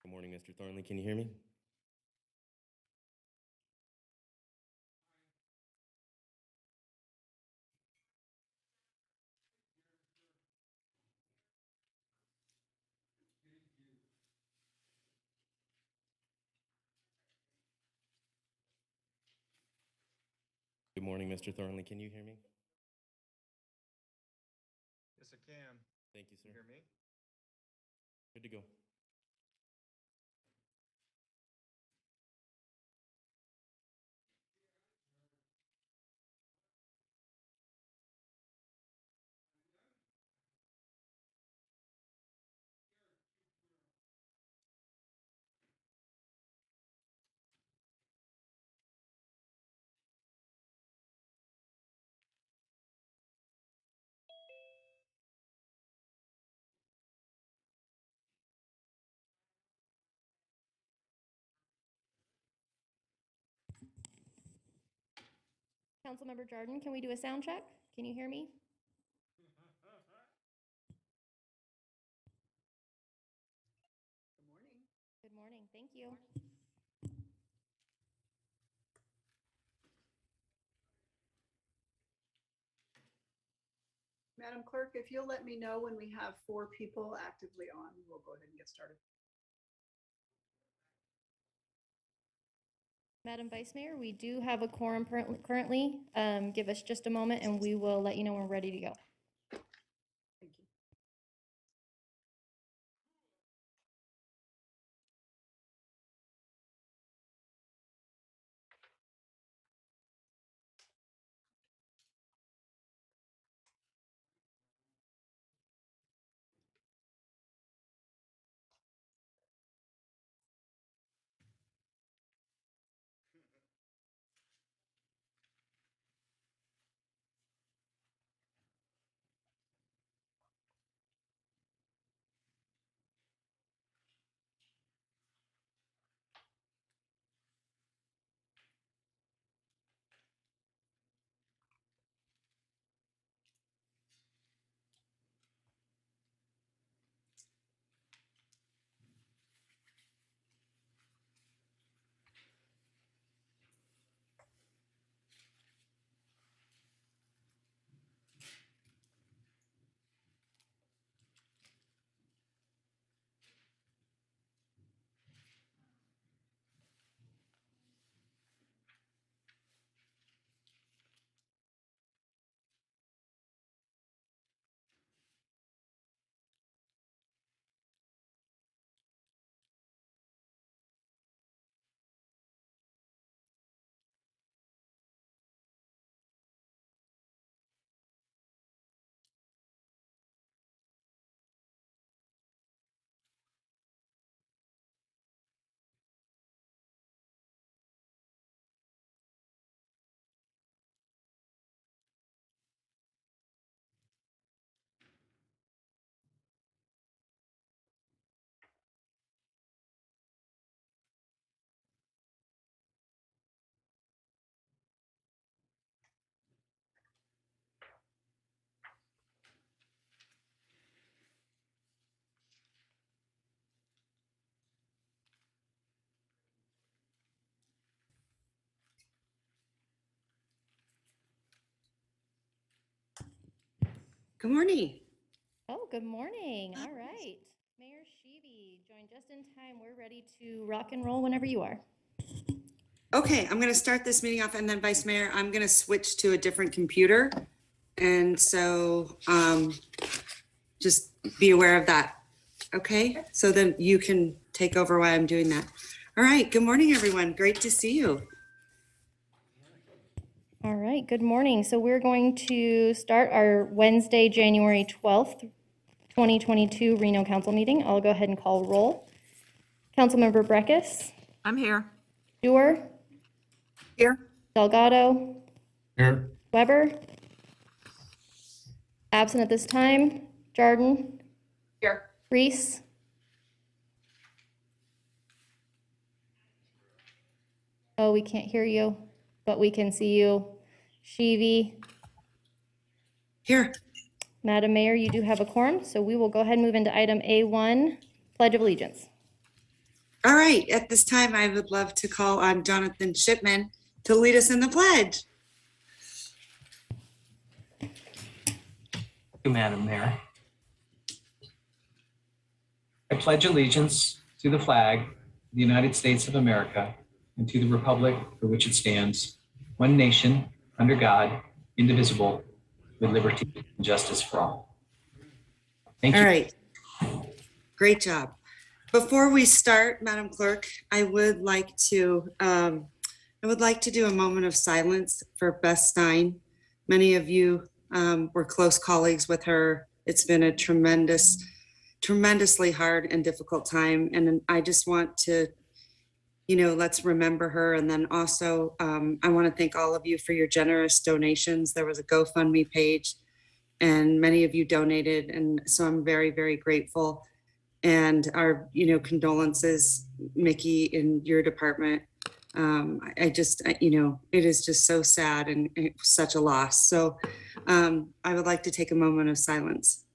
Good morning, Mr. Thornley. Can you hear me? Good morning, Mr. Thornley. Can you hear me? Yes, I can. Thank you, sir. You hear me? Good to go. Councilmember Jordan, can we do a sound check? Can you hear me? Good morning. Good morning, thank you. Madam Clerk, if you'll let me know when we have 4 people actively on, we'll go ahead and get started. Madam Vice Mayor, we do have a quorum currently. Give us just a moment and we will let you know when we're ready to go. Thank you. Good morning. Oh, good morning. All right. Mayor Sheevy, joined just in time. We're ready to rock and roll whenever you are. Okay, I'm going to start this meeting off, and then Vice Mayor, I'm going to switch to a different computer. And so just be aware of that. Okay, so then you can take over while I'm doing that. All right, good morning, everyone. Great to see you. All right, good morning. So we're going to start our Wednesday, January 12th, 2022 Reno Council meeting. I'll go ahead and call roll. Councilmember Breckus, I'm here. Dewar, Here. Delgado, Here. Weber. Absent at this time, Jordan, Here. Reese. Oh, we can't hear you, but we can see you. Sheevy. Here. Madam Mayor, you do have a quorum, so we will go ahead and move into item A1, Pledge of Allegiance. All right, at this time, I would love to call on Jonathan Shipman to lead us in the pledge. Thank you, Madam Mayor. I pledge allegiance to the flag of the United States of America and to the republic for which it stands, one nation, under God, indivisible, with liberty and justice for all. Thank you. All right, great job. Before we start, Madam Clerk, I would like to do a moment of silence for Beth Stein. Many of you were close colleagues with her. It's been a tremendously hard and difficult time. And I just want to, let's remember her. And then also, I want to thank all of you for your generous donations. There was a GoFundMe page and many of you donated. And so I'm very, very grateful. And our, condolences, Mickey, in your department. I just, it is just so sad and such a loss. So I would like to take a moment of silence.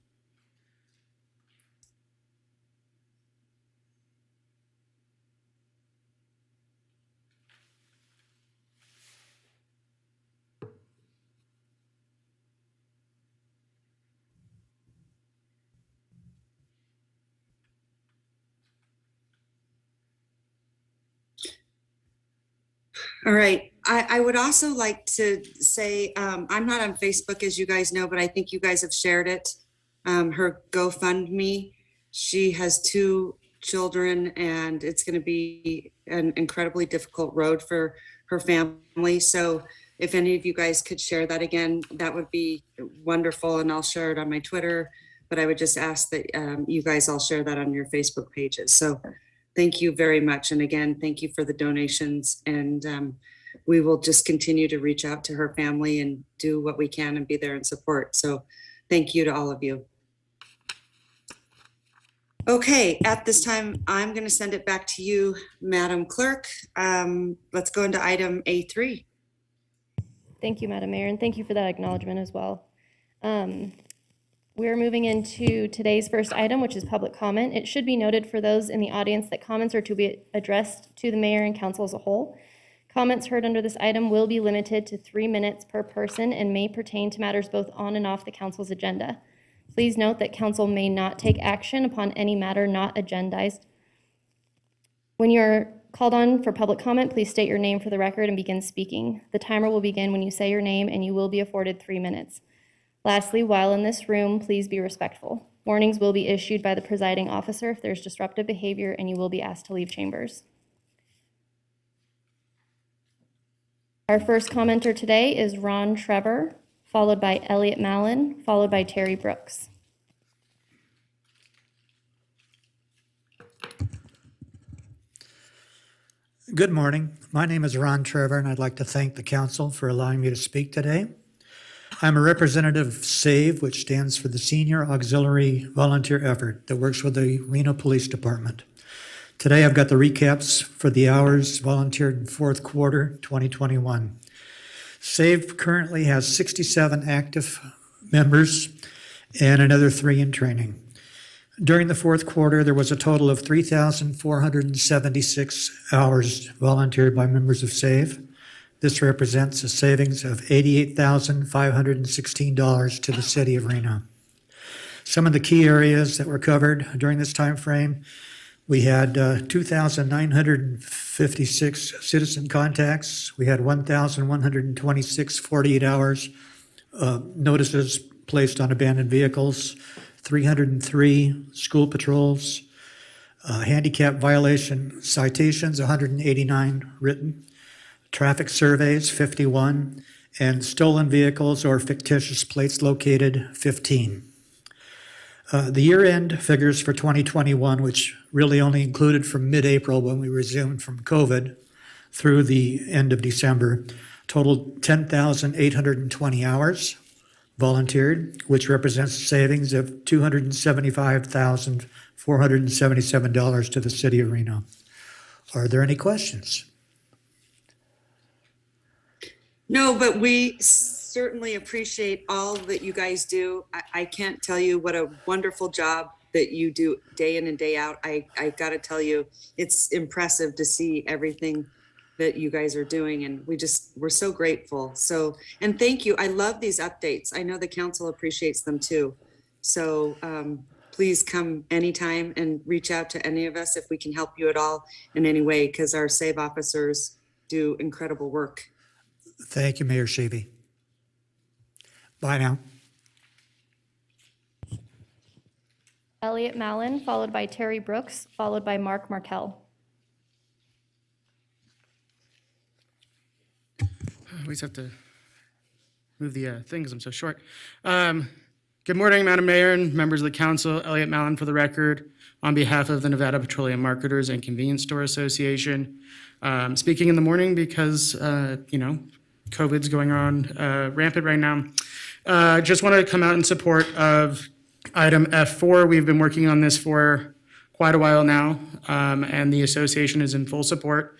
All right. I would also like to say, I'm not on Facebook, as you guys know, but I think you guys have shared it. Her GoFundMe, she has 2 children and it's going to be an incredibly difficult road for her family. So if any of you guys could share that again, that would be wonderful. And I'll share it on my Twitter, but I would just ask that you guys all share that on your Facebook pages. So thank you very much. And again, thank you for the donations. And we will just continue to reach out to her family and do what we can and be there and support. So thank you to all of you. Okay, at this time, I'm going to send it back to you, Madam Clerk. Let's go into item A3. Thank you, Madam Mayor, and thank you for that acknowledgement as well. We're moving into today's first item, which is public comment. It should be noted for those in the audience that comments are to be addressed to the mayor and council as a whole. Comments heard under this item will be limited to 3 minutes per person and may pertain to matters both on and off the council's agenda. Please note that council may not take action upon any matter not agendized. When you're called on for public comment, please state your name for the record and begin speaking. The timer will begin when you say your name and you will be afforded 3 minutes. Lastly, while in this room, please be respectful. Warnings will be issued by the presiding officer if there's disruptive behavior, and you will be asked to leave chambers. Our first commenter today is Ron Trevor, followed by Elliot Mallon, followed by Terry Brooks. Good morning. My name is Ron Trevor, and I'd like to thank the council for allowing me to speak today. I'm a representative of SAVE, which stands for the Senior Auxiliary Volunteer Effort that works with the Reno Police Department. Today, I've got the recaps for the hours volunteered in fourth quarter 2021. SAVE currently has 67 active members and another 3 in training. During the fourth quarter, there was a total of 3,476 hours volunteered by members of SAVE. This represents a savings of $88,516 to the city of Reno. Some of the key areas that were covered during this time frame, we had 2,956 citizen contacts. We had 1,126 48 hours notices placed on abandoned vehicles, 303 school patrols, handicap violation citations, 189 written, traffic surveys, 51, and stolen vehicles or fictitious plates located, 15. The year-end figures for 2021, which really only included from mid-April when we resumed from COVID through the end of December, totaled 10,820 hours volunteered, which represents savings of $275,477 to the city of Reno. Are there any questions? No, but we certainly appreciate all that you guys do. I can't tell you what a wonderful job that you do day in and day out. I got to tell you, it's impressive to see everything that you guys are doing. And we're so grateful. So, and thank you. I love these updates. I know the council appreciates them too. So please come anytime and reach out to any of us if we can help you at all in any way, because our SAVE officers do incredible work. Thank you, Mayor Sheevy. Bye now. Elliot Mallon, followed by Terry Brooks, followed by Mark Markel. I always have to move the thing because I'm so short. Good morning, Madam Mayor and members of the council. Elliot Mallon for the record on behalf of the Nevada Petroleum Marketers and Convenience Store Association. Speaking in the morning because, COVID's going on rampant right now. Just want to come out in support of item F4. We've been working on this for quite a while now, and the association is in full support.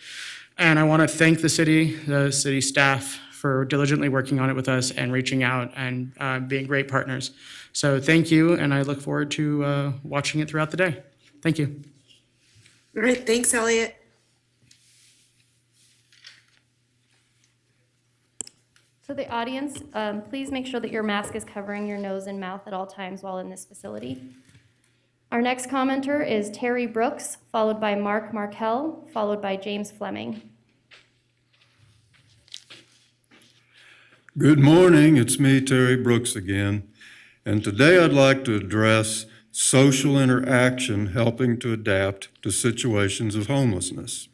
And I want to thank the city staff for diligently working on it with us and reaching out and being great partners. So thank you, and I look forward to watching it throughout the day. Thank you. All right, thanks, Elliot. So the audience, please make sure that your mask is covering your nose and mouth at all times while in this facility. Our next commenter is Terry Brooks, followed by Mark Markel, followed by James Fleming. Good morning, it's me, Terry Brooks again, and today I'd like to address social interaction helping to adapt to situations of homelessness.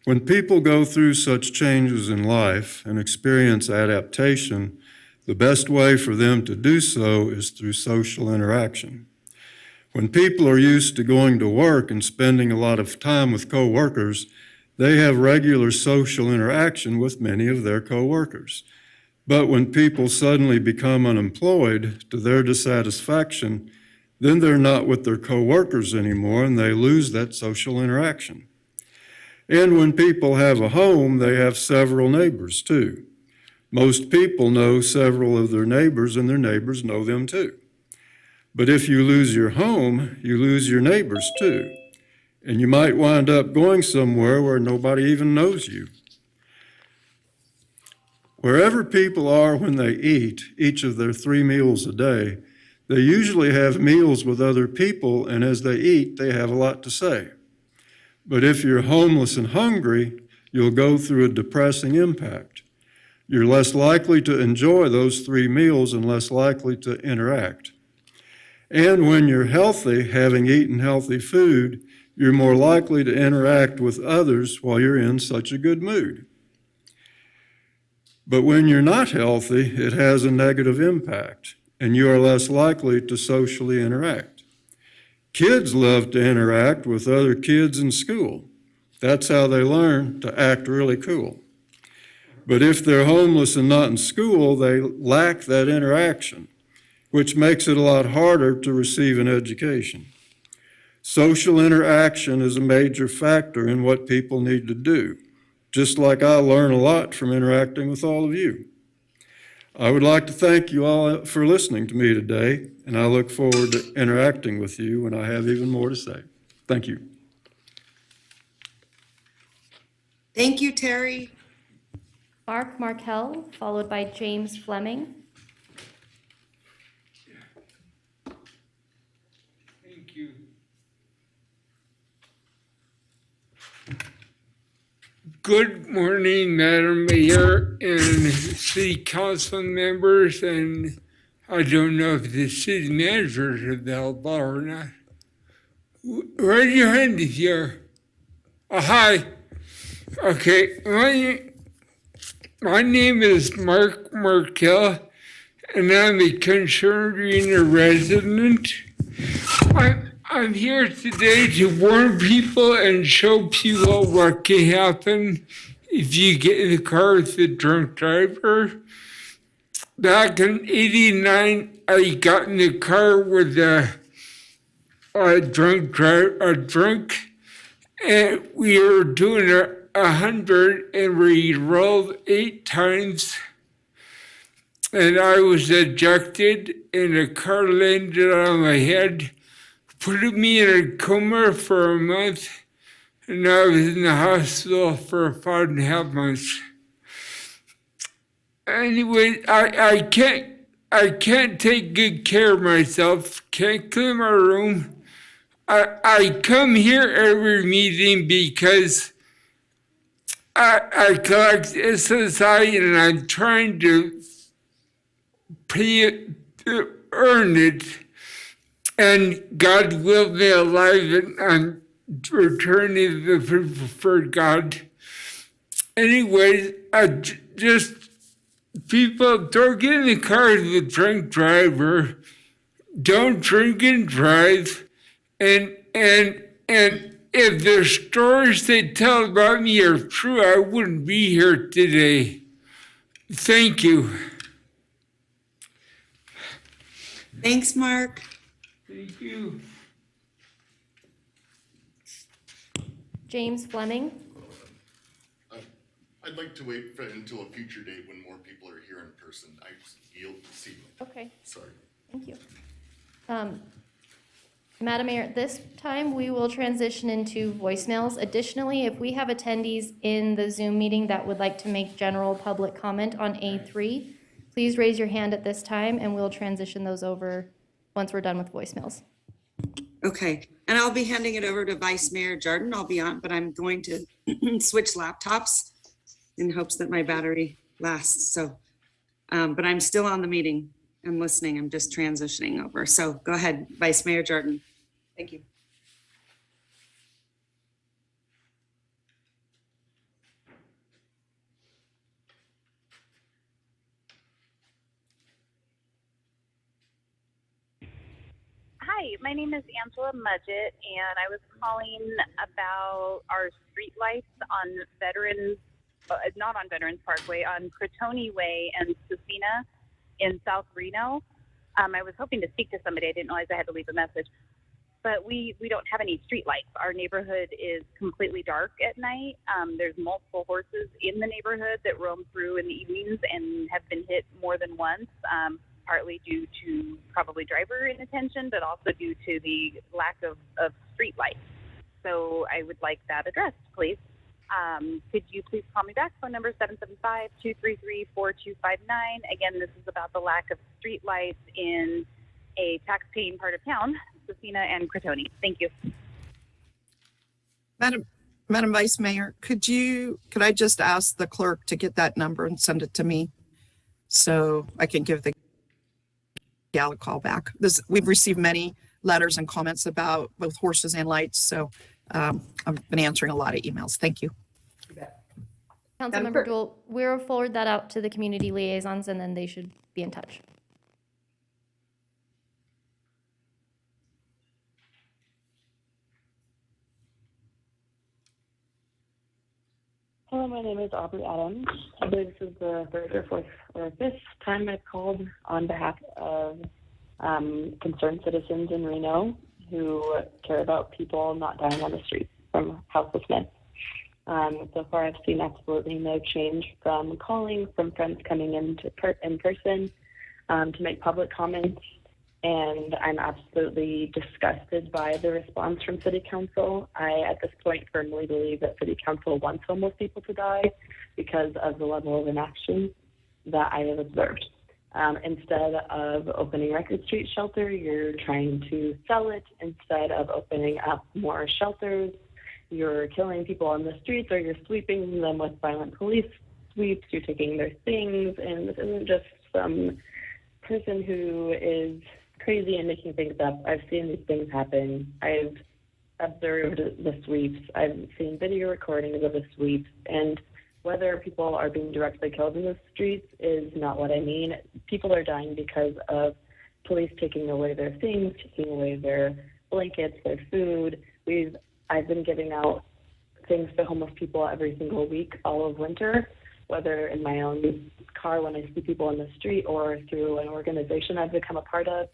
When people go through such changes in life and experience adaptation, the best way for them to do so is through social interaction. When people are used to going to work and spending a lot of time with coworkers, they have regular social interaction with many of their coworkers. But when people suddenly become unemployed to their dissatisfaction, then they're not with their coworkers anymore and they lose that social interaction. And when people have a home, they have several neighbors too. Most people know several of their neighbors and their neighbors know them too. But if you lose your home, you lose your neighbors too. And you might wind up going somewhere where nobody even knows you. Wherever people are when they eat each of their 3 meals a day, they usually have meals with other people, and as they eat, they have a lot to say. But if you're homeless and hungry, you'll go through a depressing impact. You're less likely to enjoy those 3 meals and less likely to interact. And when you're healthy, having eaten healthy food, you're more likely to interact with others while you're in such a good mood. But when you're not healthy, it has a negative impact, and you are less likely to socially interact. Kids love to interact with other kids in school. That's how they learn to act really cool. But if they're homeless and not in school, they lack that interaction, which makes it a lot harder to receive an education. Social interaction is a major factor in what people need to do, just like I learn a lot from interacting with all of you. I would like to thank you all for listening to me today, and I look forward to interacting with you when I have even more to say. Thank you. Thank you, Terry. Mark Markel, followed by James Fleming. Thank you. Good morning, Madam Mayor and City Council members, and I don't know if the city manager is available or not. Raise your hand if you're. Hi. Okay, my name is Mark Markel, and I'm a concerned Reno resident. I'm here today to warn people and show people what can happen if you get in the car with a drunk driver. Back in '89, I got in the car with a drunk, and we were doing 100, and we rolled 8 times, and I was ejected, and the car landed on my head, put me in a coma for a month, and I was in the hospital for 5.5 months. Anyway, I can't take good care of myself, can't clean my room. I come here every meeting because I collect SSI and I'm trying to pay it, earn it. And God will me alive and I'm returning the people for God. Anyways, just people don't get in the car with a drunk driver. Don't drink and drive. And if the stories they tell about me are true, I wouldn't be here today. Thank you. Thanks, Mark. Thank you. James Fleming. I'd like to wait until a future date when more people are here in person. I yield the seat. Okay, Sorry. thank you. Madam Mayor, at this time, we will transition into voicemails. Additionally, if we have attendees in the Zoom meeting that would like to make general public comment on A3, please raise your hand at this time and we'll transition those over once we're done with voicemails. Okay, and I'll be handing it over to Vice Mayor Jordan. I'll be on, but I'm going to switch laptops in hopes that my battery lasts. So, but I'm still on the meeting. I'm listening. I'm just transitioning over. So go ahead, Vice Mayor Jordan. Thank you. Hi, my name is Angela Mudgett, and I was calling about our street lights on Veterans, not on Veterans Parkway, on Crotone Way and Susina in South Reno. I was hoping to speak to somebody. I didn't realize I had to leave a message. But we don't have any street lights. Our neighborhood is completely dark at night. There's multiple horses in the neighborhood that roam through in the evenings and have been hit more than once, partly due to probably driver inattention, but also due to the lack of street lights. So I would like that addressed, please. Could you please call me back? Phone number 775-233-4259. Again, this is about the lack of street lights in a tax-paying part of town, Susina and Crotone. Thank you. Madam Vice Mayor, could I just ask the clerk to get that number and send it to me so I can give the gal a call back? We've received many letters and comments about both horses and lights, so I've been answering a lot of emails. Thank you. Councilmember Duell, we'll forward that out to the community liaisons and then they should be in touch. Hello, my name is Aubrey Adams. I believe this is the third or fourth or fifth time I've called on behalf of concerned citizens in Reno who care about people not dying on the streets from houselessness. So far, I've seen absolutely no change from calling, from friends coming in person to make public comments, and I'm absolutely disgusted by the response from City Council. I, at this point, firmly believe that City Council wants homeless people to die because of the level of inaction that I have observed. Instead of opening Record Street shelter, you're trying to sell it. Instead of opening up more shelters, you're killing people on the streets, or you're sweeping them with violent police sweeps. You're taking their things, and this isn't just some person who is crazy and making things up. I've seen these things happen. I've observed the sweeps. I've seen video recordings of the sweeps, and whether people are being directly killed in the streets is not what I mean. People are dying because of police taking away their things, taking away their blankets, their food. I've been giving out things to homeless people every single week all of winter, whether in my own car when I see people in the street or through an organization I've become a part of.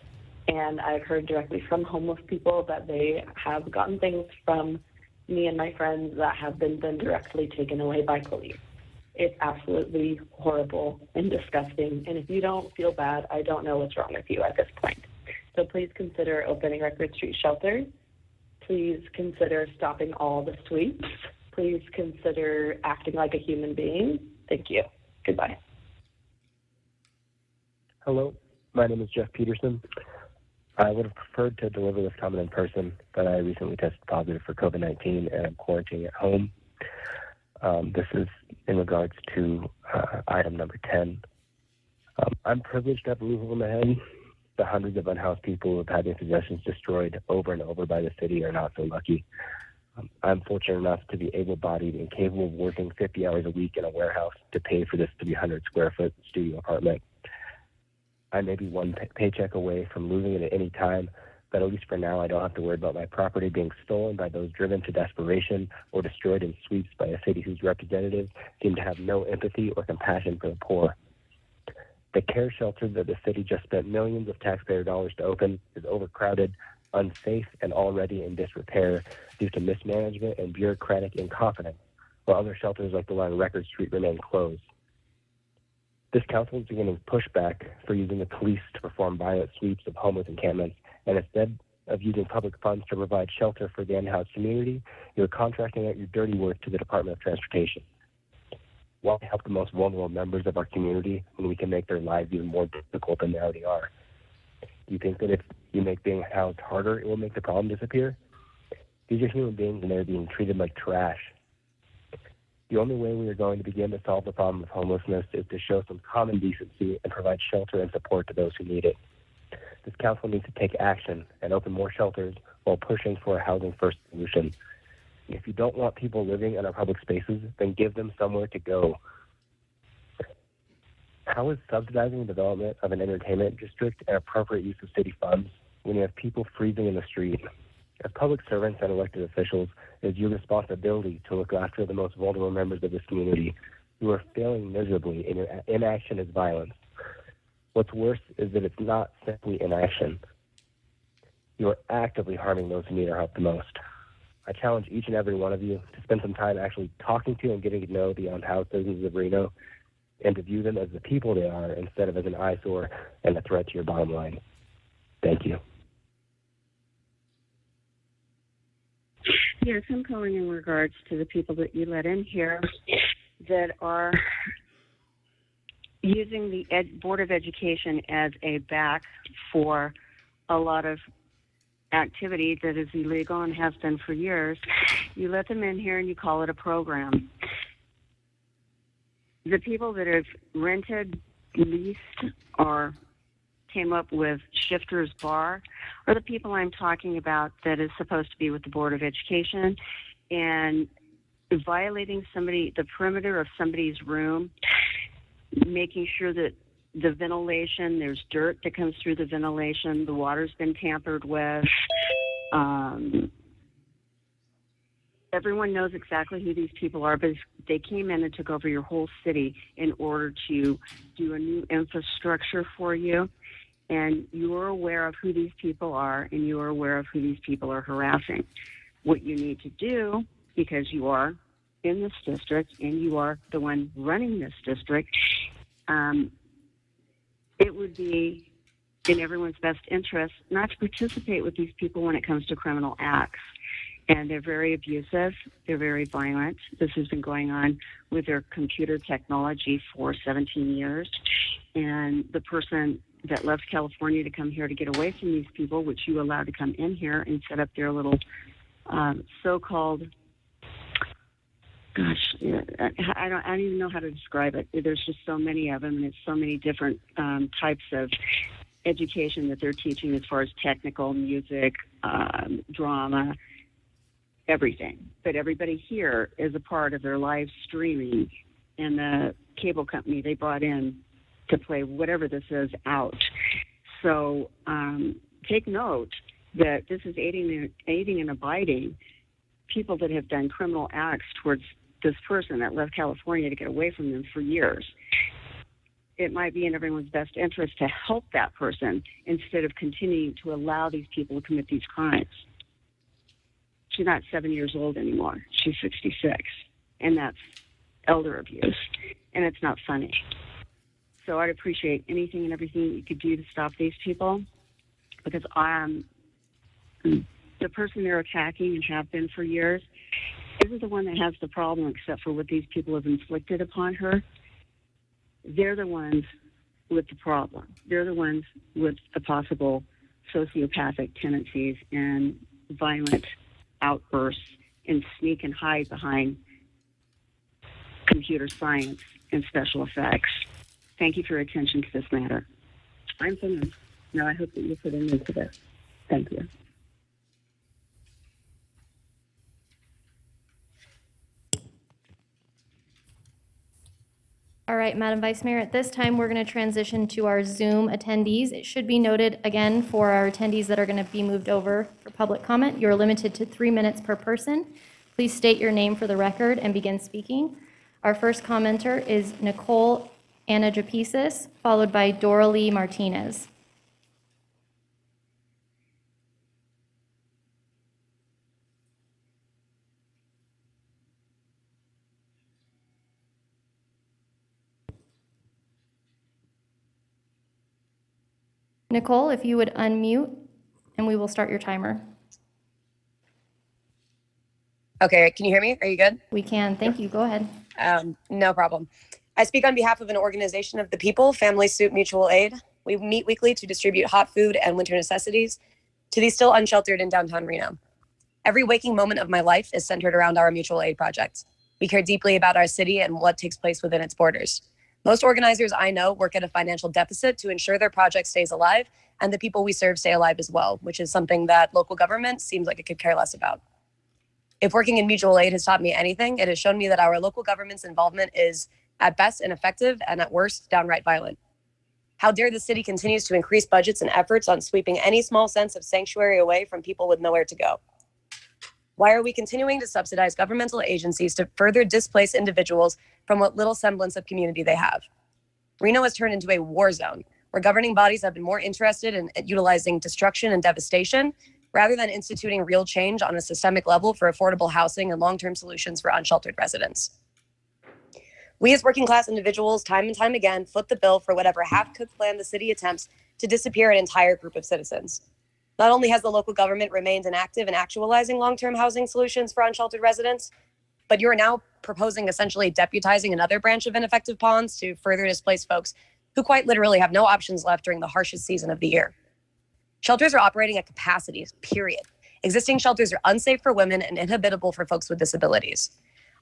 And I've heard directly from homeless people that they have gotten things from me and my friends that have been then directly taken away by police. It's absolutely horrible and disgusting. And if you don't feel bad, I don't know what's wrong with you at this point. So please consider opening Record Street shelters. Please consider stopping all the sweeps. Please consider acting like a human being. Thank you. Goodbye. Hello, my name is Jeff Peterson. I would have preferred to deliver this comment in person, but I recently tested positive for COVID-19 and I'm quarantining at home. This is in regards to item number 10. I'm privileged to have a roof over my head. The hundreds of unhoused people who have had their possessions destroyed over and over by the city are not so lucky. I'm fortunate enough to be able-bodied and capable of working 50 hours a week in a warehouse to pay for this 300 square foot studio apartment. I may be one paycheck away from losing it at any time, but at least for now, I don't have to worry about my property being stolen by those driven to desperation or destroyed in sweeps by a city whose representatives seem to have no empathy or compassion for the poor. The care shelter that the city just spent millions of taxpayer dollars to open is overcrowded, unsafe, and already in disrepair due to mismanagement and bureaucratic incompetence, while other shelters like the one on Record Street remain closed. This council is beginning pushback for using the police to perform violent sweeps of homeless encampments, and instead of using public funds to provide shelter for the unhoused community, you're contracting out your dirty work to the Department of Transportation. Why help the most vulnerable members of our community when we can make their lives even more difficult than they already are? Do you think that if you make being housed harder, it will make the problem disappear? These are human beings and they're being treated like trash. The only way we are going to begin to solve the problem of homelessness is to show some common decency and provide shelter and support to those who need it. This council needs to take action and open more shelters while pushing for a housing-first solution. If you don't want people living in our public spaces, then give them somewhere to go. How is subsidizing the development of an entertainment district an appropriate use of city funds when you have people freezing in the street? As public servants and elected officials, it is your responsibility to look after the most vulnerable members of this community. You are failing miserably, and your inaction is violence. What's worse is that it's not simply inaction. You are actively harming those who need our help the most. I challenge each and every one of you to spend some time actually talking to and getting to know the unhoused citizens of Reno and to view them as the people they are instead of as an eyesore and a threat to your bottom line. Thank you. Yes, I'm calling in regards to the people that you let in here that are using the Board of Education as a back for a lot of activity that is illegal and has been for years. You let them in here and you call it a program. The people that have rented, leased, or came up with Shifter's Bar are the people I'm talking about that is supposed to be with the Board of Education and violating the perimeter of somebody's room, making sure that the ventilation, there's dirt that comes through the ventilation, the water's been tampered with. Everyone knows exactly who these people are, but they came in and took over your whole city in order to do a new infrastructure for you. And you are aware of who these people are, and you are aware of who these people are harassing. What you need to do, because you are in this district and you are the one running this district, it would be in everyone's best interest not to participate with these people when it comes to criminal acts. And they're very abusive. They're very violent. This has been going on with their computer technology for 17 years. And the person that left California to come here to get away from these people, which you allowed to come in here and set up their little so-called, I don't even know how to describe it. There's just so many of them, and it's so many different types of education that they're teaching as far as technical, music, drama, everything. But everybody here is a part of their live streaming and the cable company they brought in to play whatever this is out. So take note that this is aiding and abiding people that have done criminal acts towards this person that left California to get away from them for years. It might be in everyone's best interest to help that person instead of continuing to allow these people to commit these crimes. She's not 7 years old anymore. She's 66. And that's elder abuse. And it's not funny. So I'd appreciate anything and everything you could do to stop these people. because the person they're attacking and have been for years isn't the one that has the problem, except for what these people have inflicted upon her. They're the ones with the problem. They're the ones with the possible sociopathic tendencies and violent outbursts and sneak and hide behind computer science and special effects. Thank you for your attention to this matter. I'm finished. Now I hope that you put an end to this. Thank you. All right, Madam Vice Mayor, at this time, we're going to transition to our Zoom attendees. It should be noted again for our attendees that are going to be moved over for public comment. You're limited to 3 minutes per person. Please state your name for the record and begin speaking. Our first commenter is Nicole Anajapisis, followed by Doralee Martinez. Nicole, if you would unmute, and we will start your timer. Okay, can you hear me? Are you good? We can. Thank you. Go ahead. No problem. I speak on behalf of an organization of the people, Family Soup Mutual Aid. We meet weekly to distribute hot food and winter necessities to these still unsheltered in downtown Reno. Every waking moment of my life is centered around our mutual aid project. We care deeply about our city and what takes place within its borders. Most organizers I know work at a financial deficit to ensure their project stays alive and the people we serve stay alive as well, which is something that local government seems like it could care less about. If working in mutual aid has taught me anything, it has shown me that our local government's involvement is at best ineffective and at worst downright violent. How dare the city continues to increase budgets and efforts on sweeping any small sense of sanctuary away from people with nowhere to go? Why are we continuing to subsidize governmental agencies to further displace individuals from what little semblance of community they have? Reno has turned into a war zone where governing bodies have been more interested in utilizing destruction and devastation rather than instituting real change on a systemic level for affordable housing and long-term solutions for unsheltered residents. We as working class individuals, time and time again, foot the bill for whatever half-cooked plan the city attempts to disappear an entire group of citizens. Not only has the local government remained inactive in actualizing long-term housing solutions for unsheltered residents, but you are now proposing essentially deputizing another branch of ineffective pawns to further displace folks who quite literally have no options left during the harshest season of the year. Shelters are operating at capacities, period. Existing shelters are unsafe for women and inhabitable for folks with disabilities.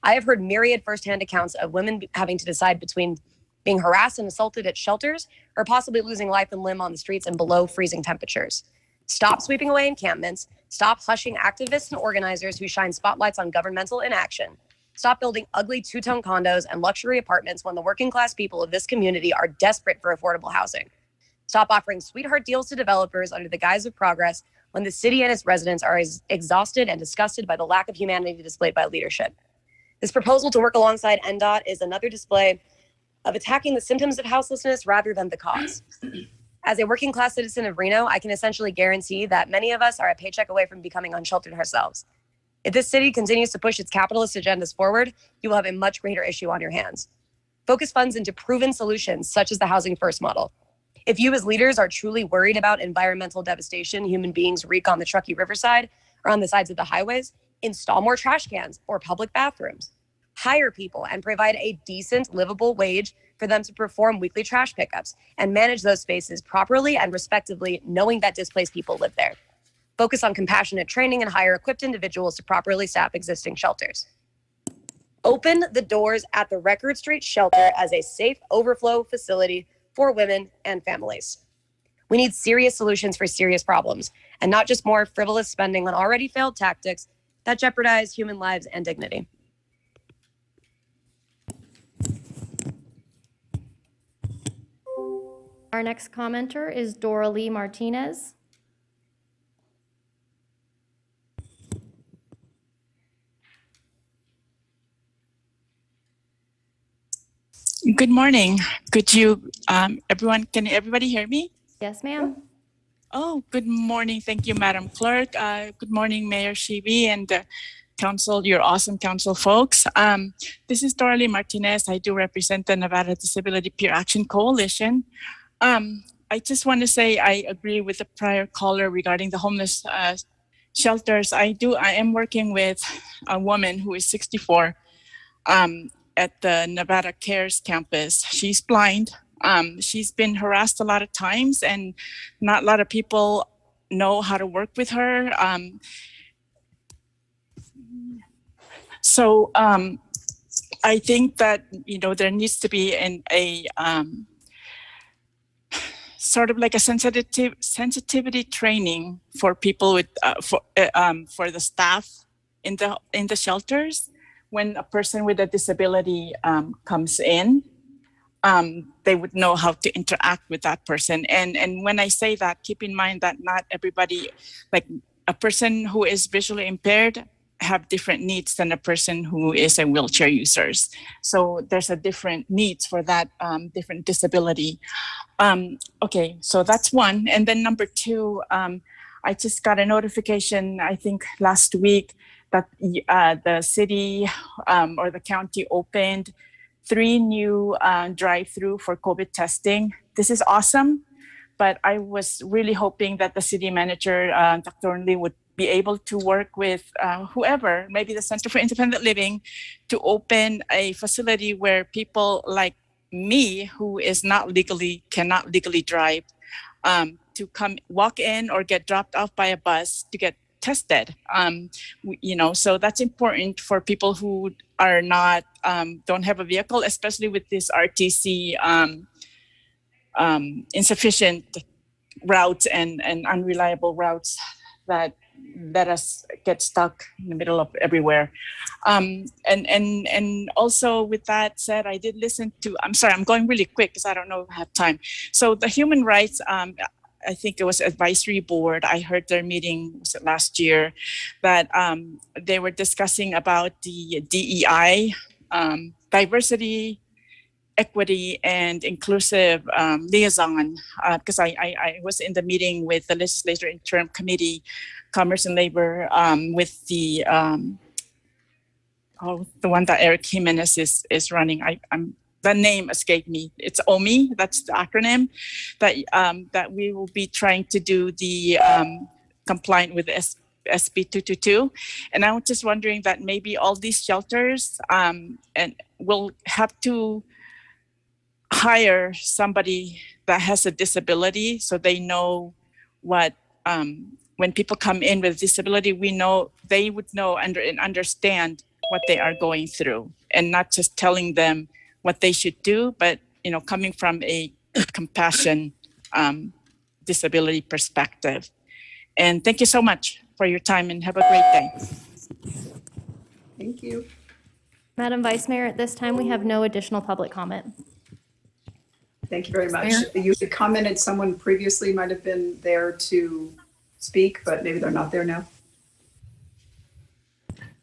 I have heard myriad firsthand accounts of women having to decide between being harassed and assaulted at shelters or possibly losing life and limb on the streets in below freezing temperatures. Stop sweeping away encampments. Stop hushing activists and organizers who shine spotlights on governmental inaction. Stop building ugly two-tone condos and luxury apartments when the working class people of this community are desperate for affordable housing. Stop offering sweetheart deals to developers under the guise of progress when the city and its residents are exhausted and disgusted by the lack of humanity displayed by leadership. This proposal to work alongside NDOT is another display of attacking the symptoms of houselessness rather than the cause. As a working class citizen of Reno, I can essentially guarantee that many of us are a paycheck away from becoming unsheltered ourselves. If this city continues to push its capitalist agendas forward, you will have a much greater issue on your hands. Focus funds into proven solutions such as the Housing First model. If you as leaders are truly worried about environmental devastation human beings wreak on the Truckee Riverside or on the sides of the highways, install more trash cans or public bathrooms. Hire people and provide a decent, livable wage for them to perform weekly trash pickups and manage those spaces properly and respectively, knowing that displaced people live there. Focus on compassionate training and hire equipped individuals to properly staff existing shelters. Open the doors at the Record Street shelter as a safe overflow facility for women and families. We need serious solutions for serious problems and not just more frivolous spending on already failed tactics that jeopardize human lives and dignity. Our next commenter is Doralee Martinez. Good morning. Could you, can everybody hear me? Yes, ma'am. Oh, good morning. Thank you, Madam Clerk. Good morning, Mayor Shibi and council, your awesome council folks. This is Doralee Martinez. I do represent the Nevada Disability Peer Action Coalition. I just want to say I agree with the prior caller regarding the homeless shelters. I am working with a woman who is 64 at the Nevada Cares campus. She's blind. She's been harassed a lot of times, and not a lot of people know how to work with her. So I think that, there needs to be a sort of like a sensitivity training for people with for the staff in the shelters. When a person with a disability comes in, they would know how to interact with that person. And when I say that, keep in mind that not everybody, like a person who is visually impaired, have different needs than a person who is a wheelchair user. So there's a different needs for that different disability. Okay, so that's one. And then number two, I just got a notification, I think last week, that the city or the county opened 3 new drive-through for COVID testing. This is awesome, but I was really hoping that the city manager, Dr. Thornley, would be able to work with whoever, maybe the Center for Independent Living, to open a facility where people like me, who is cannot legally drive, to come walk in or get dropped off by a bus to get tested. So that's important for people who are not, don't have a vehicle, especially with this RTC insufficient routes and unreliable routes that let us get stuck in the middle of everywhere. And also with that said, I did listen to, I'm sorry, I'm going really quick because I don't know if I have time. So the human rights, I think it was advisory board, I heard their meeting, was it last year, that they were discussing about the DEI, diversity, equity, and inclusive liaison, because I was in the meeting with the Legislature Interim Committee, Commerce and Labor, with the one that Eric Jimenez is running. The name escaped me. It's OMI, that's the acronym, that we will be trying to do the compliant with SB 222. And I was just wondering that maybe all these shelters and will have to hire somebody that has a disability, so they know what, when people come in with disability, they would know and understand what they are going through, and not just telling them what they should do, but coming from a compassion disability perspective. And thank you so much for your time, and have a great day. Thank you. Madam Vice Mayor, at this time, we have no additional public comment. Thank you very much. You had commented someone previously might have been there to speak, but maybe they're not there now.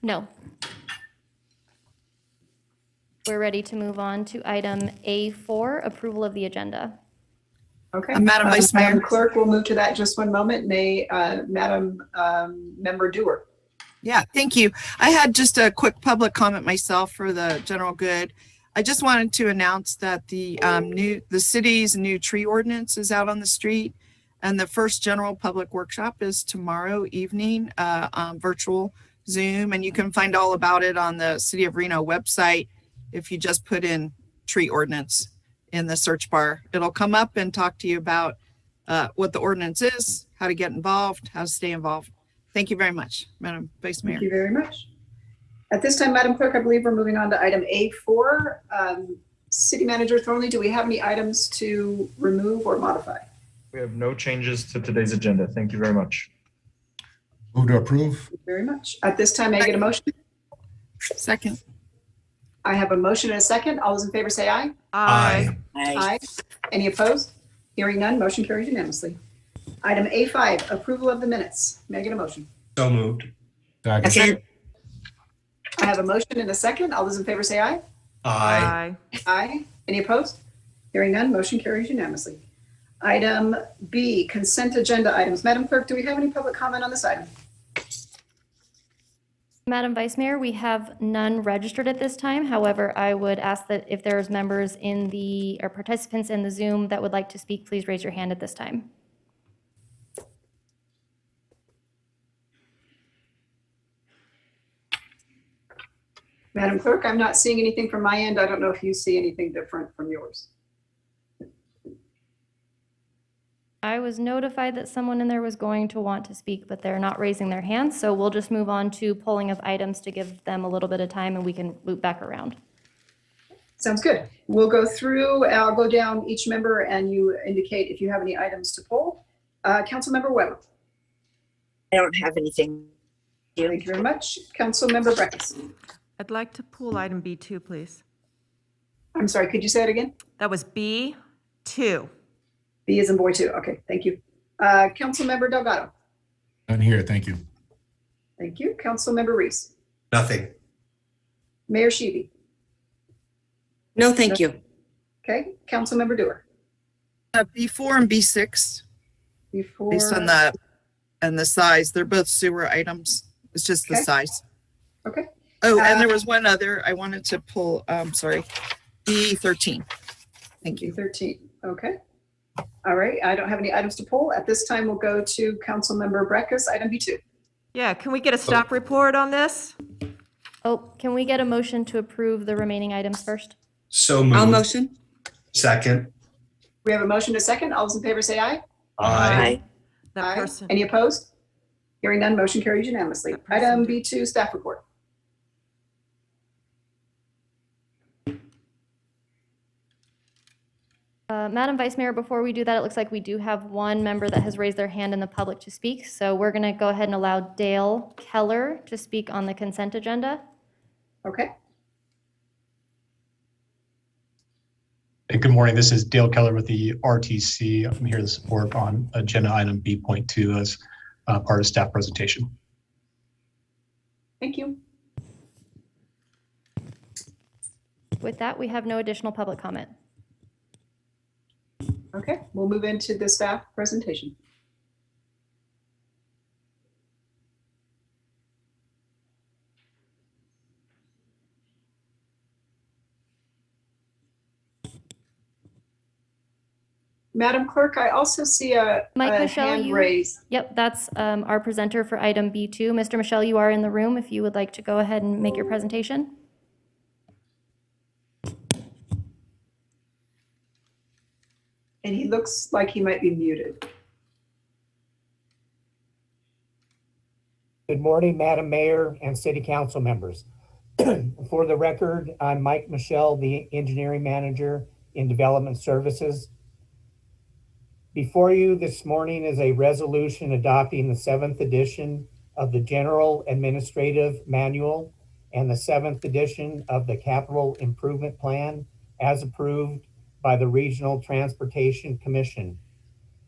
No. We're ready to move on to item A4, approval of the agenda. Okay. Madam Vice Mayor. Madam Clerk, we'll move to that in just one moment. May Madam Member Dewar. Yeah, thank you. I had just a quick public comment myself for the general good. I just wanted to announce that the city's new tree ordinance is out on the street, and the first general public workshop is tomorrow evening on virtual Zoom, and you can find all about it on the City of Reno website. If you just put in tree ordinance in the search bar, it'll come up and talk to you about what the ordinance is, how to get involved, how to stay involved. Thank you very much, Madam Vice Mayor. Thank you very much. At this time, Madam Clerk, I believe we're moving on to item A4. City Manager Thornley, do we have any items to remove or modify? We have no changes to today's agenda. Thank you very much. Move to approve. Thank you very much. At this time, may I get a motion? Second. I have a motion and a second. All those in favor say aye. Aye. Aye. Any opposed? Hearing none, motion carries unanimously. Item A5, approval of the minutes. May I get a motion? So moved. Second. I have a motion and a second. All those in favor say aye. Aye. Aye. Any opposed? Hearing none, motion carries unanimously. Item B, consent agenda items. Madam Clerk, do we have any public comment on this item? Madam Vice Mayor, we have none registered at this time. However, I would ask that if there's members in the, or participants in the Zoom that would like to speak, please raise your hand at this time. Madam Clerk, I'm not seeing anything from my end. I don't know if you see anything different from yours. I was notified that someone in there was going to want to speak, but they're not raising their hands. So we'll just move on to polling of items to give them a little bit of time and we can loop back around. Sounds good. We'll go through, I'll go down each member and you indicate if you have any items to poll. Councilmember Weber. I don't have anything. Thank you very much. Councilmember Breckus. I'd like to pull item B2, please. I'm sorry, could you say it again? That was B2. B as in boy two. Okay, thank you. Councilmember Delgado. None here, thank you. Thank you. Councilmember Reese. Nothing. Mayor Sheeby. No, thank you. Okay, Councilmember Dewar. B4 and B6, Before. based on the size, they're both sewer items. It's just the Okay. size. Okay. Oh, and there was one other I wanted to pull, sorry, B13. Thank you. B13, okay. All right, I don't have any items to pull. At this time, we'll go to Councilmember Breckus, item B2. Yeah, can we get a stop report on this? Oh, can we get a motion to approve the remaining items first? So moved. I'll motion. Second. We have a motion, a second. All those in favor say aye. Aye. That Aye. person. Any opposed? Hearing none, motion carries unanimously. That person Item did- B2, staff report. Madam Vice Mayor, before we do that, it looks like we do have one member that has raised their hand in the public to speak. So we're going to go ahead and allow Dale Keller to speak on the consent agenda. Okay. Hey, good morning. This is Dale Keller with the RTC. I'm here to support on agenda item B.2 as part of staff presentation. Thank you. With that, we have no additional public comment. Okay, we'll move into the staff presentation. Madam Clerk, I also see a Michelle, hand raised. Yep, that's our presenter for item B2. Mr. Michelle, you are in the room if you would like to go ahead and make your presentation. And he looks like he might be muted. Good morning, Madam Mayor and City Council members. For the record, I'm Mike Michelle, the Engineering Manager in Development Services. Before you this morning is a resolution adopting the 7th edition of the General Administrative Manual and the 7th edition of the Capital Improvement Plan as approved by the Regional Transportation Commission.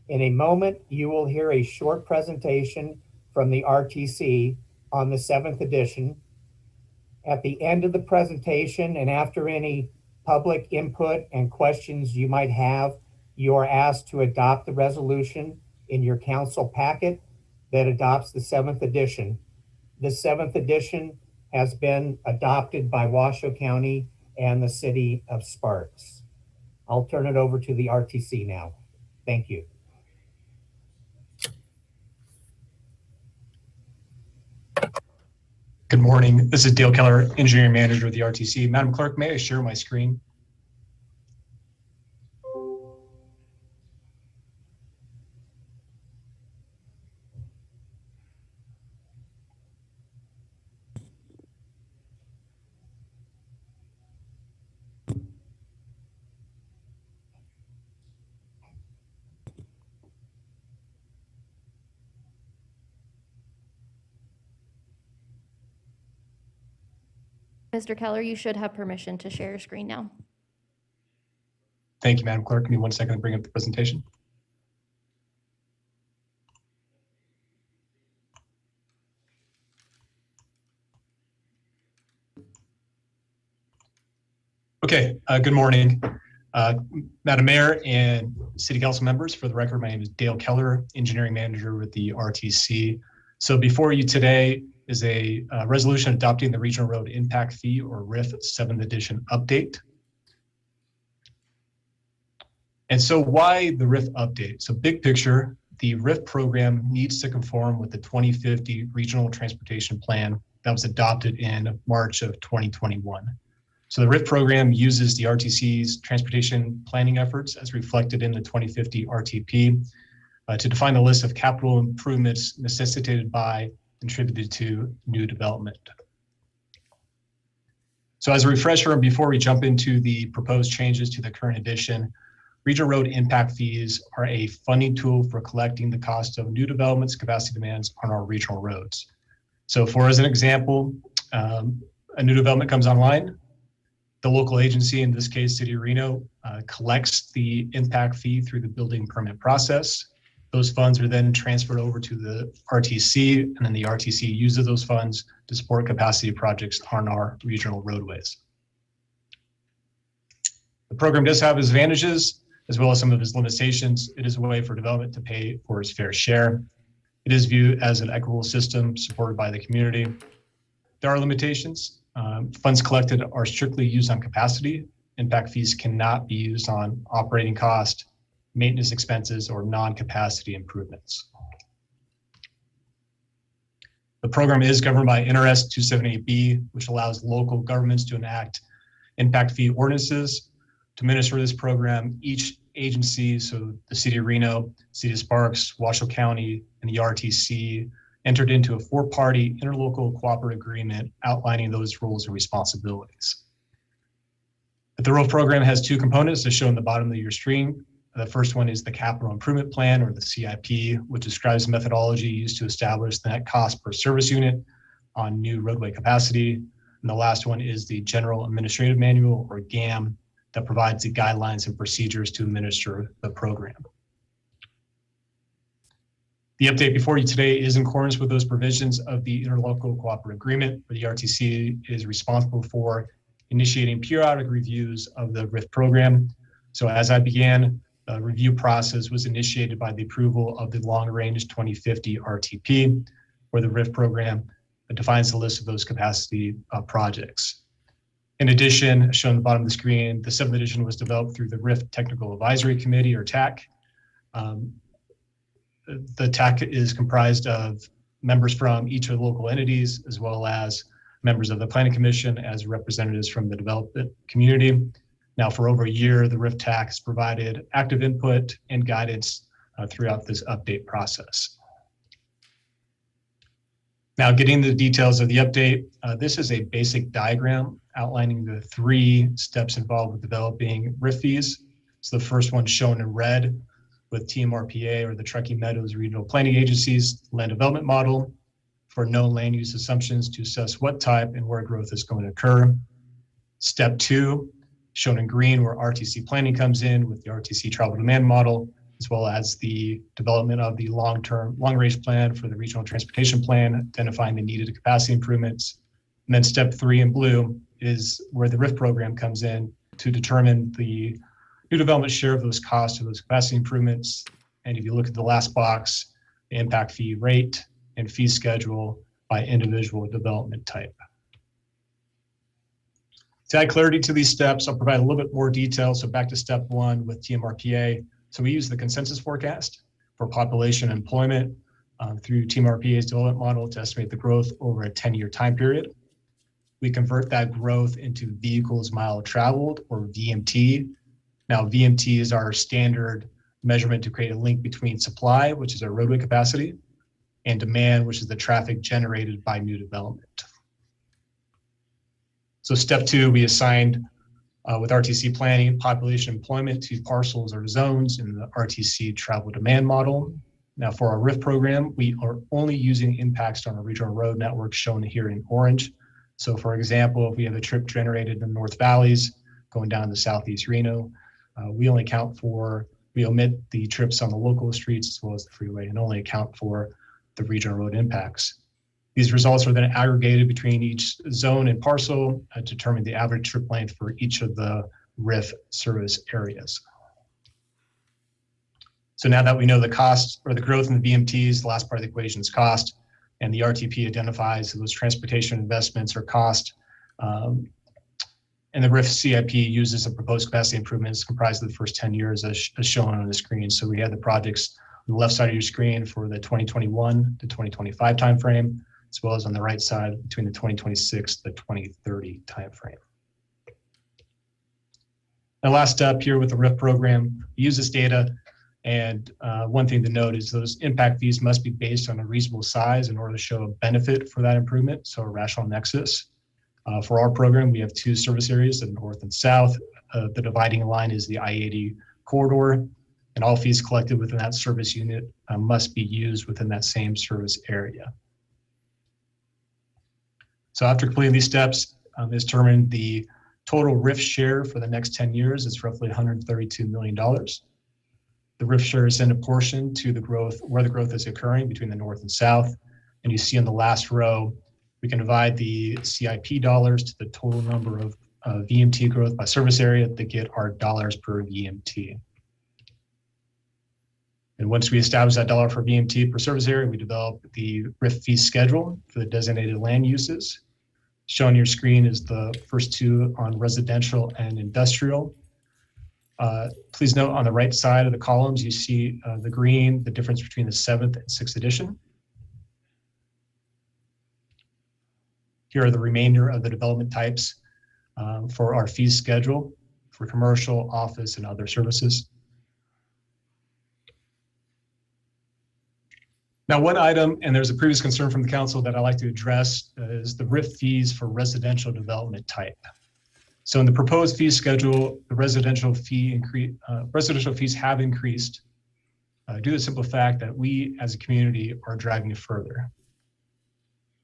In a moment, you will hear a short presentation from the RTC on the 7th edition. At the end of the presentation and after any public input and questions you might have, you are asked to adopt the resolution in your council packet that adopts the 7th edition. The 7th edition has been adopted by Washoe County and the City of Sparks. I'll turn it over to the RTC now. Thank you. Good morning. This is Dale Keller, Engineering Manager with the RTC. Madam Clerk, may I share my screen? Mr. Keller, you should have permission to share your screen now. Thank you, Madam Clerk. Give me 1 second to bring up the presentation. Okay, good morning, Madam Mayor and City Council members. For the record, my name is Dale Keller, Engineering Manager with the RTC. So before you today, is a resolution adopting the Regional Road Impact Fee, or RIF 7th edition update. And so why the RIF update? So big picture, the RIF program needs to conform with the 2050 Regional Transportation Plan that was adopted in March of 2021. So the RIF program uses the RTC's transportation planning efforts as reflected in the 2050 RTP to define the list of capital improvements necessitated by and attributed to new development. So as a refresher, and before we jump into the proposed changes to the current edition, Regional Road Impact Fees are a funding tool for collecting the cost of new developments, capacity demands on our regional roads. So for as an example, a new development comes online, the local agency, in this case, City of Reno, collects the impact fee through the building permit process. Those funds are then transferred over to the RTC, and then the RTC uses those funds to support capacity projects on our regional roadways. The program does have its advantages, as well as some of its limitations. It is a way for development to pay for its fair share. It is viewed as an equitable system supported by the community. There are limitations. Funds collected are strictly used on capacity. Impact fees cannot be used on operating cost, maintenance expenses, or non-capacity improvements. The program is governed by NRS 278B, which allows local governments to enact impact fee ordinances. To administer this program, each agency, so the City of Reno, City of Sparks, Washoe County, and the RTC, entered into a 4-party interlocal cooperative agreement outlining those roles and responsibilities. The ROF program has 2 components as shown in the bottom of your screen. The first one is the Capital Improvement Plan, or the CIP, which describes the methodology used to establish the net cost per service unit on new roadway capacity. And the last one is the General Administrative Manual, or GAM, that provides the guidelines and procedures to administer the program. The update before you today is in accordance with those provisions of the Interlocal Cooperative Agreement, where the RTC is responsible for initiating periodic reviews of the RIF program. So as I began, the review process was initiated by the approval of the Long Range 2050 RTP, where the RIF program defines the list of those capacity projects. In addition, as shown at the bottom of the screen, the 7th edition was developed through the RIF Technical Advisory Committee, or TAC. The TAC is comprised of members from each of the local entities, as well as members of the Planning Commission as representatives from the development community. Now, for over a year, the RIF TAC has provided active input and guidance throughout this update process. Now, getting the details of the update, this is a basic diagram outlining the 3 steps involved with developing RIF fees. So the first one shown in red with TMRPA, or the Truckee Meadows Regional Planning Agency's land development model for known land use assumptions to assess what type and where growth is going to occur. Step 2, shown in green, where RTC planning comes in with the RTC travel demand model, as well as the development of the long-range plan for the regional transportation plan, identifying the needed capacity improvements. And then step 3 in blue is where the RIF program comes in to determine the new development share of those costs of those capacity improvements. And if you look at the last box, the impact fee rate and fee schedule by individual development type. To add clarity to these steps, I'll provide a little bit more detail. So back to step 1 with TMRPA. So we use the consensus forecast for population and employment through TMRPA's development model to estimate the growth over a 10-year time period. We convert that growth into vehicles mile traveled, or VMT. Now, VMT is our standard measurement to create a link between supply, which is our roadway capacity, and demand, which is the traffic generated by new development. So step 2, we assigned with RTC planning, population employment to parcels or zones in the RTC travel demand model. Now for our RIF program, we are only using impacts on our regional road network shown here in orange. So for example, if we have a trip generated in the North Valleys going down to Southeast Reno, we omit the trips on the local streets as well as the freeway and only account for the regional road impacts. These results are then aggregated between each zone and parcel to determine the average trip length for each of the RIF service areas. So now that we know the cost or the growth in the VMTs, the last part of the equation is cost, And the RTP identifies those transportation investments or cost. And the RIF CIP uses a proposed capacity improvements comprised of the first 10 years as shown on the screen. So we had the projects on the left side of your screen for the 2021 to 2025 timeframe, as well as on the right side between the 2026 to the 2030 timeframe. The last step here with the RIF program, we use this data, and one thing to note is those impact fees must be based on a reasonable size in order to show a benefit for that improvement, so a rational nexus. For our program, we have two service areas, the north and south. The dividing line is the I-80 corridor, and all fees collected within that service unit must be used within that same service area. So after completing these steps, is determined the total RIF share for the next 10 years is roughly $132 million. The RIF share is then apportioned to the growth, where the growth is occurring between the north and south. And you see in the last row, we can divide the CIP dollars to the total number of VMT growth by service area to get our dollars per VMT. And once we establish that dollar for VMT per service area, we develop the RIF fee schedule for the designated land uses. Shown on your screen is the first two on residential and industrial. Please note on the right side of the columns, you see the green, the difference between the 7th and 6th edition. Here are the remainder of the development types for our fee schedule for commercial, office, and other services. Now, one item, and there's a previous concern from the council that I'd like to address, is the RIF fees for residential development type. So in the proposed fee schedule, the residential fees have increased due to the simple fact that we as a community are driving it further.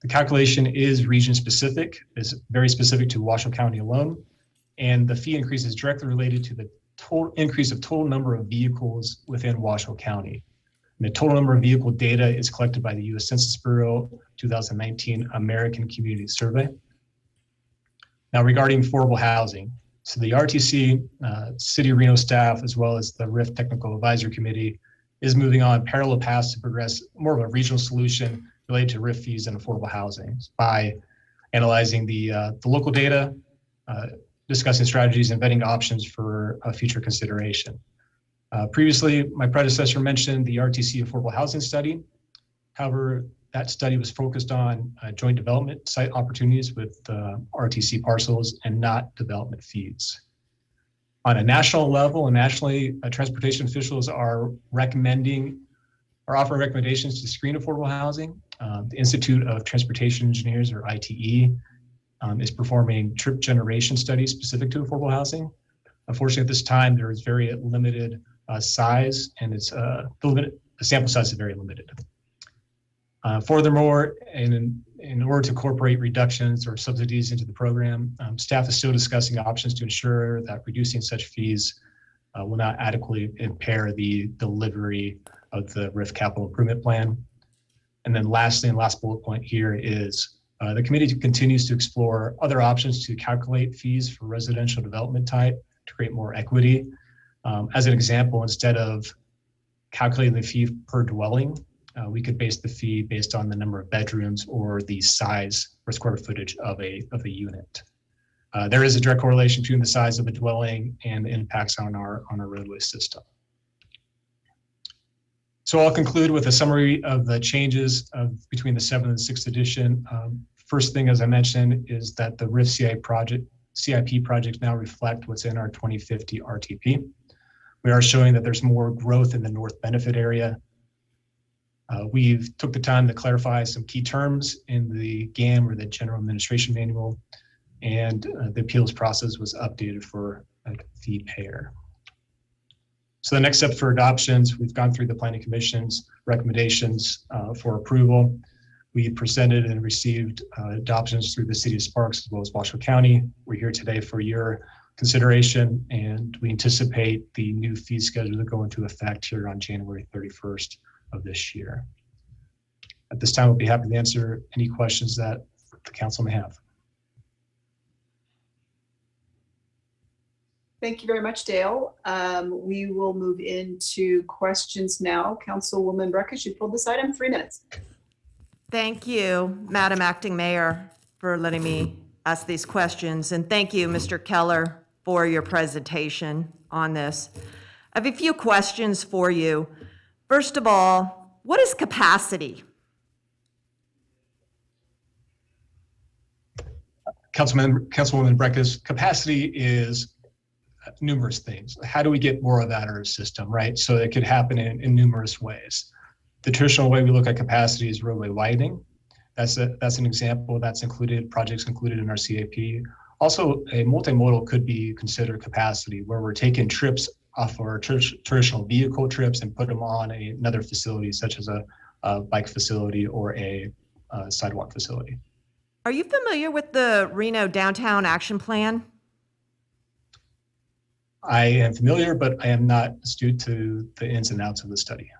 The calculation is region specific, is very specific to Washoe County alone, and the fee increase is directly related to the total increase of total number of vehicles within Washoe County. And the total number of vehicle data is collected by the U.S. Census Bureau 2019 American Community Survey. Now regarding affordable housing, so the RTC, City of Reno staff, as well as the RIF Technical Advisory Committee is moving on parallel paths to progress more of a regional solution related to RIF fees and affordable housing by analyzing the local data, discussing strategies and vetting options for future consideration. Previously, my predecessor mentioned the RTC Affordable Housing Study. However, that study was focused on joint development site opportunities with RTC parcels and not development fees. On a national level and nationally, transportation officials are offering recommendations to screen affordable housing. The Institute of Transportation Engineers, or ITE, is performing trip generation studies specific to affordable housing. Unfortunately, at this time, there is very limited size, and the sample size is very limited. Furthermore, in order to incorporate reductions or subsidies into the program, staff is still discussing options to ensure that reducing such fees will not adequately impair the delivery of the RIF capital improvement plan. And then lastly, and last bullet point here is the committee continues to explore other options to calculate fees for residential development type to create more equity. As an example, instead of calculating the fee per dwelling, we could base the fee based on the number of bedrooms or the size or square footage of a unit. There is a direct correlation between the size of a dwelling and the impacts on our roadway system. So I'll conclude with a summary of the changes between the 7th and 6th edition. First thing, as I mentioned, is that the RIF CIP projects now reflect what's in our 2050 RTP. We are showing that there's more growth in the North Benefit area. We've took the time to clarify some key terms in the GAM, or the General Administration Manual, and the appeals process was updated for a fee payer. So the next step for adoptions, we've gone through the Planning Commission's recommendations for approval. We presented and received adoptions through the City of Sparks as well as Washoe County. We're here today for your consideration, and we anticipate the new fee schedule to go into effect here on January 31st of this year. At this time, we'll be happy to answer any questions that the council may have. Thank you very much, Dale. We will move into questions now. Councilwoman Breckish, you pulled this item, 3 minutes. Thank you, Madam Acting Mayor, for letting me ask these questions. And thank you, Mr. Keller, for your presentation on this. I have a few questions for you. First of all, what is capacity? Councilwoman Breckus, capacity is numerous things. How do we get more of that in our system, right? So it could happen in numerous ways. The traditional way we look at capacity is roadway widening. That's an example that's included, projects included in our CAP. Also, a multimodal could be considered capacity, where we're taking trips off our traditional vehicle trips and put them on another facility, such as a bike facility or a sidewalk facility. Are you familiar with the Reno Downtown Action Plan? I am familiar, but I am not astute to the ins and outs of the study.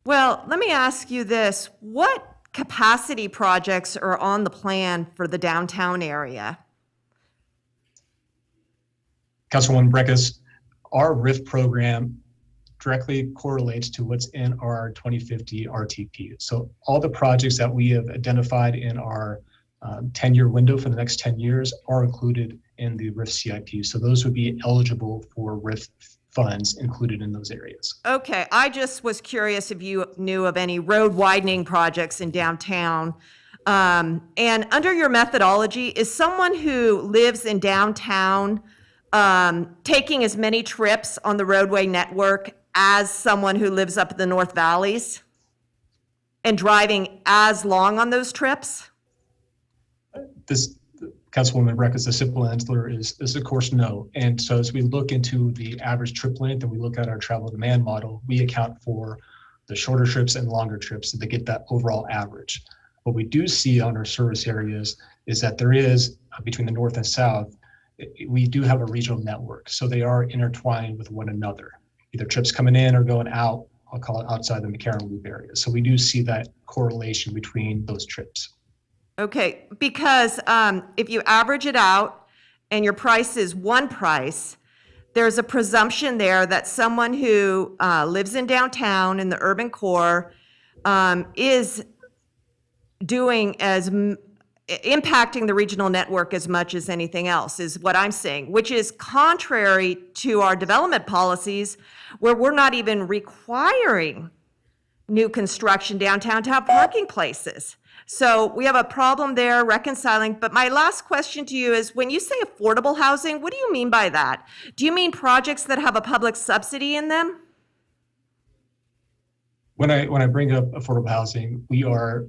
Well, let me ask you this. What capacity projects are on the plan for the downtown area? Councilwoman Breckus, our RIF program directly correlates to what's in our 2050 RTP. So all the projects that we have identified in our 10-year window for the next 10 years are included in the RIF CIP. So those would be eligible for RIF funds included in those areas. Okay, I just was curious if you knew of any road widening projects in downtown. And under your methodology, is someone who lives in downtown taking as many trips on the roadway network as someone who lives up in the North Valleys and driving as long on those trips? This, Councilwoman Breckus, the simple answer is of course no. And so as we look into the average trip length and we look at our travel demand model, we account for the shorter trips and longer trips to get that overall average. What we do see on our service areas is that there is, between the north and south, we do have a regional network. So they are intertwined with one another, either trips coming in or going out, I'll call it outside the McCarran Loop area. So we do see that correlation between those trips. Okay, because if you average it out and your price is one price, there's a presumption there that someone who lives in downtown in the urban core is doing impacting the regional network as much as anything else, is what I'm saying, which is contrary to our development policies, where we're not even requiring new construction downtown to have parking places. So we have a problem there reconciling. But my last question to you is, when you say affordable housing, what do you mean by that? Do you mean projects that have a public subsidy in them? When I bring up affordable housing, we are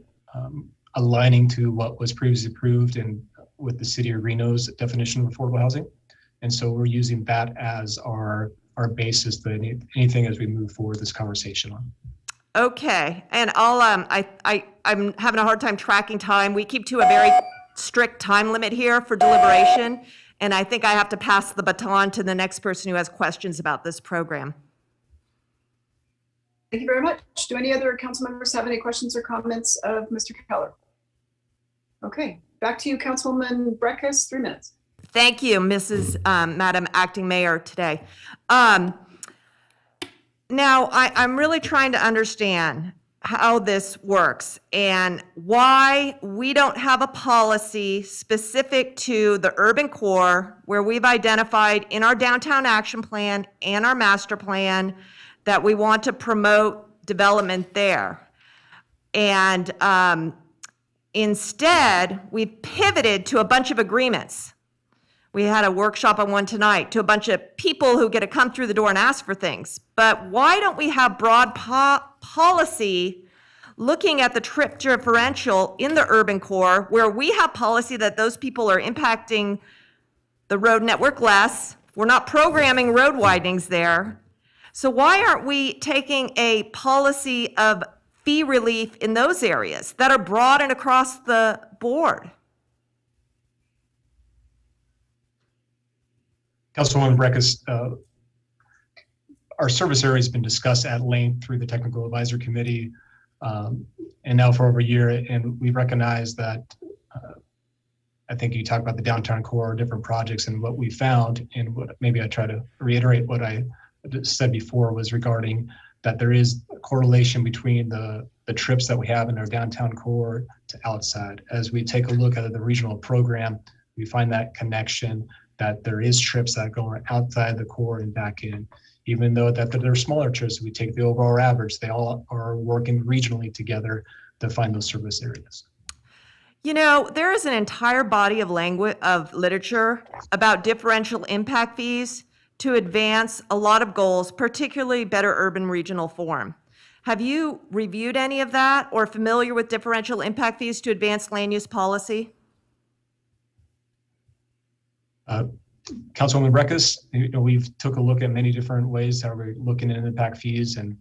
aligning to what was previously approved and with the city of Reno's definition of affordable housing. And so we're using that as our basis for anything as we move forward this conversation on. Okay, and I'm having a hard time tracking time. We keep to a very strict time limit here for deliberation, and I think I have to pass the baton to the next person who has questions about this program. Thank you very much. Do any other council members have any questions or comments of Mr. Keller? Okay, back to you, Councilwoman Breckus, 3 minutes. Thank you, Mrs. Madam Acting Mayor today. Now, I'm really trying to understand how this works and why we don't have a policy specific to the urban core where we've identified in our downtown action plan and our master plan that we want to promote development there. And instead, we've pivoted to a bunch of agreements. We had a workshop on one tonight to a bunch of people who get to come through the door and ask for things. But why don't we have broad policy looking at the trip differential in the urban core where we have policy that those people are impacting the road network less? We're not programming road widenings there. So why aren't we taking a policy of fee relief in those areas that are broad and across the board? Councilwoman Breckus, our service area has been discussed at length through the Technical Advisory Committee and now for over a year. And we recognize that, I think you talked about the downtown core, different projects, and what we found, and what maybe I try to reiterate what I said before was regarding that there is a correlation between the trips that we have in our downtown core to outside. As we take a look at the regional program, we find that connection, that there is trips that go outside the core and back in. Even though that they're smaller trips, we take the overall average, they all are working regionally together to find those service areas. You know, there is an entire body of literature about differential impact fees to advance a lot of goals, particularly better urban regional form. Have you reviewed any of that or familiar with differential impact fees to advance land use policy? Councilwoman Breckus, we've took a look at many different ways how we're looking at impact fees and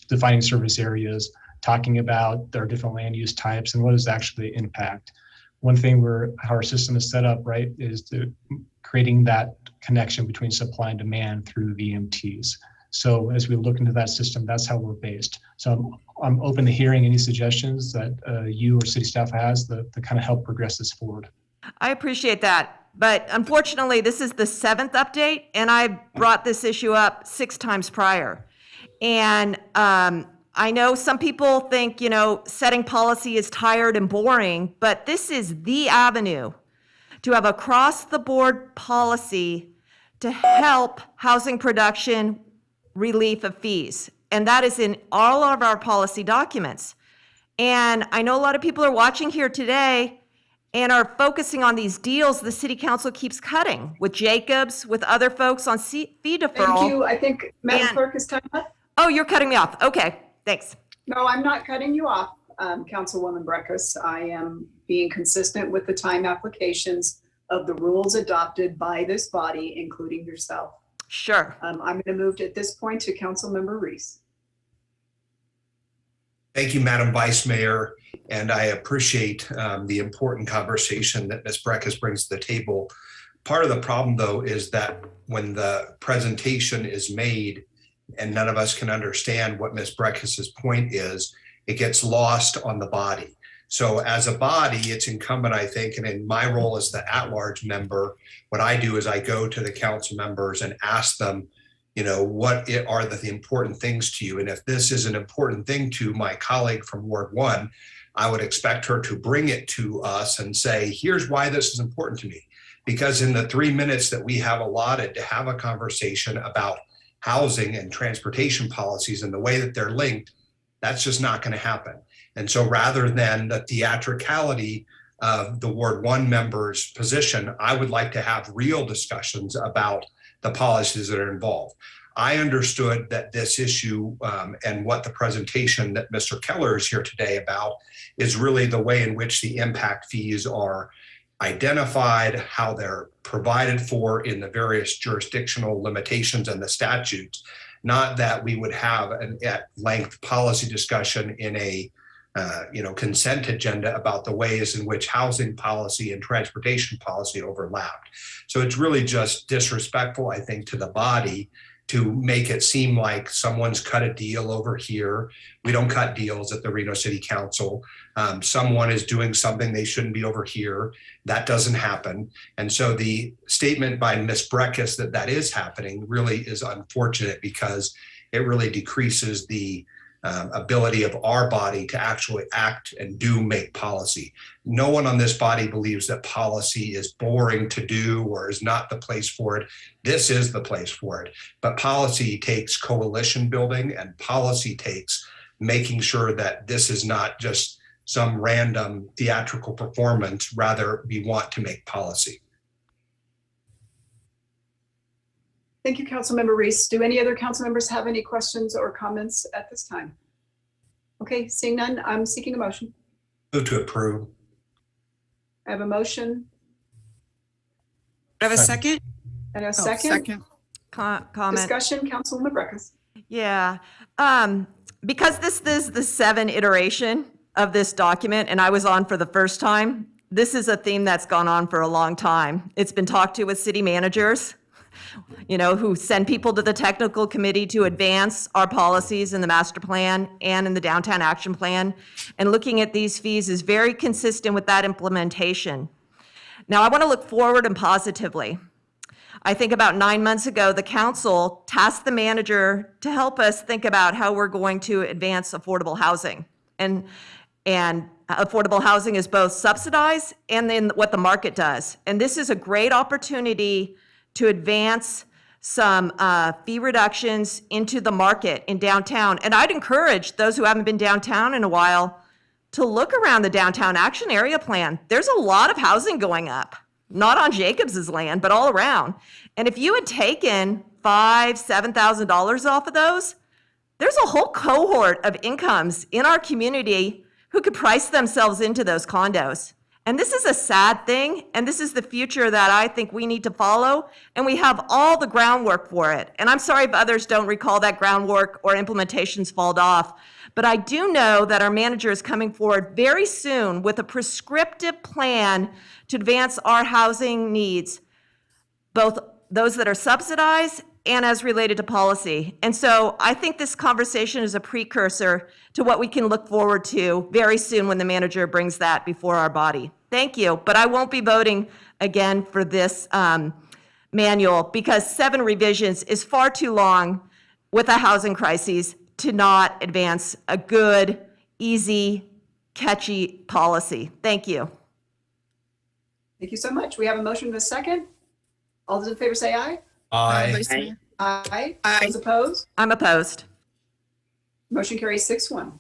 defining service areas, talking about their different land use types and what is actually impact. One thing how our system is set up, right, is creating that connection between supply and demand through VMTs. So as we look into that system, that's how we're based. So I'm open to hearing any suggestions that you or city staff has to kind of help progress this forward. I appreciate that. But unfortunately, this is the 7th update, and I brought this issue up 6 times prior. And I know some people think, setting policy is tired and boring, but this is the avenue to have across-the-board policy to help housing production relief of fees. And that is in all of our policy documents. And I know a lot of people are watching here today and are focusing on these deals the city council keeps cutting with Jacobs, with other folks on fee deferral. Thank you. I think Madam Clerk is time up. Oh, you're cutting me off. Okay, thanks. No, I'm not cutting you off, Councilwoman Breckus. I am being consistent with the time applications of the rules adopted by this body, including yourself. Sure. I'm going to move at this point to Councilmember Reese. Thank you, Madam Vice Mayor, and I appreciate the important conversation that Ms. Breckus brings to the table. Part of the problem, though, is that when the presentation is made and none of us can understand what Ms. Breckus's point is, it gets lost on the body. So as a body, it's incumbent, I think, and in my role as the at-large member, what I do is I go to the council members and ask them, what are the important things to you? And if this is an important thing to my colleague from Ward 1, I would expect her to bring it to us and say, here's why this is important to me. Because in the 3 minutes that we have allotted to have a conversation about housing and transportation policies and the way that they're linked, that's just not going to happen. And so rather than the theatricality of the Ward 1 member's position, I would like to have real discussions about the policies that are involved. I understood that this issue and what the presentation that Mr. Keller is here today about is really the way in which the impact fees are identified, how they're provided for in the various jurisdictional limitations and the statutes, not that we would have an at-length policy discussion in a consent agenda about the ways in which housing policy and transportation policy overlapped. So it's really just disrespectful, I think, to the body to make it seem like someone's cut a deal over here. We don't cut deals at the Reno City Council. Someone is doing something they shouldn't be over here. That doesn't happen. And so the statement by Ms. Breckus that is happening really is unfortunate because it really decreases the ability of our body to actually act and do make policy. No one on this body believes that policy is boring to do or is not the place for it. This is the place for it. But policy takes coalition building, and policy takes making sure that this is not just some random theatrical performance. Rather, we want to make policy. Thank you, Councilmember Reese. Do any other council members have any questions or comments at this time? Okay, seeing none, I'm seeking a motion. Move to approve. I have a motion I have a second. and a second. Comment. Discussion, Councilwoman Breckus. Yeah. Because this is the 7th iteration of this document, and I was on for the first time, this is a theme that's gone on for a long time. It's been talked to with city managers, who send people to the technical committee to advance our policies in the master plan and in the downtown action plan. And looking at these fees is very consistent with that implementation. Now, I want to look forward and positively. I think about 9 months ago, the council tasked the manager to help us think about how we're going to advance affordable housing. And affordable housing is both subsidized and then what the market does. And this is a great opportunity to advance some fee reductions into the market in downtown. And I'd encourage those who haven't been downtown in a while to look around the downtown action area plan. There's a lot of housing going up, not on Jacobs's land, but all around. And if you had taken $5,000, $7,000 off of those, there's a whole cohort of incomes in our community who could price themselves into those condos. And this is a sad thing, and this is the future that I think we need to follow, and we have all the groundwork for it. And I'm sorry if others don't recall that groundwork or implementations fall off, but I do know that our manager is coming forward very soon with a prescriptive plan to advance our housing needs, both those that are subsidized and as related to policy. And so I think this conversation is a precursor to what we can look forward to very soon when the manager brings that before our body. Thank you, but I won't be voting again for this manual because 7 revisions is far too long with a housing crisis to not advance a good, easy, catchy policy. Thank you. Thank you so much. We have a motion and a second. All those in favor say aye. Aye. Aye. Those opposed? I'm opposed. Motion carries 6-1.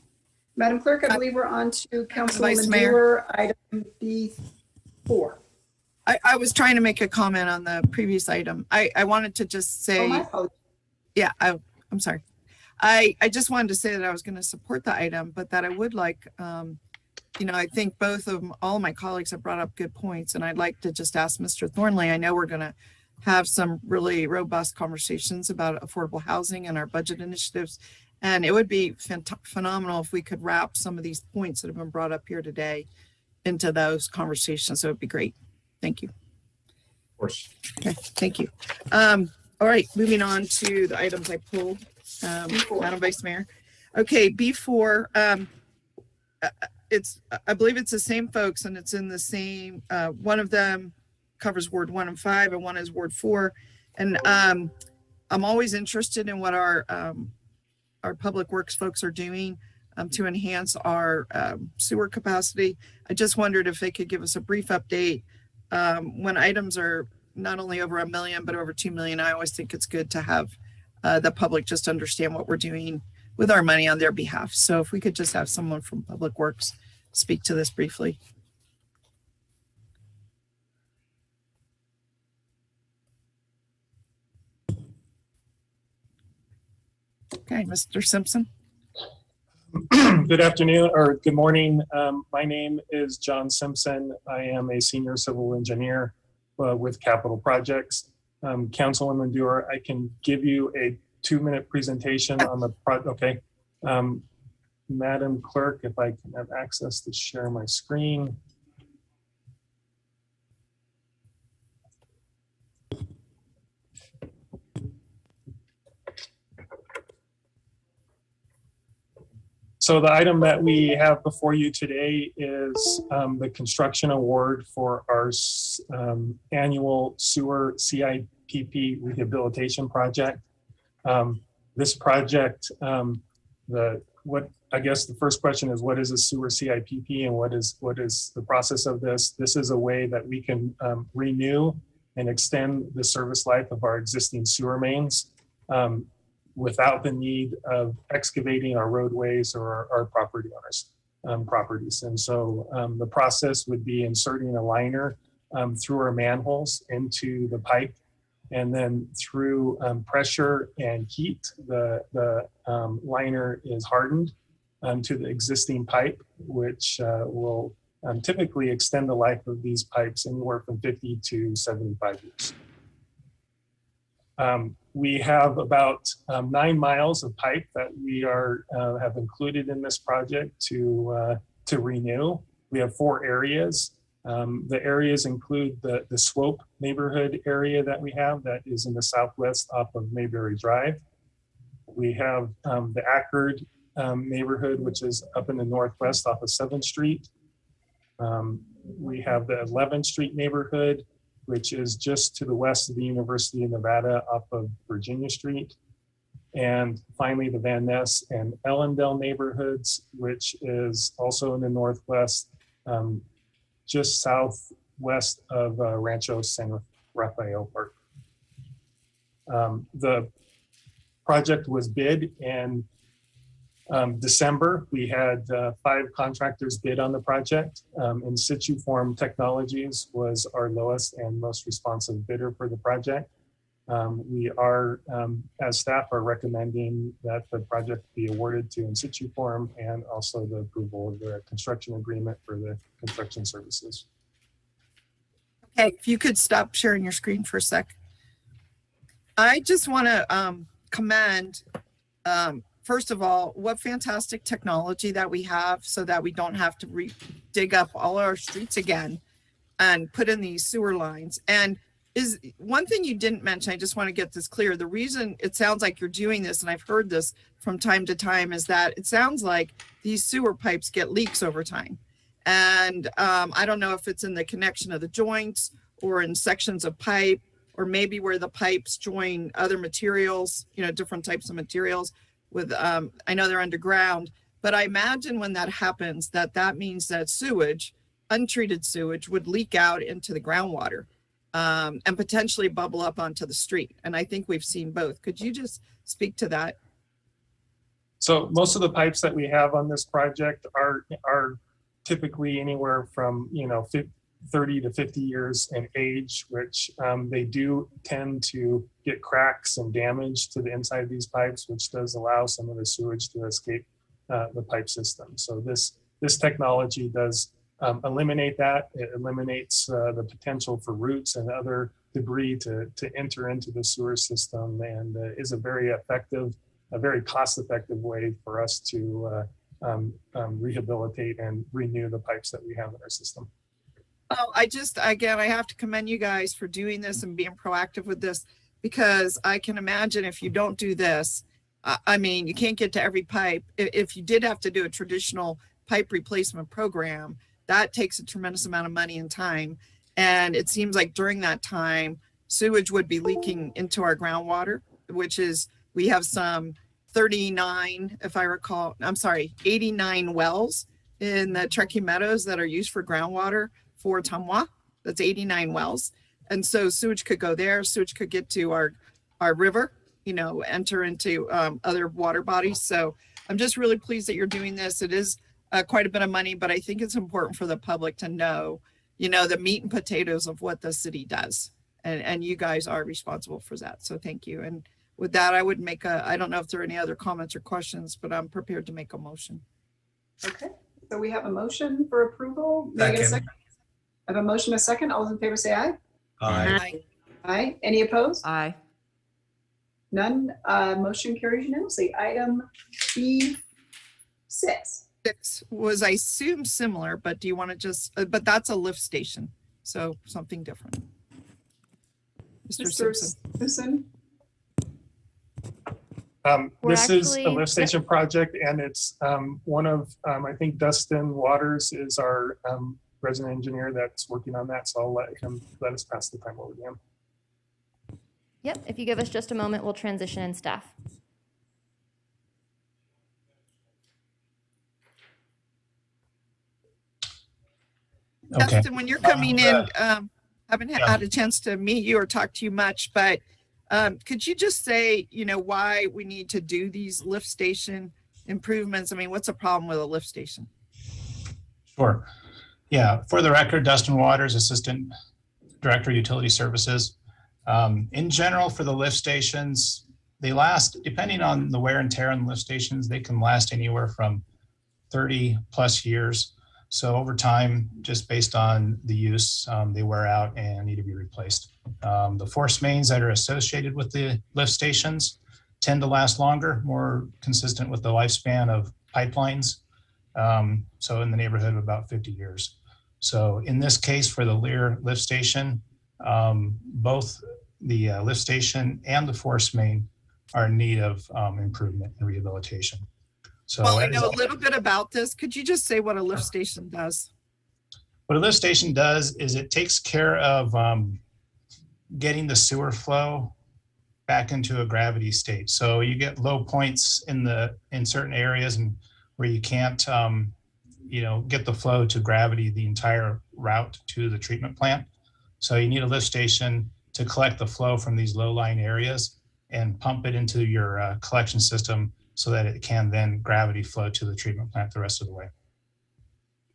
Madam Clerk, I believe we're on to Vice Councilwoman Mayor. Dewar, item B4. I was trying to make a comment on the previous item. I wanted to just say. Oh, my apologies. Yeah, I'm sorry. I just wanted to say that I was going to support the item, but that I would like, I think all of my colleagues have brought up good points, and I'd like to just ask Mr. Thornley, I know we're going to have some really robust conversations about affordable housing and our budget initiatives, and it would be phenomenal if we could wrap some of these points that have been brought up here today into those conversations. So it'd be great. Thank you. Of course. Okay, thank you. All right, moving on to the items I pulled, Madam Vice Mayor. Okay, B4, I believe it's the same folks and it's in the same, one of them covers Ward 1 and 5 and one is Ward 4. And I'm always interested in what our public works folks are doing to enhance our sewer capacity. I just wondered if they could give us a brief update when items are not only over $1 million, but over $2 million. I always think it's good to have the public just understand what we're doing with our money on their behalf. So if we could just have someone from Public Works speak to this briefly. Okay, Mr. Simpson. Good afternoon or good morning. My name is John Simpson. I am a senior civil engineer with Capital Projects. Councilwoman Dewar, I can give you a 2-minute presentation on the project. Okay. Madam Clerk, if I can have access to share my screen. So the item that we have before you today is the construction award for our annual sewer CIPP rehabilitation project. This project, I guess the first question is, what is a sewer CIPP and what is the process of this? This is a way that we can renew and extend the service life of our existing sewer mains without the need of excavating our roadways or our property owners' properties. And so the process would be inserting a liner through our manholes into the pipe, and then through pressure and heat, the liner is hardened to the existing pipe, which will typically extend the life of these pipes anywhere from 50 to 75 years. We have about 9 miles of pipe that we have included in this project to renew. We have 4 areas. The areas include the Swope neighborhood area that we have that is in the southwest off of Mayberry Drive. We have the Ackerd neighborhood, which is up in the northwest off of 7th Street. We have the 11th Street neighborhood, which is just to the west of the University of Nevada up of Virginia Street. And finally, the Van Ness and Ellendale neighborhoods, which is also in the northwest, just southwest of Rancho San Rafael Park. The project was bid in December. We had 5 contractors bid on the project. In situ form technologies was our lowest and most responsive bidder for the project. We are, as staff, are recommending that the project be awarded to in situ form and also the approval of the construction agreement for the construction services. Okay, if you could stop sharing your screen for a sec. I just want to commend, first of all, what fantastic technology that we have so that we don't have to dig up all our streets again and put in these sewer lines. And is one thing you didn't mention, I just want to get this clear. The reason it sounds like you're doing this, and I've heard this from time to time, is that it sounds like these sewer pipes get leaks over time. And I don't know if it's in the connection of the joints or in sections of pipe, or maybe where the pipes join other materials, you know, different types of materials with, I know they're underground, but I imagine when that happens, that means that sewage, untreated sewage, would leak out into the groundwater. And potentially bubble up onto the street. And I think we've seen both. Could you just speak to that? So most of the pipes that we have on this project are typically anywhere from 30 to 50 years in age, which they do tend to get cracks and damage to the inside of these pipes, which does allow some of the sewage to escape the pipe system. So this technology does eliminate that. It eliminates the potential for roots and other debris to enter into the sewer system, and is a very effective, a very cost-effective way for us to rehabilitate and renew the pipes that we have in our system. Oh, again, I have to commend you guys for doing this and being proactive with this, because I can imagine if you don't do this, I mean, you can't get to every pipe. If you did have to do a traditional pipe replacement program, that takes a tremendous amount of money and time. And it seems like during that time, sewage would be leaking into our groundwater, which is, we have some 39, if I recall, I'm sorry, 89 wells in the Truckee Meadows that are used for groundwater for Tamwa. That's 89 wells. And so sewage could go there, sewage could get to our river, enter into other water bodies. So I'm just really pleased that you're doing this. It is quite a bit of money, but I think it's important for the public to know, the meat and potatoes of what the city does. And you guys are responsible for that. So thank you. And with that, I would I don't know if there are any other comments or questions, but I'm prepared to make a motion. Okay, so we have a motion for approval. May I get a second? I have a motion, a second. All those in favor say aye. Aye. Aye. Any opposed? Aye. None. Motion carries unanimously. Item B6. 6 was, I assume, similar, but do you want to just, but that's a lift station, so something different. Mr. Simpson. This is a lift station project, and it's one of, I think Dustin Waters is our resident engineer that's working on that, so I'll let us pass the time over to him. Yep, if you give us just a moment, we'll transition in staff. Okay. Dustin, when you're coming in, haven't had a chance to meet you or talk to you much, but could you just say, why we need to do these lift station improvements? I mean, what's the problem with a lift station? Sure. Yeah, for the record, Dustin Waters, Assistant Director, Utility Services. In general, for the lift stations, they last, depending on the wear and tear on the lift stations, they can last anywhere from 30 plus years. So over time, just based on the use, they wear out and need to be replaced. The force mains that are associated with the lift stations tend to last longer, more consistent with the lifespan of pipelines. So in the neighborhood of about 50 years. So in this case, for the Lear lift station, both the lift station and the force main are in need of improvement and rehabilitation. So well, I know a little bit about this. Could you just say what a lift station does? What a lift station does is it takes care of getting the sewer flow back into a gravity state. So you get low points in certain areas and where you can't, get the flow to gravity the entire route to the treatment plant. So you need a lift station to collect the flow from these low-lying areas and pump it into your collection system so that it can then gravity flow to the treatment plant the rest of the way.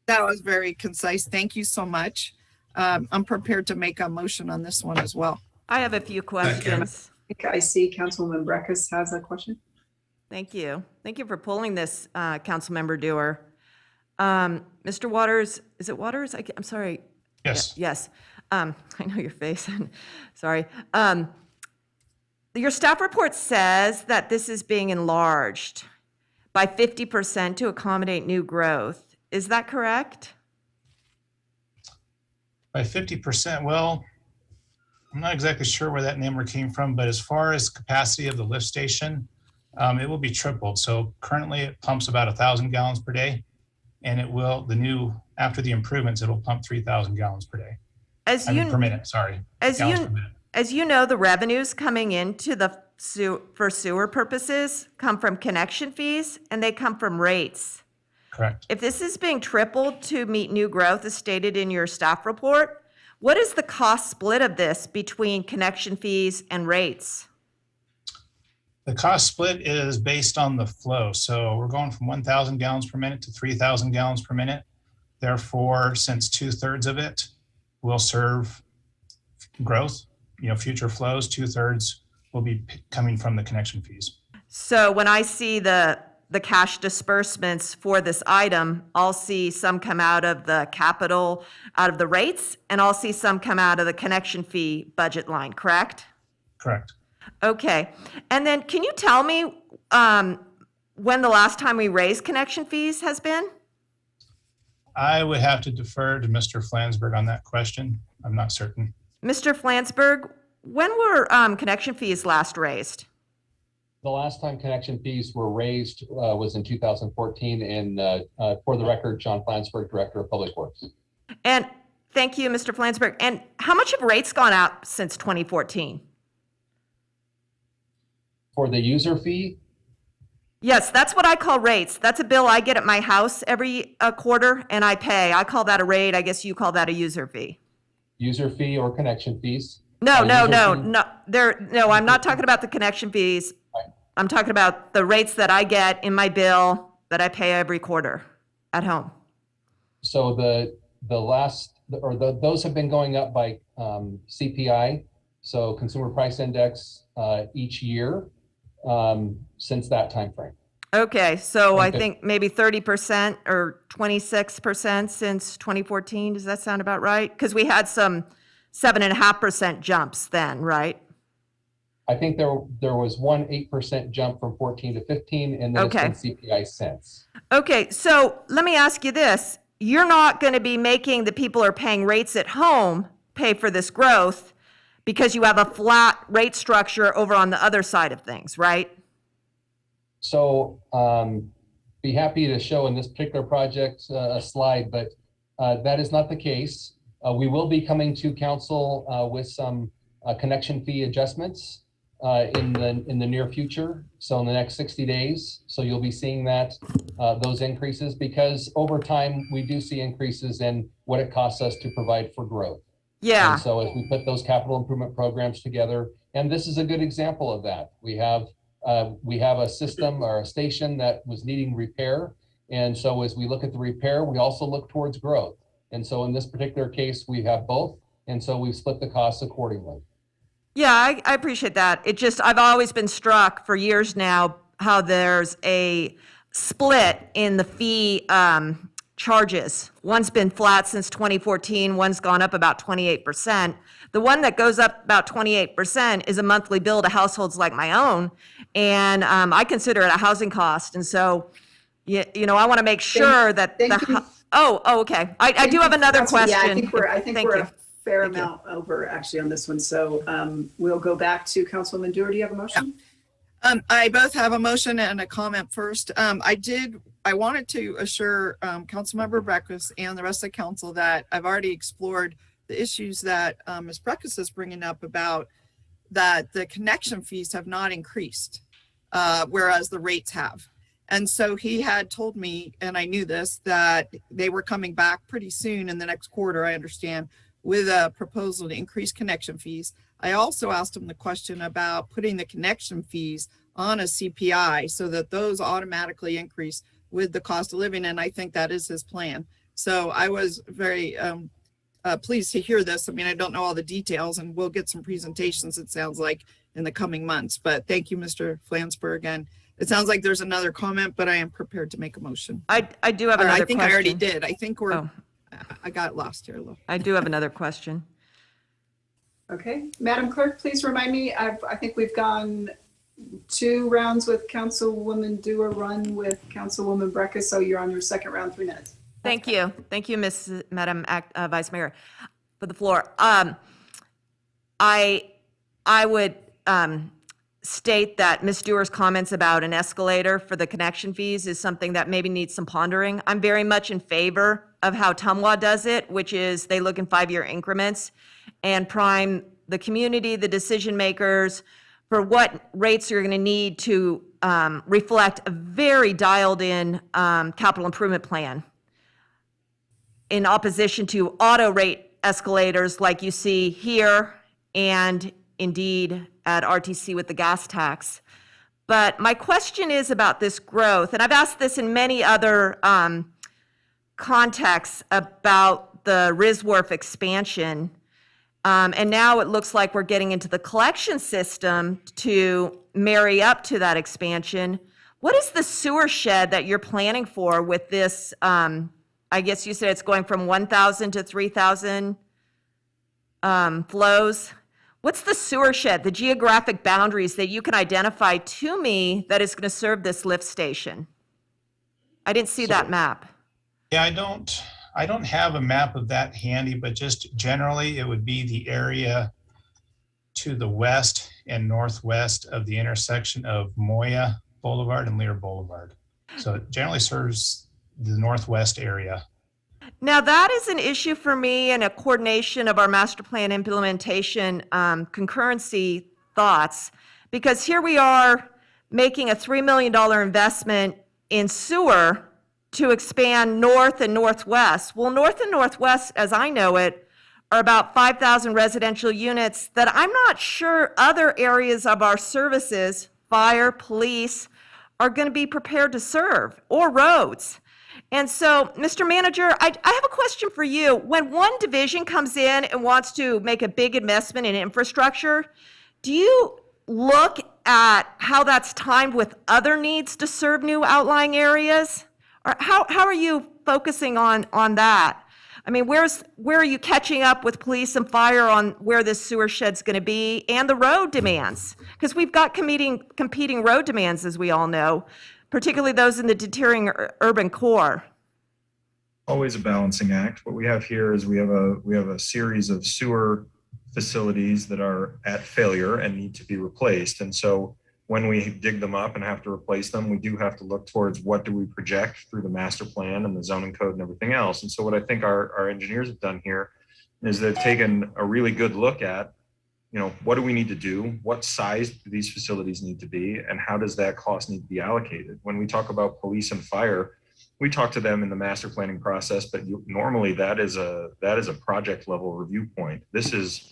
That was very concise. Thank you so much. I'm prepared to make a motion on this one as well. I have a few questions. I see Councilwoman Breckus has a question. Thank you. Thank you for pulling this, Councilmember Dewar. Mr. Waters, is it Waters? I'm sorry. Yes. Yes. I know your face. Sorry. Your staff report says that this is being enlarged by 50% to accommodate new growth. Is that correct? By 50%, well, I'm not exactly sure where that number came from, but as far as capacity of the lift station, it will be tripled. So currently it pumps about 1,000 gallons per day, and it will, after the improvements, it'll pump 3,000 gallons per day. Per minute, sorry. As gallons per minute. As you know, the revenues coming into for sewer purposes come from connection fees, and they come from rates. Correct. If this is being tripled to meet new growth as stated in your staff report, what is the cost split of this between connection fees and rates? The cost split is based on the flow. So we're going from 1,000 gallons per minute to 3,000 gallons per minute. Therefore, since 2/3 of it will serve growth, future flows, 2/3 will be coming from the connection fees. So when I see the cash disbursements for this item, I'll see some come out of the capital, out of the rates, and I'll see some come out of the connection fee budget line, correct? Correct. Okay. And then can you tell me when the last time we raised connection fees has been? I would have to defer to Mr. Flansburgh on that question. I'm not certain. Mr. Flansburgh, when were connection fees last raised? The last time connection fees were raised was in 2014, and for the record, John Flansburgh, Director of Public Works. And thank you, Mr. Flansburgh. And how much have rates gone up since 2014? For the user fee? Yes, that's what I call rates. That's a bill I get at my house every quarter, and I pay. I call that a rate. I guess you call that a user fee. User fee or connection fees? No, I'm not talking about the connection fees. I'm talking about the rates that I get in my bill that I pay every quarter at home. So those have been going up by CPI, so Consumer Price Index, each year since that time frame. Okay, so I think maybe 30% or 26% since 2014. Does that sound about right? Because we had some 7.5% jumps then, right? I think there was one 8% jump from 14 to 15, and then it's been CPI since. Okay, so let me ask you this. You're not going to be making the people who are paying rates at home pay for this growth because you have a flat rate structure over on the other side of things, right? So be happy to show in this particular project a slide, but that is not the case. We will be coming to council with some connection fee adjustments in the near future. So in the next 60 days. So you'll be seeing that those increases, because over time we do see increases in what it costs us to provide for growth. Yeah. And so as we put those capital improvement programs together, and this is a good example of that. We have a system or a station that was needing repair. And so as we look at the repair, we also look towards growth. And so in this particular case, we have both. And so we've split the costs accordingly. Yeah, I appreciate that. I've always been struck for years now how there's a split in the fee charges. One's been flat since 2014, one's gone up about 28%. The one that goes up about 28% is a monthly bill to households like my own, and I consider it a housing cost. And so, I want to make sure that okay. I do have another question. Yeah, I think we're a fair amount over actually on this one. So we'll go back to Councilwoman Dewar. Do you have a motion? I both have a motion and a comment first. I wanted to assure Councilmember Breckus and the rest of the council that I've already explored the the issues that Ms. Breckus is bringing up about that the connection fees have not increased, whereas the rates have. And so he had told me, and I knew this, that they were coming back pretty soon in the next quarter, I understand, with a proposal to increase connection fees. I also asked him the question about putting the connection fees on a CPI so that those automatically increase with the cost of living. And I think that is his plan. So I was very pleased to hear this. I mean, I don't know all the details, and we'll get some presentations, it sounds like, in the coming months. But thank you, Mr. Flansburgh. And it sounds like there's another comment, but I am prepared to make a motion. I do have Or another I think question. I already did. I think Oh. I got lost here a little. I do have another question. Okay, Madam Clerk, please remind me, I think we've gone 2 rounds with Councilwoman Dewar, run with Councilwoman Breckus, so you're on your second round, 3 minutes. Thank you. Thank you, Madam Vice Mayor, for the floor. I would state that Ms. Dewar's comments about an escalator for the connection fees is something that maybe needs some pondering. I'm very much in favor of how Tumwa does it, which is they look in 5-year increments and prime the community, the decision makers, for what rates you're going to need to reflect a very dialed in capital improvement plan, in opposition to auto rate escalators like you see here and indeed at RTC with the gas tax. But my question is about this growth, and I've asked this in many other contexts about the Riswharf expansion. And now it looks like we're getting into the collection system to marry up to that expansion. What is the sewer shed that you're planning for with this? I guess you said it's going from 1,000 to 3,000 flows. What's the sewer shed, the geographic boundaries that you can identify to me that is going to serve this lift station? I didn't see that map. Yeah, I don't have a map of that handy, but just generally it would be the area to the west and northwest of the intersection of Moya Boulevard and Lear Boulevard. So it generally serves the northwest area. Now that is an issue for me and a coordination of our master plan implementation concurrency thoughts, because here we are making a $3 million investment in sewer to expand north and northwest. Well, north and northwest, as I know it, are about 5,000 residential units that I'm not sure other areas of our services, fire, police, are going to be prepared to serve, or roads. And so, Mr. Manager, I have a question for you. When one division comes in and wants to make a big investment in infrastructure, do you look at how that's timed with other needs to serve new outlying areas? Or how are you focusing on that? I mean, where are you catching up with police and fire on where this sewer shed's going to be and the road demands? Because we've got competing road demands, as we all know, particularly those in the deteriorating urban core. Always a balancing act. What we have here is we have a series of sewer facilities that are at failure and need to be replaced. And so when we dig them up and have to replace them, we do have to look towards what do we project through the master plan and the zoning code and everything else. And so what I think our engineers have done here is they've taken a really good look at, what do we need to do? What size do these facilities need to be? And how does that cost need to be allocated? When we talk about police and fire, we talk to them in the master planning process, but normally that is a project level review point. This is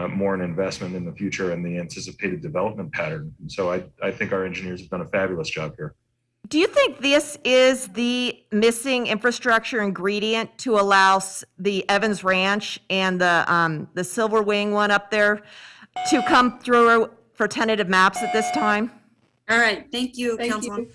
more an investment in the future and the anticipated development pattern. And so I think our engineers have done a fabulous job here. Do you think this is the missing infrastructure ingredient to allow the Evans Ranch and the Silver Wing one up there to come through for tentative maps at this time? All right, thank you, Thank Councilwoman. you.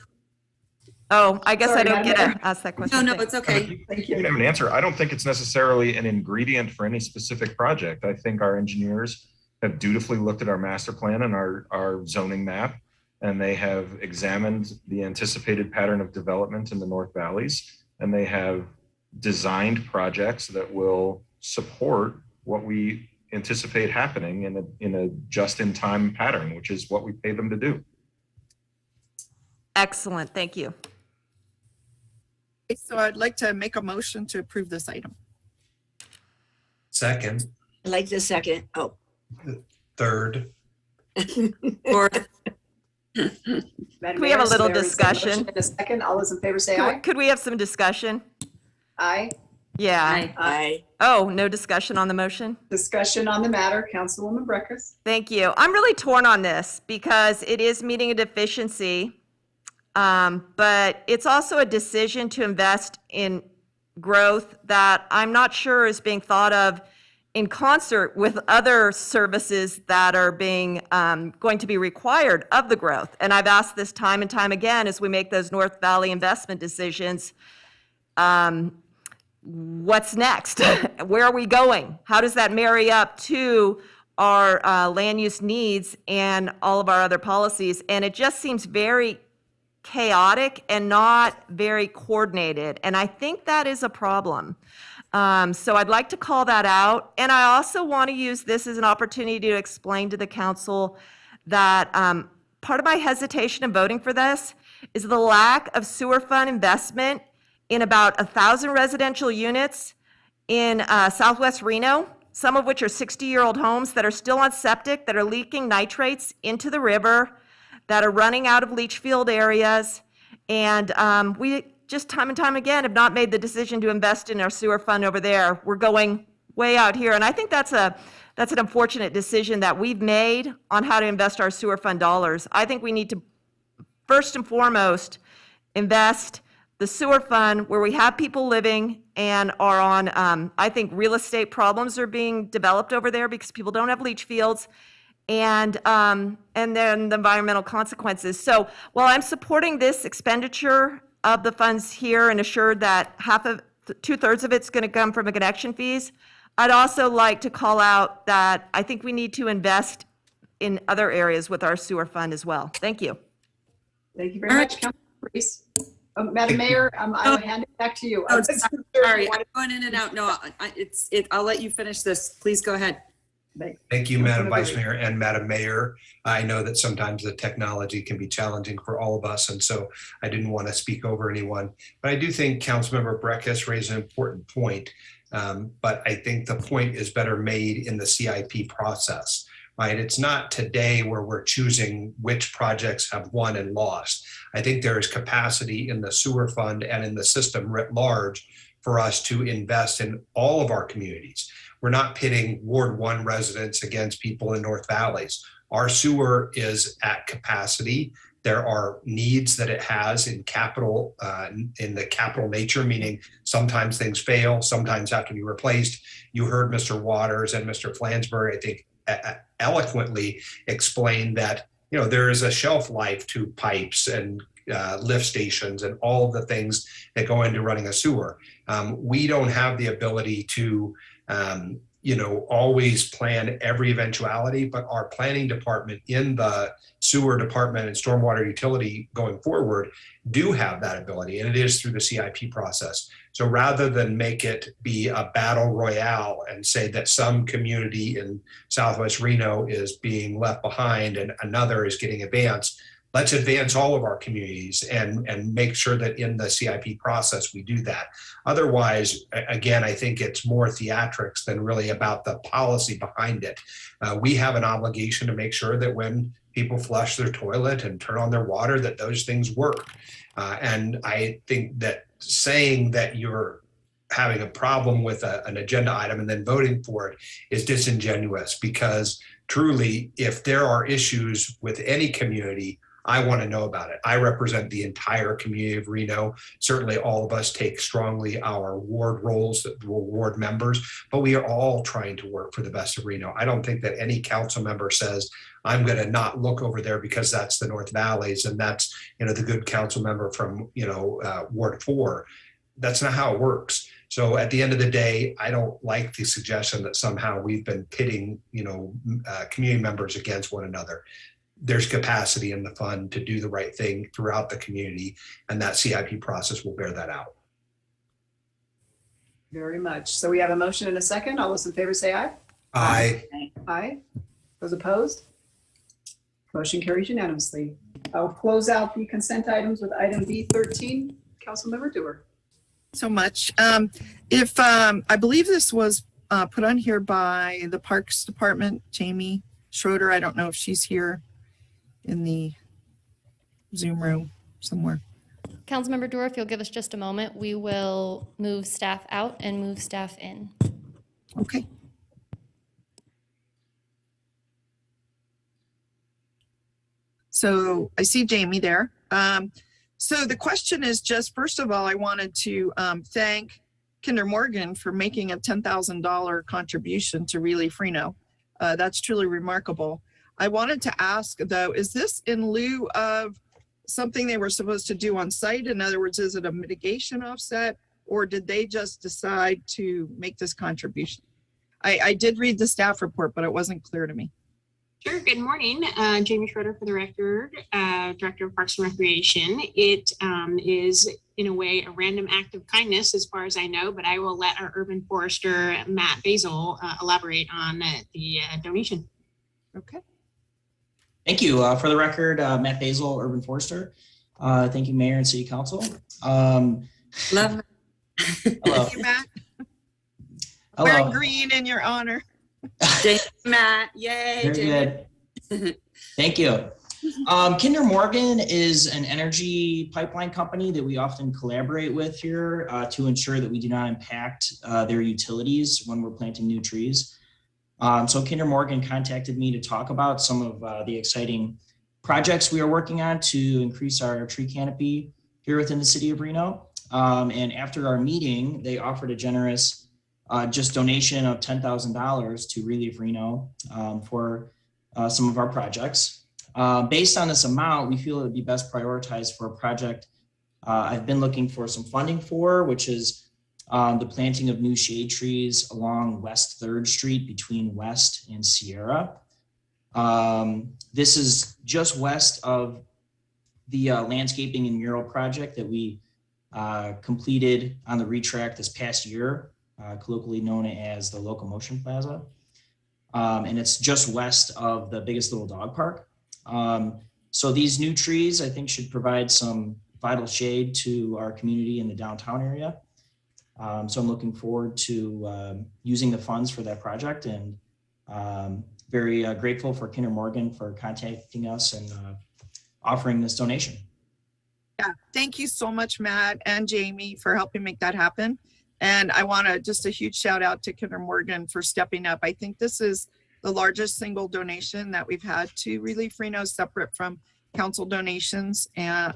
Oh, I guess Sorry, I don't get Madam to ask that question. No, it's okay. Thank You you. can have an answer. I don't think it's necessarily an ingredient for any specific project. I think our engineers have dutifully looked at our master plan and our zoning map, and they have examined the anticipated pattern of development in the North Valleys, and they have designed projects that will support what we anticipate happening in a just-in-time pattern, which is what we pay them to do. Excellent, thank you. So I'd like to make a motion to approve this item. Second, I like the second. Oh. third. Fourth. Madam Can we have a Mayor, so little there is a discussion? motion and a second. All those in favor say aye. Could we have some discussion? Aye. Yeah. Aye. Oh, no discussion on the motion? Discussion on the matter, Councilwoman Breckus. Thank you. I'm really torn on this because it is meeting a deficiency, but it's also a decision to invest in growth that I'm not sure is being thought of in concert with other services that are being going to be required of the growth. And I've asked this time and time again as we make those North Valley investment decisions. What's next? Where are we going? How does that marry up to our land use needs and all of our other policies? And it just seems very chaotic and not very coordinated. And I think that is a problem. So I'd like to call that out. And I also want to use this as an opportunity to explain to the council that part of my hesitation in voting for this is the lack of sewer fund investment in about 1,000 residential units in Southwest Reno, some of which are 60-year-old homes that are still on septic, that are leaking nitrates into the river, that are running out of leach field areas. And we just time and time again have not made the decision to invest in our sewer fund over there. We're going way out here. And I think that's an unfortunate decision that we've made on how to invest our sewer fund dollars. I think we need to, first and foremost, invest the sewer fund where we have people living and are on, I think real estate problems are being developed over there because people don't have leach fields, and then the environmental consequences. So while I'm supporting this expenditure of the funds here and assured that 2/3 of it's going to come from connection fees, I'd also like to call out that I think we need to invest in other areas with our sewer fund as well. Thank you. Thank you very much, Councilman Reese. Madam Mayor, I will hand it back to you. Oh, sorry, I'm going in and out. No, I'll let you finish this. Please go ahead. Thank you, Madam Vice Mayor and Madam Mayor. I know that sometimes the technology can be challenging for all of us, and so I didn't want to speak over anyone. But I do think Councilmember Breckus raised an important point, but I think the point is better made in the CIP process, right? It's not today where we're choosing which projects have won and lost. I think there is capacity in the sewer fund and in the system writ large for us to invest in all of our communities. We're not pitting Ward 1 residents against people in North Valleys. Our sewer is at capacity. There are needs that it has in capital, in the capital nature, meaning sometimes things fail, sometimes have to be replaced. You heard Mr. Waters and Mr. Flansburgh, I think, eloquently explain that, you know, there is a shelf life to pipes and lift stations and all of the things that go into running a sewer. We don't have the ability to, always plan every eventuality, but our planning department in the sewer department and stormwater utility going forward do have that ability, and it is through the CIP process. So rather than make it be a battle royale and say that some community in Southwest Reno is being left behind and another is getting advanced, let's advance all of our communities and make sure that in the CIP process we do that. Otherwise, again, I think it's more theatrics than really about the policy behind it. We have an obligation to make sure that when people flush their toilet and turn on their water, that those things work. And I think that saying that you're having a problem with an agenda item and then voting for it is disingenuous, because truly, if there are issues with any community, I want to know about it. I represent the entire community of Reno. Certainly all of us take strongly our ward roles, ward members, but we are all trying to work for the best of Reno. I don't think that any council member says, I'm going to not look over there because that's the North Valleys and that's, the good council member from, Ward 4. That's not how it works. So at the end of the day, I don't like the suggestion that somehow we've been pitting, community members against one another. There's capacity in the fund to do the right thing throughout the community, and that CIP process will bear that out. Very much. So we have a motion and a second. All those in favor say aye. Aye. Aye. Those opposed? Motion carries unanimously. I'll close out the consent items with item B13. Councilmember Dewar. So much. I believe this was put on here by the Parks Department, Jamie Schroeder. I don't know if she's here in the Zoom room somewhere. Councilmember Dorr, if you'll give us just a moment, we will move staff out and move staff in. Okay. So I see Jamie there. So the question is just, first of all, I wanted to thank Kinder Morgan for making a $10,000 contribution to Relief Reno. That's truly remarkable. I wanted to ask though, is this in lieu of something they were supposed to do on site? In other words, is it a mitigation offset, or did they just decide to make this contribution? I did read the staff report, but it wasn't clear to me. Sure. Good morning. Jamie Schroeder for the record, Director of Parks and Recreation. It is in a way a random act of kindness as far as I know, but I will let our urban forester, Matt Basil, elaborate on the donation. Okay. Thank you. For the record, Matt Basil, urban forester. Thank you, Mayor and City Council. Love Hello. Thank you, Matt. Hello. Wearing green in your honor. Matt, yay. Very good. Thank you. Kinder Morgan is an energy pipeline company that we often collaborate with here to ensure that we do not impact their utilities when we're planting new trees. So Kinder Morgan contacted me to talk about some of the exciting projects we are working on to increase our tree canopy here within the city of Reno. And after our meeting, they offered a generous just donation of $10,000 to Relief Reno for some of our projects. Based on this amount, we feel it would be best prioritized for a project I've been looking for some funding for, which is the planting of new shade trees along West 3rd Street between West and Sierra. This is just west of the landscaping and mural project that we completed on the retract this past year, colloquially known as the Locomotion Plaza. And it's just west of the Biggest Little Dog Park. So these new trees, I think, should provide some vital shade to our community in the downtown area. So I'm looking forward to using the funds for that project, and very grateful for Kinder Morgan for contacting us and offering this donation. Yeah, thank you so much, Matt and Jamie, for helping make that happen. And I want to just a huge shout out to Kinder Morgan for stepping up. I think this is the largest single donation that we've had to Relief Reno, separate from council donations and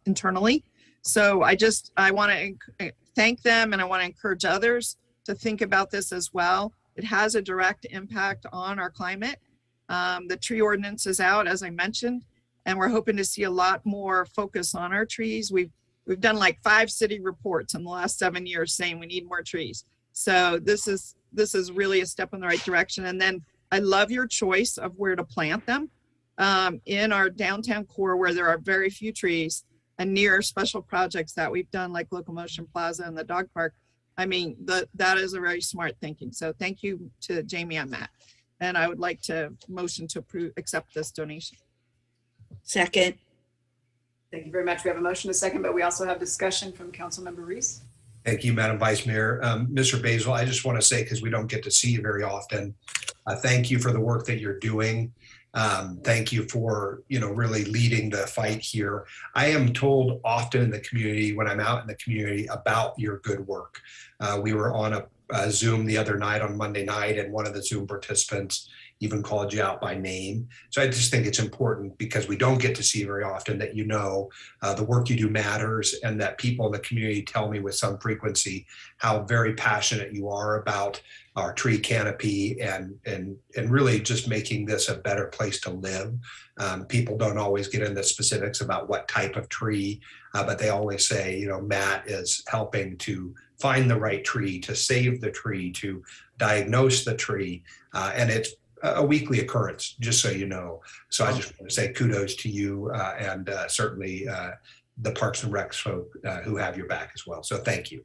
internally. So I want to thank them, and I want to encourage others to think about this as well. It has a direct impact on our climate. The tree ordinance is out, as I mentioned, and we're hoping to see a lot more focus on our trees. We've done like 5 city reports in the last 7 years saying we need more trees. So this is really a step in the right direction. And then I love your choice of where to plant them in our downtown core, where there are very few trees, and near special projects that we've done like Locomotion Plaza and the dog park. I mean, that is a very smart thinking. So thank you to Jamie and Matt. And I would like to motion to accept this donation. Second. Thank you very much. We have a motion, a second, but we also have discussion from Councilmember Reese. Thank you, Madam Vice Mayor. Mr. Basil, I just want to say, because we don't get to see you very often, thank you for the work that you're doing. Thank you for, really leading the fight here. I am told often in the community, when I'm out in the community, about your good work. We were on a Zoom the other night on Monday night, and one of the Zoom participants even called you out by name. So I just think it's important, because we don't get to see very often, that the work you do matters, and that people in the community tell me with some frequency how very passionate you are about our tree canopy and really just making this a better place to live. People don't always get into specifics about what type of tree, but they always say, Matt is helping to find the right tree, to save the tree, to diagnose the tree, and it's a weekly occurrence, just so you know. So I just want to say kudos to you and certainly the Parks and Recs folk who have your back as well. So thank you.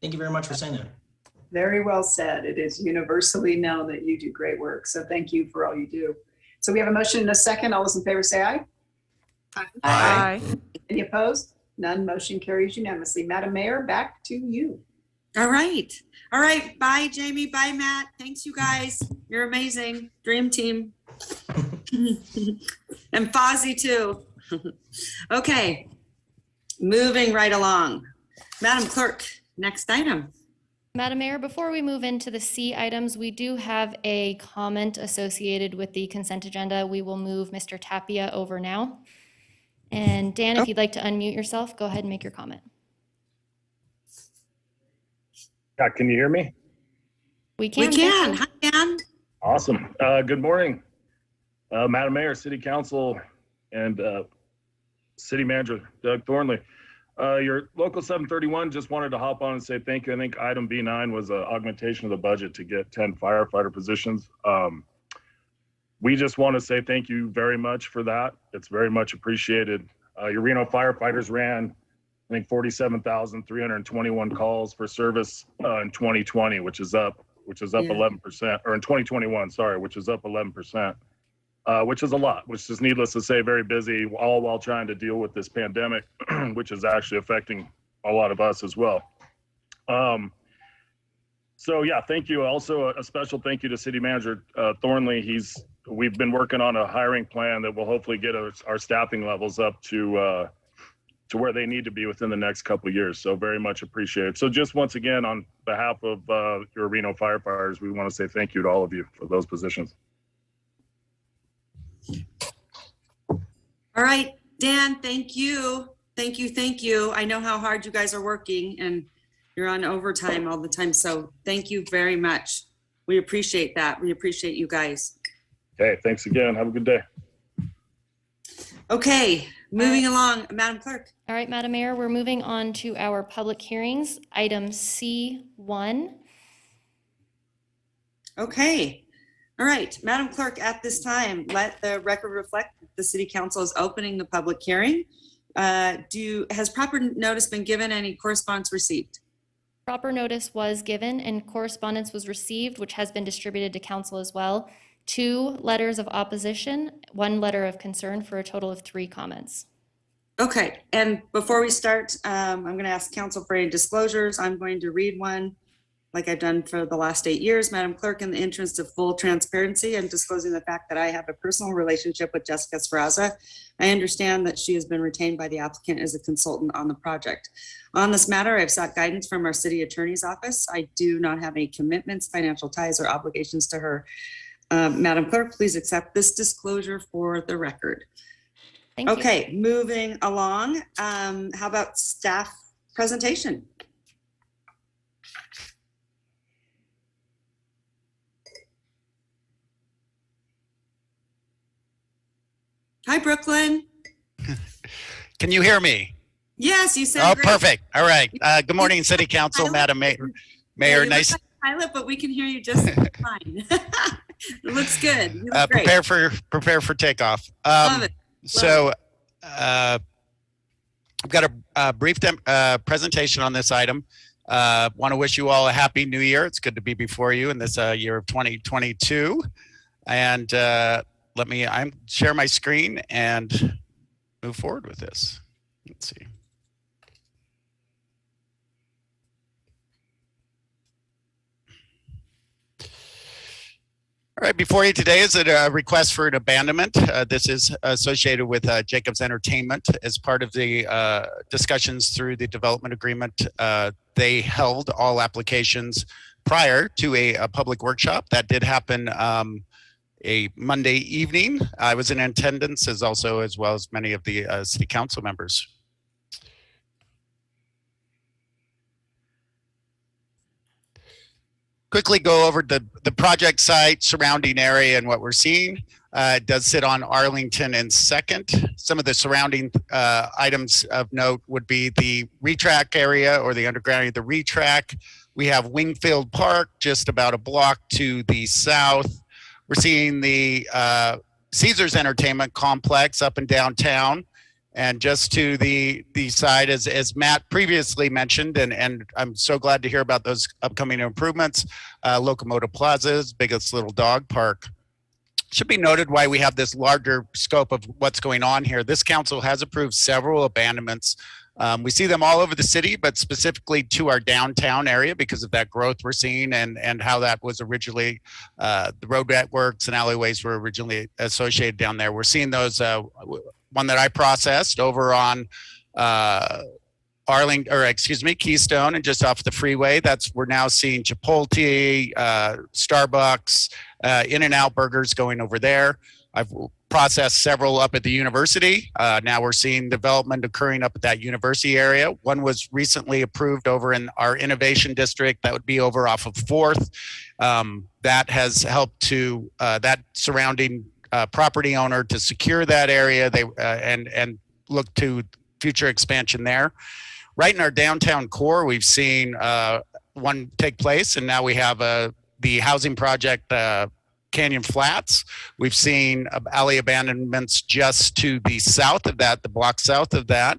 Thank you very much for saying that. Very well said. It is universally known that you do great work. So thank you for all you do. So we have a motion and a second. All those in favor say aye. Aye. Aye. Any opposed? None. Motion carries unanimously. Madam Mayor, back to you. All right. All right. Bye, Jamie. Bye, Matt. Thanks, you guys. You're amazing. Dream team. And Fozzie, too. Okay. Moving right along. Madam Clerk, next item. Madam Mayor, before we move into the C items, we do have a comment associated with the consent agenda. We will move Mr. Tapia over now. And Dan, if you'd like to unmute yourself, go ahead and make your comment. Yeah, can you hear me? We can. We can. Hi, Dan. Awesome. Good morning, Madam Mayor, City Council, and City Manager Doug Thornley. Your local 731 just wanted to hop on and say thank you. I think item B9 was an augmentation of the budget to get 10 firefighter positions. We just want to say thank you very much for that. It's very much appreciated. Your Reno firefighters ran, I think, 47,321 calls for service in 2020, which is up 11%, or in 2021, sorry, which is up 11%, which is a lot, which is needless to say, very busy, all while trying to deal with this pandemic, which is actually affecting a lot of us as well. So yeah, thank you. Also, a special thank you to City Manager Thornley. We've been working on a hiring plan that will hopefully get our staffing levels up to where they need to be within the next couple of years. So very much appreciated. So just once again, on behalf of your Reno firefighters, we want to say thank you to all of you for those positions. All right, Dan, thank you. Thank you. Thank you. I know how hard you guys are working and you're on overtime all the time. So thank you very much. We appreciate that. We appreciate you guys. Okay, thanks again. Have a good day. Okay, moving along, Madam Clerk. All right, Madam Mayor, we're moving on to our public hearings, item C1. Okay. All right, Madam Clerk, at this time, let the record reflect that the City Council is opening the public hearing. Has proper notice been given? Any correspondence received? Proper notice was given and correspondence was received, which has been distributed to council as well. 2 letters of opposition, 1 letter of concern, for a total of 3 comments. Okay, and before we start, I'm going to ask council for any disclosures. I'm going to read one like I've done for the last 8 years. Madam Clerk, in the interest of full transparency, I'm disclosing the fact that I have a personal relationship with Jessica Sferraza. I understand that she has been retained by the applicant as a consultant on the project. On this matter, I've sought guidance from our city attorney's office. I do not have any commitments, financial ties, or obligations to her. Madam Clerk, please accept this disclosure for the record. Thank you. Okay, moving along. How about staff presentation? Hi, Brooklyn. Can you hear me? Yes, you sound great. Perfect. All right. Good morning, City Council, Madam Mayor. Yeah, Nice. like pilot, but we can hear you just fine. It looks good. You look great. Prepare for takeoff. Love it. So I've got a brief presentation on this item. Want to wish you all a happy new year. It's good to be before you in this year of 2022. And let me share my screen and move forward with this. Let's see. All right, before you today is a request for an abandonment. This is associated with Jacobs Entertainment. As part of the discussions through the development agreement, they held all applications prior to a public workshop. That did happen a Monday evening. I was in attendance as well as many of the city council members. Quickly go over the project site, surrounding area, and what we're seeing. It does sit on Arlington and 2nd. Some of the surrounding items of note would be the retrack area or the underground of the retrack. We have Wingfield Park just about a block to the south. We're seeing the Caesars Entertainment Complex up and downtown. And just to the side, as Matt previously mentioned, and I'm so glad to hear about those upcoming improvements, Locomotive Plaza's Biggest Little Dog Park. Should be noted why we have this larger scope of what's going on here. This council has approved several abandonments We see them all over the city, but specifically to our downtown area because of that growth we're seeing and how that was originally, the road networks and alleyways were originally associated down there. We're seeing those, one that I processed over on Keystone and just off the freeway. We're now seeing Chipotle, Starbucks, In-N-Out Burgers going over there. I've processed several up at the university. Now we're seeing development occurring up at that university area. One was recently approved over in our innovation district. That would be over off of 4th. That has helped to that surrounding property owner to secure that area. They and look to future expansion there. Right in our downtown core, we've seen one take place, and now we have the housing project Canyon Flats. We've seen alley abandonments just to the south of that, the block south of that.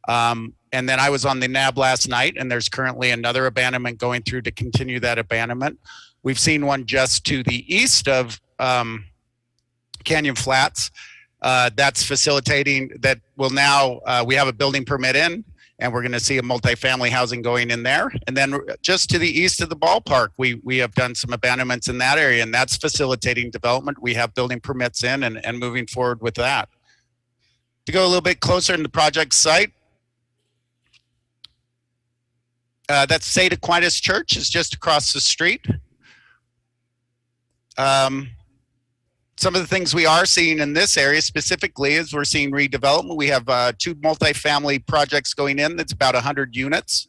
And then I was on the NAB last night, and there's currently another abandonment going through to continue that abandonment. We've seen one just to the east of Canyon Flats. That's facilitating that will now, we have a building permit in, and we're going to see a multifamily housing going in there. And then just to the east of the ballpark, we have done some abandonments in that area, and that's facilitating development. We have building permits in and moving forward with that. To go a little bit closer in the project site, that's St. Aquinas Church is just across the street. Some of the things we are seeing in this area specifically is we're seeing redevelopment. We have 2 multifamily projects going in. That's about 100 units.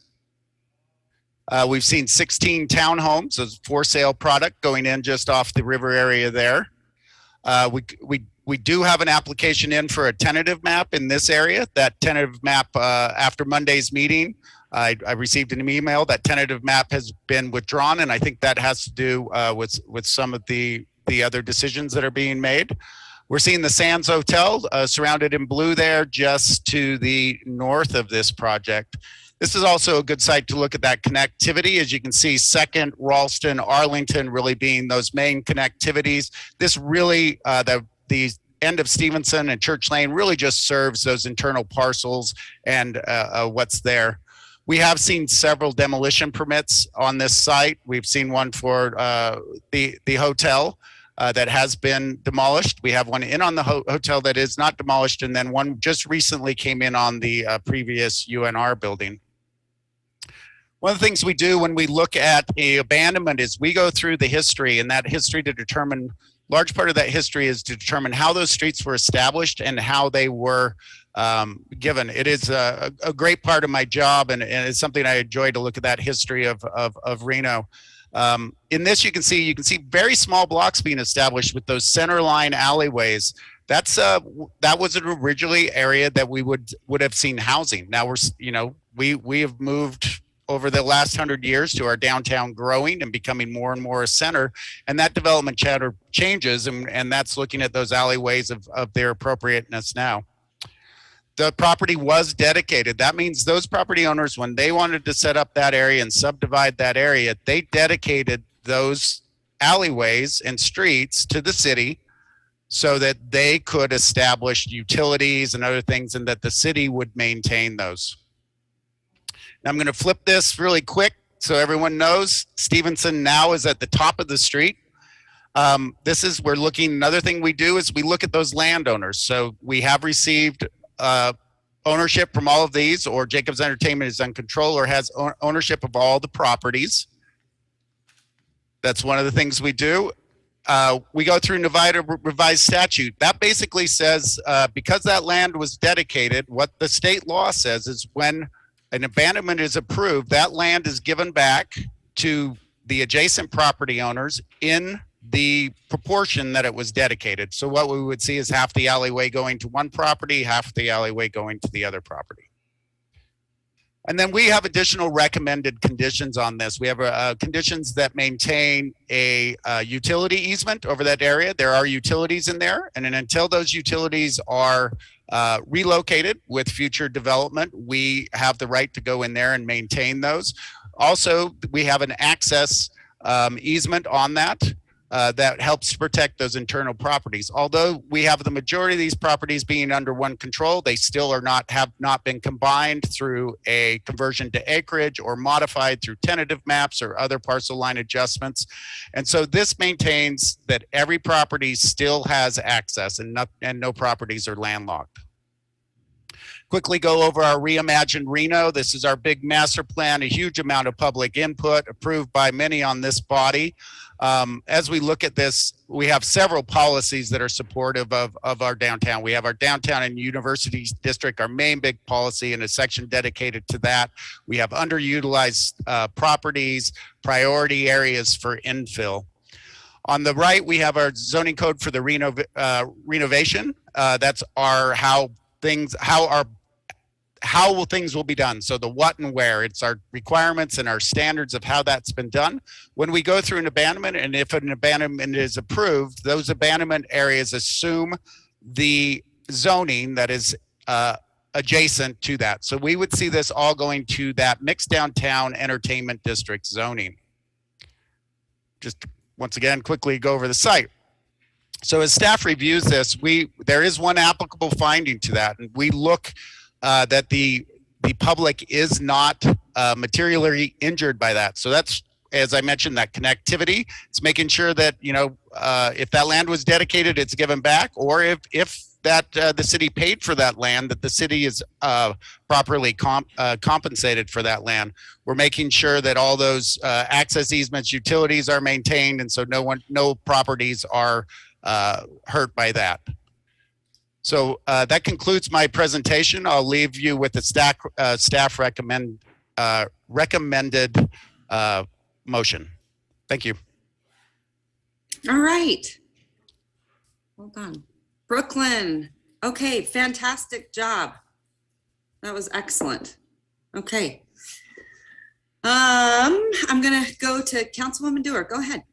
We've seen 16 townhomes as for sale product going in just off the river area there. We do have an application in for a tentative map in this area. That tentative map after Monday's meeting, I received an email. That tentative map has been withdrawn, and I think that has to do with some of the other decisions that are being made. We're seeing the Sands Hotel surrounded in blue there just to the north of this project. This is also a good site to look at that connectivity. As you can see, 2nd, Ralston, Arlington really being those main connectivities. This really, the end of Stevenson and Church Lane really just serves those internal parcels and what's there. We have seen several demolition permits on this site. We've seen one for the hotel that has been demolished. We have one in on the hotel that is not demolished, and then one just recently came in on the previous UNR building. One of the things we do when we look at a abandonment is we go through the history, and that history to determine, large part of that history is to determine how those streets were established and how they were given. It is a great part of my job, and it's something I enjoy to look at that history of Reno. In this, you can see very small blocks being established with those center line alleyways. That was an originally area that we would have seen housing. Now we have moved over the last 100 years to our downtown growing and becoming more and more a center, and that development chatter changes, and that's looking at those alleyways of their appropriateness now. The property was dedicated. That means those property owners, when they wanted to set up that area and subdivide that area, they dedicated those alleyways and streets to the city so that they could establish utilities and other things, and that the city would maintain those. Now I'm going to flip this really quick so everyone knows Stevenson now is at the top of the street. Another thing we do is we look at those landowners. So we have received ownership from all of these, or Jacobs Entertainment is on control or has ownership of all the properties. That's one of the things we do. We go through Nevada revised statute. That basically says, because that land was dedicated, what the state law says is when an abandonment is approved, that land is given back to the adjacent property owners in the proportion that it was dedicated. So what we would see is half the alleyway going to one property, half the alleyway going to the other property. And then we have additional recommended conditions on this. We have conditions that maintain a utility easement over that area. There are utilities in there, and then until those utilities are relocated with future development, we have the right to go in there and maintain those. Also, we have an access easement on that. that helps protect those internal properties. Although we have the majority of these properties being under one control, they still have not been combined through a conversion to acreage or modified through tentative maps or other parcel line adjustments. And so this maintains that every property still has access and no properties are landlocked. Quickly go over our reimagined Reno. This is our big master plan, a huge amount of public input approved by many on this body. As we look at this, we have several policies that are supportive of our downtown. We have our downtown and university district, our main big policy, and a section dedicated to that. We have underutilized properties, priority areas for infill. On the right, we have our zoning code for the renovation. That's how things will be done. So the what and where, it's our requirements and our standards of how that's been done. When we go through an abandonment, and if an abandonment is approved, those abandonment areas assume the zoning that is adjacent to that. So we would see this all going to that mixed downtown entertainment district zoning. Just once again, quickly go over the site. So as staff reviews this, there is one applicable finding to that, and we look that the public is not materially injured by that. So that's, as I mentioned, that connectivity. It's making sure that, if that land was dedicated, it's given back, or if that the city paid for that land, that the city is properly compensated for that land. We're making sure that all those access easements, utilities are maintained, and so no properties are hurt by that. So that concludes my presentation. I'll leave you with the staff recommended motion. Thank you. All right. Hold on. Brooklyn. Okay, fantastic job. That was excellent. Okay. I'm gonna go to Councilwoman Dewar. Go ahead.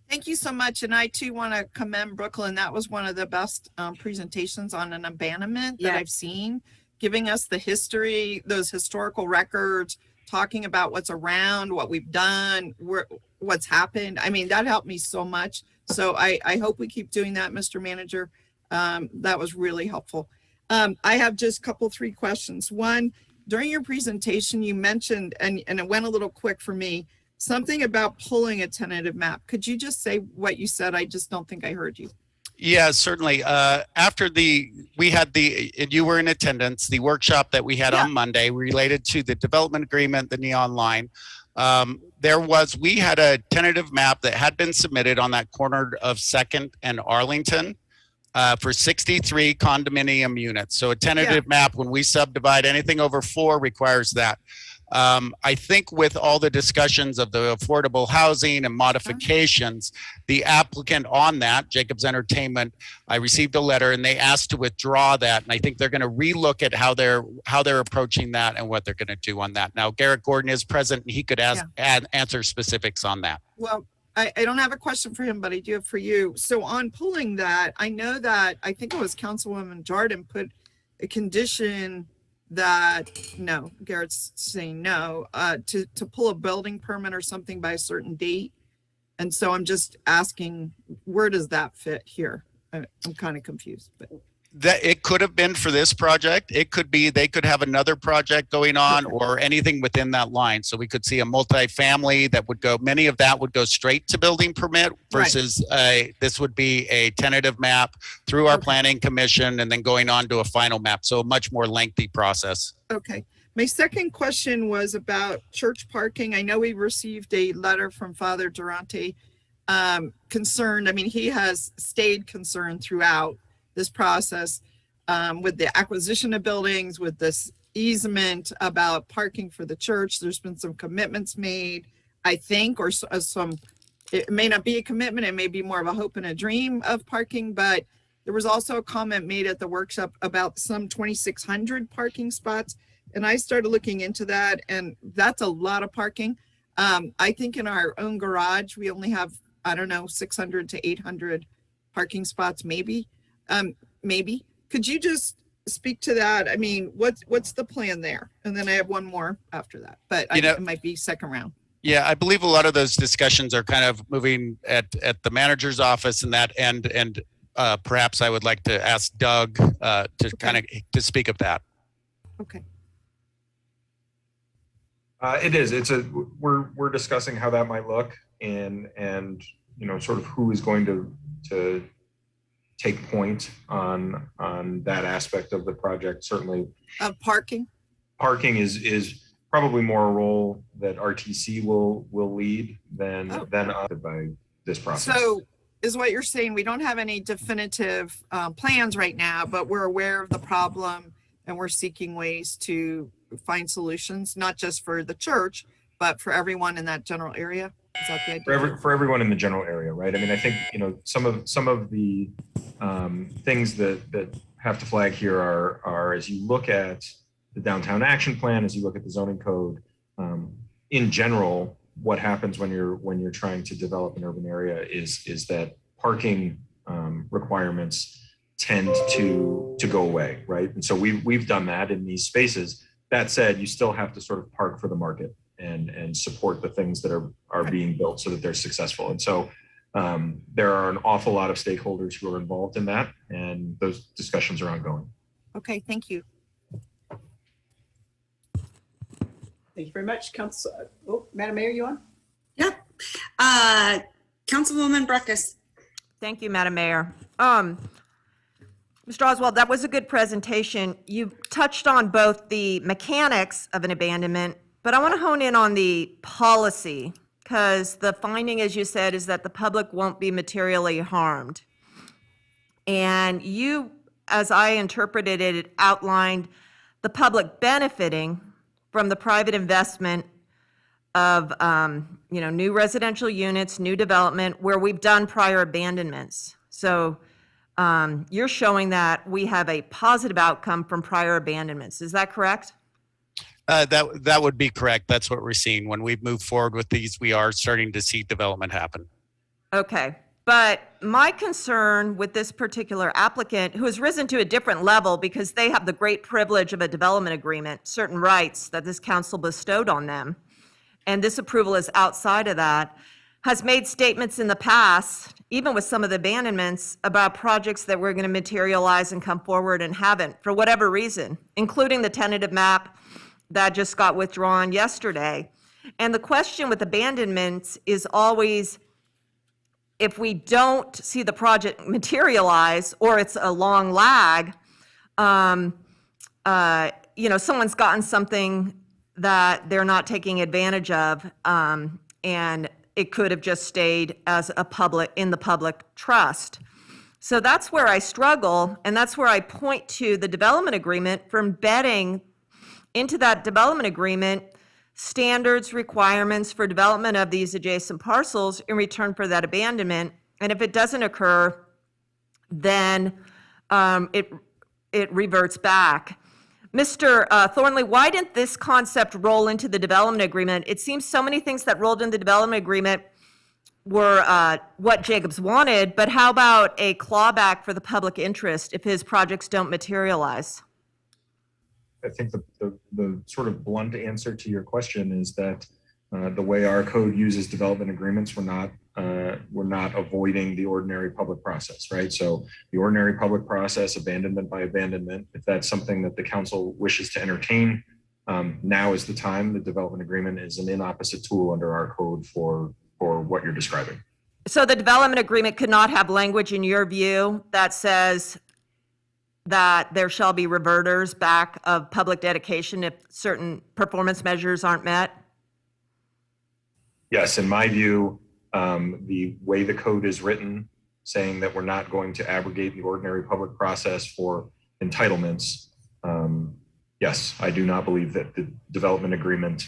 Thank you so much. And I too want to commend Brooklyn. That was one of the best presentations on an abandonment that I've seen, giving us the history, those historical records, talking about what's around, what we've done, what's happened. I mean, that helped me so much. So I hope we keep doing that, Mr. Manager. That was really helpful. I have just three questions. One, during your presentation, you mentioned, and it went a little quick for me, something about pulling a tentative map. Could you just say what you said? I just don't think I heard you. Yeah, certainly. After we had and you were in attendance, the workshop that we had on Monday related to the development agreement, the neon line. We had a tentative map that had been submitted on that corner of 2nd and Arlington for 63 condominium units. So a tentative map, when we subdivide anything over 4, requires that. I think with all the discussions of the affordable housing and modifications, the applicant on that, Jacobs Entertainment, I received a letter and they asked to withdraw that. And I think they're going to relook at how they're approaching that and what they're going to do on that. Now, Garrett Gordon is present and he could answer specifics on that. Well, I don't have a question for him, but I do have for you. So on pulling that, I know that, I think it was Councilwoman Jordan put a condition that, no, Garrett's saying no, to pull a building permit or something by a certain date. And so I'm just asking, where does that fit here? I'm kind of confused, but. That it could have been for this project. It could be, they could have another project going on or anything within that line. So we could see a multifamily that would go, many of that would go straight to building permit versus this would be a tentative map through our planning commission and then going on to a final map. So a much more lengthy process. Okay. My second question was about church parking. I know we received a letter from Father Durante concerned. I mean, he has stayed concerned throughout this process with the acquisition of buildings, with this easement about parking for the church. There's been some commitments made, I think, or some, it may not be a commitment, it may be more of a hope and a dream of parking, but there was also a comment made at the workshop about some 2,600 parking spots. And I started looking into that, and that's a lot of parking. I think in our own garage, we only have, I don't know, 600 to 800 parking spots, maybe. Maybe. Could you just speak to that? I mean, what's the plan there? And then I have one more after that, but it might be second round. Yeah, I believe a lot of those discussions are kind of moving at the manager's office and that end, and perhaps I would like to ask Doug to kind of to speak of that. Okay. It is. We're discussing how that might look and sort of who is going to take point on that aspect of the project. Certainly, Parking. Parking is probably more a role that RTC will lead than by this process. So is what you're saying, we don't have any definitive plans right now, but we're aware of the problem and we're seeking ways to find solutions, not just for the church, but for everyone in that general area? Is that the idea? For everyone in the general area, right? I mean, I think, some of the things that have to flag here are as you look at the downtown action plan, as you look at the zoning code, in general, what happens when you're trying to develop an urban area is that parking requirements tend to go away, right? And so we've done that in these spaces. That said, you still have to sort of park for the market and support the things that are being built so that they're successful. And so there are an awful lot of stakeholders who are involved in that, and those discussions are ongoing. Okay, thank you. Thank you very much, Madam Mayor, you on? Yep. Councilwoman Breckus. Thank you, Madam Mayor. Mr. Oswald, that was a good presentation. You touched on both the mechanics of an abandonment, but I want to hone in on the policy, because the finding, as you said, is that the public won't be materially harmed. And you, as I interpreted it, outlined the public benefiting from the private investment of new residential units, new development, where we've done prior abandonments. So you're showing that we have a positive outcome from prior abandonments. Is that correct? That would be correct. That's what we're seeing. When we move forward with these, we are starting to see development happen. Okay. But my concern with this particular applicant, who has risen to a different level because they have the great privilege of a development agreement, certain rights that this council bestowed on them, and this approval is outside of that, has made statements in the past, even with some of the abandonments, about projects that were going to materialize and come forward and haven't, for whatever reason, including the tentative map that just got withdrawn yesterday. And the question with abandonments is always, if we don't see the project materialize, or it's a long lag, someone's gotten something that they're not taking advantage of, and it could have just stayed as in the public trust. So that's where I struggle, and that's where I point to the development agreement for embedding into that development agreement standards, requirements for development of these adjacent parcels in return for that abandonment. And if it doesn't occur, then it reverts back. Mr. Thornley, why didn't this concept roll into the development agreement? It seems so many things that rolled in the development agreement were what Jacobs wanted, but how about a clawback for the public interest if his projects don't materialize? I think the sort of blunt answer to your question is that the way our code uses development agreements, we're not avoiding the ordinary public process, right? So the ordinary public process, abandonment by abandonment, if that's something that the council wishes to entertain, now is the time. The development agreement is an inopposite tool under our code for what you're describing. So the development agreement could not have language, in your view, that says that there shall be reverters back of public dedication if certain performance measures aren't met? Yes, in my view, the way the code is written, saying that we're not going to abrogate the ordinary public process for entitlements, yes, I do not believe that the development agreement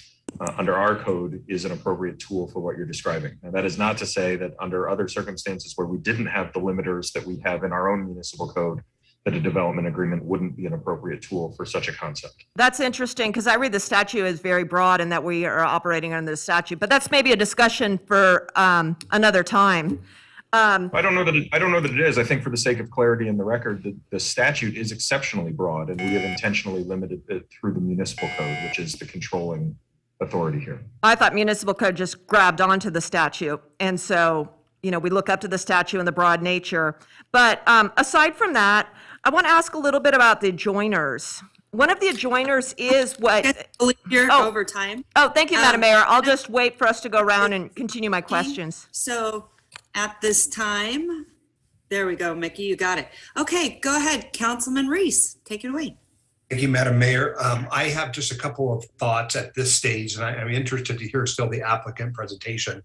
under our code is an appropriate tool for what you're describing. Now, that is not to say that under other circumstances where we didn't have the limiters that we have in our own municipal code, that a development agreement wouldn't be an appropriate tool for such a concept. That's interesting, because I read the statute as very broad and that we are operating under the statute, but that's maybe a discussion for another time. I don't know that it is. I think for the sake of clarity in the record, the statute is exceptionally broad, and we have intentionally limited it through the municipal code, which is the controlling authority here. I thought municipal code just grabbed onto the statute. And so, we look up to the statute and the broad nature. But aside from that, I want to ask a little bit about the adjoiners. One of the adjoiners is what? You're over time. Oh, thank you, Madam Mayor. I'll just wait for us to go around and continue my questions. So at this time, there we go, Mickey, you got it. Okay, go ahead, Councilman Reese, take it away. Thank you, Madam Mayor. I have just a couple of thoughts at this stage, and I'm interested to hear still the applicant presentation.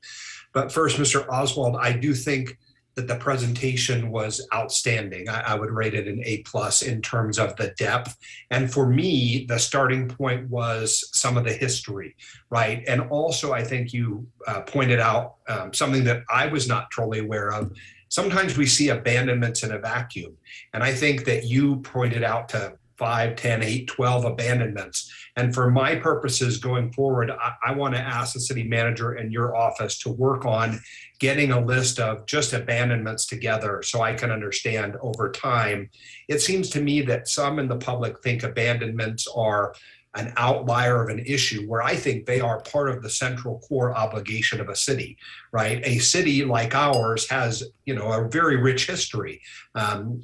But first, Mr. Oswald, I do think that the presentation was outstanding. I would rate it an A+ in terms of the depth. And for me, the starting point was some of the history, right? And also, I think you pointed out something that I was not totally aware of. Sometimes we see abandonments in a vacuum. And I think that you pointed out to 5, 10, 8, 12 abandonments. And for my purposes going forward, I want to ask the city manager and your office to work on getting a list of just abandonments together so I can understand over time. It seems to me that some in the public think abandonments are an outlier of an issue, where I think they are part of the central core obligation of a city, right? A city like ours has, a very rich history,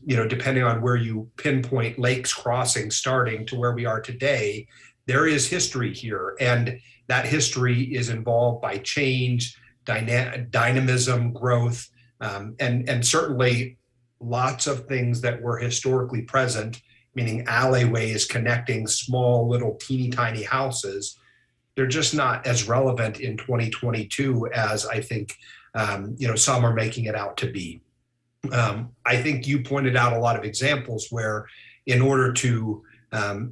depending on where you pinpoint Lakes Crossing starting to where we are today, there is history here. And that history is involved by change, dynamism, growth, and certainly lots of things that were historically present, meaning alleyways connecting small little teeny tiny houses. They're just not as relevant in 2022 as I think some are making it out to be. I think you pointed out a lot of examples where in order to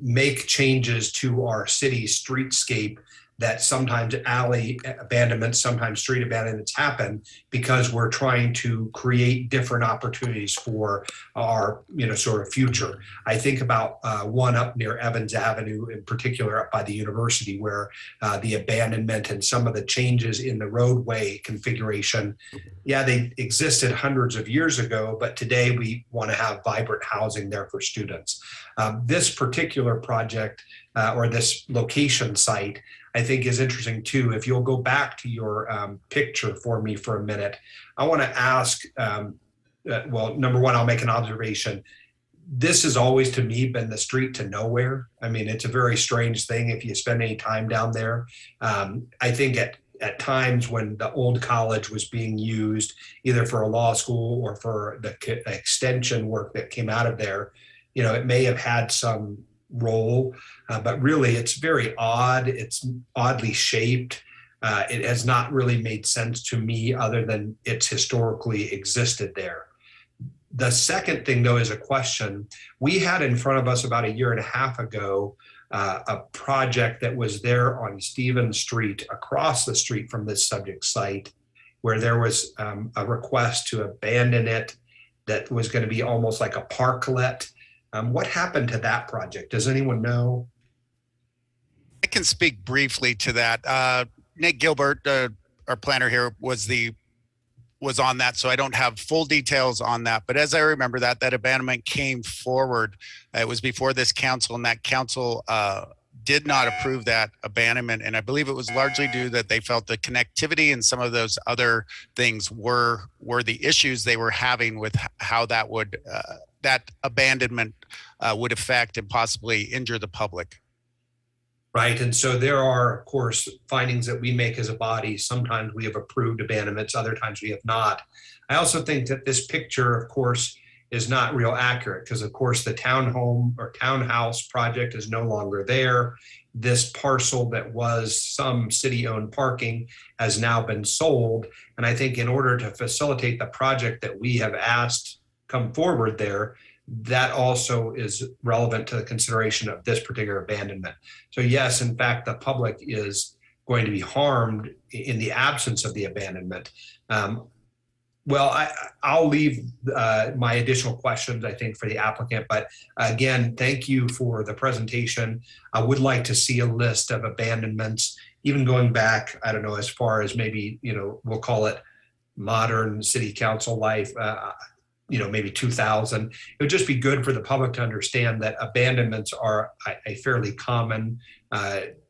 make changes to our city streetscape, that sometimes alley abandonments, sometimes street abandonments happen because we're trying to create different opportunities for our, sort of future. I think about one up near Evans Avenue, in particular up by the university, where the abandonment and some of the changes in the roadway configuration, they existed hundreds of years ago, but today we want to have vibrant housing there for students. This particular project or this location site, I think is interesting too. If you'll go back to your picture for me for a minute, I want to ask, number one, I'll make an observation. This has always to me been the street to nowhere. I mean, it's a very strange thing if you spend any time down there. I think at times when the old college was being used either for a law school or for the extension work that came out of there, it may have had some role, but really it's very odd. It's oddly shaped. It has not really made sense to me other than it's historically existed there. The second thing, though, is a question. We had in front of us about a year and a half ago a project that was there on Stevens Street, across the street from this subject site, where there was a request to abandon it that was going to be almost like a parklet. What happened to that project? Does anyone know? I can speak briefly to that. Nick Gilbert, our planner here, was on that, so I don't have full details on that. But as I remember that abandonment came forward. It was before this council, and that council did not approve that abandonment. And I believe it was largely due that they felt the connectivity and some of those other things were the issues they were having with how that would that abandonment would affect and possibly injure the public. Right. And so there are, of course, findings that we make as a body. Sometimes we have approved abandonments, other times we have not. I also think that this picture, of course, is not real accurate because, of course, the townhome or townhouse project is no longer there. This parcel that was some city-owned parking has now been sold. And I think in order to facilitate the project that we have asked come forward there, that also is relevant to the consideration of this particular abandonment. So yes, in fact, the public is going to be harmed in the absence of the abandonment. I'll leave my additional questions, I think, for the applicant. But again, thank you for the presentation. I would like to see a list of abandonments, even going back, I don't know, as far as maybe, we'll call it modern city council life, maybe 2000. It would just be good for the public to understand that abandonments are a fairly common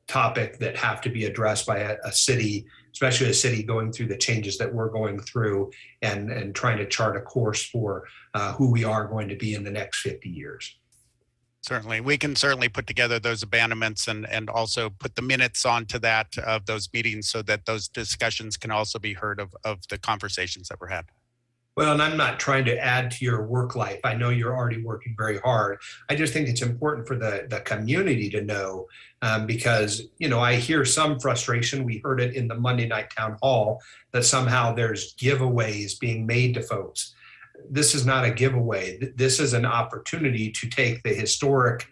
topic that have to be addressed by a city, especially a city going through the changes that we're going through and trying to chart a course for who we are going to be in the next 50 years. Certainly, we can certainly put together those abandonments and also put the minutes onto that of those meetings so that those discussions can also be heard of the conversations that were had. Well, and I'm not trying to add to your work life. I know you're already working very hard. I just think it's important for the community to know because, you know, I hear some frustration. We heard it in the Monday night town hall that somehow there's giveaways being made to folks. This is not a giveaway. This is an opportunity to take the historic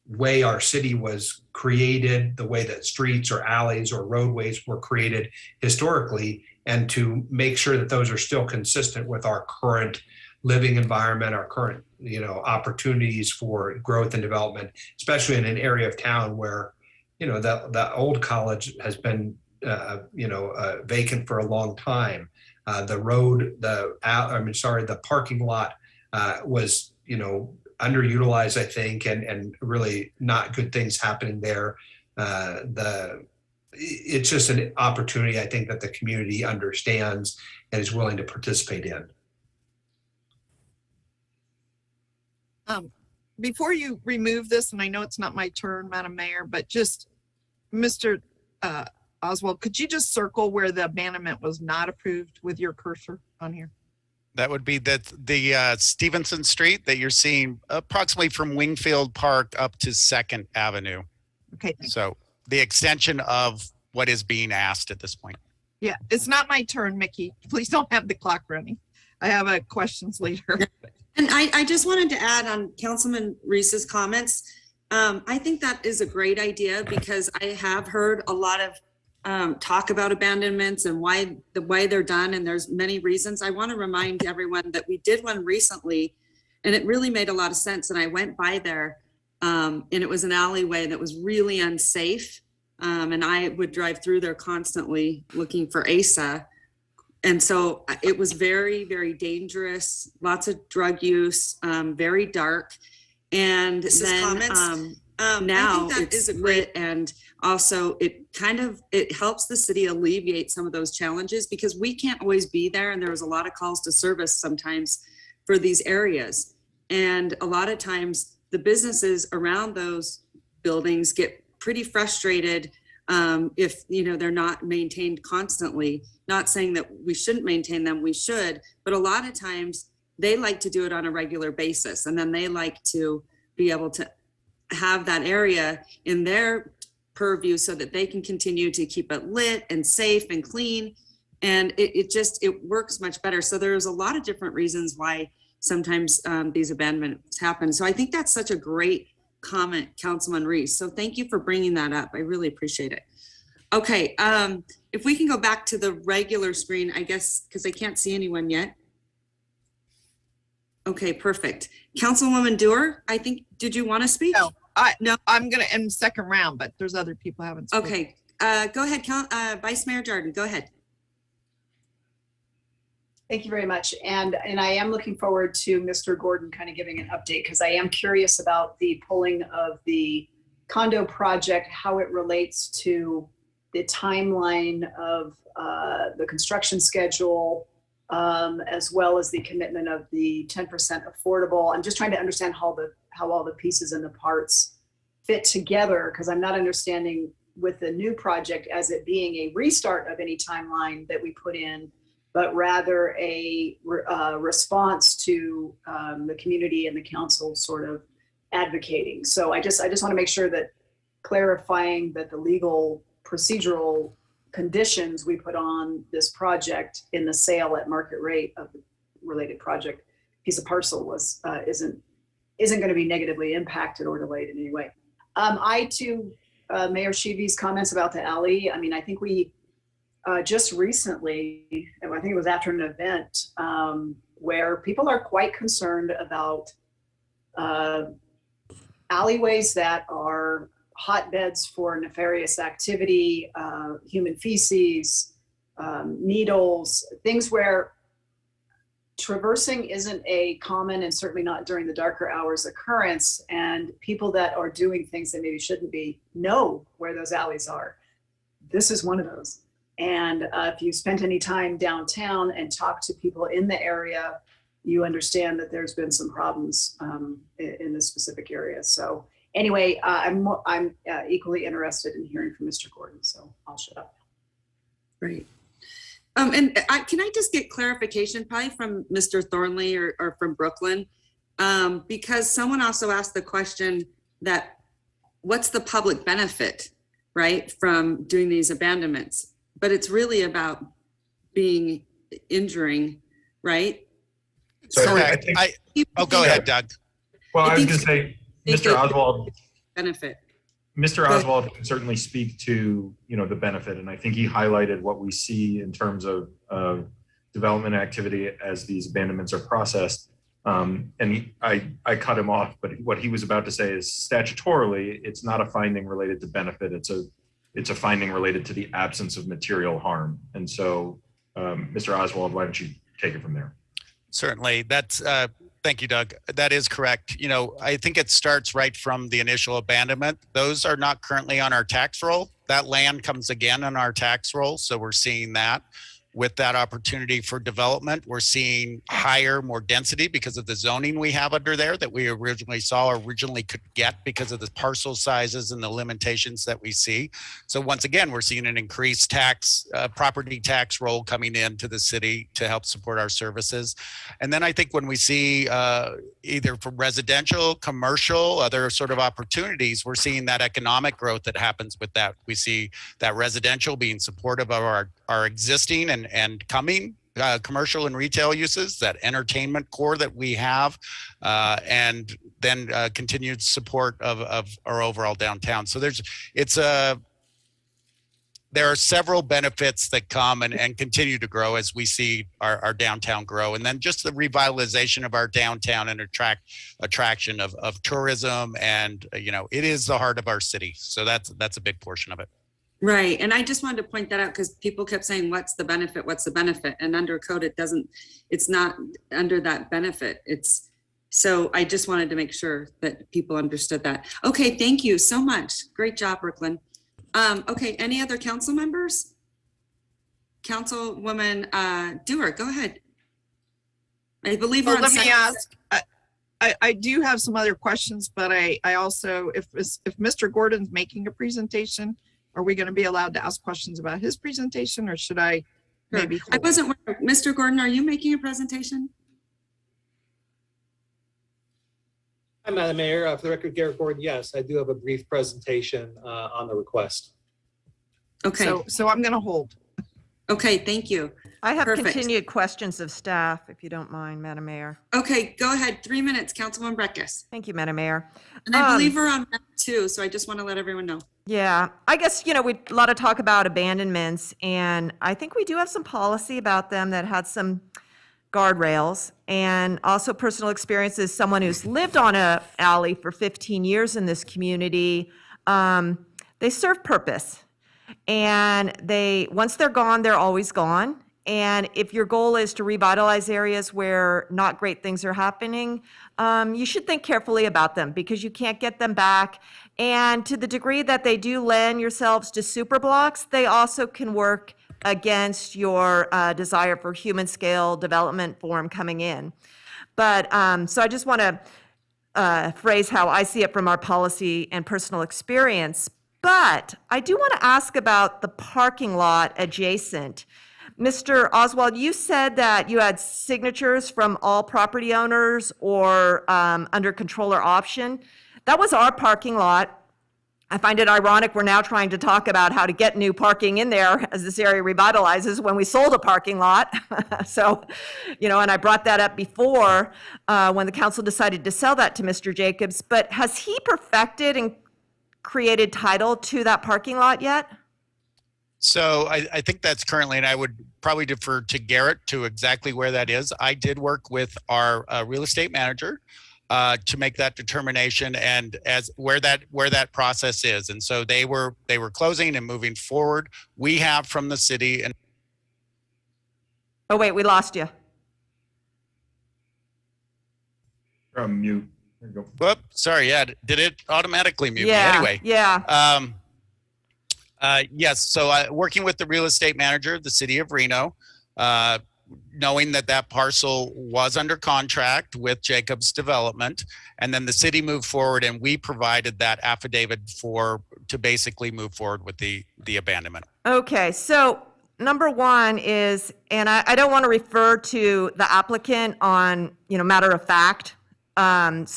way our city was created, the way that streets or alleys or roadways were created historically, and to make sure that those are still consistent with our current living environment, our current, you know, opportunities for growth and development, especially in an area of town where, you know, the old college has been, vacant for a long time. The parking lot was, you know, underutilized, I think, and really not good things happening there. It's just an opportunity, I think, that the community understands and is willing to participate in. Before you remove this, and I know it's not my turn, Madam Mayor, but just Mr. Oswald, could you just circle where the abandonment was not approved with your cursor on here? That would be the Stevenson Street that you're seeing approximately from Wingfield Park up to 2nd Avenue. Okay. So the extension of what is being asked at this point. Yeah, it's not my turn, Mickey. Please don't have the clock running. I have questions later. And I just wanted to add on Councilman Reese's comments. I think that is a great idea because I have heard a lot of talk about abandonments and why they're done, and there's many reasons. I want to remind everyone that we did one recently, and it really made a lot of sense. And I went by there, and it was an alleyway that was really unsafe, and I would drive through there constantly looking for ASA. And so it was very, very dangerous, lots of drug use, very dark. And then now it's lit, and also it helps the city alleviate some of those challenges because we can't always be there. And there was a lot of calls to service sometimes for these areas. And a lot of times the businesses around those buildings get pretty frustrated if, you know, they're not maintained constantly. Not saying that we shouldn't maintain them, we should, but a lot of times they like to do it on a regular basis. And then they like to be able to have that area in their purview so that they can continue to keep it lit and safe and clean. And it works much better. So there's a lot of different reasons why sometimes these abandonments happen. So I think that's such a great comment, Councilman Reese. So thank you for bringing that up. I really appreciate it. Okay, if we can go back to the regular screen, I guess, because I can't see anyone yet. Okay, perfect. Councilwoman Dewar, I think, did you want to speak? No, I'm going to end second round, but there's other people who haven't spoken. Okay, go ahead, Vice Mayor Jordan, go ahead. Thank you very much. And I am looking forward to Mr. Gordon kind of giving an update because I am curious about the pulling of the condo project, how it relates to the timeline of the construction schedule, as well as the commitment of the 10% affordable. I'm just trying to understand how all the pieces and the parts fit together because I'm not understanding with the new project as it being a restart of any timeline that we put in, but rather a response to the community and the council sort of advocating. So I just want to make sure that clarifying that the legal procedural conditions we put on this project in the sale at market rate of the related project piece of parcel was isn't going to be negatively impacted or delayed in any way. I too, Mayor Sheevy's comments about the alley. I mean, I think we just recently, I think it was after an event where people are quite concerned about alleyways that are hotbeds for nefarious activity, human feces, needles, things where traversing isn't a common and certainly not during the darker hours occurrence. And people that are doing things that maybe shouldn't be know where those alleys are. This is one of those. And if you spent any time downtown and talked to people in the area, you understand that there's been some problems in this specific area. So anyway, I'm equally interested in hearing from Mr. Gordon, so I'll shut up. Great. Can I just get clarification probably from Mr. Thornley or from Brooklyn? Because someone also asked the question that what's the public benefit, right, from doing these abandonments? But it's really about injuring, right? So So I think, Go ahead, Doug. well, I was think- going to say, Mr. Oswald, benefit. Mr. Oswald can certainly speak to, the benefit. And I think he highlighted what we see in terms of development activity as these abandonments are processed. I cut him off, but what he was about to say is statutorily, it's not a finding related to benefit. It's a finding related to the absence of material harm. And so, Mr. Oswald, why don't you take it from there? Certainly. Thank you, Doug. That is correct. I think it starts right from the initial abandonment. Those are not currently on our tax roll. That land comes again on our tax roll. So we're seeing that. With that opportunity for development, we're seeing higher, more density because of the zoning we have under there that we originally could get because of the parcel sizes and the limitations that we see. So once again, we're seeing an increased property tax roll coming into the city to help support our services. And then I think when we see either from residential, commercial, other sort of opportunities, we're seeing that economic growth that happens with that. We see that residential being supportive of our existing and coming commercial and retail uses, that entertainment core that we have, and then continued support of our overall downtown. So there are several benefits that come and continue to grow as we see our downtown grow. And then just the revitalization of our downtown and attraction of tourism. And, it is the heart of our city. So that's a big portion of it. Right. And I just wanted to point that out because people kept saying, what's the benefit? What's the benefit? And under code, it's not under that benefit. So I just wanted to make sure that people understood that. Okay. Thank you so much. Great job, Brooklyn. Okay. Any other council members? Councilwoman Dewar, go ahead. I believe we're on Let me second. ask, I do have some other questions, but I also, if Mr. Gordon's making a presentation, are we going to be allowed to ask questions about his presentation, or should I maybe? I wasn't, Mr. Gordon, are you making a presentation? Hi, Madam Mayor. For the record, Garrett Gordon, yes, I do have a brief presentation on the request. Okay. So I'm going to hold. Okay, thank you. I have Perfect. continued questions of staff, if you don't mind, Madam Mayor. Okay, go ahead. 3 minutes, Councilwoman Breckus. Thank you, Madam Mayor. And I believe we're on round 2, so I just want to let everyone know. Yeah, I guess, we a lot of talk about abandonments, and I think we do have some policy about them that had some guardrails, and also personal experience as someone who's lived on a alley for 15 years in this community. They serve purpose, and once they're gone, they're always gone. And if your goal is to revitalize areas where not great things are happening, you should think carefully about them because you can't get them back. And to the degree that they do lend yourselves to super blocks, they also can work against your desire for human scale development form coming in. But so I just want to phrase how I see it from our policy and personal experience. But I do want to ask about the parking lot adjacent. Mr. Oswald, you said that you had signatures from all property owners or under controller option. That was our parking lot. I find it ironic we're now trying to talk about how to get new parking in there as this area revitalizes when we sold a parking lot. So, and I brought that up before when the council decided to sell that to Mr. Jacobs. But has he perfected and created title to that parking lot yet? So I think that's currently, and I would probably defer to Garrett to exactly where that is. I did work with our real estate manager to make that determination and as where that process is. And so they were closing and moving forward. We have from the city and. Oh, wait, we lost you. You're on mute. There you go. Whoop, sorry. Yeah, did it automatically mute Yeah, me? Anyway. yeah. Yes, so working with the real estate manager of the city of Reno, knowing that that parcel was under contract with Jacobs Development, and then the city moved forward and we provided that affidavit to basically move forward with the abandonment. Okay, so number one is, and I don't want to refer to the applicant on, matter of fact. But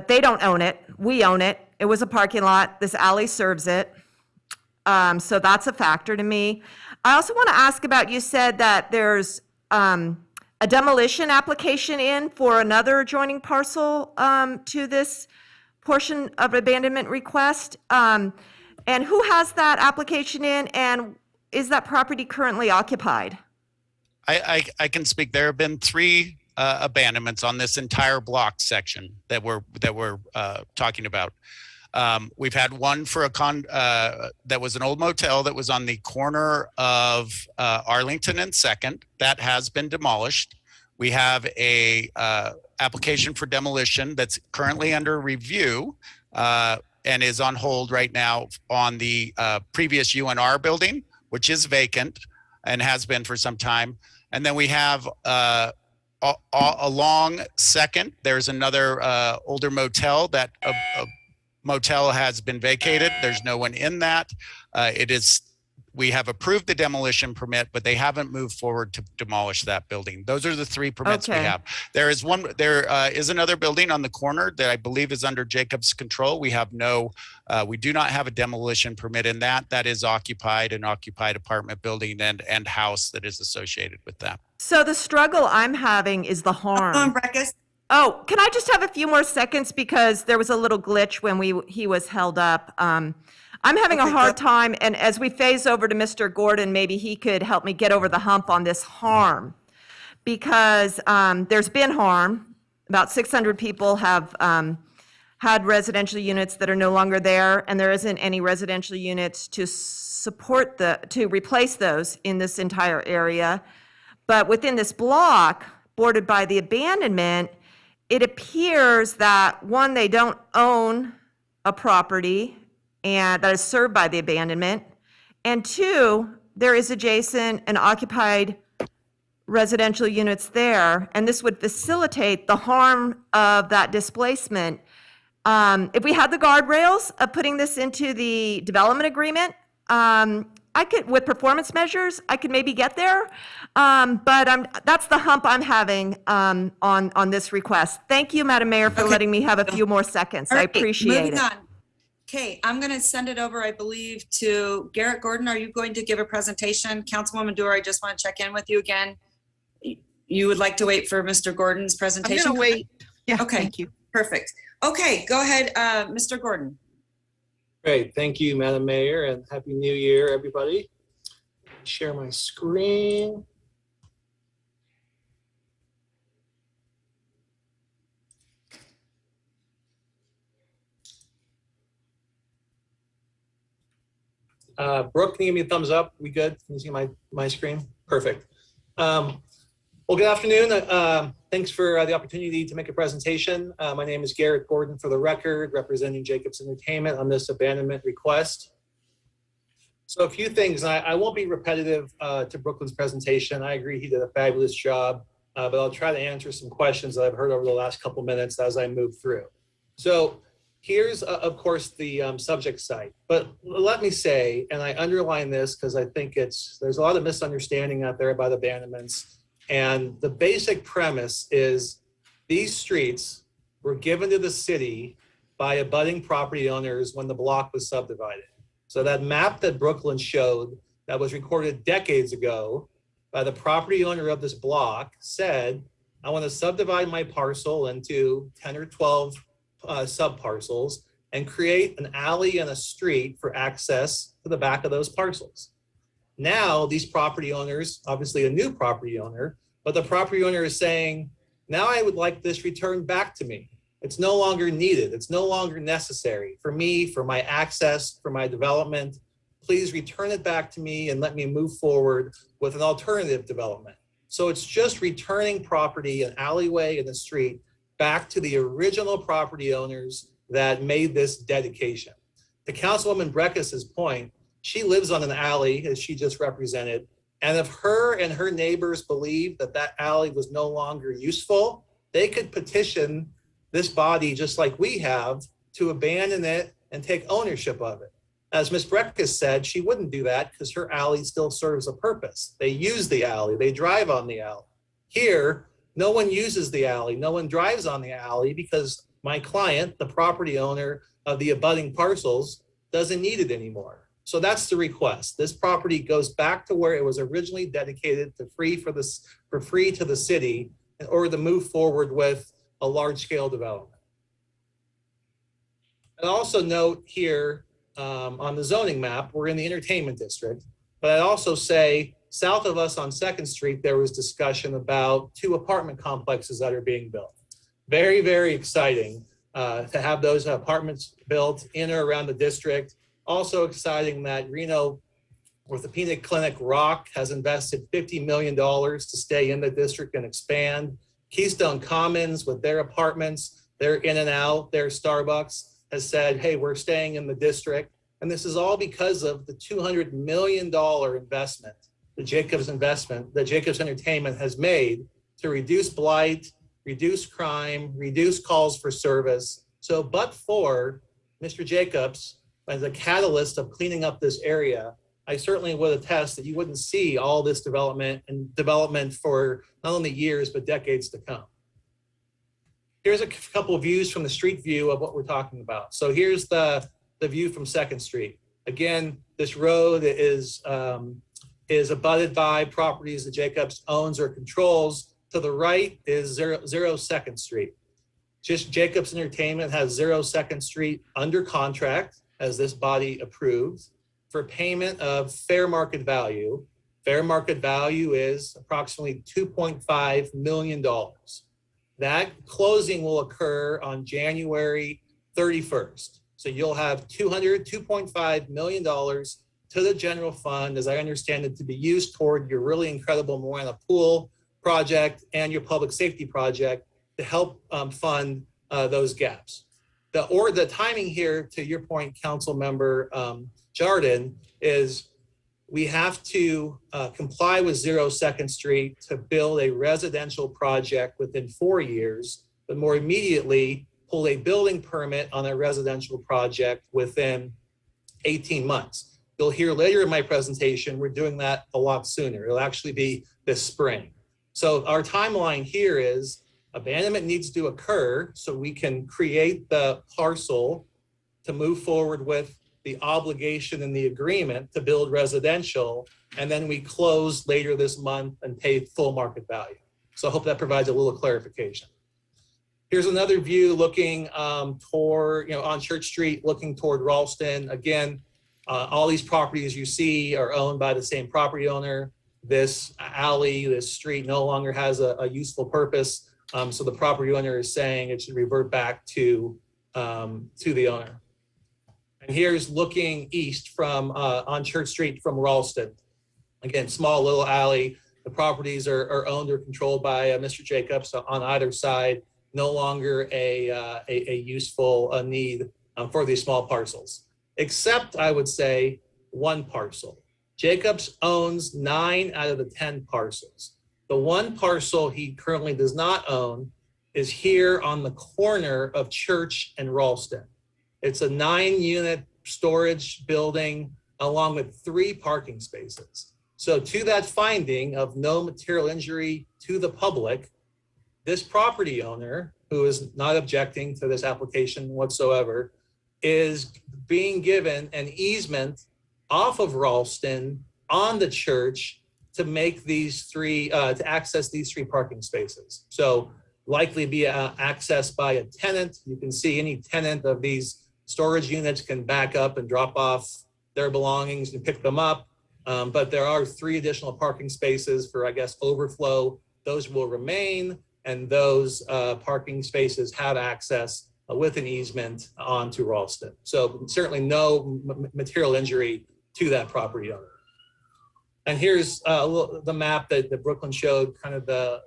they don't own it. We own it. It was a parking lot. This alley serves it. So that's a factor to me. I also want to ask about, you said that there's a demolition application in for another adjoining parcel to this portion of abandonment request. And who has that application in, and is that property currently occupied? I can speak. There have been 3 abandonments on this entire block section that we're talking about. We've had one for that was an old motel that was on the corner of Arlington and 2nd. That has been demolished. We have a application for demolition that's currently under review and is on hold right now on the previous UNR building, which is vacant and has been for some time. And then we have along 2nd, there's another older motel that motel has been vacated. There's no one in that. We have approved the demolition permit, but they haven't moved forward to demolish that building. Those are the 3 permits we have. There is another building on the corner that I believe is under Jacob's control. We do not have a demolition permit in that. That is an occupied apartment building and house that is associated with that. So the struggle I'm having is the harm. Hold on, Breckus. Oh, can I just have a few more seconds, because there was a little glitch when he was held up. I'm having a hard time, and as we phase over to Mr. Gordon, maybe he could help me get over the hump on this harm, because there's been harm. About 600 people have had residential units that are no longer there, and there isn't any residential units to replace those in this entire area. But within this block, bordered by the abandonment, it appears that, one, they don't own a property and that is served by the abandonment, and 2, there is adjacent and occupied residential units there, and this would facilitate the harm of that displacement. If we had the guardrails of putting this into the development agreement, I could, with performance measures, I could maybe get there, but that's the hump I'm having on this request. Thank you, Madam Mayor, for letting me have a few more seconds. I appreciate it. Moving on. Okay, I'm going to send it over, I believe, to Garrett Gordon. Are you going to give a presentation? Councilwoman Dewar, I just want to check in with you again. You would like to wait for Mr. Gordon's presentation? I'm going to wait. Yeah, okay, thank you. Perfect. Okay, go ahead, Mr. Gordon. Great, thank you, Madam Mayor, and Happy New Year, everybody. Share my screen. Brooke, can you give me a thumbs up? We good? Can you see my screen? Perfect. Well, good afternoon. Thanks for the opportunity to make a presentation. My name is Garrett Gordon, for the record, representing Jacobs Entertainment on this abandonment request. So a few things, and I won't be repetitive to Brooklyn's presentation. I agree he did a fabulous job, but I'll try to answer some questions that I've heard over the last couple minutes as I move through. So here's, of course, the subject site. But let me say, and I underline this because I think there's a lot of misunderstanding out there about abandonments. And the basic premise is these streets were given to the city by abutting property owners when the block was subdivided. So that map that Brooklyn showed that was recorded decades ago by the property owner of this block said, I want to subdivide my parcel into 10 or 12 sub-parcels and create an alley and a street for access to the back of those parcels. Now, these property owners, obviously a new property owner, but the property owner is saying, now I would like this returned back to me. It's no longer needed. It's no longer necessary for me, for my access, for my development. Please return it back to me and let me move forward with an alternative development. So it's just returning property, an alleyway in the street, back to the original property owners that made this dedication. To Councilwoman Breckus's point, she lives on an alley, as she just represented, and if her and her neighbors believe that that alley was no longer useful, they could petition this body, just like we have, to abandon it and take ownership of it. As Ms. Breckus said, she wouldn't do that because her alley still serves a purpose. They use the alley, they drive on the alley. Here, no one uses the alley, no one drives on the alley because my client, the property owner of the abutting parcels, doesn't need it anymore. So that's the request. This property goes back to where it was originally dedicated to for free to the city in order to move forward with a large-scale development. And also note here on the zoning map, we're in the entertainment district, but I'd also say south of us on 2nd Street, there was discussion about 2 apartment complexes that are being built. Very, very exciting to have those apartments built in or around the district. Also exciting that Reno Orthopedic Clinic Rock has invested $50 million to stay in the district and expand. Keystone Commons with their apartments, their In-N-Out, their Starbucks has said, hey, we're staying in the district. And this is all because of the $200 million investment, the Jacobs investment that Jacobs Entertainment has made to reduce blight, reduce crime, reduce calls for service. So, but for Mr. Jacobs as a catalyst of cleaning up this area, I certainly would attest that you wouldn't see all this development for not only years, but decades to come. Here's a couple of views from the street view of what we're talking about. So here's the view from 2nd Street. Again, this road is abutted by properties that Jacobs owns or controls. To the right is 0 2nd Street. Just Jacobs Entertainment has 0 2nd Street under contract, as this body approved, for payment of fair market value. Fair market value is approximately $2.5 million. That closing will occur on January 31st. So you'll have $2.5 million to the general fund, as I understand it, to be used toward your really incredible Moana Pool project and your public safety project to help fund those gaps. The timing here, to your point, Council Member Jardin, is we have to comply with 0 2nd Street to build a residential project within 4 years, but more immediately pull a building permit on a residential project within 18 months. You'll hear later in my presentation, we're doing that a lot sooner. It'll actually be this spring. So our timeline here is abandonment needs to occur so we can create the parcel to move forward with the obligation and the agreement to build residential, and then we close later this month and pay full market value. So I hope that provides a little clarification. Here's another view looking toward, on Church Street, looking toward Ralston. Again, all these properties you see are owned by the same property owner. This alley, this street no longer has a useful purpose. So the property owner is saying it should revert back to the owner. And here's looking east from on Church Street from Ralston. Again, small little alley. The properties are owned or controlled by Mr. Jacobs on either side. No longer a useful need for these small parcels, except I would say one parcel. Jacobs owns 9 out of the 10 parcels. The one parcel he currently does not own is here on the corner of Church and Ralston. It's a 9-unit storage building along with 3 parking spaces. So to that finding of no material injury to the public, this property owner, who is not objecting to this application whatsoever, is being given an easement off of Ralston on the Church to make these 3, to access these 3 parking spaces. So likely be accessed by a tenant. You can see any tenant of these storage units can back up and drop off their belongings and pick them up. But there are 3 additional parking spaces for, I guess, overflow. Those will remain, and those parking spaces have access with an easement onto Ralston. So certainly no material injury to that property owner. And here's the map that Brooklyn showed, kind of the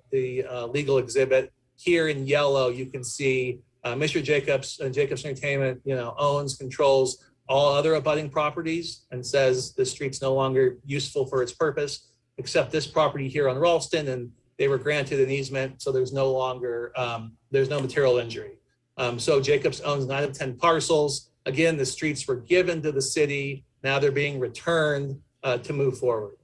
legal exhibit. Here in yellow, you can see Mr. Jacobs and Jacobs Entertainment, owns, controls all other abutting properties and says the street's no longer useful for its purpose, except this property here on Ralston, and they were granted an easement, so there's no longer, there's no material injury. So Jacobs owns 9 of 10 parcels. Again, the streets were given to the city. Now they're being returned to move forward.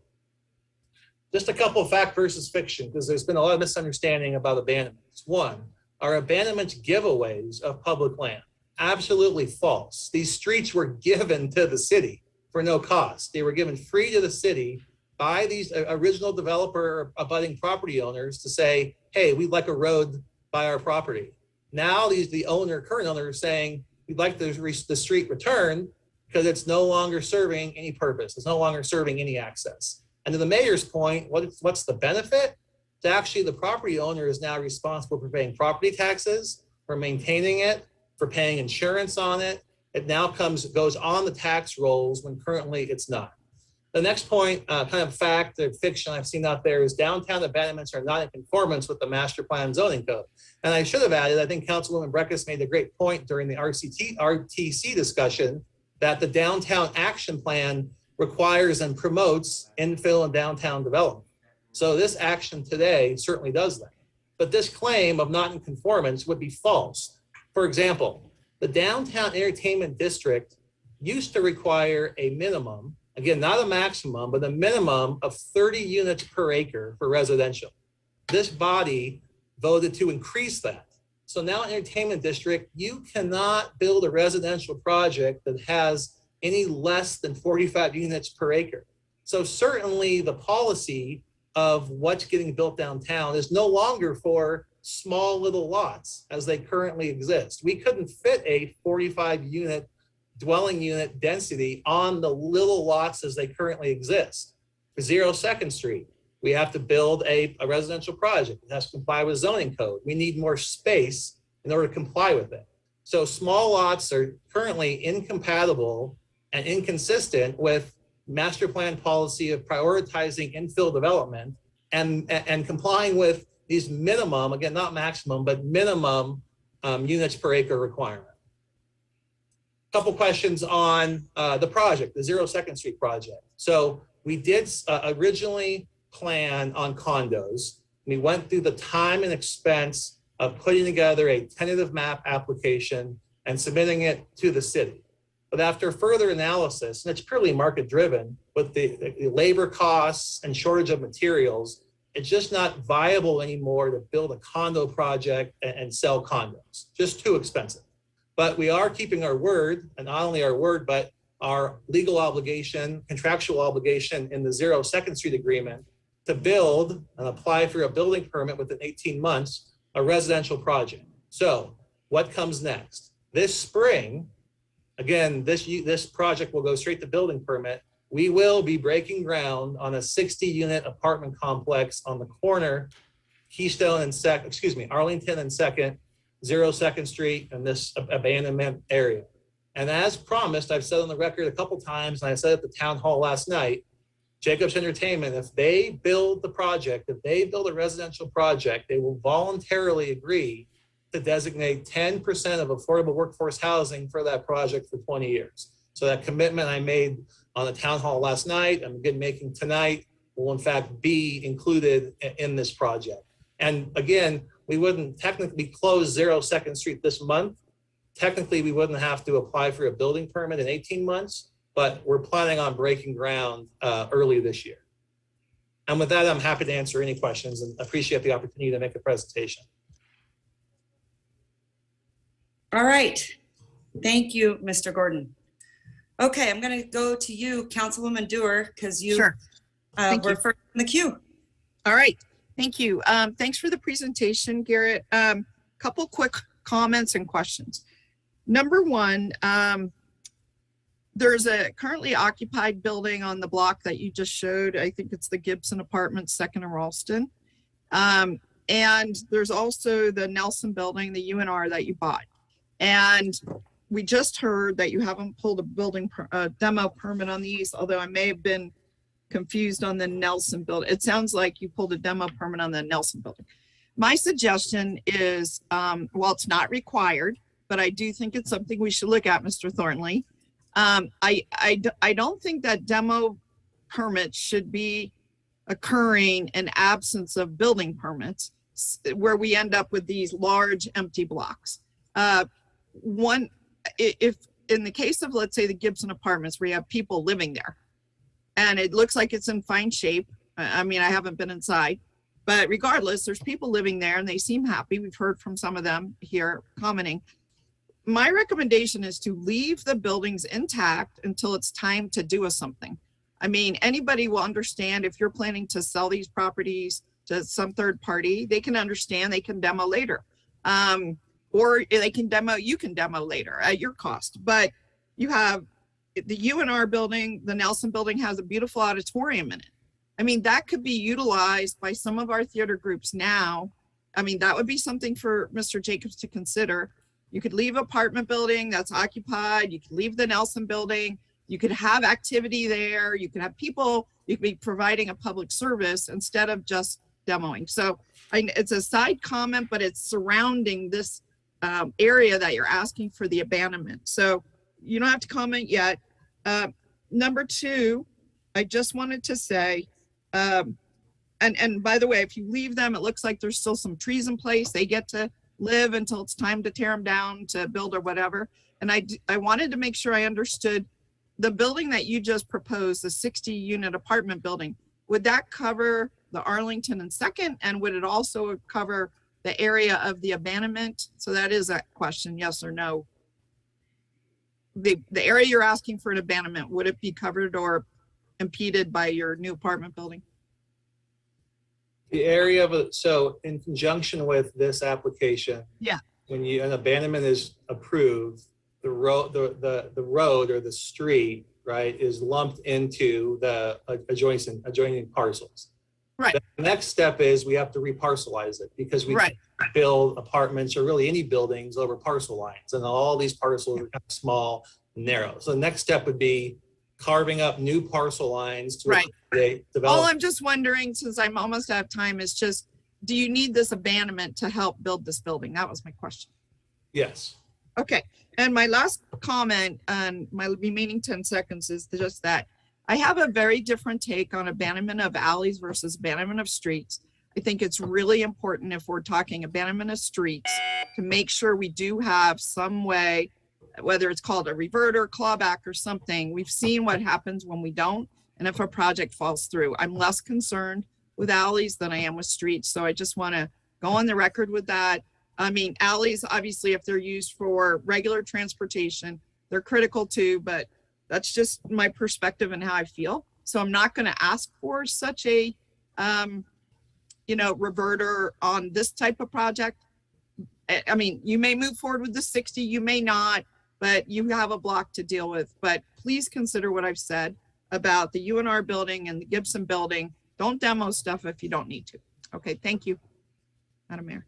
Just a couple of fact versus fiction, because there's been a lot of misunderstanding about abandonments. One, are abandonments giveaways of public land? Absolutely false. These streets were given to the city for no cost. They were given free to the city by these original developer abutting property owners to say, hey, we'd like a road by our property. Now the current owner is saying, we'd like the street returned because it's no longer serving any purpose. It's no longer serving any access. And to the mayor's point, what's the benefit? It's actually the property owner is now responsible for paying property taxes, for maintaining it, for paying insurance on it. It now goes on the tax rolls when currently it's not. The next point, kind of fact or fiction I've seen out there is downtown abandonments are not in conformance with the master plan zoning code. And I should have added, I think Councilwoman Breckus made a great point during the RTC discussion that the downtown action plan requires and promotes infill and downtown development. So this action today certainly does that. But this claim of not in conformance would be false. For example, the downtown entertainment district used to require a minimum, again, not a maximum, but a minimum of 30 units per acre for residential. This body voted to increase that. So now entertainment district, you cannot build a residential project that has any less than 45 units per acre. So certainly the policy of what's getting built downtown is no longer for small little lots as they currently exist. We couldn't fit a 45 unit dwelling unit density on the little lots as they currently exist. For 02nd Street, we have to build a residential project. It has to comply with zoning code. We need more space in order to comply with it. So small lots are currently incompatible and inconsistent with master plan policy of prioritizing infill development and complying with these minimum, again, not maximum, but minimum units per acre requirement. Couple questions on the project, the 02nd Street project. So we did originally plan on condos. We went through the time and expense of putting together a tentative map application and submitting it to the city. But after further analysis, and it's purely market driven with the labor costs and shortage of materials, it's just not viable anymore to build a condo project and sell condos, just too expensive. But we are keeping our word, and not only our word, but our legal obligation, contractual obligation in the 02nd Street agreement to build and apply for a building permit within 18 months, a residential project. So what comes next? This spring, again, this project will go straight to building permit. We will be breaking ground on a 60-unit apartment complex on the corner, Keystone and Arlington and 2nd, 02nd Street, and this abandonment area. And as promised, I've said on the record a couple times, and I said at the town hall last night, Jacobs Entertainment, if they build the project, if they build a residential project, they will voluntarily agree to designate 10% of affordable workforce housing for that project for 20 years. So that commitment I made on the town hall last night, I'm again making tonight, will in fact be included in this project. And again, we wouldn't technically close 02nd Street this month. Technically, we wouldn't have to apply for a building permit in 18 months, but we're planning on breaking ground early this year. And with that, I'm happy to answer any questions and appreciate the opportunity to make a presentation. All right. Thank you, Mr. Gordon. Okay, I'm going to go to you, Councilwoman Dewar, because you Sure. were first in the queue. All right. Thank you. Thanks for the presentation, Garrett. Couple quick comments and questions. Number one, there's a currently occupied building on the block that you just showed. I think it's the Gibson Apartments, 2nd and Ralston. And there's also the Nelson building, the UNR that you bought. And we just heard that you haven't pulled a building demo permit on these, although I may have been confused on the Nelson building. It sounds like you pulled a demo permit on the Nelson building. My suggestion is, well, it's not required, but I do think it's something we should look at, Mr. Thornley. I don't think that demo permits should be occurring in absence of building permits, where we end up with these large empty blocks. If in the case of, let's say, the Gibson Apartments, where you have people living there, and it looks like it's in fine shape. I mean, I haven't been inside, but regardless, there's people living there and they seem happy. We've heard from some of them here commenting. My recommendation is to leave the buildings intact until it's time to do something. I mean, anybody will understand if you're planning to sell these properties to some third party, they can understand, they can demo later. Or they can demo, you can demo later at your cost. But you have the UNR building, the Nelson building has a beautiful auditorium in it. I mean, that could be utilized by some of our theater groups now. I mean, that would be something for Mr. Jacobs to consider. You could leave apartment building that's occupied. You could leave the Nelson building. You could have activity there. You could have people, you could be providing a public service instead of just demoing. So it's a side comment, but it's surrounding this area that you're asking for the abandonment. So you don't have to comment yet. Number two, I just wanted to say, and by the way, if you leave them, it looks like there's still some trees in place. They get to live until it's time to tear them down to build or whatever. And I wanted to make sure I understood the building that you just proposed, the 60-unit apartment building. Would that cover the Arlington and Second? And would it also cover the area of the abandonment? So that is a question, yes or no. The area you're asking for an abandonment, would it be covered or impeded by your new apartment building? The area of it, so in conjunction with this application, yeah, when an abandonment is approved, the road or the street, right, is lumped into the adjoining parcels. Right. The next step is we have to reparcelize it because we build apartments or really any buildings over parcel lines, and all these parcels are small and narrow. So the next step would be carving up new parcel lines to develop. All I'm just wondering, since I'm almost out of time, is just, do you need this abandonment to help build this building? That was my question. Yes. Okay. And my last comment on my remaining 10 seconds is just that I have a very different take on abandonment of alleys versus abandonment of streets. I think it's really important, if we're talking abandonment of streets, to make sure we do have some way, whether it's called a reverter, clawback, or something. We've seen what happens when we don't, and if a project falls through. I'm less concerned with alleys than I am with streets, so I just want to go on the record with that. I mean, alleys, obviously, if they're used for regular transportation, they're critical too, but that's just my perspective and how I feel. So I'm not going to ask for such a, reverter on this type of project. I mean, you may move forward with the 60, you may not, but you have a block to deal with. But please consider what I've said about the UNR building and the Gibson building. Don't demo stuff if you don't need to. Okay, thank you, Madam Mayor.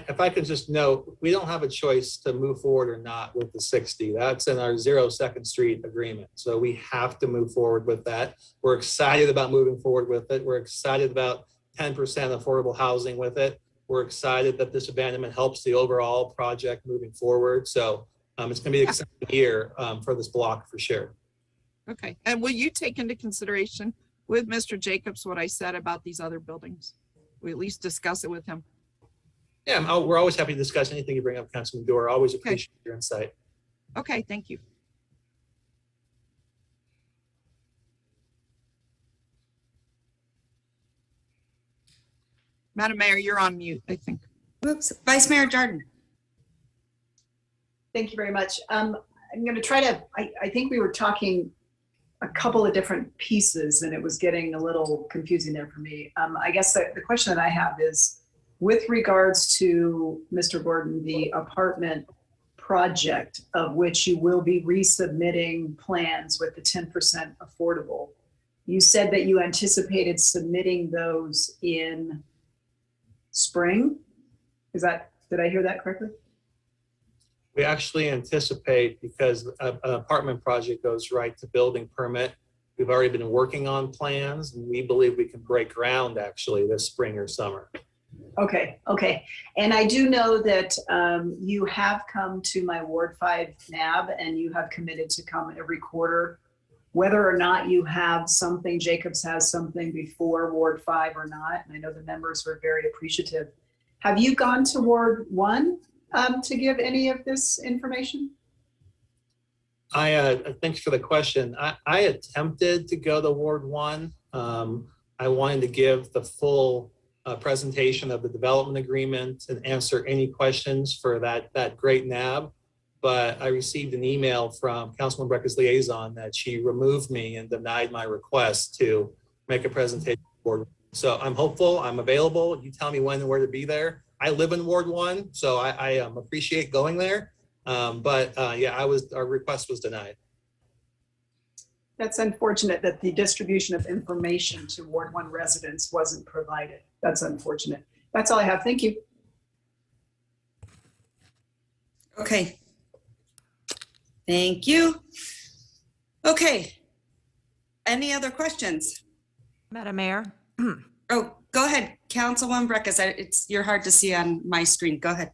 If I could just note, we don't have a choice to move forward or not with the 60. That's in our 0 Second Street agreement. So we have to move forward with that. We're excited about moving forward with it. We're excited about 10% affordable housing with it. We're excited that this abandonment helps the overall project moving forward. So it's going to be an exciting year for this block for sure. Okay. And will you take into consideration with Mr. Jacobs what I said about these other buildings? We at least discuss it with him. Yeah, we're always happy to discuss anything you bring up, Councilman Dorr. Always appreciate your insight. Okay, thank you. Madam Mayor, you're on mute, I think. Oops, Vice Mayor Jordan. Thank you very much. I'm going to try to, I think we were talking a couple of different pieces and it was getting a little confusing there for me. I guess the question that I have is, with regards to, Mr. Gordon, the apartment project of which you will be resubmitting plans with the 10% affordable, you said that you anticipated submitting those in spring? Did I hear that correctly? We actually anticipate, because an apartment project goes right to building permit, We've already been working on plans, and we believe we can break ground actually this spring or summer. Okay, okay. And I do know that you have come to my Ward 5 NAB and you have committed to come every quarter. Whether or not you have something, Jacobs has something before Ward 5 or not, and I know the members were very appreciative. Have you gone to Ward 1 to give any of this information? Thanks for the question. I attempted to go to Ward 1. I wanted to give the full presentation of the development agreement and answer any questions for that great NAB. But I received an email from Councilman Brecka's liaison that she removed me and denied my request to make a presentation. So I'm hopeful, I'm available. You tell me when and where to be there. I live in Ward 1, so I appreciate going there. Yeah, our request was denied. That's unfortunate that the distribution of information to Ward 1 residents wasn't provided. That's unfortunate. That's all I have. Thank you. Okay. Thank you. Okay. Any other questions? Madam Mayor? Oh, go ahead, Councilwoman Brecka. You're hard to see on my screen. Go ahead.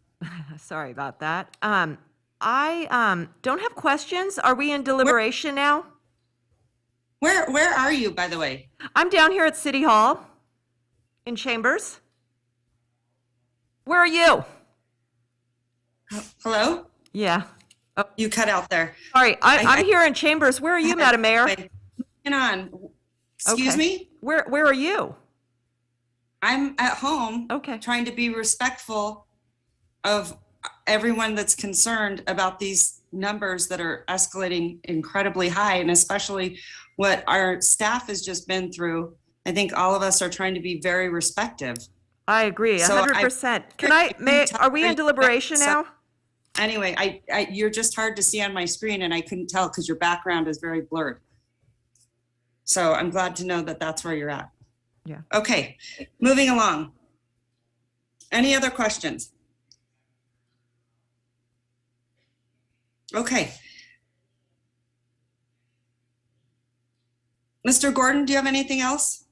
Sorry about that. I don't have questions. Are we in deliberation now? Where are you, by the way? I'm down here at City Hall in Chambers. Where are you? Hello? Yeah. Oh, you cut out there. Sorry, I'm here in Chambers. Where are you, Madam Mayor? Hang on. Excuse me? Where are you? I'm at home. Okay. Trying to be respectful of everyone that's concerned about these numbers that are escalating incredibly high, and especially what our staff has just been through. I think all of us are trying to be very respective. I agree, 100%. Are we in deliberation now? Anyway, you're just hard to see on my screen, and I couldn't tell because your background is very blurred. So I'm glad to know that that's where you're at. Yeah. Okay, moving along. Any other questions? Okay. Mr. Gordon, do you have anything else?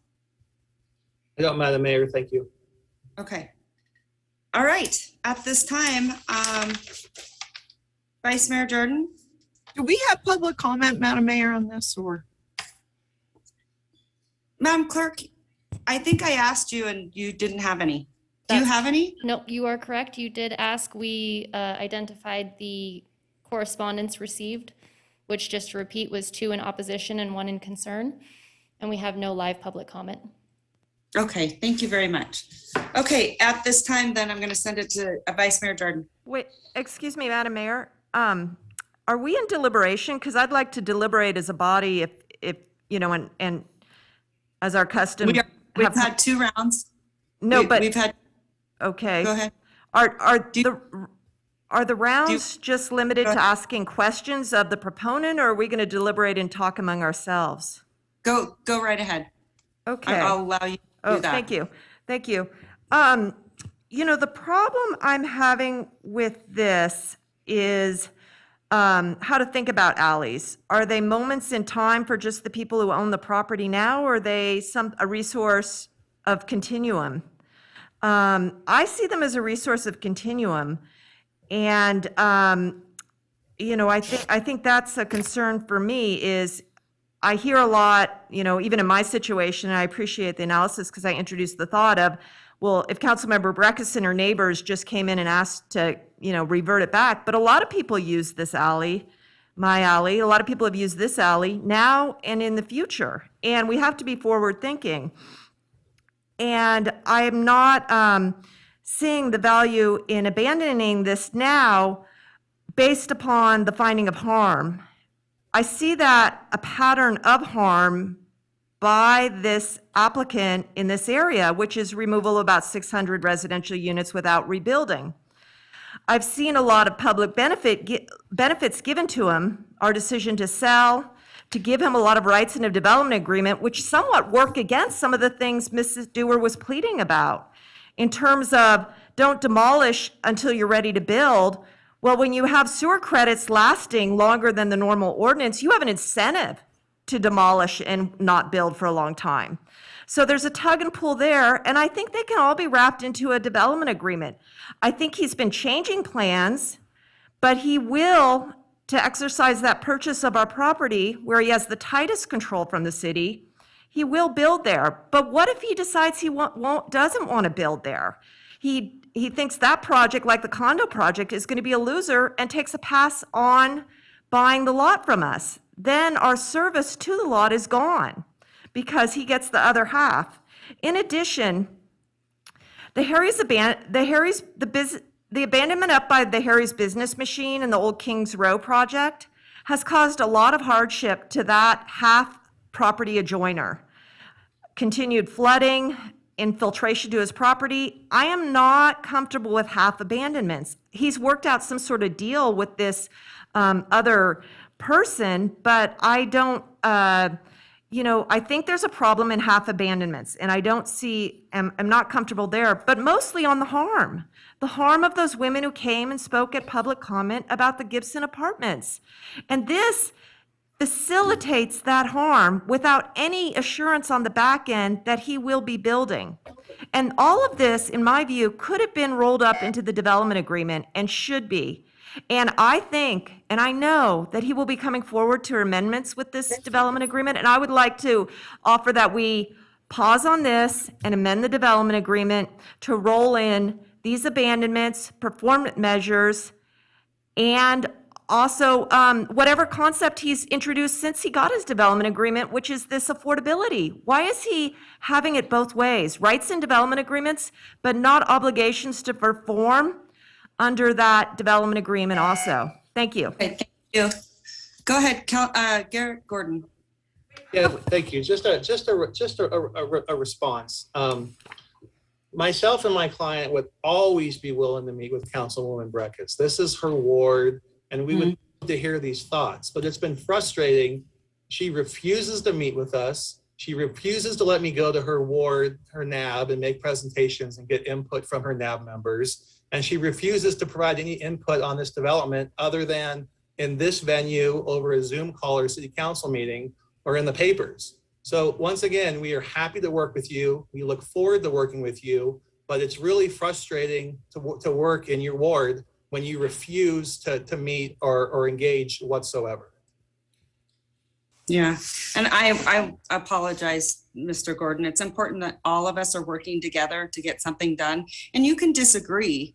I don't, Madam Mayor, thank you. Okay. All right, at this time, Vice Mayor Jordan? Do we have public comment, Madam Mayor, on this, or? Madam Clerk, I think I asked you and you didn't have any. Do you have any? Nope, you are correct. You did ask. We identified the correspondence received, which, just to repeat, was 2 in opposition and 1 in concern. And we have no live public comment. Okay, thank you very much. Okay, at this time, then I'm going to send it to Vice Mayor Jordan. Wait, excuse me, Madam Mayor. Are we in deliberation? Because I'd like to deliberate as a body if you know, and as our custom. We've had 2 rounds. No, but we've had. Okay. Go ahead. Are the rounds just limited to asking questions of the proponent, or are we going to deliberate and talk among ourselves? Go right ahead. Okay. I'll allow you to do that. Thank you. Thank you. You know, the problem I'm having with this is how to think about alleys. Are they moments in time for just the people who own the property now, or are they a resource of continuum? I see them as a resource of continuum. And, you know, I think that's a concern for me. Is I hear a lot, you know, even in my situation, and I appreciate the analysis because I introduced the thought of, well, if Councilmember Breckus and her neighbors just came in and asked to, you know, revert it back, but a lot of people use this alley, my alley, a lot of people have used this alley now and in the future, and we have to be forward thinking. And I'm not seeing the value in abandoning this now based upon the finding of harm. I see that a pattern of harm by this applicant in this area, which is removal of about 600 residential units without rebuilding. I've seen a lot of public benefits given to him, our decision to sell, to give him a lot of rights in a development agreement, which somewhat work against some of the things Mrs. Dewar was pleading about in terms of don't demolish until you're ready to build. Well, when you have sewer credits lasting longer than the normal ordinance, you have an incentive to demolish and not build for a long time. So there's a tug and pull there, and I think they can all be wrapped into a development agreement. I think he's been changing plans, but he will, to exercise that purchase of our property where he has the tightest control from the city, he will build there. But what if he decides he doesn't want to build there? He thinks that project, like the condo project, is going to be a loser and takes a pass on buying the lot from us. Then our service to the lot is gone because he gets the other half. In addition, the abandonment up by the Harry's Business Machine and the Old Kings Row project has caused a lot of hardship to that half property adjoiner. Continued flooding, infiltration to his property. I am not comfortable with half abandonments. He's worked out some sort of deal with this other person, but I don't, I think there's a problem in half abandonments, and I don't see, I'm not comfortable there, but mostly on the harm of those women who came and spoke at public comment about the Gibson apartments. And this facilitates that harm without any assurance on the back end that he will be building. And all of this, in my view, could have been rolled up into the development agreement and should be. And I think, and I know that he will be coming forward to amendments with this development agreement. And I would like to offer that we pause on this and amend the development agreement to roll in these abandonments, performance measures, and also whatever concept he's introduced since he got his development agreement, which is this affordability. Why is he having it both ways? Rights in development agreements, but not obligations to perform under that development agreement also. Thank you. Okay, thank you. Go ahead, Garrett Gordon. Yeah, thank you. Just a response. Myself and my client would always be willing to meet with Councilwoman Breckes. This is her ward, and we would love to hear these thoughts. But it's been frustrating. She refuses to meet with us. She refuses to let me go to her ward, her NAB, and make presentations and get input from her NAB members. And she refuses to provide any input on this development other than in this venue over a Zoom call or city council meeting or in the papers. So once again, we are happy to work with you. We look forward to working with you, but it's really frustrating to work in your ward when you refuse to meet or engage whatsoever. Yeah, and I apologize, Mr. Gordon. It's important that all of us are working together to get something done. And you can disagree,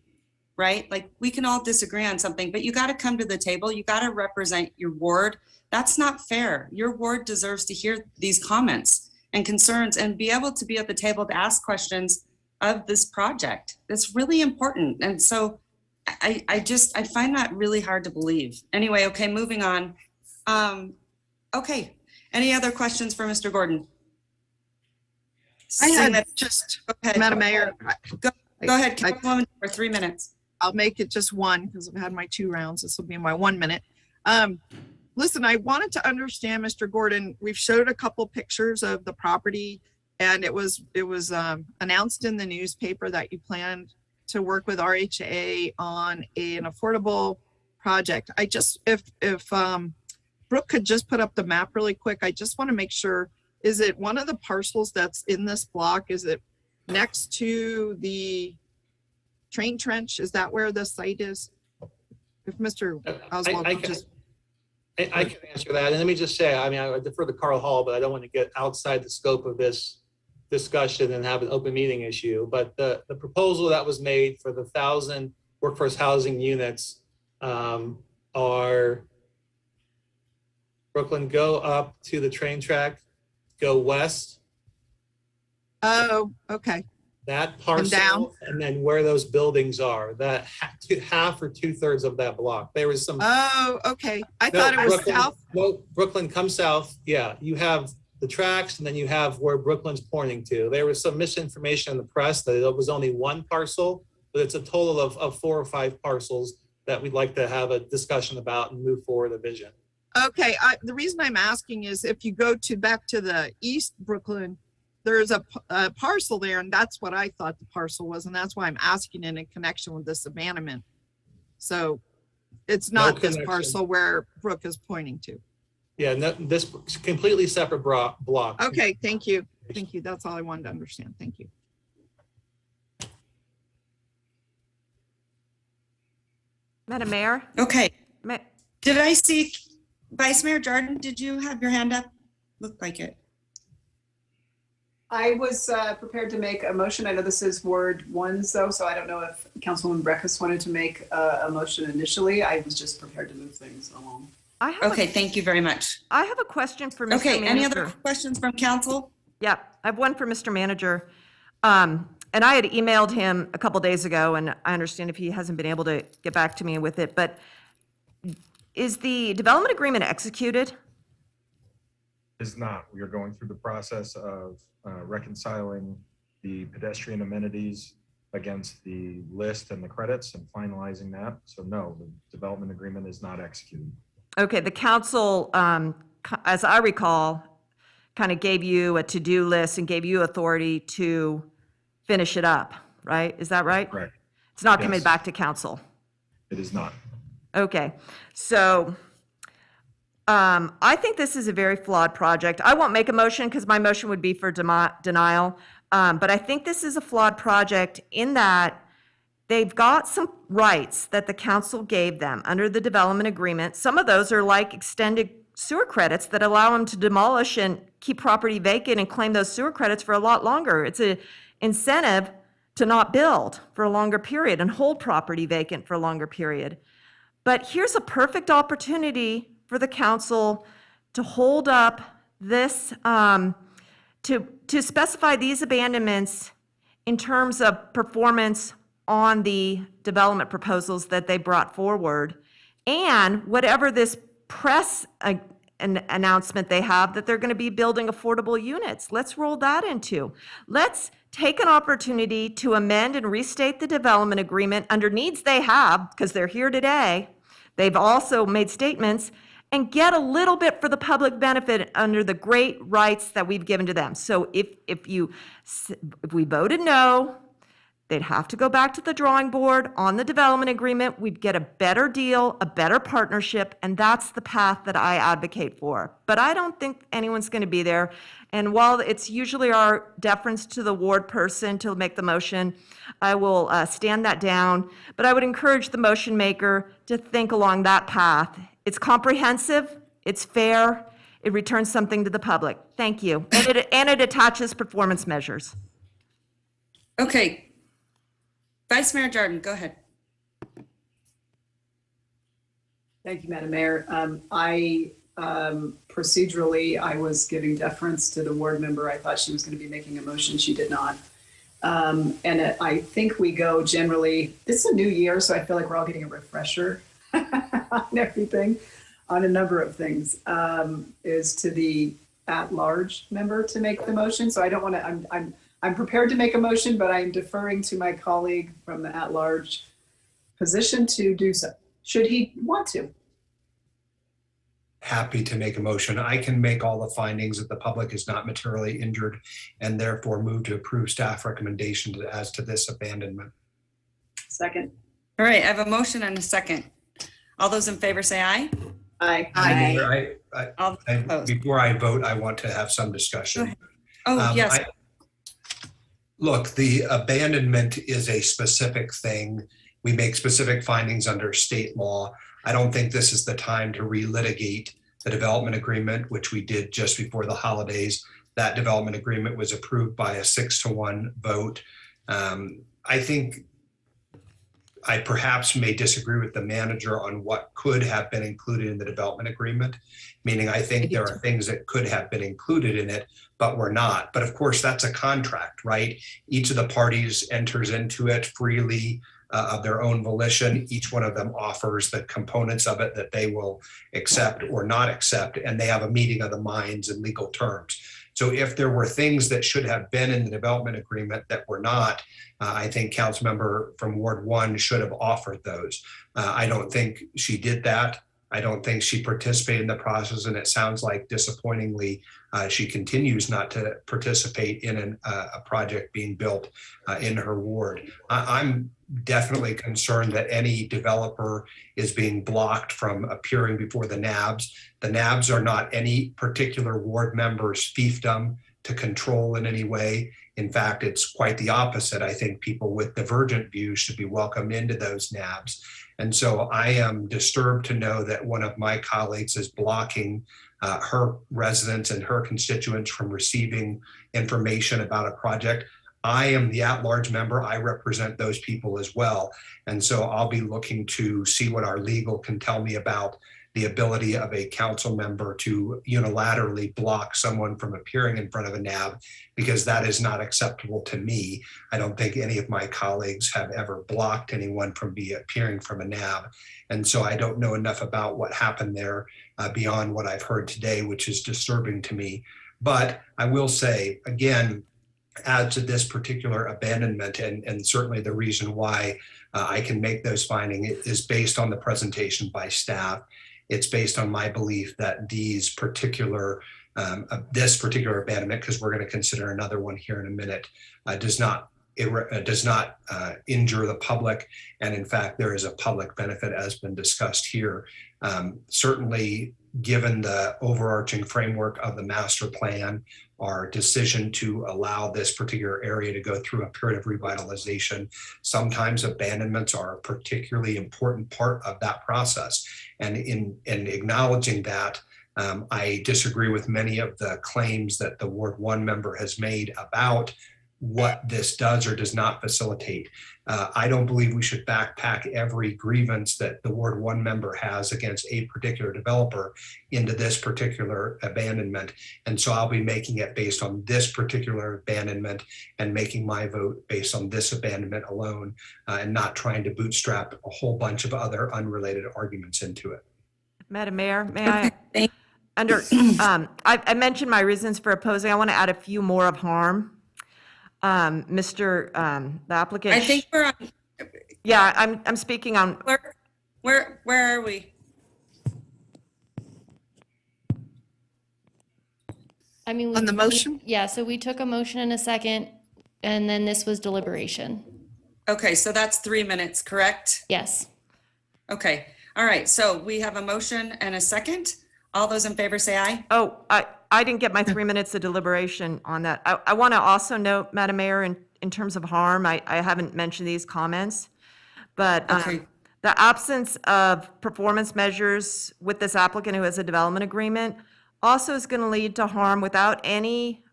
right? Like we can all disagree on something, but you got to come to the table. You got to represent your ward. That's not fair. Your ward deserves to hear these comments and concerns and be able to be at the table to ask questions of this project. It's really important. And so I find that really hard to believe. Anyway, okay, moving on. Okay, any other questions for Mr. Gordon? I had just, Madam Mayor. Go ahead, Councilwoman, for 3 minutes. I'll make it just one because I've had my 2 rounds. This will be my 1 minute. Listen, I wanted to understand, Mr. Gordon, we've showed a couple pictures of the property and it was announced in the newspaper that you planned to work with RHA on an affordable project. I just, if Brooke could just put up the map really quick. I just want to make sure, is it one of the parcels that's in this block? Is it next to the train trench? Is that where the site is? If Mr. Oswald could just. I can answer that. And let me just say, I mean, I defer to Carl Hall, but I don't want to get outside the scope of this discussion and have an open meeting issue. But the proposal that was made for the 1,000 workforce housing units are Brooklyn, go up to the train track, go west. Oh, okay. That parcel, and then where those buildings are, that half or 2/3 of that block. There was some. Oh, okay. I thought it was Brooklyn, south. No, Brooklyn, come south. Yeah, you have the tracks, and then you have where Brooklyn's pointing to. There was some misinformation in the press that it was only one parcel, but it's a total of 4 or 5 parcels that we'd like to have a discussion about and move forward a vision. Okay, the reason I'm asking is if you go back to the East Brooklyn, there's a parcel there, and that's what I thought the parcel was, and that's why I'm asking in connection with this abandonment. So it's not this parcel where Brooke is pointing to. Yeah, no, this completely separate block. Okay, thank you. Thank you. That's all I wanted to understand. Thank you. Madam Mayor? Okay. Ma- Did I see Vice Mayor Jordan? Did you have your hand up? Looked like it. I was prepared to make a motion. I know this is Ward 1 though, so I don't know if Councilwoman Breckus wanted to make a motion initially. I was just prepared to move things along. Okay, thank you very much. I have a question for Mr. Okay, Manager. any other questions from council? Yeah, I have one for Mr. Manager. And I had emailed him a couple days ago, and I understand if he hasn't been able to get back to me with it, but is the development agreement executed? Is not. We are going through the process of reconciling the pedestrian amenities against the list and the credits and finalizing that. So no, the development agreement is not executed. Okay, the council, as I recall, kind of gave you a to-do list and gave you authority to finish it up, right? Is that right? Correct. It's not coming Yes. back to council. It is not. Okay, so I think this is a very flawed project. I won't make a motion because my motion would be for denial. But I think this is a flawed project in that they've got some rights that the council gave them under the development agreement. Some of those are like extended sewer credits that allow them to demolish and keep property vacant and claim those sewer credits for a lot longer. It's an incentive to not build for a longer period and hold property vacant for a longer period. But here's a perfect opportunity for the council to hold up this, to specify these abandonments in terms of performance on the development proposals that they brought forward. And whatever this press an announcement they have that they're going to be building affordable units. Let's roll that into. Let's take an opportunity to amend and restate the development agreement under needs they have, because they're here today. They've also made statements, and get a little bit for the public benefit under the great rights that we've given to them. So if we voted no, they'd have to go back to the drawing board on the development agreement. We'd get a better deal, a better partnership, and that's the path that I advocate for. But I don't think anyone's going to be there. And while it's usually our deference to the ward person to make the motion, I will stand that down. But I would encourage the motion maker to think along that path. It's comprehensive, it's fair, it returns something to the public. Thank you. And it attaches performance measures. Okay. Vice Mayor Jordan, go ahead. Thank you, Madam Mayor. Procedurally, I was giving deference to the ward member. I thought she was going to be making a motion. She did not. I think we go generally, this is a new year, so I feel like we're all getting a refresher on everything, on a number of things, is to the at-large member to make the motion. So I don't want to, I'm prepared to make a motion, but I'm deferring to my colleague from the at-large position to do so, should he want to. Happy to make a motion. I can make all the findings that the public is not materially injured and therefore move to approve staff recommendation as to this abandonment. Second. All right, I have a motion and a second. All those in favor say aye. Aye. Aye. Before I vote, I want to have some discussion. Oh, yes. Look, the abandonment is a specific thing. We make specific findings under state law. I don't think this is the time to relitigate the development agreement, which we did just before the holidays. That development agreement was approved by a 6-1 vote. I think I perhaps may disagree with the manager on what could have been included in the development agreement, meaning I think there are things that could have been included in it, but were not. But of course, that's a contract, right? Each of the parties enters into it freely of their own volition. Each one of them offers the components of it that they will accept or not accept, and they have a meeting of the minds in legal terms. So if there were things that should have been in the development agreement that were not, I think council member from Ward 1 should have offered those. I don't think she did that. I don't think she participated in the process, and it sounds like disappointingly, she continues not to participate in a project being built in her ward. I'm definitely concerned that any developer is being blocked from appearing before the NABs. The NABs are not any particular ward member's fiefdom to control in any way. In fact, it's quite the opposite. I think people with divergent views should be welcomed into those NABs. And so I am disturbed to know that one of my colleagues is blocking her residents and her constituents from receiving information about a project. I am the at-large member. I represent those people as well. And so I'll be looking to see what our legal can tell me about the ability of a council member to unilaterally block someone from appearing in front of a NAB, because that is not acceptable to me. I don't think any of my colleagues have ever blocked anyone from appearing from a NAB. And so I don't know enough about what happened there beyond what I've heard today, which is disturbing to me. But I will say, again, add to this particular abandonment, and certainly the reason why I can make those findings is based on the presentation by staff. It's based on my belief that this particular abandonment, because we're going to consider another one here in a minute, does not injure the public. And in fact, there is a public benefit, as been discussed here. Certainly, given the overarching framework of the master plan, our decision to allow this particular area to go through a period of revitalization, sometimes abandonments are a particularly important part of that process. And in acknowledging that, I disagree with many of the claims that the Ward 1 member has made about what this does or does not facilitate. I don't believe we should backpack every grievance that the Ward 1 member has against a particular developer into this particular abandonment. And so I'll be making it based on this particular abandonment and making my vote based on this abandonment alone, and not trying to bootstrap a whole bunch of other unrelated arguments into it. Madam Mayor, may I? I mentioned my reasons for opposing. I want to add a few more of harm. The applicant. I think we're on. Yeah, I'm speaking on. Where are we? I mean, On the motion? Yeah, so we took a motion and a second, and then this was deliberation. Okay, so that's 3 minutes, correct? Yes. Okay, all right, so we have a motion and a second. All those in favor say aye. Oh, I didn't get my 3 minutes of deliberation on that. I want to also note, Madam Mayor, in terms of harm, I haven't mentioned these comments, but the absence of performance measures with this applicant who has a development agreement also is going to lead to harm without any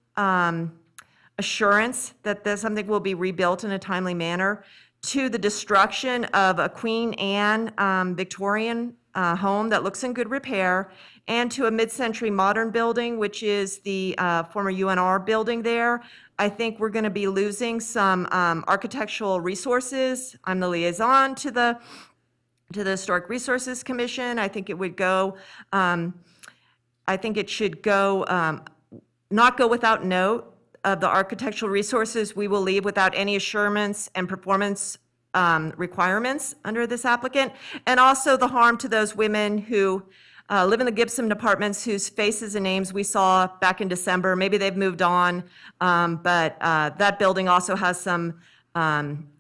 assurance that something will be rebuilt in a timely manner, to the destruction of a Queen Anne Victorian home that looks in good repair, and to a mid-century modern building, which is the former UNR building there. I think we're going to be losing some architectural resources. I'm the liaison to the Historic Resources Commission. I think it would go, I think it should go, not go without note of the architectural resources we will leave without any assurance and performance requirements under this applicant, and also the harm to those women who live in the Gibson apartments whose faces and names we saw back in December. Maybe they've moved on, but that building also has some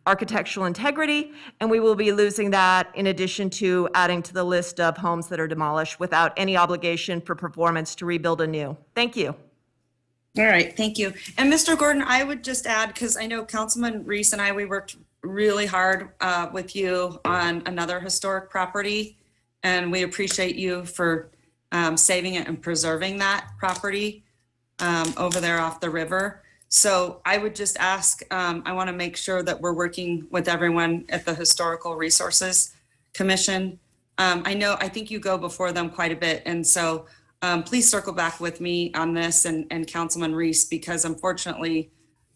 architectural integrity, and we will be losing that in addition to adding to the list of homes that are demolished without any obligation for performance to rebuild anew. Thank you. All right, thank you. And Mr. Gordon, I would just add, because I know Councilman Reese and I, we worked really hard with you on another historic property, and we appreciate you for saving it and preserving that property over there off the river. So I would just ask, I want to make sure that we're working with everyone at the Historical Resources Commission. I think you go before them quite a bit, and so please circle back with me on this and Councilman Reese, because unfortunately,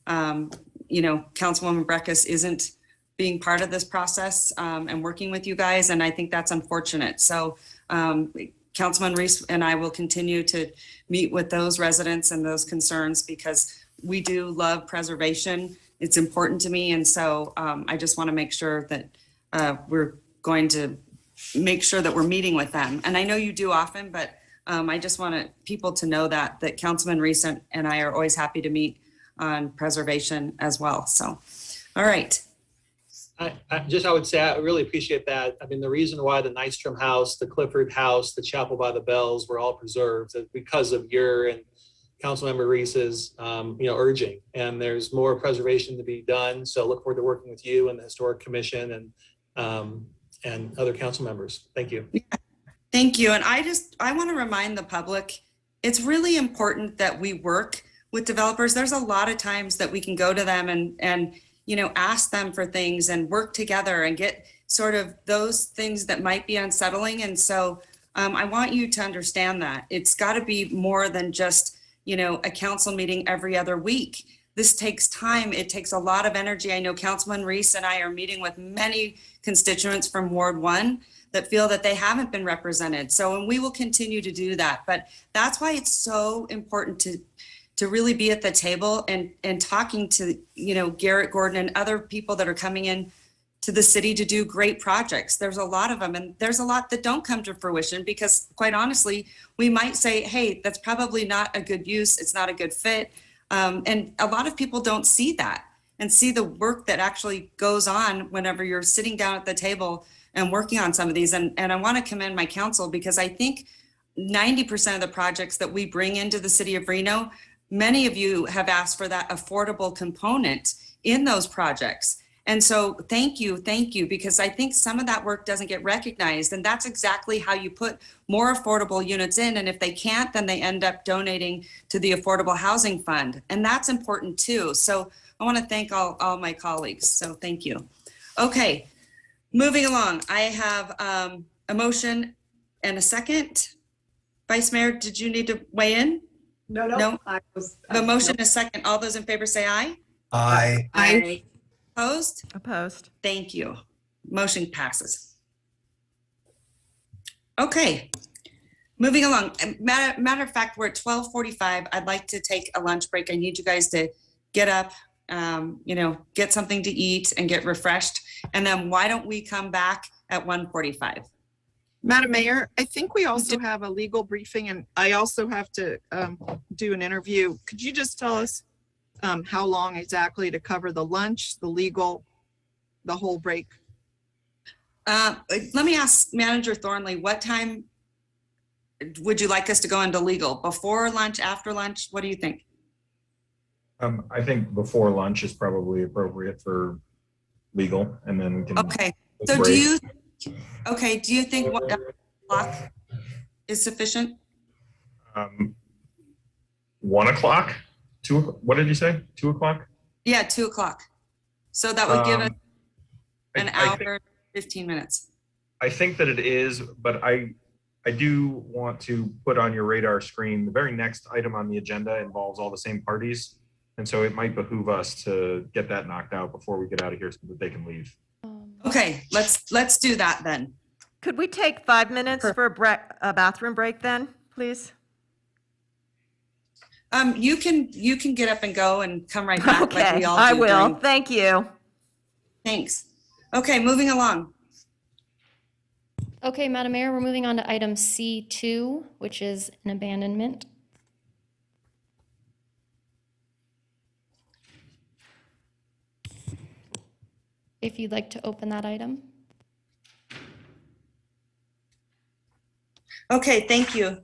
Councilwoman Breckus isn't being part of this process and working with you guys, and I think that's unfortunate. So Councilman Reese and I will continue to meet with those residents and those concerns, because we do love preservation. It's important to me, and so I just want to make sure that we're going to make sure that we're meeting with them. And I know you do often, but I just want people to know that Councilman Reese and I are always happy to meet on preservation as well. So, all right. I would say I really appreciate that. I mean, the reason why the Nystrom House, the Clifford House, the Chapel by the Bells were all preserved is because of your and Councilmember Reese's, urging. And there's more preservation to be done. So look forward to working with you and the Historic Commission and other council members. Thank you. Thank you. And I want to remind the public, it's really important that we work with developers. There's a lot of times that we can go to them and ask them for things and work together and get sort of those things that might be unsettling. And so I want you to understand that it's got to be more than just, a council meeting every other week. This takes time. It takes a lot of energy. I know Councilman Reese and I are meeting with many constituents from Ward 1 that feel that they haven't been represented. So, and we will continue to do that. But that's why it's so important to really be at the table and talking to, Garrett Gordon and other people that are coming in to the city to do great projects. There's a lot of them, and there's a lot that don't come to fruition because, quite honestly, we might say, hey, that's probably not a good use. It's not a good fit. And a lot of people don't see that and see the work that actually goes on whenever you're sitting down at the table and working on some of these. And I want to commend my council because I think 90% of the projects that we bring into the city of Reno, many of you have asked for that affordable component in those projects. And so thank you, because I think some of that work doesn't get recognized. And that's exactly how you put more affordable units in. And if they can't, then they end up donating to the Affordable Housing Fund. And that's important too. So I want to thank all my colleagues. So thank you. Okay, moving along. I have a motion and a second. Vice Mayor, did you need to weigh in? No. I was. The motion and a second. All those in favor say aye. Aye. Aye. Opposed? Opposed. Thank you. Motion passes. Okay, moving along. Matter of fact, we're at 12:45. I'd like to take a lunch break. I need you guys to get up, get something to eat and get refreshed. And then why don't we come back at 1:45? Madam Mayor, I think we also have a legal briefing and I also have to do an interview. Could you just tell us how long exactly to cover the lunch, the legal, the whole break? Let me ask Manager Thornley, what time would you like us to go into legal? Before lunch, after lunch? What do you think? I think before lunch is probably appropriate for legal, and then we can. Okay, so do you think 1 o'clock is sufficient? 1 o'clock? 2, what did you say? 2 o'clock? Yeah, 2 o'clock. So that would give us an I hour, think, 15 minutes. I think that it is, but I do want to put on your radar screen, the very next item on the agenda involves all the same parties. And so it might behoove us to get that knocked out before we get out of here so that they can leave. Okay, let's do that then. Could we take 5 minutes for a bathroom break then, please? You can get up and go and come right back. Okay, like we all I do will. during- Thank you. Thanks. Okay, moving along. Okay, Madam Mayor, we're moving on to item C2, which is an abandonment. If you'd like to open that item. Okay, thank you.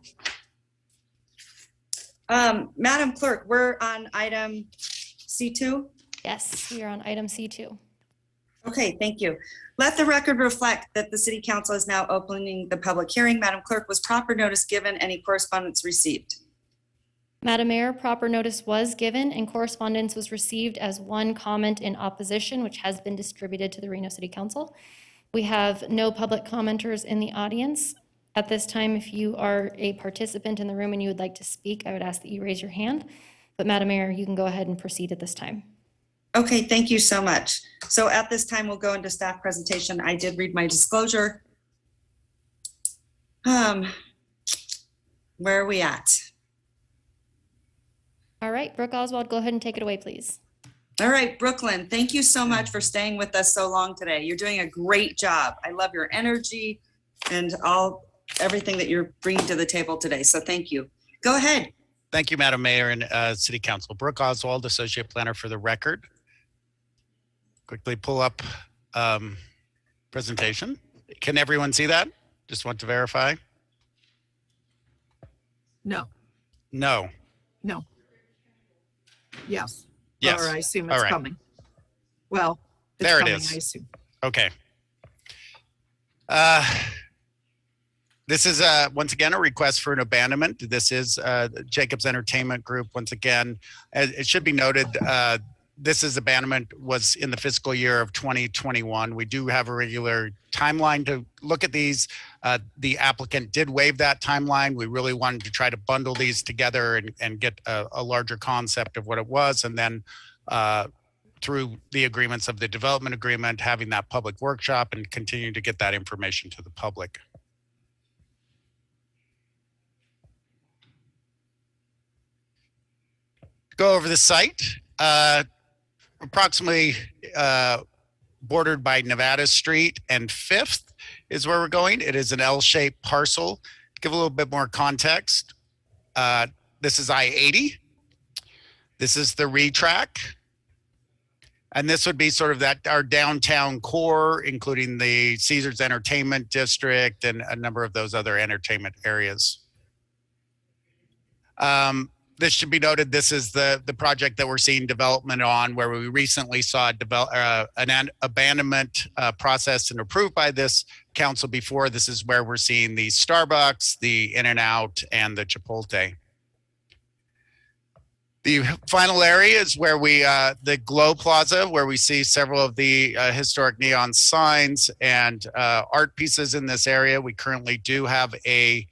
Madam Clerk, we're on item C2. Yes, we are on item C2. Okay, thank you. Let the record reflect that the City Council is now opening the public hearing. Madam Clerk, was proper notice given? Any correspondence received? Madam Mayor, proper notice was given and correspondence was received as one comment in opposition, which has been distributed to the Reno City Council. We have no public commenters in the audience. At this time, if you are a participant in the room and you would like to speak, I would ask that you raise your hand. But Madam Mayor, you can go ahead and proceed at this time. Okay, thank you so much. So at this time, we'll go into staff presentation. I did read my disclosure. Where are we at? All right, Brooke Oswald, go ahead and take it away, please. All right, Brooklyn, thank you so much for staying with us so long today. You're doing a great job. I love your energy and everything that you're bringing to the table today. So thank you. Go ahead. Thank you, Madam Mayor and City Council. Brooke Oswald, Associate Planner for the record. Quickly pull up presentation. Can everyone see that? Just want to verify. No, No. no. Yes. Yes. Or I assume All it's right. coming. Well, it's There it coming, is. I assume. Okay. This is once again a request for an abandonment. This is Jacobs Entertainment Group. Once again, it should be noted, this is abandonment was in the fiscal year of 2021. We do have a regular timeline to look at these. The applicant did waive that timeline. We really wanted to try to bundle these together and get a larger concept of what it was. And then through the agreements of the development agreement, having that public workshop and continuing to get that information to the public. Go over the site. Approximately bordered by Nevada Street and 5th is where we're going. It is an L-shaped parcel. To give a little bit more context, this is I-80. This is the retrack. And this would be sort of that our downtown core, including the Caesars Entertainment District and a number of those other entertainment areas. This should be noted, this is the project that we're seeing development on, where we recently saw an abandonment process and approved by this council before. This is where we're seeing the Starbucks, the In-N-Out, and the Chipotle. The final area is where we, the Glow Plaza, where we see several of the historic neon signs and art pieces in this area. We currently do have a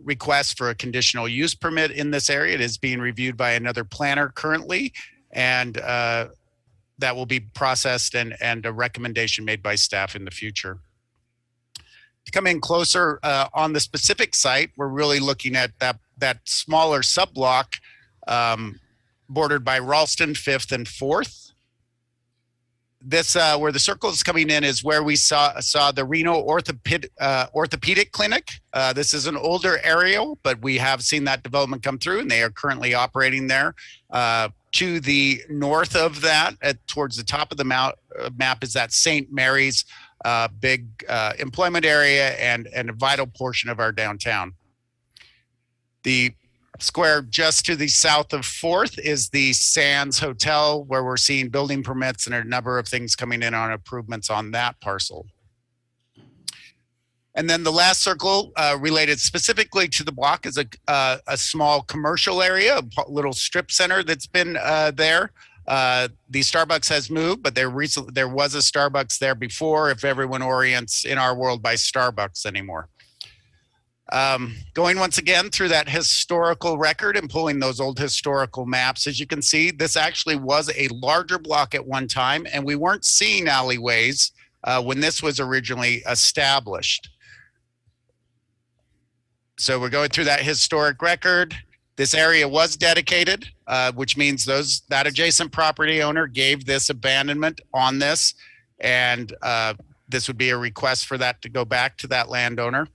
request for a conditional use permit in this area. It is being reviewed by another planner currently, and that will be processed and a recommendation made by staff in the future. To come in closer on the specific site, we're really looking at that smaller sub-block bordered by Ralston, 5th, and 4th. This where the circle is coming in is where we saw the Reno orthopedic clinic. This is an older area, but we have seen that development come through, and they are currently operating there. To the north of that, towards the top of the map, is that St. Mary's big employment area and a vital portion of our downtown. The square just to the south of 4th is the Sands Hotel, where we're seeing building permits and a number of things coming in on improvements on that parcel. And then the last circle related specifically to the block is a small commercial area, a little strip center that's been there. The Starbucks has moved, but there was a Starbucks there before, if everyone orients in our world by Starbucks anymore. Going once again through that historical record and pulling those old historical maps, as you can see, this actually was a larger block at one time, and we weren't seeing alleyways when this was originally established. So we're going through that historic record. This area was dedicated, which means that adjacent property owner gave this abandonment on this, and this would be a request for that to go back to that landowner.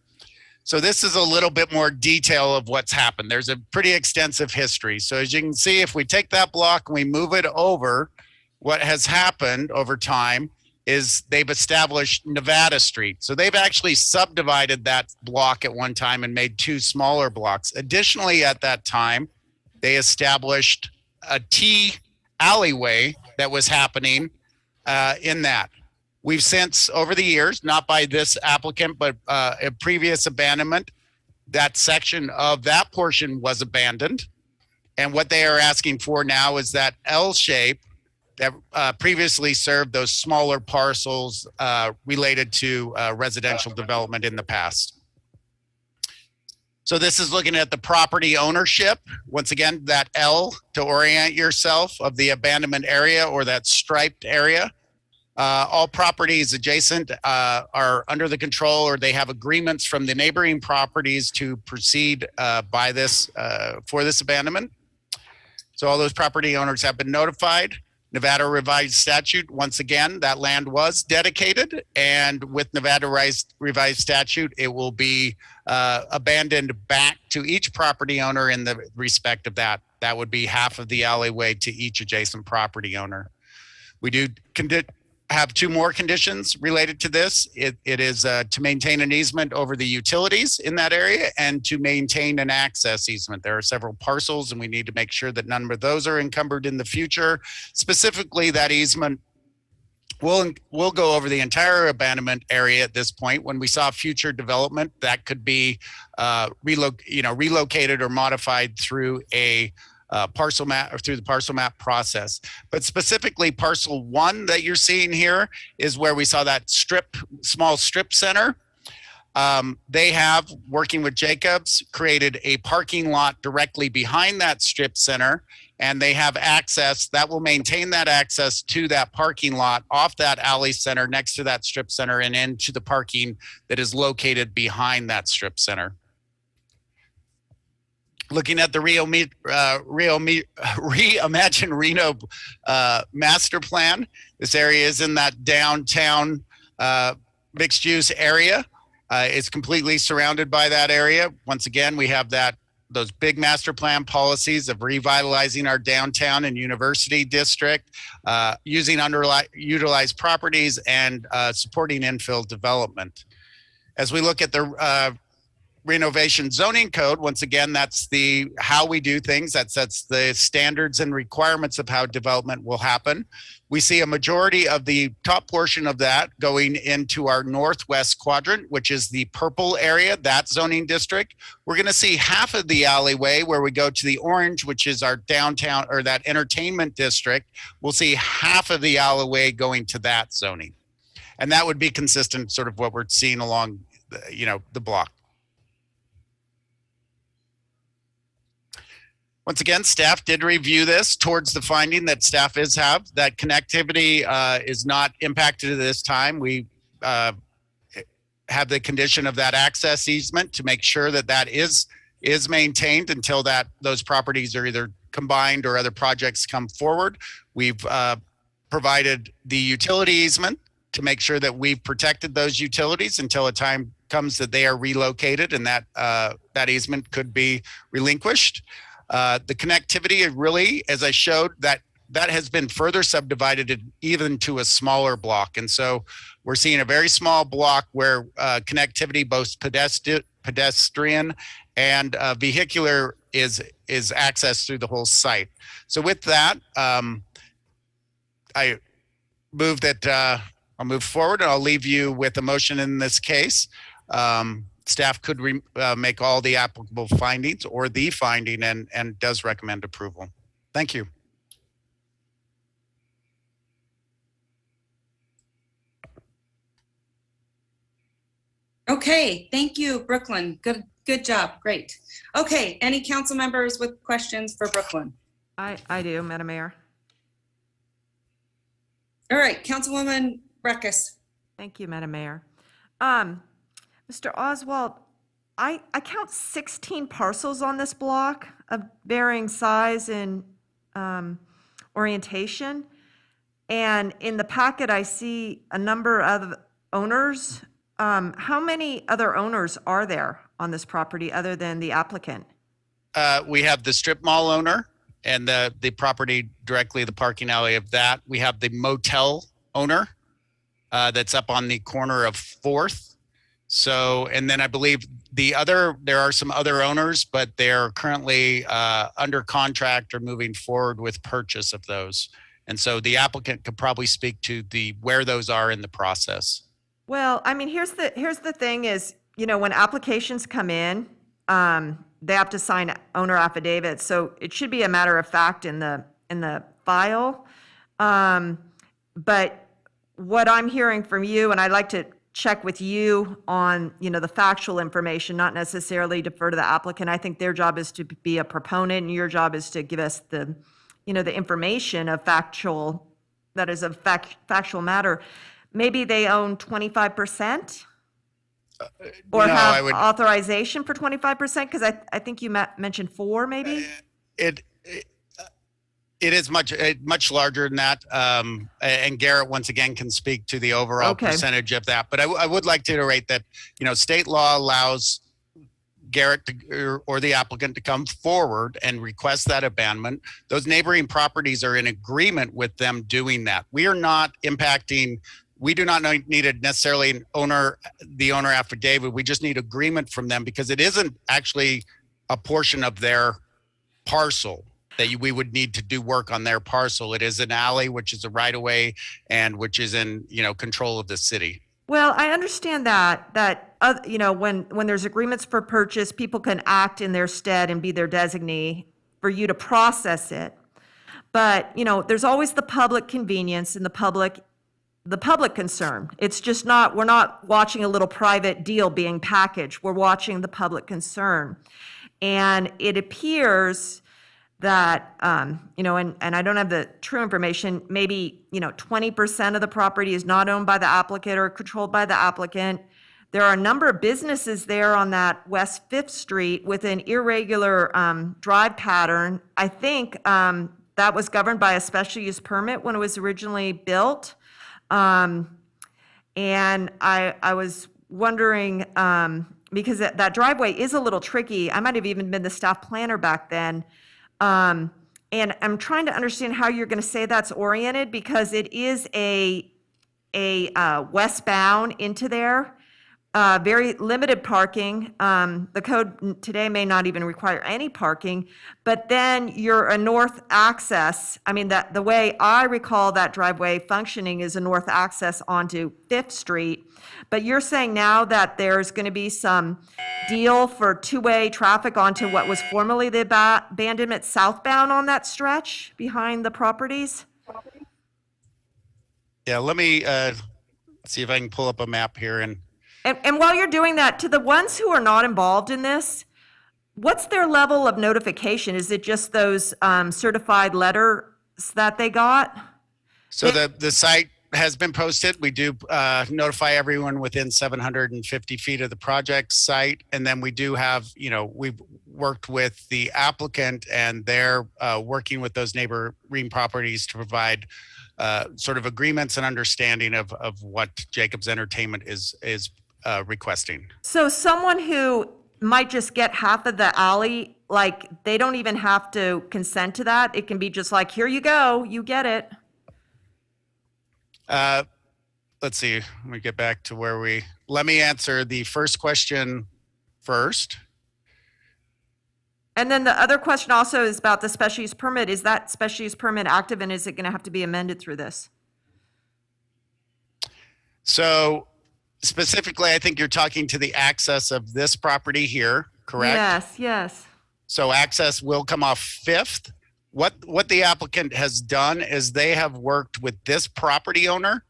So this is a little bit more detail of what's happened. There's a pretty extensive history. So as you can see, if we take that block and we move it over, what has happened over time is they've established Nevada Street. So they've actually subdivided that block at one time and made 2 smaller blocks. Additionally, at that time, they established a T alleyway that was happening in that. We've since, over the years, not by this applicant, but a previous abandonment, that section of that portion was abandoned. And what they are asking for now is that L shape that previously served those smaller parcels related to residential development in the past. So this is looking at the property ownership. Once again, that L to orient yourself of the abandonment area or that striped area. All properties adjacent are under the control, or they have agreements from the neighboring properties to proceed by this for this abandonment. So all those property owners have been notified. Nevada revised statute, once again, that land was dedicated, and with Nevada revised statute, it will be abandoned back to each property owner in the respect of that. That would be half of the alleyway to each adjacent property owner. We do have two more conditions related to this. It is to maintain an easement over the utilities in that area and to maintain an access easement. There are several parcels and we need to make sure that none of those are encumbered in the future. Specifically, that easement will go over the entire abandonment area at this point. When we saw future development, that could be relocated or modified through a parcel map or through the parcel map process. But specifically parcel 1 that you're seeing here is where we saw that small strip center. They have, working with Jacobs, created a parking lot directly behind that strip center, and they have access that will maintain that access to that parking lot off that alley center next to that strip center and into the parking that is located behind that strip center. Looking at the Reimagine Reno master plan, this area is in that downtown mixed use area. It's completely surrounded by that area. Once again, we have those big master plan policies of revitalizing our downtown and university district, using underutilized properties, and supporting infill development. As we look at the renovation zoning code, once again, that's how we do things. That sets the standards and requirements of how development will happen. We see a majority of the top portion of that going into our northwest quadrant, which is the purple area, that zoning district. We're going to see half of the alleyway where we go to the orange, which is our downtown or that entertainment district. We'll see half of the alleyway going to that zoning. And that would be consistent sort of what we're seeing along the block. Once again, staff did review this towards the finding that staff have that connectivity is not impacted at this time. We have the condition of that access easement to make sure that is maintained until those properties are either combined or other projects come forward. We've provided the utility easement to make sure that we've protected those utilities until a time comes that they are relocated and that easement could be relinquished. The connectivity really, as I showed, that has been further subdivided even to a smaller block. And so we're seeing a very small block where connectivity, both pedestrian and vehicular, is accessed through the whole site. So with that, I move that I'll move forward and I'll leave you with a motion in this case. Staff could make all the applicable findings or the finding and does recommend approval. Thank you. Okay, thank you, Brooklyn. Good job, great. Okay, any council members with questions for Brooklyn? I do, Madam Mayor. All right, Councilwoman Breckus. Thank you, Madam Mayor. Mr. Oswald, I count 16 parcels on this block of varying size and orientation. And in the packet, I see a number of owners. How many other owners are there on this property other than the applicant? We have the strip mall owner and the property directly, the parking alley of that. We have the motel owner that's up on the corner of 4th. So, and then I believe there are some other owners, but they're currently under contract or moving forward with purchase of those. And so the applicant could probably speak to where those are in the process. Well, I mean, here's the thing is, when applications come in, they have to sign owner affidavits. So it should be a matter of fact in the file. But what I'm hearing from you, and I'd like to check with you on, the factual information, not necessarily defer to the applicant. I think their job is to be a proponent and your job is to give us the information of factual matter. Maybe they own 25%? Or have authorization for 25%? Because I think you mentioned 4 maybe? It is much larger than that. And Garrett, once again, can speak to the overall percentage of that. But I would like to iterate that, state law allows Garrett or the applicant to come forward and request that abandonment. Those neighboring properties are in agreement with them doing that. We are not impacting. We do not need necessarily the owner affidavit. We just need agreement from them because it isn't actually a portion of their parcel that we would need to do work on their parcel. It is an alley, which is a right of way and which is in, control of the city. Well, I understand that when there's agreements for purchase, people can act in their stead and be their designee for you to process it. But, there's always the public convenience and the public concern. It's just we're not watching a little private deal being packaged. We're watching the public concern. And it appears that, and I don't have the true information, maybe, 20% of the property is not owned by the applicant or controlled by the applicant. There are a number of businesses there on that West 5th Street with an irregular drive pattern. I think that was governed by a special use permit when it was originally built. And I was wondering, because that driveway is a little tricky. I might have even been the staff planner back then. And I'm trying to understand how you're going to say that's oriented because it is a westbound into there. Very limited parking. The code today may not even require any parking, but then you're a north access. I mean, the way I recall that driveway functioning is a north access onto 5th Street. But you're saying now that there's going to be some deal for two-way traffic onto what was formerly the abandonment southbound on that stretch behind the properties? Yeah, let me see if I can pull up a map here. And while you're doing that, to the ones who are not involved in this, what's their level of notification? Is it just those certified letters that they got? So the site has been posted. We do notify everyone within 750 feet of the project site. And then we do have, we've worked with the applicant and they're working with those neighboring properties to provide sort of agreements and understanding of what Jacobs Entertainment is requesting. So someone who might just get half of the alley, like they don't even have to consent to that. It can be just like, here you go, you get it. Let's see, let me get back to let me answer the first question first. And then the other question also is about the special use permit. Is that special use permit active and is it going to have to be amended through this? So specifically, I think you're talking to the access of this property here, correct? Yes. So access will come off 5th. What the applicant has done is they have worked with this property owner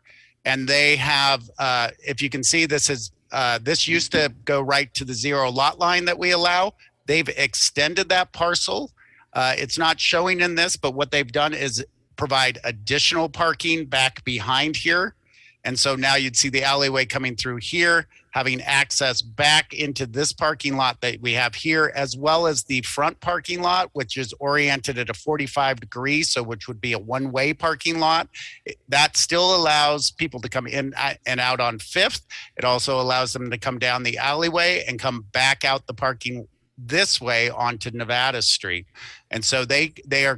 and they have, if you can see, this used to go right to the 0 lot line that we allow. They've extended that parcel. It's not showing in this, but what they've done is provide additional parking back behind here. And so now you'd see the alleyway coming through here, having access back into this parking lot that we have here, as well as the front parking lot, which is oriented at a 45 degrees, so which would be a one-way parking lot. That still allows people to come in and out on 5th. It also allows them to come down the alleyway and come back out the parking this way onto Nevada Street. And so they are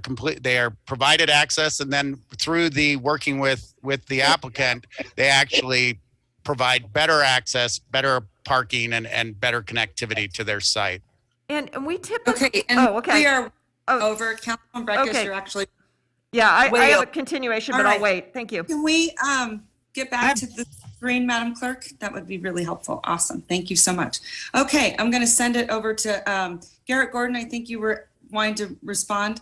provided access, and then through the working with the applicant, they actually provide better access, better parking, and better connectivity to their site. And we typically we are over. Councilman Breckus, you're actually I have a continuation, but I'll wait. Thank you. Can we get back to the screen, Madam Clerk? That would be really helpful. Awesome. Thank you so much. Okay, I'm going to send it over to Garrett Gordon. I think you were wanting to respond.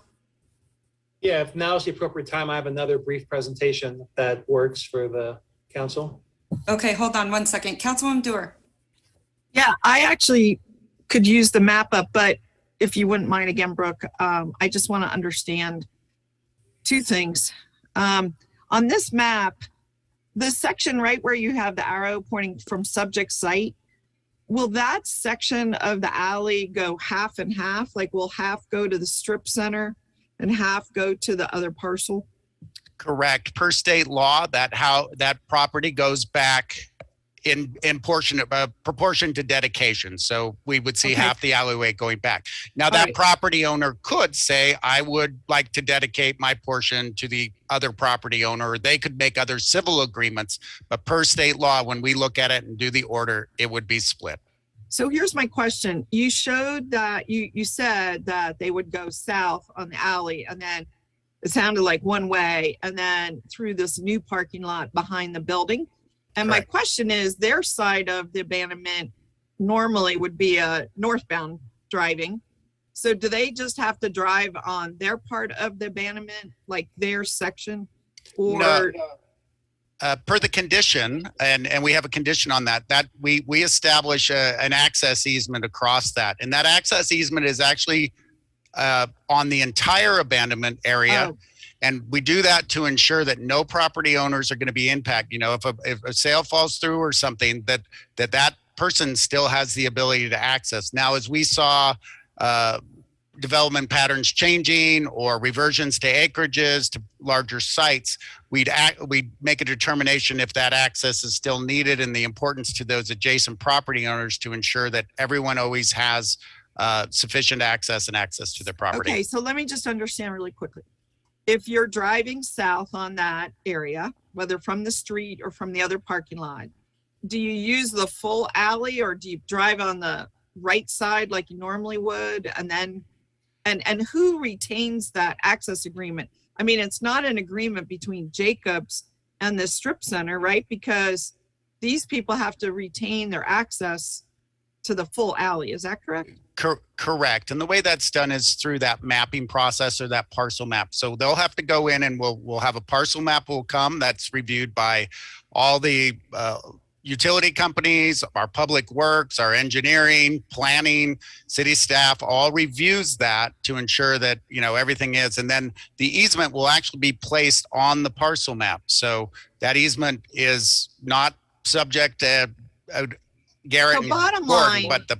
Yeah, if now is the appropriate time, I have another brief presentation that works for the council. Okay, hold on one second. Councilwoman Dewar. Yeah, I actually could use the map up, but if you wouldn't mind again, Brooke, I just want to understand two things. On this map, the section right where you have the arrow pointing from subject site, will that section of the alley go half and half? Like will half go to the strip center and half go to the other parcel? Correct. Per state law, that property goes back in proportion to dedication. So we would see Okay. half the alleyway going back. Now All that right. property owner could say, I would like to dedicate my portion to the other property owner, or they could make other civil agreements. But per state law, when we look at it and do the order, it would be split. So here's my question. You showed that you said that they would go south on the alley, and then it sounded like one way, and then through this new parking lot behind the building. And my Correct. question is, their side of the abandonment normally would be a northbound driving. So do they just have to drive on their part of the abandonment, like their section? Or No. Per the condition, and we have a condition on that we establish an access easement across that. And that access easement is actually on the entire abandonment area. Oh. And we do that to ensure that no property owners are going to be impacted. You know, if a sale falls through or something, that person still has the ability to access. Now, as we saw development patterns changing or reversions to acreages, to larger sites, we'd make a determination if that access is still needed, and the importance to those adjacent property owners to ensure that everyone always has sufficient access to their property. okay, so let me just understand really quickly. If you're driving south on that area, whether from the street or from the other parking lot, do you use the full alley, or do you drive on the right side like you normally would? And then, and who retains that access agreement? I mean, it's not an agreement between Jacobs and the strip center, right? Because these people have to retain their access to the full alley. Is that correct? Correct. And the way that's done is through that mapping process, or that parcel map. So they'll have to go in, and we'll have a parcel map will come that's reviewed by all the utility companies, our public works, our engineering, planning, city staff, all reviews that to ensure that, you know, everything is. And then the easement will actually be placed on the parcel map. So that easement is not subject to Garrett So and bottom Gordon, line- but the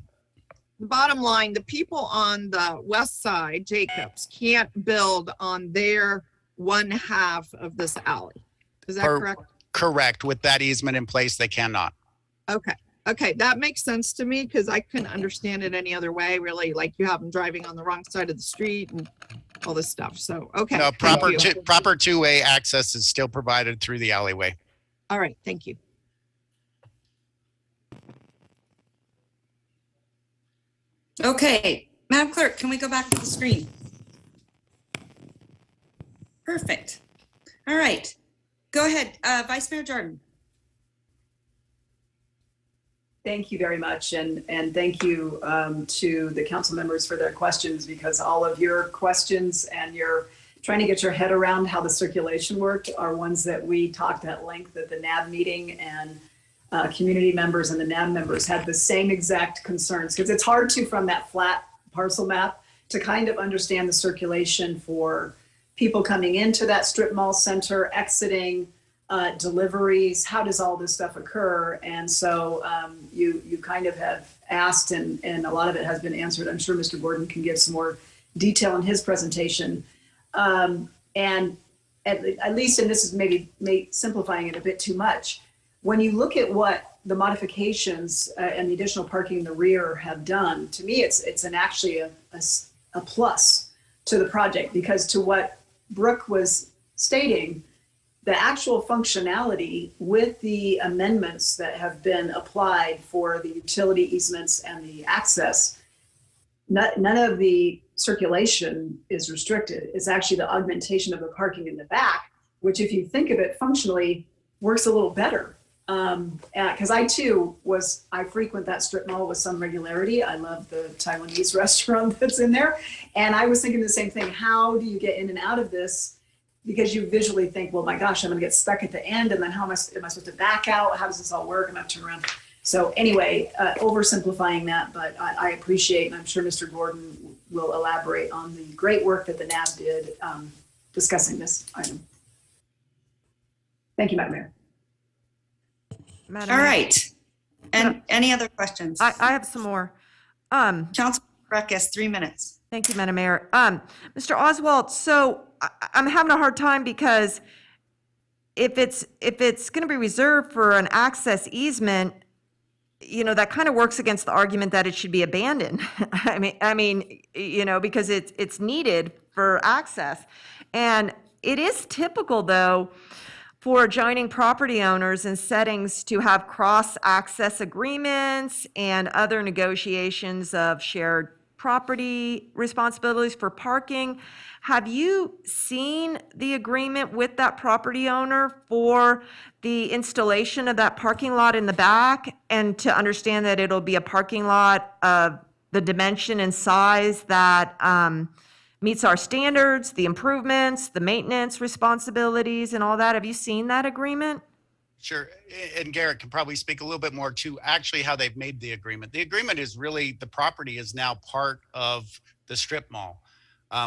Bottom line, the people on the west side, Jacobs, can't build on their one half of this alley. Is that correct? correct. With that easement in place, they cannot. Okay. Okay, that makes sense to me, because I couldn't understand it any other way, really. Like, you have them driving on the wrong side of the street and all this stuff. So, okay. No, thank you. proper two-way access is still provided through the alleyway. All right, thank you. Okay, Madam Clerk, can we go back to the screen? Perfect. All right, go ahead, Vice Mayor Jordan. Thank you very much. And thank you to the council members for their questions, because all of your questions and your trying to get your head around how the circulation worked are ones that we talked at length at the NAB meeting, and community members and the NAB members had the same exact concerns, because it's hard to, from that flat parcel map, to kind of understand the circulation for people coming into that strip mall center, exiting, deliveries, how does all this stuff occur? And so you kind of have asked, and a lot of it has been answered. I'm sure Mr. Gordon can give some more detail in his presentation. And at least, and this is maybe simplifying it a bit too much, when you look at what the modifications and the additional parking in the rear have done, to me, it's actually a plus to the project, because to what Brooke was stating, the actual functionality with the amendments that have been applied for the utility easements and the access, none of the circulation is restricted. It's actually the augmentation of the parking in the back, which, if you think of it functionally, works a little better. Because I frequent that strip mall with some regularity. I love the Taiwanese restaurant that's in there. And I was thinking the same thing. How do you get in and out of this? Because you visually think, well, my gosh, I'm going to get stuck at the end. And then how am I supposed to back out? How does this all work? I'm going to turn around. So anyway, oversimplifying that, but I appreciate, and I'm sure Mr. Gordon will elaborate on the great work that the NAB did discussing this item. Thank you, Madam Mayor. All right. And any other questions? I have some more. Councilman Breck has 3 minutes. Thank you, Madam Mayor. Mr. Oswald, so I'm having a hard time, because if it's going to be reserved for an access easement, that kind of works against the argument that it should be abandoned. I mean, because it's needed for access. And it is typical, though, for adjoining property owners in settings to have cross-access agreements and other negotiations of shared property responsibilities for parking. Have you seen the agreement with that property owner for the installation of that parking lot in the back, and to understand that it'll be a parking lot of the dimension and size that meets our standards, the improvements, the maintenance responsibilities and all that? Have you seen that agreement? Sure. And Garrett can probably speak a little bit more to actually how they've made the agreement. The agreement is really, the property is now part of the strip mall.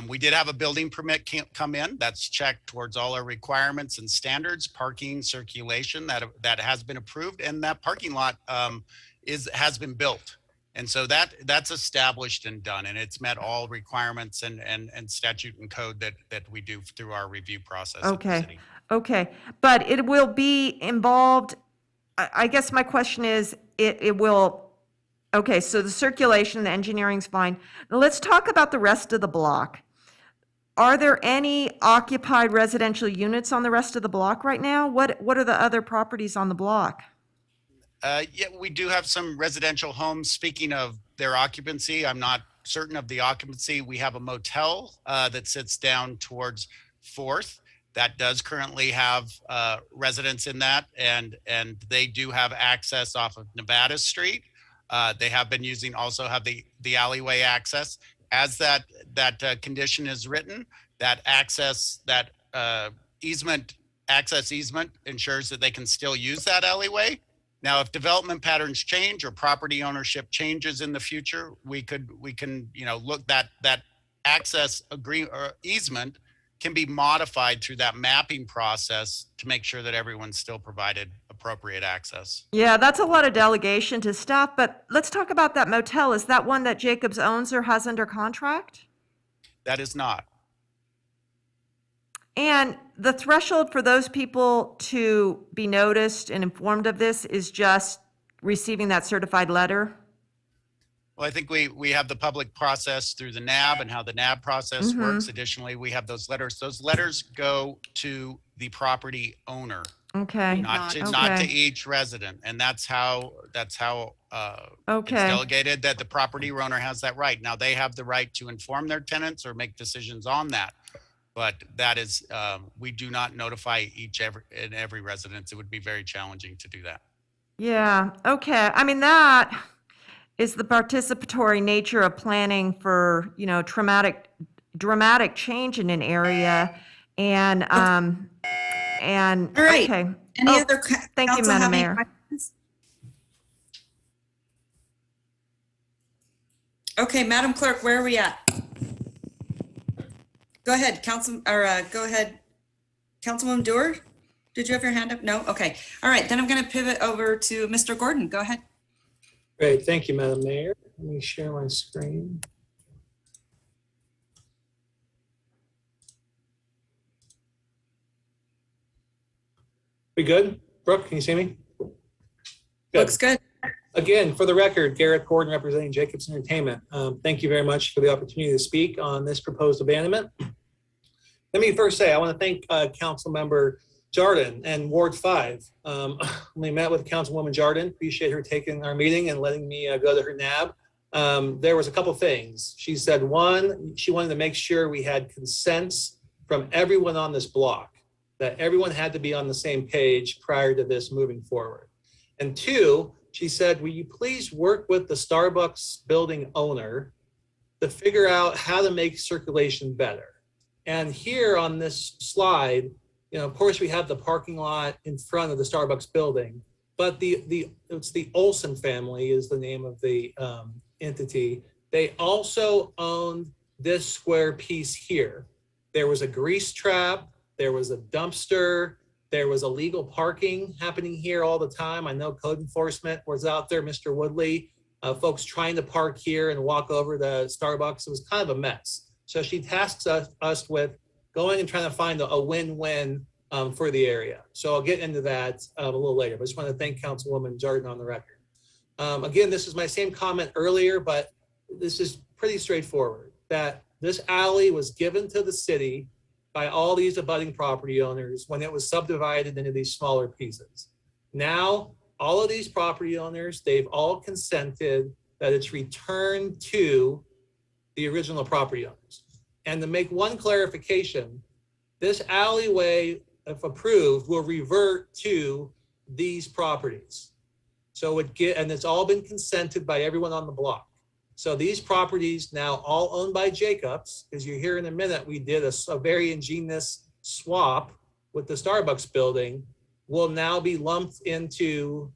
We did have a building permit come in that's checked towards all our requirements and standards, parking, circulation, that has been approved, and that parking lot has been built. And so that's established and done, and it's met all requirements and statute and code that we do through our review process. Okay. Okay. But it will be involved. I guess my question is, it will, okay, so the circulation, the engineering's fine. Now let's talk about the rest of the block. Are there any occupied residential units on the rest of the block right now? What are the other properties on the block? Yeah, we do have some residential homes. Speaking of their occupancy, I'm not certain of the occupancy. We have a motel that sits down towards 4th. That does currently have residents in that, and they do have access off of Nevada Street. They have been using, also have the alleyway access. As that condition is written, that access, that access easement ensures that they can still use that alleyway. Now, if development patterns change or property ownership changes in the future, we can look that access easement can be modified through that mapping process to make sure that everyone's still provided appropriate access. Yeah, that's a lot of delegation to staff, but let's talk about that motel. Is that one that Jacobs owns or has under contract? That is not. And the threshold for those people to be noticed and informed of this is just receiving that certified letter? Well, I think we have the public process through the NAB and how the NAB process works. Additionally, we have those letters. Those letters go to the property owner. Okay. Not to each resident. And that's how it's delegated, that the property owner has that right. Now, they have the right to inform their tenants or make decisions on that. But that is, we do not notify every resident. It would be very challenging to do that. Yeah, okay. I mean, that is the participatory nature of planning for, dramatic change in an area. And All right. Okay. Any other thank you, Madam Mayor. Questions? Okay, Madam Clerk, where are we at? Go ahead, Councilwoman Dewar. Did you have your hand up? No? Okay. All right, then I'm going to pivot over to Mr. Gordon. Go ahead. Great, thank you, Madam Mayor. Let me share my screen. We good? Brooke, can you see me? Good. Looks good. Again, for the record, Garrett Gordon representing Jacobs Entertainment. Thank you very much for the opportunity to speak on this proposed abandonment. Let me first say, I want to thank Council Member Jardin and Ward 5. We met with Councilwoman Jardin. Appreciate her taking our meeting and letting me go to her NAB. There was a couple things. She said, one, she wanted to make sure we had consents from everyone on this block, that everyone had to be on the same page prior to this moving forward. And two, she said, will you please work with the Starbucks building owner to figure out how to make circulation better? And here on this slide, of course, we have the parking lot in front of the Starbucks building, but it's the Olson family is the name of the entity. They also own this square piece here. There was a grease trap, there was a dumpster, there was illegal parking happening here all the time. I know code enforcement was out there, Mr. Woodley, folks trying to park here and walk over the Starbucks. It was kind of a mess. So she tasks us with going and trying to find a win-win for the area. So I'll get into that a little later, but I just want to thank Councilwoman Jordan on the record. Again, this is my same comment earlier, but this is pretty straightforward, that this alley was given to the city by all these abutting property owners when it was subdivided into these smaller pieces. Now, all of these property owners, they've all consented that it's returned to the original property owners. And to make one clarification, this alleyway, if approved, will revert to these properties. So and it's all been consented by everyone on the block. So these properties now all owned by Jacobs, because you're here in a minute, we did a very ingenious swap with the Starbucks building, will now be lumped into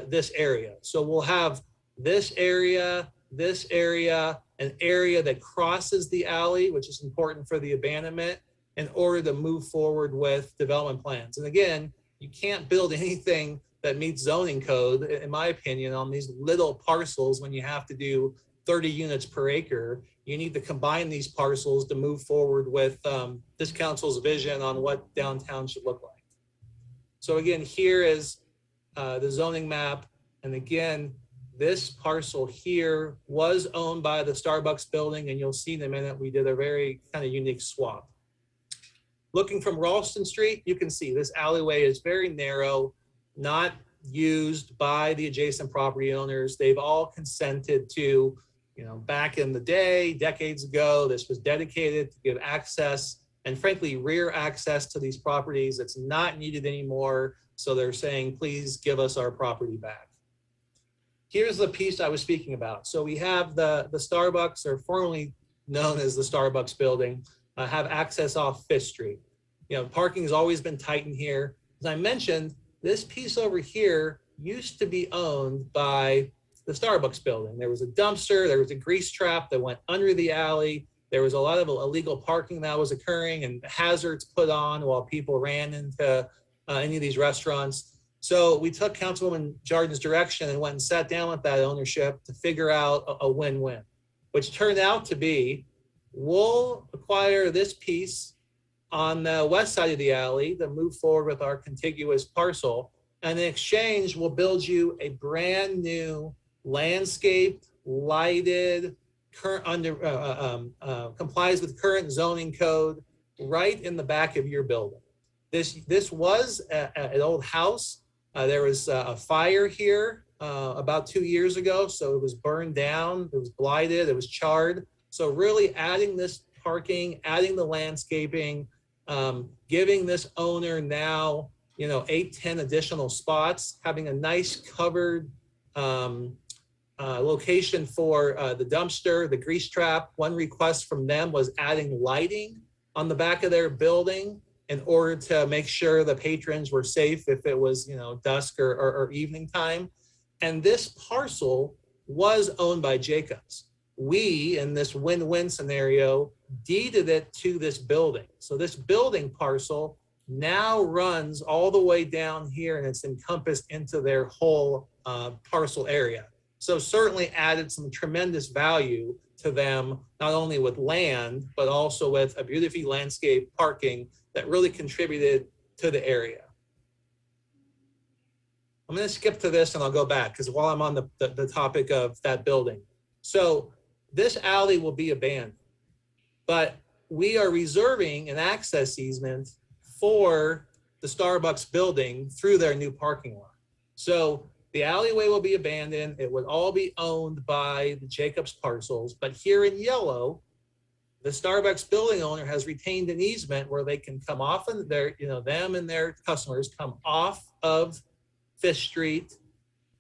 this area. So we'll have this area, an area that crosses the alley, which is important for the abandonment, in order to move forward with development plans. And again, you can't build anything that meets zoning code, in my opinion, on these little parcels when you have to do 30 units per acre. You need to combine these parcels to move forward with this council's vision on what downtown should look like. So again, here is the zoning map. And again, this parcel here was owned by the Starbucks building, and you'll see in a minute, we did a very kind of unique swap. Looking from Ralston Street, you can see this alleyway is very narrow, not used by the adjacent property owners. They've all consented to, back in the day, decades ago, this was dedicated to give access and frankly, rear access to these properties. It's not needed anymore. So they're saying, please give us our property back. Here's the piece I was speaking about. So we have the Starbucks, or formerly known as the Starbucks building, have access off 5th Street. Parking has always been tight in here. As I mentioned, this piece over here used to be owned by the Starbucks building. There was a dumpster, there was a grease trap that went under the alley. There was a lot of illegal parking that was occurring and hazards put on while people ran into any of these restaurants. So we took Councilwoman Jordan's direction and went and sat down with that ownership to figure out a win-win, which turned out to be, we'll acquire this piece on the west side of the alley to move forward with our contiguous parcel. And in exchange, we'll build you a brand new landscaped, lighted, complies with current zoning code right in the back of your building. This was an old house. There was a fire here about 2 years ago. So it was burned down, it was blighted, it was charred. So really adding this parking, adding the landscaping, giving this owner now, 8-10 additional spots, having a nice covered location for the dumpster, the grease trap. One request from them was adding lighting on the back of their building in order to make sure the patrons were safe if it was, dusk or evening time. And this parcel was owned by Jacobs. We, in this win-win scenario, deeded it to this building. So this building parcel now runs all the way down here, and it's encompassed into their whole parcel area. So certainly added some tremendous value to them, not only with land, but also with a beautifully landscaped parking that really contributed to the area. I'm going to skip to this and I'll go back, because while I'm on the topic of that building. So this alley will be abandoned, but we are reserving an access easement for the Starbucks building through their new parking lot. So the alleyway will be abandoned. It would all be owned by the Jacobs parcels, but here in yellow, the Starbucks building owner has retained an easement where they can come off and them and their customers come off of 5th Street,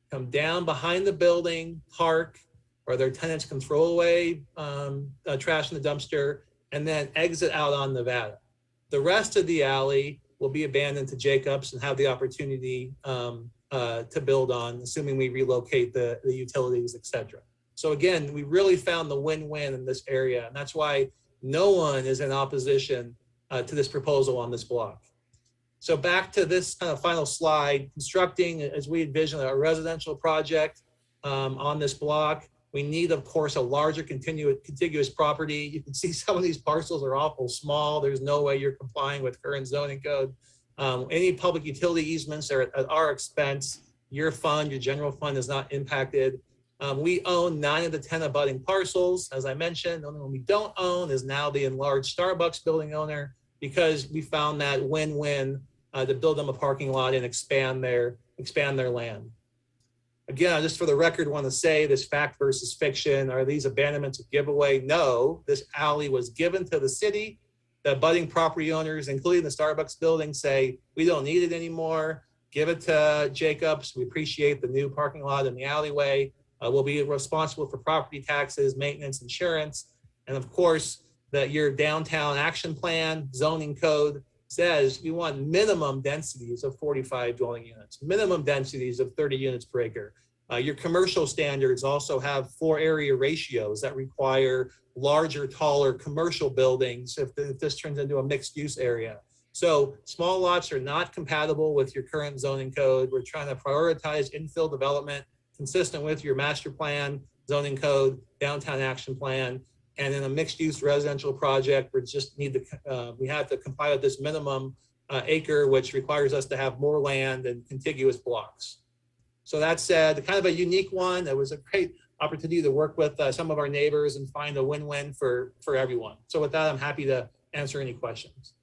come down behind the building, park, or their tenants can throw away trash in the dumpster, and then exit out on Nevada. The rest of the alley will be abandoned to Jacobs and have the opportunity to build on, assuming we relocate the utilities, et cetera. So again, we really found the win-win in this area, and that's why no one is in opposition to this proposal on this block. So back to this kind of final slide, constructing, as we envision, a residential project on this block. We need, of course, a larger contiguous property. You can see some of these parcels are awful small. There's no way you're complying with current zoning code. Any public utility easements are at our expense. Your fund, your general fund is not impacted. We own 9 of the 10 abutting parcels. As I mentioned, the only one we don't own is now the enlarged Starbucks building owner, because we found that win-win to build them a parking lot and expand their land. Again, just for the record, want to say this fact versus fiction. Are these abandonments a giveaway? No, this alley was given to the city. The abutting property owners, including the Starbucks building, say, we don't need it anymore. Give it to Jacobs. We appreciate the new parking lot in the alleyway. We'll be responsible for property taxes, maintenance, insurance. And of course, that your downtown action plan zoning code says we want minimum densities of 45 dwelling units, minimum densities of 30 units per acre. Your commercial standards also have floor area ratios that require larger, taller commercial buildings if this turns into a mixed use area. So small lots are not compatible with your current zoning code. We're trying to prioritize infill development consistent with your master plan, zoning code, downtown action plan. And in a mixed use residential project, we just need to, we have to comply with this minimum acre, which requires us to have more land and contiguous blocks. So that said, kind of a unique one. It was a great opportunity to work with some of our neighbors and find a win-win for everyone. So with that, I'm happy to answer any questions.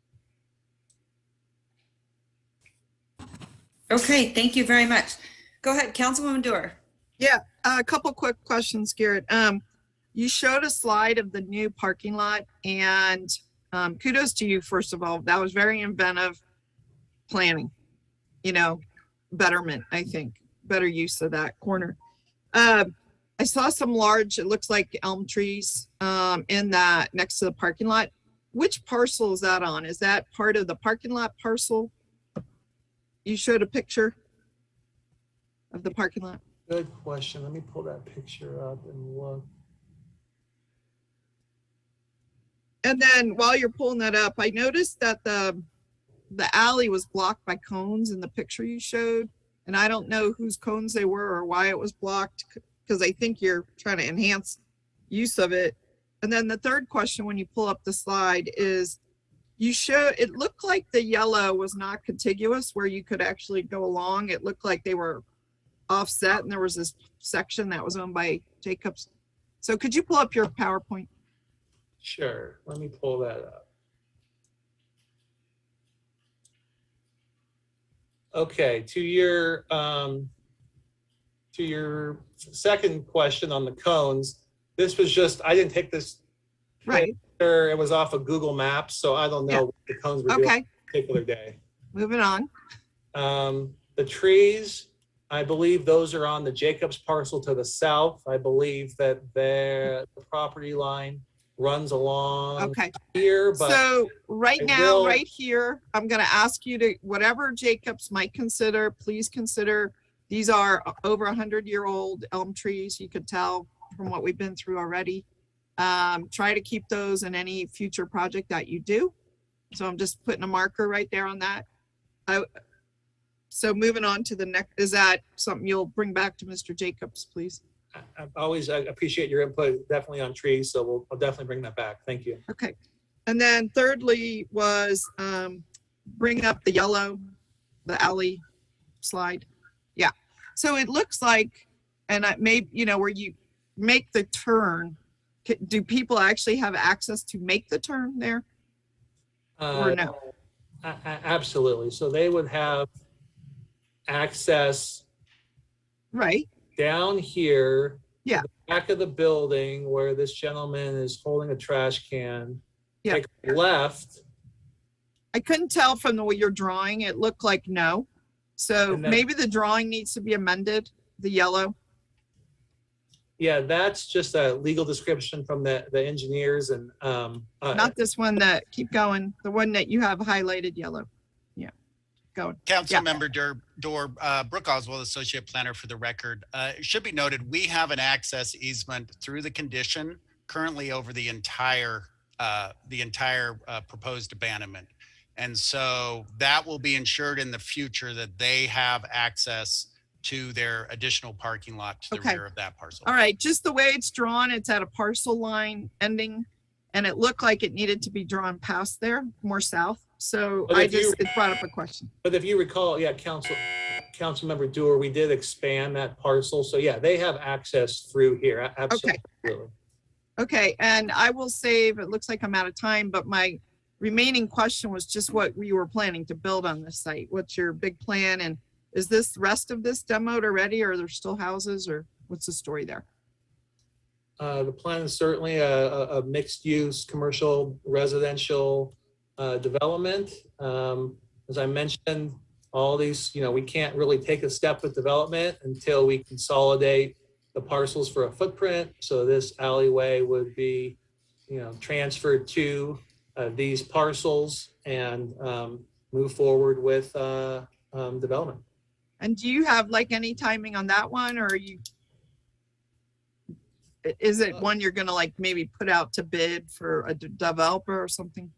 Okay, thank you very much. Go ahead, Councilwoman Dorr. Yeah, a couple quick questions, Garrett. You showed a slide of the new parking lot, and kudos to you, first of all. That was very inventive planning, you know, betterment, I think, better use of that corner. I saw some large, it looks like elm trees in that next to the parking lot. Which parcel is that on? Is that part of the parking lot parcel? You showed a picture of the parking lot. Good question. Let me pull that picture up and look. And then while you're pulling that up, I noticed that the alley was blocked by cones in the picture you showed. And I don't know whose cones they were or why it was blocked, because I think you're trying to enhance use of it. And then the third question, when you pull up the slide, is you show, it looked like the yellow was not contiguous where you could actually go along. It looked like they were offset, and there was this section that was owned by Jacobs. So could you pull up your PowerPoint? Sure, let me pull that up. Okay, to your second question on the cones, this was just, I didn't take this right. Picture. It was off of Google Maps, so I don't know what the cones were doing on a particular day. Moving on. The trees, I believe those are on the Jacobs parcel to the south. I believe that the property line runs along here. But so right now, right here, I'm going to ask you to, whatever Jacobs might consider, please consider, these are over 100-year-old elm trees. You could tell from what we've been through already. Try to keep those in any future project that you do. So I'm just putting a marker right there on that. So moving on to the next, is that something you'll bring back to Mr. Jacobs, please? I appreciate your input, definitely on trees. So I'll definitely bring that back. Thank you. Okay. And then thirdly was bring up the yellow, the alley slide. Yeah. So it looks like, and I may, you know, where you make the turn, do people actually have access to make the turn there? Or no? Absolutely. So they would have access right down here, yeah, the back of the building where this gentleman is holding a trash can. Yeah. Take a left. I couldn't tell from the way you're drawing. It looked like no. So then, maybe the drawing needs to be amended, the yellow. Yeah, that's just a legal description from the engineers and not this one that, keep going, the one that you have highlighted yellow. Yeah, going. Councilmember Dorr, Brooke Oswald, Associate Planner for the record. It should be noted, we have an access easement through the condition currently over the entire proposed abandonment. And so that will be ensured in the future that they have access to their additional parking lot to the rear of that parcel. All right, just the way it's drawn, it's at a parcel line ending, and it looked like it needed to be drawn past there, more south. So But it brought up a question. But if you recall, yeah, Councilmember Dewar, we did expand that parcel. So yeah, they have access through here. Absolutely. Okay, and I will save, it looks like I'm out of time, but my remaining question was just what you were planning to build on this site. What's your big plan? And is this the rest of this demoed already, or are there still houses, or what's the story there? The plan is certainly a mixed-use, commercial, residential development. As I mentioned, all these, we can't really take a step with development until we consolidate the parcels for a footprint. So this alleyway would be, transferred to these parcels and move forward with development. And do you have like any timing on that one, or is it one you're gonna like maybe put out to bid for a developer or something?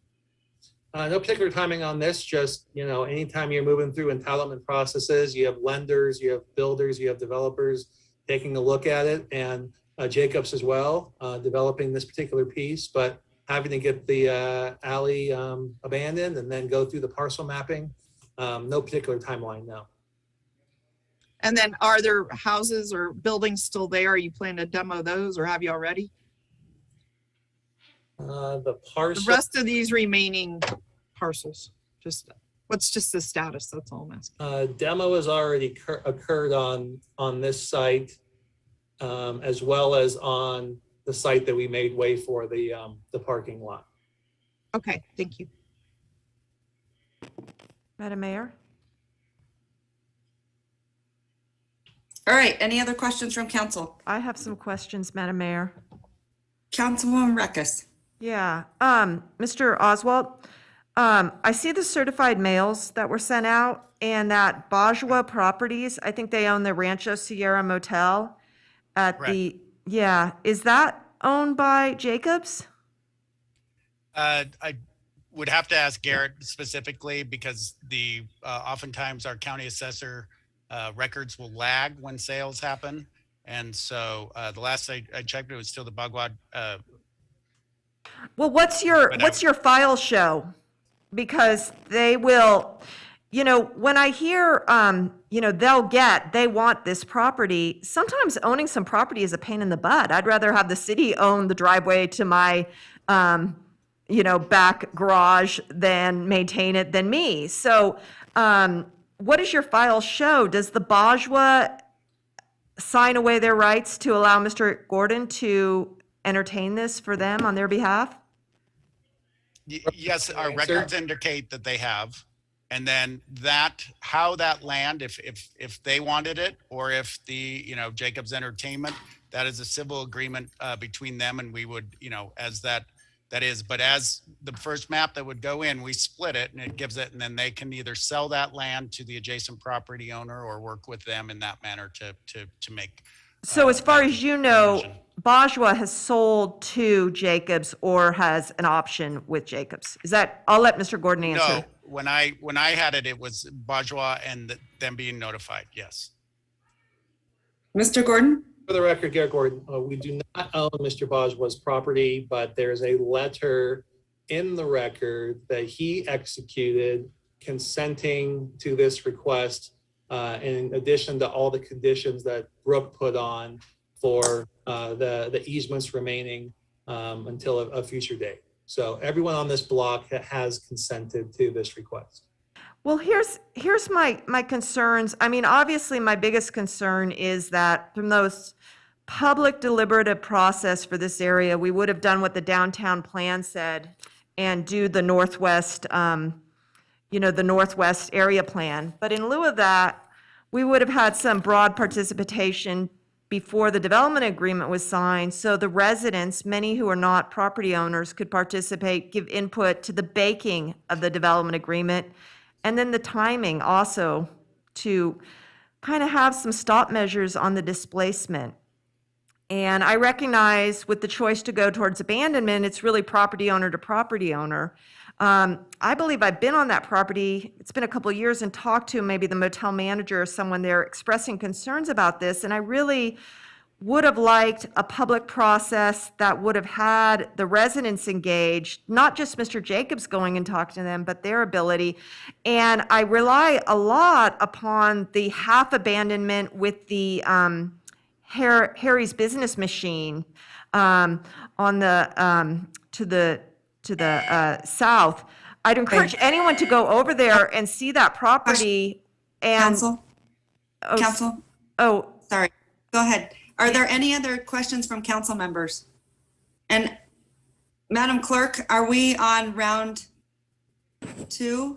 No particular timing on this, just, anytime you're moving through entitlement processes, you have lenders, you have builders, you have developers taking a look at it, and Jacobs as well, developing this particular piece, but having to get the alley abandoned and then go through the parcel mapping. No particular timeline now. And then are there houses or buildings still there? Are you planning to demo those, or have you already? The parcel. The rest of these remaining parcels, what's the status? That's all I'm asking. Demo has already occurred on this site, as well as on the site that we made way for the parking lot. Okay, thank you. Madam Mayor? All right, any other questions from council? I have some questions, Madam Mayor. Councilwoman Reckes. Yeah, Mr. Oswald, I see the certified mails that were sent out, and that Bajwa Properties, I think they own the Rancho Sierra Motel at is that owned by Jacobs? I would have to ask Garrett specifically, because oftentimes our county assessor records will lag when sales happen. And so the last I checked, it was still the Bagwad. Well, what's your file show? Because they will, when I hear, they want this property, sometimes owning some property is a pain in the butt. I'd rather have the city own the driveway to my, back garage than maintain it than me. So what does your file show? Does the Bajwa sign away their rights to allow Mr. Gordon to entertain this for them on their behalf? Yes, our records indicate that they have. And then how that land, if they wanted it, or if the, Jacobs Entertainment, that is a civil agreement between them, and we would, as that is, but as the first map that would go in, we split it and it gives it, and then they can either sell that land to the adjacent property owner or work with them in that manner to make. So as far as you know, Bajwa has sold to Jacobs or has an option with Jacobs. I'll let Mr. Gordon answer. No, when I had it, it was Bajwa and them being notified. Yes. Mr. Gordon? For the record, Garrett Gordon, we do not own Mr. Bajwa's property, but there's a letter in the record that he executed consenting to this request, in addition to all the conditions that Brooke put on for the easements remaining until a future date. So everyone on this block has consented to this request. Well, here's my concerns. I mean, obviously, my biggest concern is that from those public deliberative process for this area, we would have done what the downtown plan said and do the northwest, the northwest area plan. But in lieu of that, we would have had some broad participation before the development agreement was signed, so the residents, many who are not property owners, could participate, give input to the baking of the development agreement, and then the timing also to kind of have some stop measures on the displacement. And I recognize with the choice to go towards abandonment, it's really property owner to property owner. I believe I've been on that property, it's been a couple of years, and talked to maybe the motel manager or someone there expressing concerns about this. And I really would have liked a public process that would have had the residents engaged, not just Mr. Jacobs going and talking to them, but their ability. And I rely a lot upon the half abandonment with the Harry's Business Machine on the to the south. I'd encourage anyone to go over there and see that property. And Council? Council? Oh, sorry. Go ahead. Are there any other questions from council members? And Madam Clerk, are we on round 2?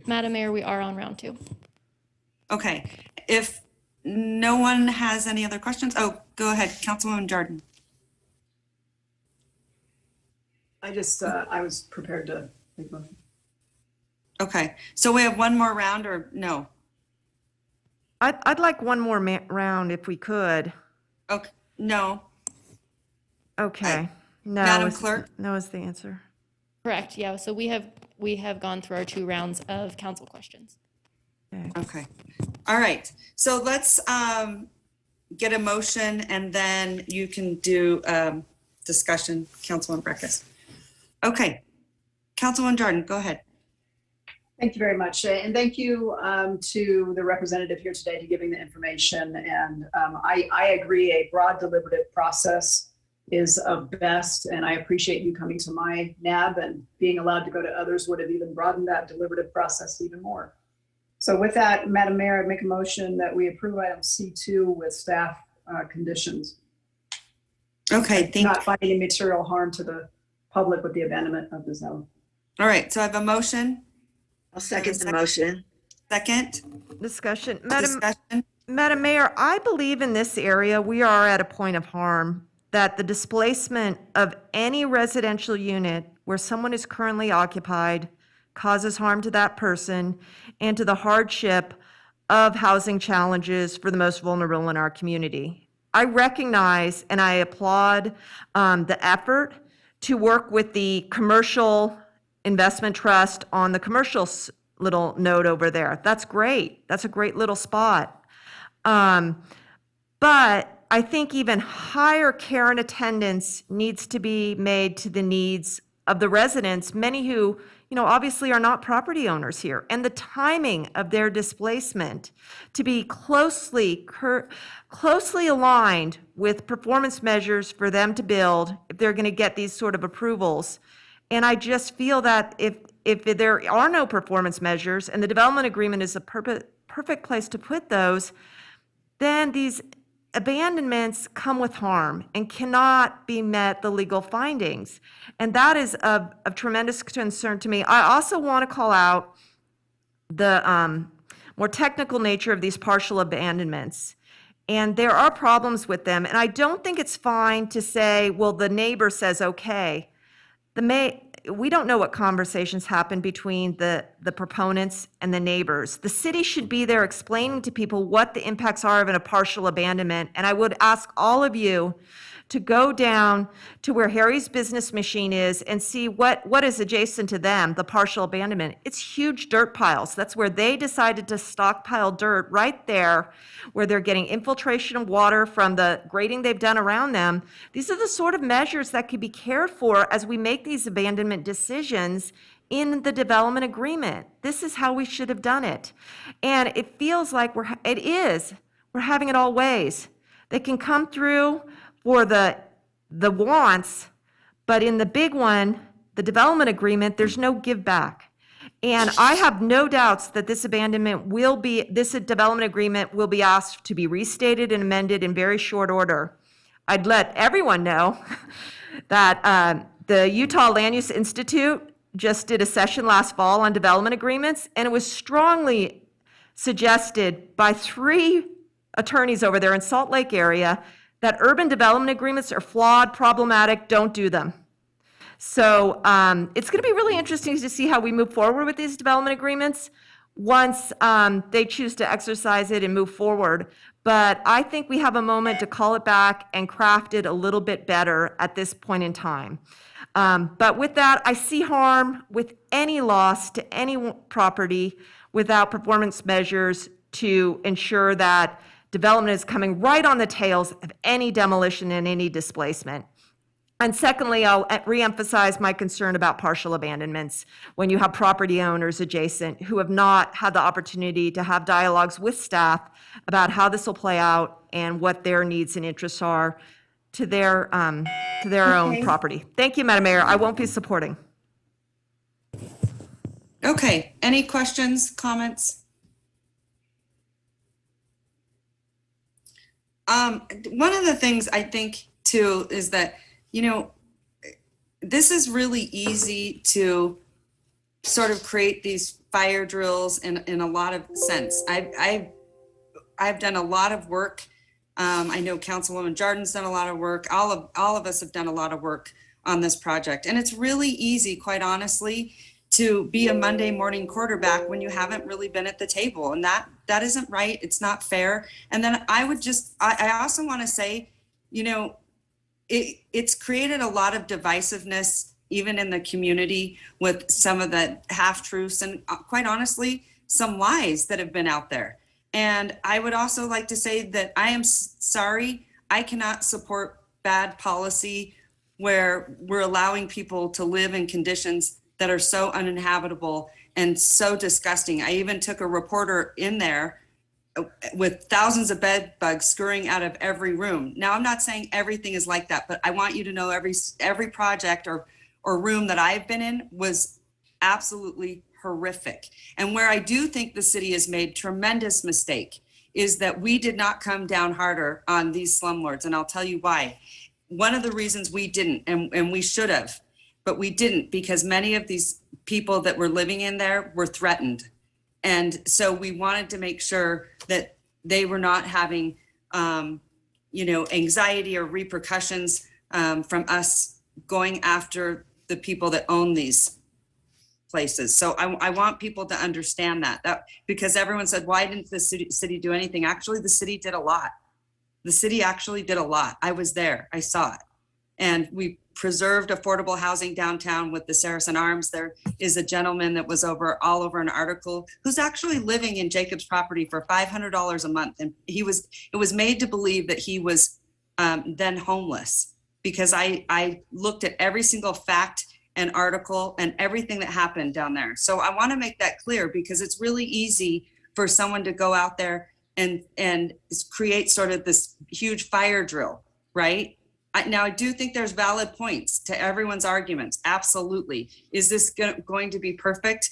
Madam Mayor, we are on round 2. Okay. If no one has any other questions, oh, go ahead, Councilwoman Jordan. I was prepared to make a motion. Okay, so we have one more round or no? I'd like one more round if we could. Okay, no. Okay, no. Madam Clerk? No is the answer. Correct, yeah. So we have gone through our 2 rounds of council questions. Okay, all right. So let's get a motion and then you can do discussion, Councilwoman Breckus. Okay, Councilwoman Jordan, go ahead. Thank you very much. And thank you to the representative here today to giving the information. And I agree, a broad deliberative process is of best. And I appreciate you coming to my NAB, and being allowed to go to others would have even broadened that deliberative process even more. So with that, Madam Mayor, I make a motion that we approve item C2 with staff conditions. Okay, thank you. Not finding any material harm to the public with the abandonment of the zone. All right, so I have a motion. I'll second the motion. Second. Discussion. Discussion. Madam Mayor, I believe in this area, we are at a point of harm, that the displacement of any residential unit where someone is currently occupied causes harm to that person and to the hardship of housing challenges for the most vulnerable in our community. I recognize and I applaud the effort to work with the commercial investment trust on the commercial little node over there. That's great. That's a great little spot. But I think even higher care and attendance needs to be made to the needs of the residents, many who, obviously are not property owners here, and the timing of their displacement to be closely aligned with performance measures for them to build if they're going to get these sort of approvals. And I just feel that if there are no performance measures and the development agreement is a perfect place to put those, then these abandonments come with harm and cannot be met the legal findings. And that is of tremendous concern to me. I also want to call out the more technical nature of these partial abandonments. And there are problems with them. And I don't think it's fine to say, well, the neighbor says, okay. We don't know what conversations happen between the proponents and the neighbors. The city should be there explaining to people what the impacts are of a partial abandonment. And I would ask all of you to go down to where Harry's Business Machine is and see what is adjacent to them, the partial abandonment. It's huge dirt piles. That's where they decided to stockpile dirt, right there, where they're getting infiltration of water from the grading they've done around them. These are the sort of measures that could be cared for as we make these abandonment decisions in the development agreement. This is how we should have done it. And it feels like we're having it all ways. They can come through for the wants, but in the big one, the development agreement, there's no give back. And I have no doubts that this development agreement will be asked to be restated and amended in very short order. I'd let everyone know that the Utah Land Use Institute just did a session last fall on development agreements, and it was strongly suggested by 3 attorneys over there in Salt Lake area that urban development agreements are flawed, problematic, don't do them. So it's going to be really interesting to see how we move forward with these development agreements once they choose to exercise it and move forward. But I think we have a moment to call it back and craft it a little bit better at this point in time. But with that, I see harm with any loss to any property without performance measures to ensure that Development is coming right on the tails of any demolition and any displacement. And secondly, I'll reemphasize my concern about partial abandonments when you have property owners adjacent who have not had the opportunity to have dialogues with staff about how this will play out and what their needs and interests are to their own property. Thank you, Madam Mayor. I won't be supporting. Okay, any questions, comments? One of the things I think too is that, this is really easy to sort of create these fire drills in a lot of sense. I've done a lot of work. I know Councilwoman Jordan's done a lot of work. All of us have done a lot of work on this project. And it's really easy, quite honestly, to be a Monday morning quarterback when you haven't really been at the table. And that isn't right. It's not fair. And then I also want to say, it's created a lot of divisiveness, even in the community, with some of the half-truths and quite honestly, some lies that have been out there. And I would also like to say that I am sorry, I cannot support bad policy where we're allowing people to live in conditions that are so uninhabitable and so disgusting. I even took a reporter in there with thousands of bed bugs scurrying out of every room. Now, I'm not saying everything is like that, but I want you to know every project or room that I've been in was absolutely horrific. And where I do think the city has made tremendous mistake is that we did not come down harder on these slumlords. And I'll tell you why. One of the reasons we didn't, and we should have, but we didn't, because many of these people that were living in there were threatened. And so we wanted to make sure that they were not having, anxiety or repercussions from us going after the people that own these places. So I want people to understand that because everyone said, why didn't the city do anything? Actually, the city did a lot. The city actually did a lot. I was there. I saw it. And we preserved affordable housing downtown with the Saracen Arms. There is a gentleman that was all over an article who's actually living in Jacob's property for $500 a month. And it was made to believe that he was then homeless, because I looked at every single fact and article and everything that happened down there. So I want to make that clear, because it's really easy for someone to go out there and create sort of this huge fire drill, right? Now, I do think there's valid points to everyone's arguments. Absolutely. Is this going to be perfect?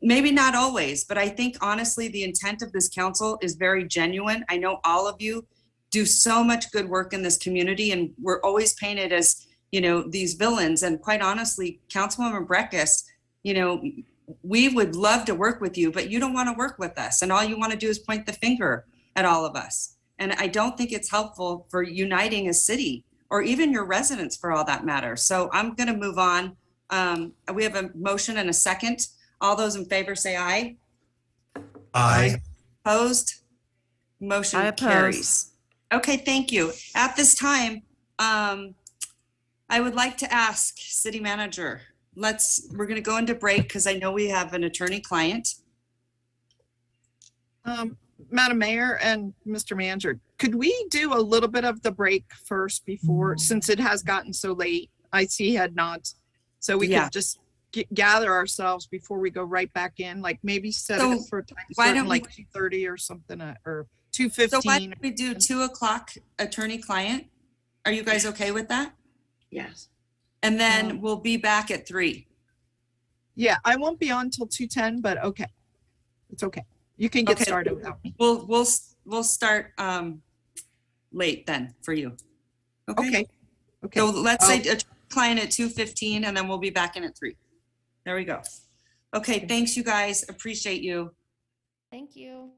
Maybe not always, but I think honestly, the intent of this council is very genuine. I know all of you do so much good work in this community, and we're always painted as, these villains. And quite honestly, Councilwoman Breckus, we would love to work with you, but you don't want to work with us. And all you want to do is point the finger at all of us. And I don't think it's helpful for uniting a city, or even your residents for all that matter. So I'm going to move on. We have a motion and a second. All those in favor say aye. Aye. Opposed? Motion carries. Okay, thank you. At this time, I would like to ask City Manager, we're going to go into break because I know we have an attorney-client. Madam Mayor and Mr. Manager, could we do a little bit of the break first before, since it has gotten so late? I see head nods. So we could just gather ourselves before we go right back in, like maybe set it for a time certain, like 2:30 or something, or 2:15. So why don't we do 2:00 attorney-client? Are you guys okay with that? Yes. And then we'll be back at 3. Yeah, I won't be on till 2:10, but okay. It's okay. You can get started without me. We'll start late then for you. Okay. So let's say client at 2:15, and then we'll be back in at 3. There we go. Okay, thanks you guys. Appreciate you. Thank you.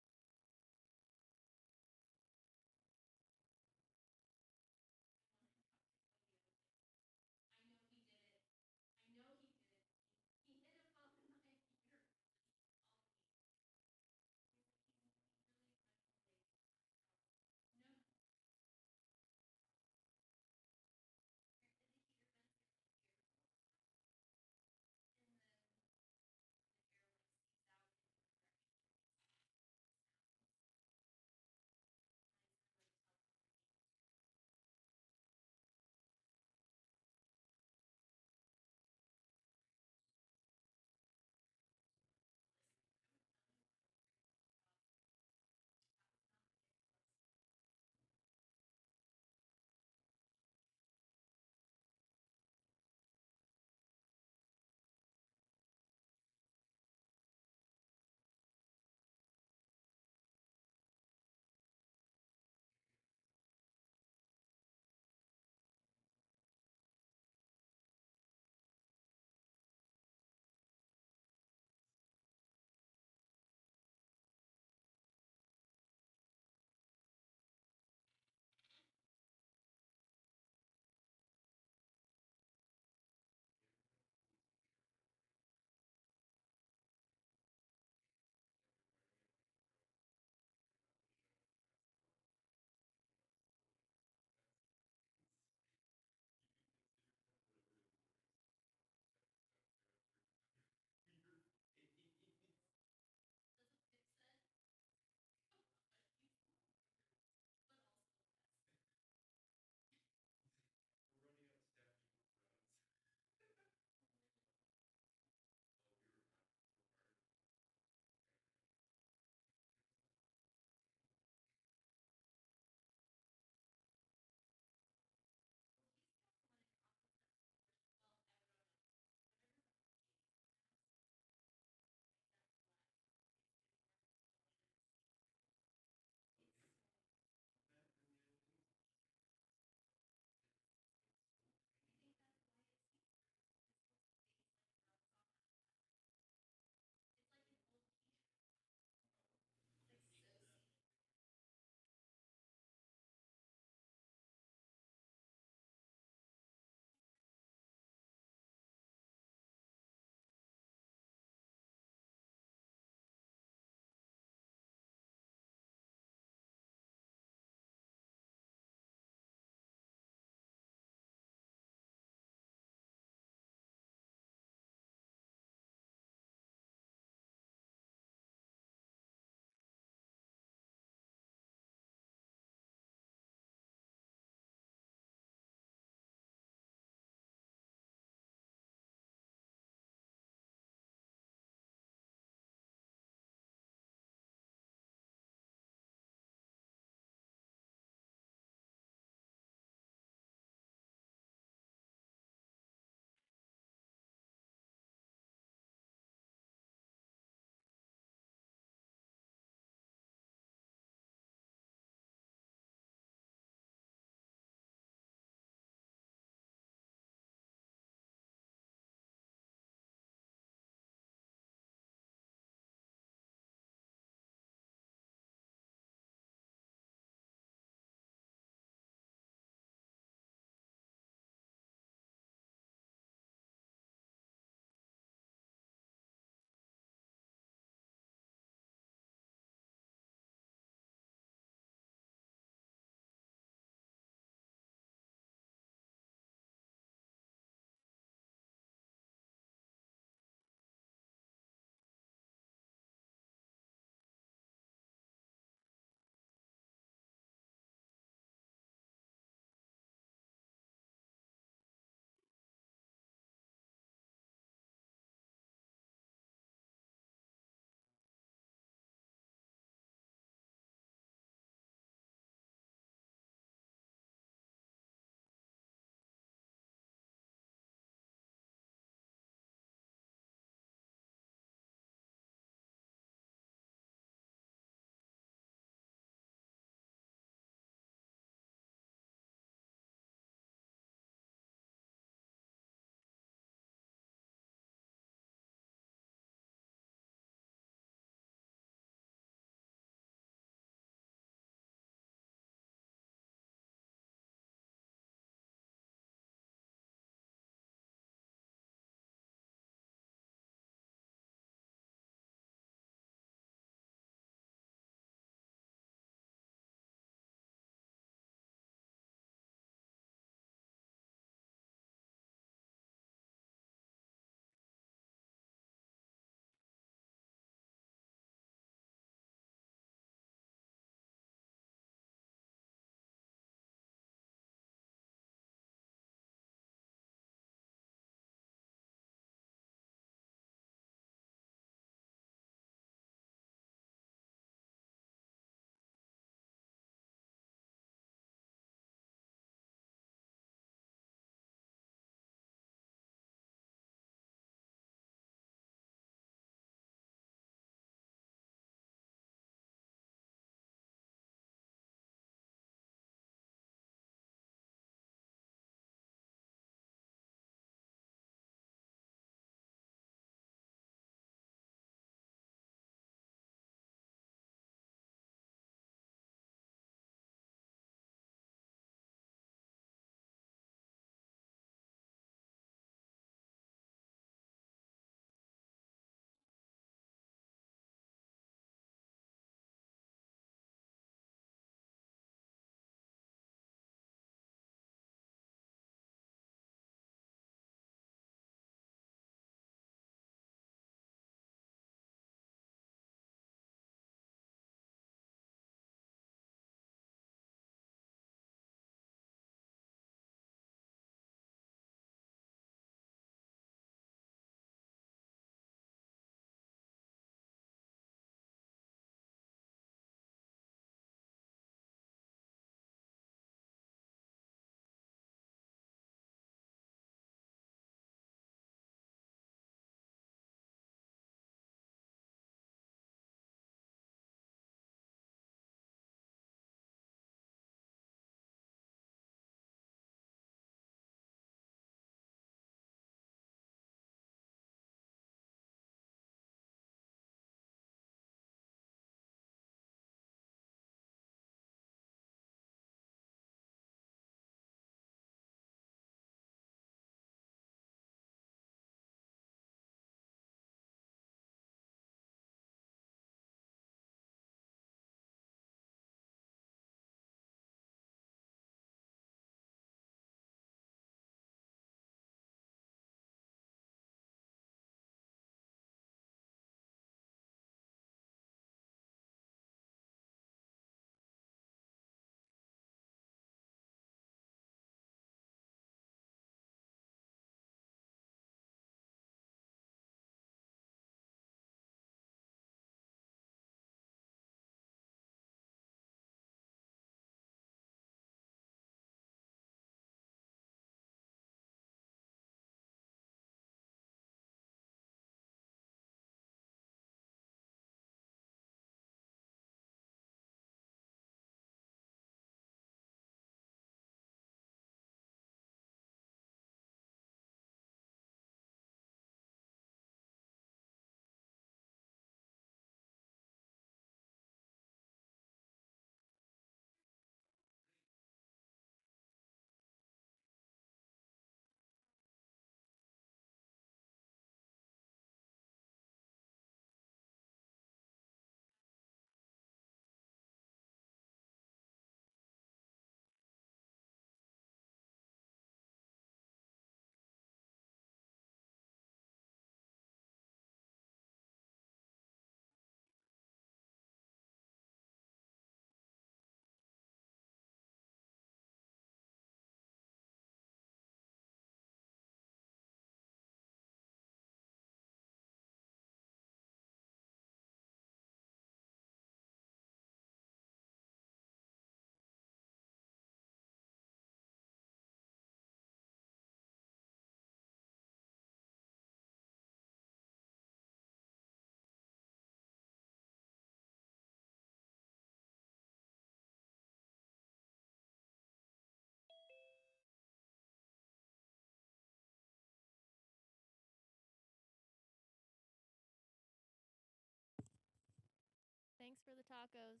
tacos.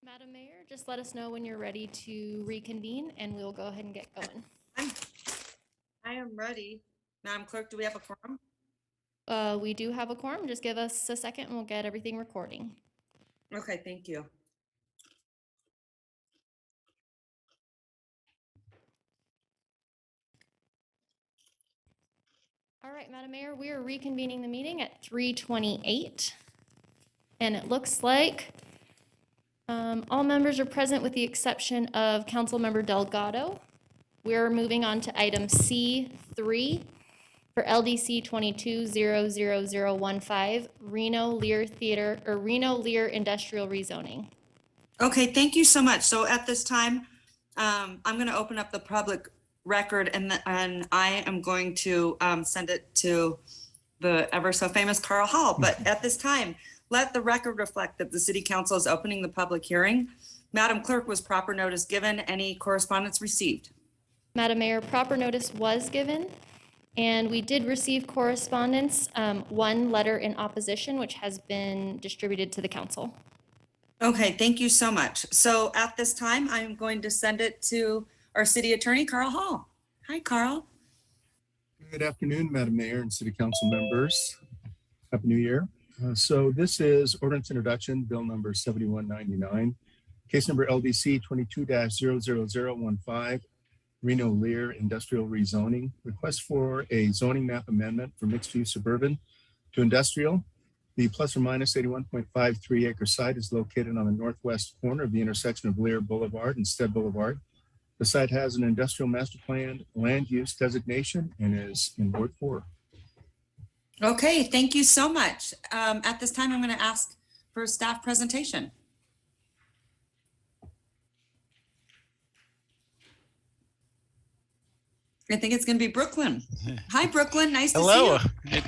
Madam Mayor, just let us know when you're ready to reconvene and we'll go ahead and get going. I am ready. Madam Clerk, do we have a quorum? We do have a quorum. Just give us a second and we'll get everything recording. Okay, thank you. All right, Madam Mayor, we are reconvening the meeting at 3:28. And it looks like all members are present with the exception of Councilmember Delgado. We're moving on to item C3 for LDC 22-00015, Reno Lear Theater, or Reno Lear Industrial Rezoning. Okay, thank you so much. So at this time, I'm going to open up the public record and I am going to send it to the ever so famous Carl Hall. But at this time, let the record reflect that the City Council is opening the public hearing. Madam Clerk, was proper notice given? Any correspondence received? Madam Mayor, proper notice was given, and we did receive correspondence, one letter in opposition, which has been distributed to the council. Okay, thank you so much. So at this time, I'm going to send it to our City Attorney, Carl Hall. Hi, Carl. Good afternoon, Madam Mayor and City Council members. Happy New Year. So this is ordinance introduction, bill number 7199, case number LDC 22-00015, Reno Lear Industrial Rezoning, request for a zoning map amendment for mixed-use suburban to industrial. The plus or minus 81.53 acre site is located on the northwest corner of the intersection of Lear Boulevard and Stead Boulevard. The site has an industrial master plan land use designation and is in Ward 4. Okay, thank you so much. At this time, I'm going to ask for a staff presentation. I think it's going to be Brooklyn. Hi, Brooklyn. Nice to see you.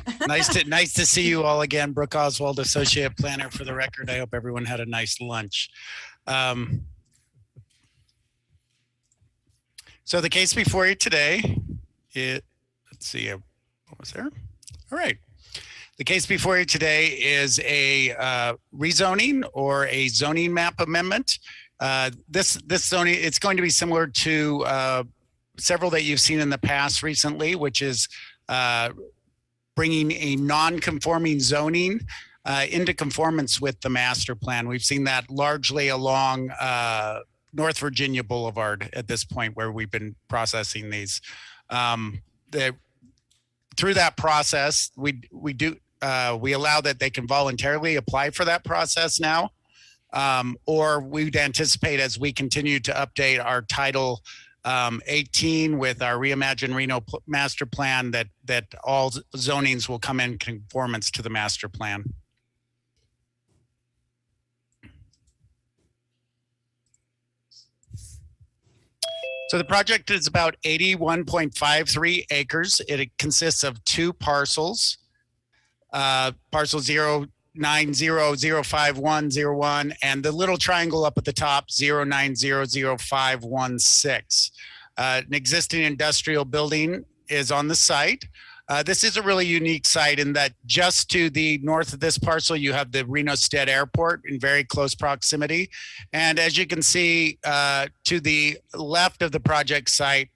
Hello. Nice to see you all again. Brooke Oswald, Associate Planner for the record. I hope everyone had a nice lunch. So the case before you today, let's see, what was there? All right. The case before you today is a rezoning or a zoning map amendment. This zoning, it's going to be similar to several that you've seen in the past recently, which is bringing a non-conforming zoning into conformance with the master plan. We've seen that largely along North Virginia Boulevard at this point where we've been processing these. Through that process, we allow that they can voluntarily apply for that process now, or we'd anticipate as we continue to update our Title 18 with our Reimagine Reno master plan that all zonings will come in conformance to the master plan. So the project is about 81.53 acres. It consists of two parcels, parcel 090050101 and the little triangle up at the top 0900516. An existing industrial building is on the site. This is a really unique site in that just to the north of this parcel, you have the Reno Stead Airport in very close proximity. And as you can see, to the left of the project site,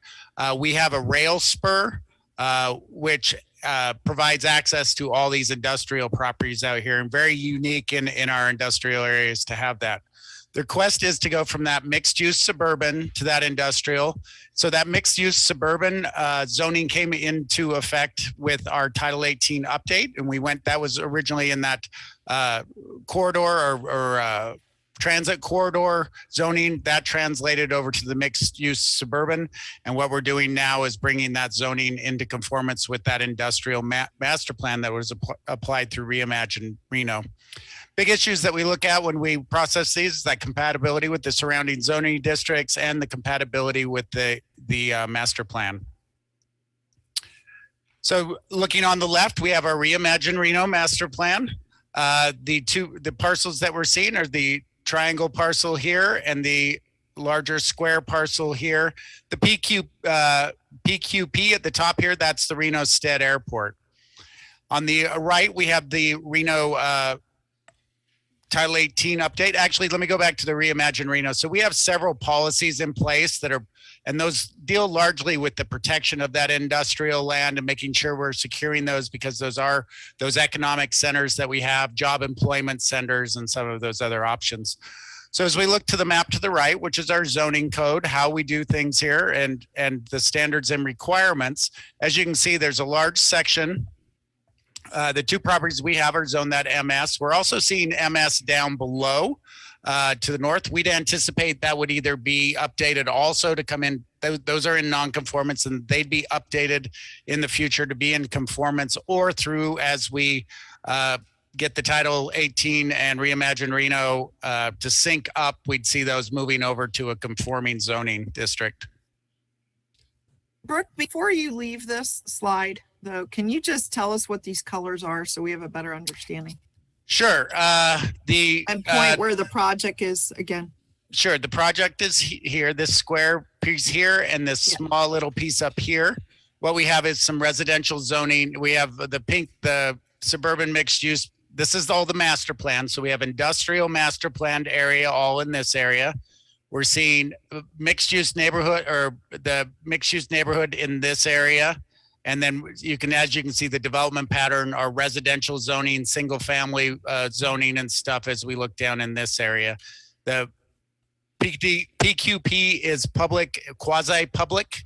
we have a rail spur, which provides access to all these industrial properties out here, and very unique in our industrial areas to have that. The request is to go from that mixed use suburban to that industrial. So that mixed use suburban zoning came into effect with our Title 18 update. And that was originally in that corridor or transit corridor zoning that translated over to the mixed use suburban. And what we're doing now is bringing that zoning into conformance with that industrial master plan that was applied through Reimagine Reno. Big issues that we look at when we process these is that compatibility with the surrounding zoning districts and the compatibility with the master plan. So looking on the left, we have our Reimagine Reno master plan. The parcels that we're seeing are the triangle parcel here and the larger square parcel here. The PQP at the top here, that's the Reno Stead Airport. On the right, we have the Reno Title 18 update. Actually, let me go back to the Reimagine Reno. So we have several policies in place that are, and those deal largely with the protection of that industrial land and making sure we're securing those, because those are those economic centers that we have, job employment centers, and some of those other options. So as we look to the map to the right, which is our zoning code, how we do things here and the standards and requirements, as you can see, there's a large section. The two properties we have are zoned that MS. We're also seeing MS down below to the north. We'd anticipate that would either be updated also to come in. Those are in non-conformance and they'd be updated in the future to be in conformance, or through as we get the Title 18 and Reimagine Reno to sync up, we'd see those moving over to a conforming zoning district. Brooke, before you leave this slide, though, can you just tell us what these colors are so we have a better understanding? Sure. And point where the project is again. Sure. The project is here, this square piece here, and this small little piece up here. What we have is some residential zoning. We have the pink, the suburban mixed use. This is all the master plan. So we have industrial master planned area all in this area. We're seeing mixed use neighborhood, or the mixed use neighborhood in this area. And then you can, as you can see, the development pattern are residential zoning, single family zoning and stuff as we look down in this area. The PQP is public, quasi-public,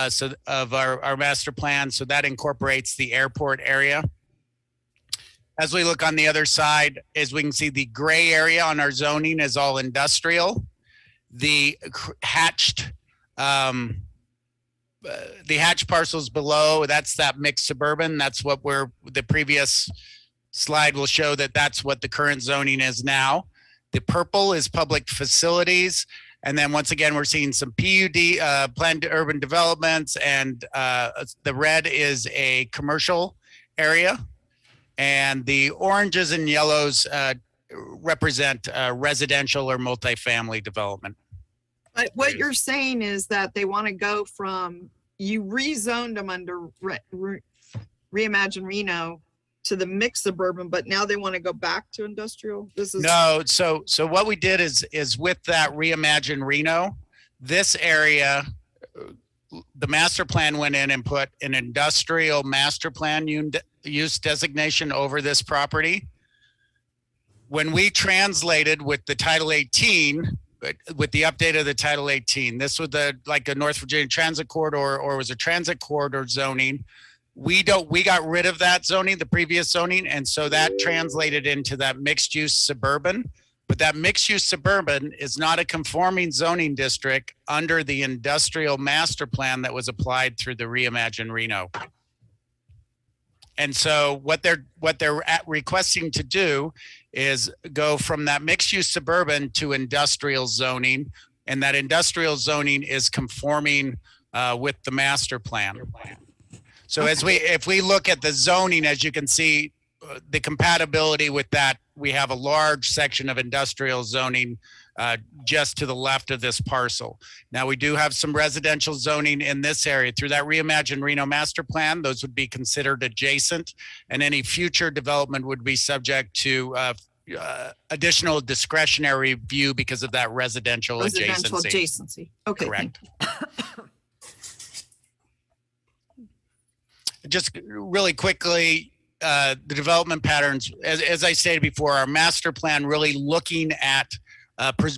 so of our master plan. So that incorporates the airport area. As we look on the other side, as we can see, the gray area on our zoning is all industrial. The hatched parcels below, that's that mixed suburban. That's what the previous slide will show that's what the current zoning is now. The purple is public facilities. And then once again, we're seeing some PUD, planned urban developments, and the red is a commercial area. And the oranges and yellows represent residential or multifamily development. But what you're saying is that they want to go from, you rezoned them under Reimagine Reno to the mixed suburban, but now they want to go back to industrial? No, so what we did is with that Reimagine Reno, this area, the master plan went in and put an industrial master plan use designation over this property. When we translated with the Title 18, with the update of the Title 18, this was like a North Virginia transit corridor, or was a transit corridor zoning. We got rid of that zoning, the previous zoning, and so that translated into that mixed use suburban. But that mixed use suburban is not a conforming zoning district under the industrial master plan that was applied through the Reimagine Reno. And so what they're requesting to do is go from that mixed use suburban to industrial zoning and that industrial zoning is conforming with the master plan. So if we look at the zoning, as you can see, the compatibility with that, we have a large section of industrial zoning just to the left of this parcel. Now, we do have some residential zoning in this area. Through that Reimagine Reno master plan, those would be considered adjacent, and any future development would be subject to additional discretionary review because of that residential adjacency. Okay. Correct. Just really quickly, the development patterns, as I stated before, our master plan really looking at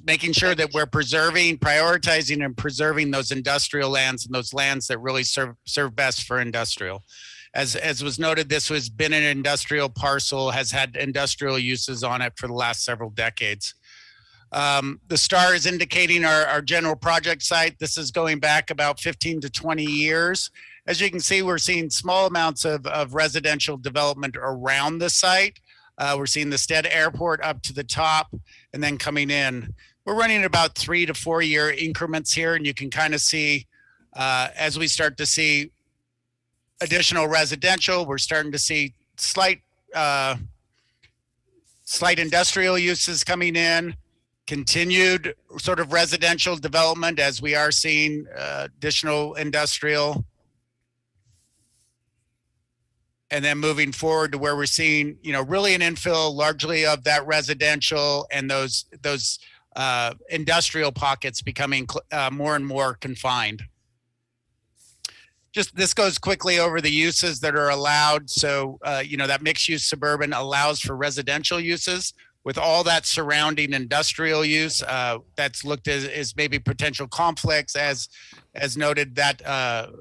making sure that we're prioritizing and preserving those industrial lands and those lands that really serve best for industrial. As was noted, this has been an industrial parcel, has had industrial uses on it for the last several decades. The star is indicating our general project site. This is going back about 15 to 20 years. As you can see, we're seeing small amounts of residential development around the site. We're seeing the Stead Airport up to the top and then coming in. We're running about 3 to 4 year increments here, and you can kind of see as we start to see additional residential, we're starting to see slight industrial uses coming in, continued sort of residential development as we are seeing additional industrial. And then moving forward to where we're seeing, really an infill largely of that residential and those industrial pockets becoming more and more confined. Just this goes quickly over the uses that are allowed. So, that mixed use suburban allows for residential uses with all that surrounding industrial use that's looked as maybe potential conflicts. As noted, that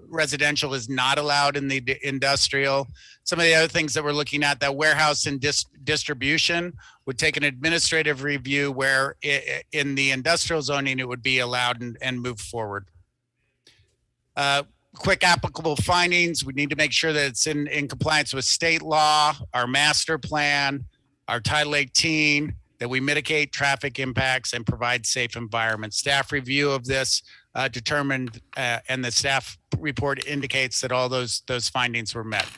residential is not allowed in the industrial. Some of the other things that we're looking at, that warehouse and distribution would take an administrative review where in the industrial zoning, it would be allowed and move forward. Quick applicable findings. We need to make sure that it's in compliance with state law, our master plan, our Title 18, that we mitigate traffic impacts and provide safe environments. Staff review of this determined, and the staff report indicates that all those findings were met.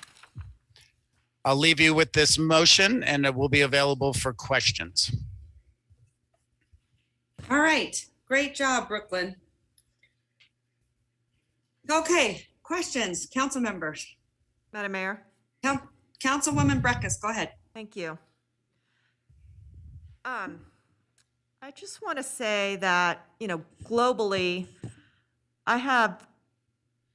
I'll leave you with this motion, and it will be available for questions. All right, great job, Brooklyn. Okay, questions, council members? Madam Mayor? Councilwoman Breckus, go ahead. Thank you. I just want to say that, globally, I have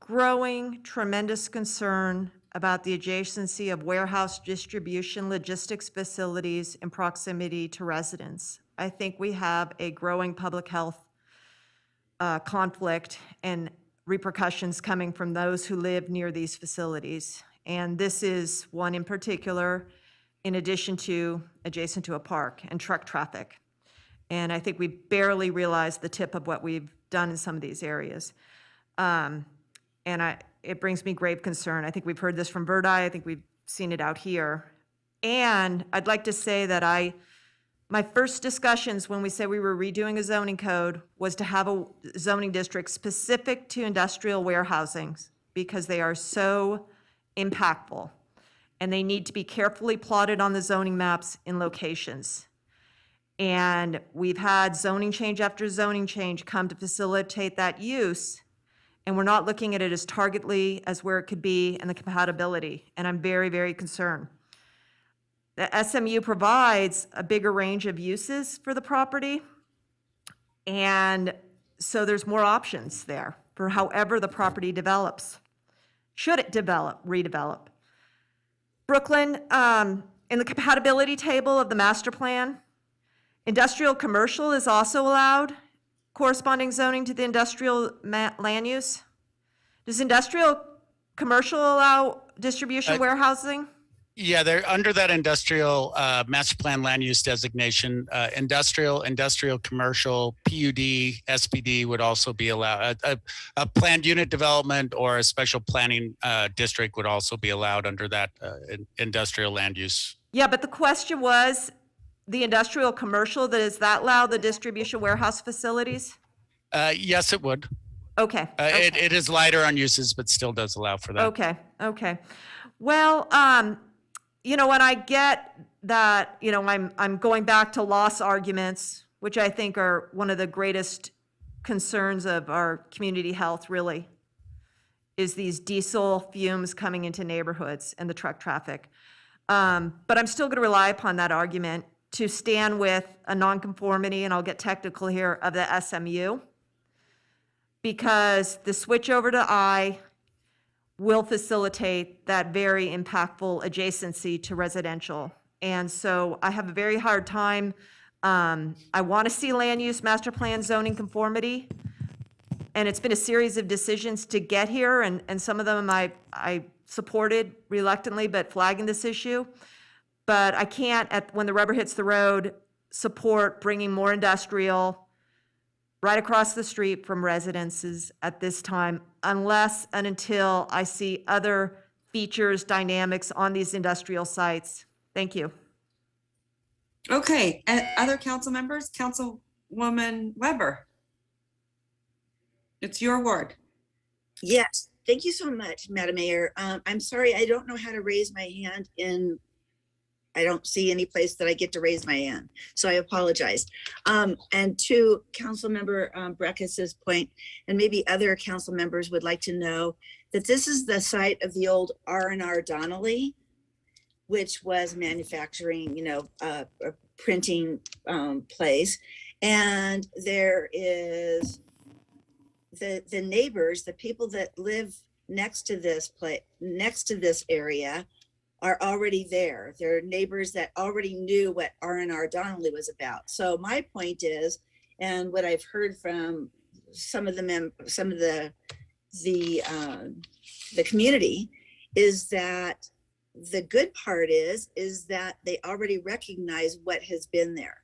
growing tremendous concern about the adjacency of warehouse distribution logistics facilities in proximity to residents. I think we have a growing public health conflict and repercussions coming from those who live near these facilities. And this is one in particular, in addition to adjacent to a park and truck traffic. And I think we barely realize the tip of what we've done in some of these areas. It brings me grave concern. I think we've heard this from Verdi. I think we've seen it out here. And I'd like to say that my first discussions when we said we were redoing a zoning code was to have a zoning district specific to industrial warehousing because they are so impactful and they need to be carefully plotted on the zoning maps in locations. And we've had zoning change after zoning change come to facilitate that use, and we're not looking at it as targetly as where it could be and the compatibility, and I'm very, very concerned. The SMU provides a bigger range of uses for the property, and so there's more options there for however the property develops. Should it redevelop? Brooklyn, in the compatibility table of the master plan, industrial commercial is also allowed, corresponding zoning to the industrial land use. Does industrial commercial allow distribution warehousing? Yeah, they're under that industrial master plan land use designation. Industrial, commercial, PUD, SPD would also be allowed. A planned unit development or a special planning district would also be allowed under that industrial land use. Yeah, but the question was, the industrial commercial, does that allow the distribution warehouse facilities? Yes, it would. Okay. It is lighter on uses, but still does allow for that. Okay. Well, when I get that, I'm going back to loss arguments, which I think are one of the greatest concerns of our community health, really, is these diesel fumes coming into neighborhoods and the truck traffic. But I'm still going to rely upon that argument to stand with a nonconformity, and I'll get technical here, of the SMU, because the switch over to I will facilitate that very impactful adjacency to residential. And so I have a very hard time. I want to see land use master plan zoning conformity. And it's been a series of decisions to get here, and some of them I supported reluctantly, but flagging this issue. But I can't, when the rubber hits the road, support bringing more industrial right across the street from residences at this time, unless and until I see other features, dynamics on these industrial sites. Thank you. Okay, and other council members, Councilwoman Weber. It's your ward. Yes, thank you so much, Madam Mayor. I'm sorry, I don't know how to raise my hand I don't see any place that I get to raise my hand, so I apologize. And to Councilmember Breckus's point, and maybe other council members would like to know that this is the site of the old R&R Donnelly, which was manufacturing, a printing place. And there is the neighbors, the people that live next to this place, next to this area, are already there. They're neighbors that already knew what R&R Donnelly was about. So my point is, and what I've heard from some of the community, is that the good part is that they already recognize what has been there.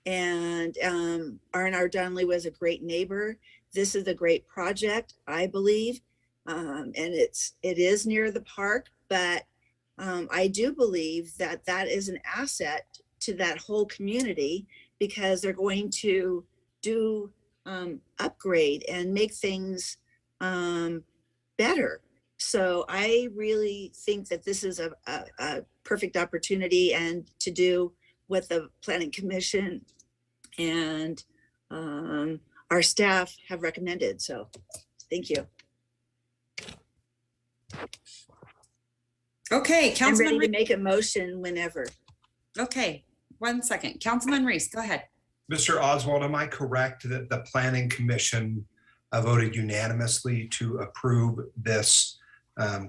And R&R Donnelly was a great neighbor. This is a great project, I believe, and it is near the park, but I do believe that that is an asset to that whole community, because they're going to do upgrade and make things better. So I really think that this is a perfect opportunity, and to do what the Planning Commission and our staff have recommended. So thank you. Okay, I'm Councilman ready to Reese. make a motion whenever. Okay, 1 second. Councilman Reese, go ahead. Mr. Oswald, am I correct that the Planning Commission voted unanimously to approve this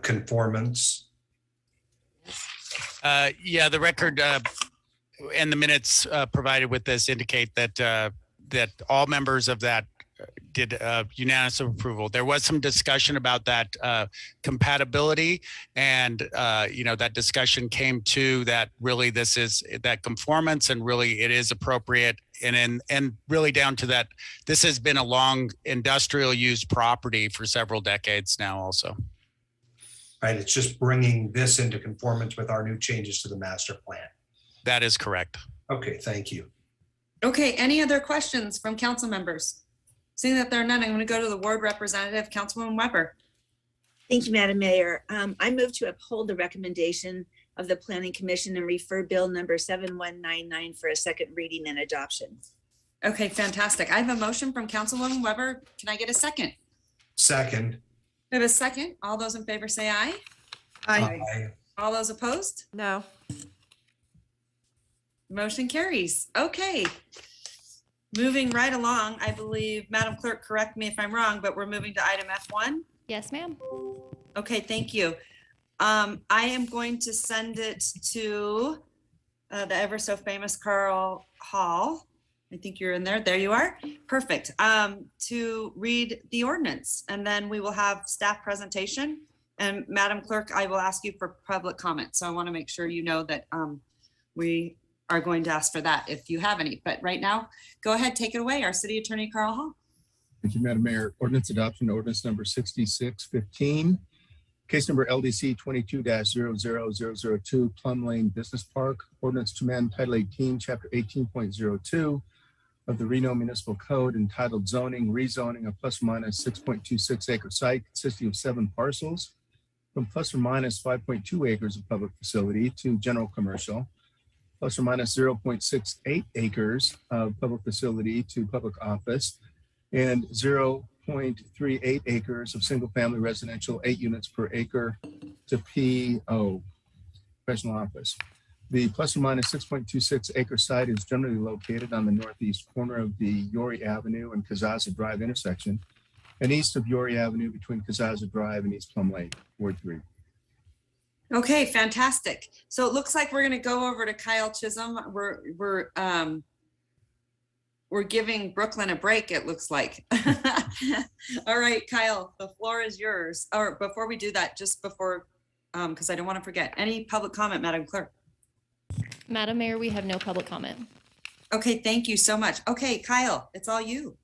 conformance? Yeah, the record and the minutes provided with this indicate that that all members of that did unanimous approval. There was some discussion about that compatibility, and that discussion came to that really this is that conformance, and really it is appropriate, and really down to that this has been a long industrial use property for several decades now also. Right, it's just bringing this into conformance with our new changes to the master plan. That is correct. Okay, thank you. Okay, any other questions from council members? Seeing that there are none, I'm going to go to the ward representative, Councilwoman Weber. Thank you, Madam Mayor. I move to uphold the recommendation of the Planning Commission and refer Bill number 7199 for a second reading and adoption. Okay, fantastic. I have a motion from Councilwoman Weber. Can I get a second? Second. We have a second. All those in favor say aye. Aye. All those opposed? No. Motion carries. Okay. Moving right along, I believe, Madam Clerk, correct me if I'm wrong, but we're moving to item F1. Yes, ma'am. Okay, thank you. I am going to send it to the ever so famous Carl Hall. I think you're in there. There you are. Perfect. To read the ordinance, and then we will have staff presentation. And Madam Clerk, I will ask you for public comment. So I want to make sure you know that we are going to ask for that if you have any. But right now, go ahead, take it away. Our City Attorney, Carl Hall. Thank you, Madam Mayor. Ordinance adoption, ordinance number 6615. Case number LDC 22-00002, Plum Lane Business Park. Ordinance to amend Title 18, Chapter 18.02, of the Reno Municipal Code entitled Zoning, Rezoning a plus or minus 6.26 acre site consisting of 7 parcels from plus or minus 5.2 acres of public facility to general commercial, plus or minus 0.68 acres of public facility to public office, and 0.38 acres of single-family residential, 8 units per acre to PO, professional office. The plus or minus 6.26 acre site is generally located on the northeast corner of the Yory Avenue and Kazaza Drive intersection, and east of Yory Avenue between Kazaza Drive and East Plum Lake, Ward 3. Okay, fantastic. So it looks like we're going to go over to Kyle Chisholm. We're giving Brooklyn a break, it looks like. All right, Kyle, the floor is yours. Or before we do that, just before, because I don't want to forget, any public comment, Madam Clerk? Madam Mayor, we have no public comment. Okay, thank you so much. Okay, Kyle, it's all you.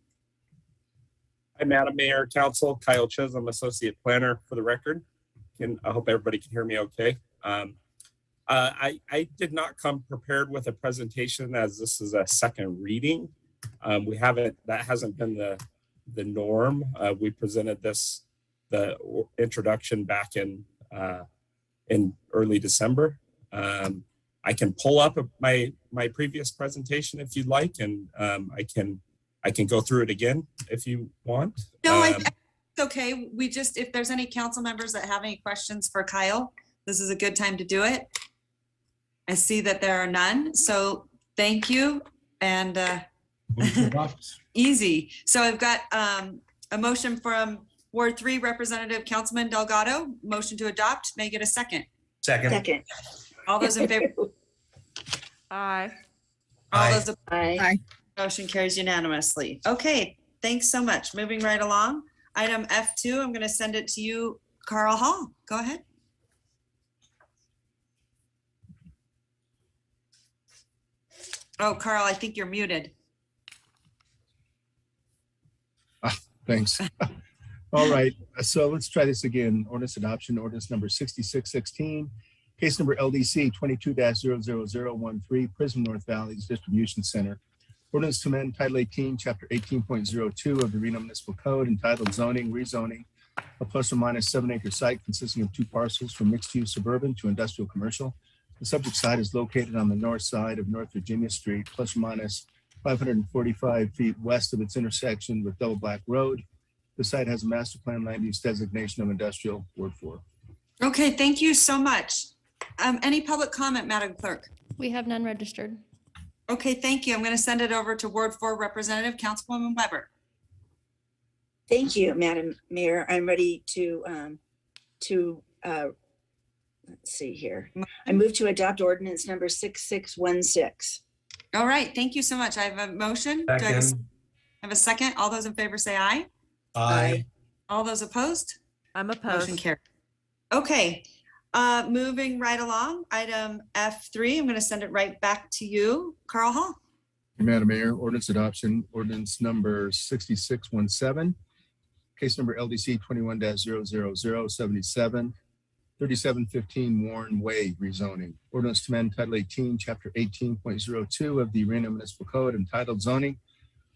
Hi, Madam Mayor, Council, Kyle Chisholm, Associate Planner for the record. And I hope everybody can hear me okay. I did not come prepared with a presentation as this is a second reading. That hasn't been the norm. We presented the introduction back in early December. I can pull up my previous presentation if you'd like, and I can go through it again if you want. No, it's okay. We just, if there's any council members that have any questions for Kyle, this is a good time to do it. I see that there are none, so thank you. And easy. So I've got a motion from Ward 3 Representative Councilman Delgado. Motion to adopt. May I get a second? Second. All those in favor? Aye. All those opposed? Aye. Motion carries unanimously. Okay, thanks so much. Moving right along. Item F2, I'm going to send it to you, Carl Hall. Go ahead. Oh, Carl, I think you're muted. Thanks. All right, so let's try this again. Ordinance adoption, ordinance number 6616, case number LDC 22-00013, Prism North Valley's Distribution Center. Ordinance to amend Title 18, Chapter 18.02 of the Reno Municipal Code entitled Zoning, Rezoning a plus or minus 7 acre site consisting of 2 parcels from mixed use suburban to industrial commercial. The subject site is located on the north side of North Virginia Street, plus or minus 545 feet west of its intersection with Double Black Road. The site has a master plan land use designation of industrial, Ward 4. Okay, thank you so much. Any public comment, Madam Clerk? We have none registered. Okay, thank you. I'm going to send it over to Ward 4 Representative Councilwoman Weber. Thank you, Madam Mayor. I'm ready to let's see here. I move to adopt ordinance number 6616. All right, thank you so much. I have a motion. Do I have a second? All those in favor say aye. Aye. All those opposed? I'm Motion opposed. carried. Okay, moving right along, item F3, I'm going to send it right back to you, Carl Hall. Madam Mayor, ordinance adoption, ordinance number 6617, case number LDC 21-00077, 3715 Warren Way rezoning. Ordinance to amend Title 18, Chapter 18.02 of the Reno Municipal Code entitled Zoning,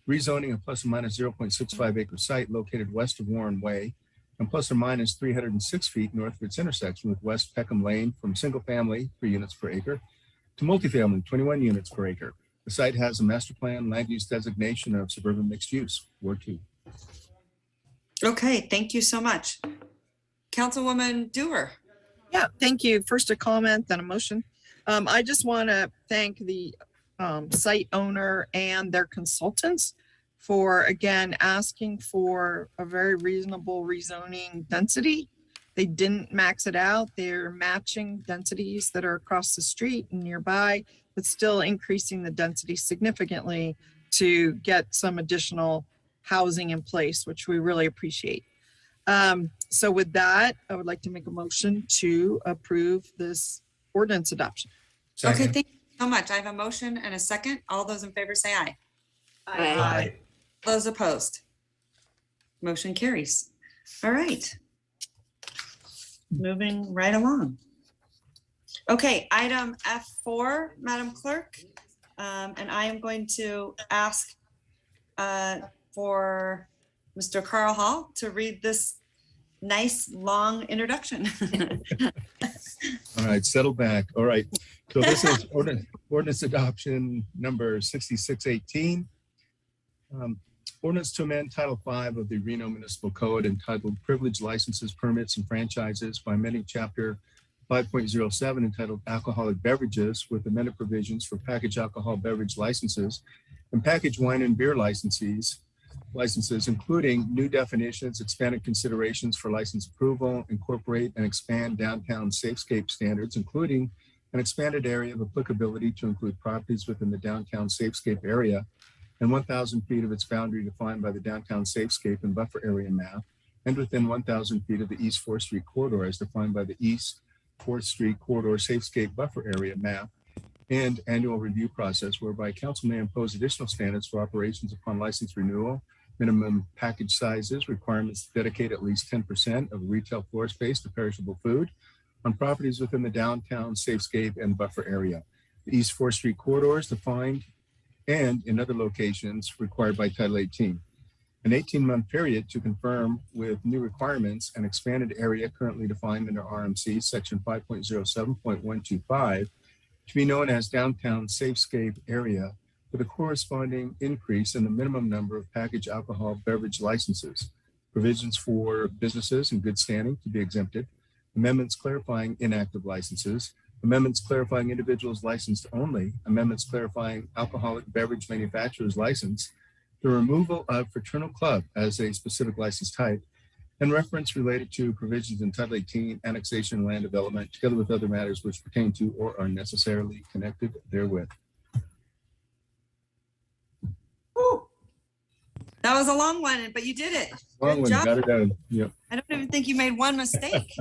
Rezoning a plus or minus 0.65 acre site located west of Warren Way and plus or minus 306 feet north of its intersection with West Peckham Lane from single family 3 units per acre to multifamily 21 units per acre. The site has a master plan land use designation of suburban mixed use, Ward 2. Okay, thank you so much. Councilwoman Dewar. Yeah, thank you. First a comment, then a motion. I just want to thank the site owner and their consultants for, again, asking for a very reasonable rezoning density. They didn't max it out. They're matching densities that are across the street and nearby, but still increasing the density significantly to get some additional housing in place, which we really appreciate. So with that, I would like to make a motion to approve this ordinance adoption. Second. Okay, thank you so much. I have a motion and a second. All those in favor say aye. Aye. Those opposed? Motion carries. All right. Moving right along. Okay, item F4, Madam Clerk. And I am going to ask for Mr. Carl Hall to read this nice, long introduction. All right, settle back. All right. So this is ordinance adoption number 6618. Ordinance to amend Title V of the Reno Municipal Code entitled Privilege Licenses, Permits, and Franchises by amending Chapter 5.07 entitled Alcoholic Beverages with amended provisions for packaged alcohol beverage licenses and packaged wine and beer licenses, including new definitions, expanded considerations for license approval, incorporate and expand downtown safescape standards, including an expanded area of applicability to include properties within the downtown safescape area and 1,000 feet of its boundary defined by the downtown safescape and buffer area map, and within 1,000 feet of the East 4th Street corridor as defined by the East 4th Street corridor safescape buffer area map, and annual review process whereby council may impose additional standards for operations upon license renewal, minimum package sizes, requirements to dedicate at least 10% of retail floor space to perishable food on properties within the downtown safescape and buffer area. The East 4th Street corridor is defined and in other locations required by Title 18. An 18-month period to confirm with new requirements and expanded area currently defined under RMC Section 5.07.125 to be known as Downtown Safescape Area with a corresponding increase in the minimum number of packaged alcohol beverage licenses, provisions for businesses in good standing to be exempted, amendments clarifying inactive licenses, amendments clarifying individuals licensed only, amendments clarifying alcoholic beverage manufacturer's license, the removal of fraternal club as a specific license type, and reference related to provisions in Title 18, annexation and land development, together with other matters which pertain to or are necessarily connected therewith. Whew. That was a long one, but you did it. Long one, got it done. Yep. I don't even think you made one mistake.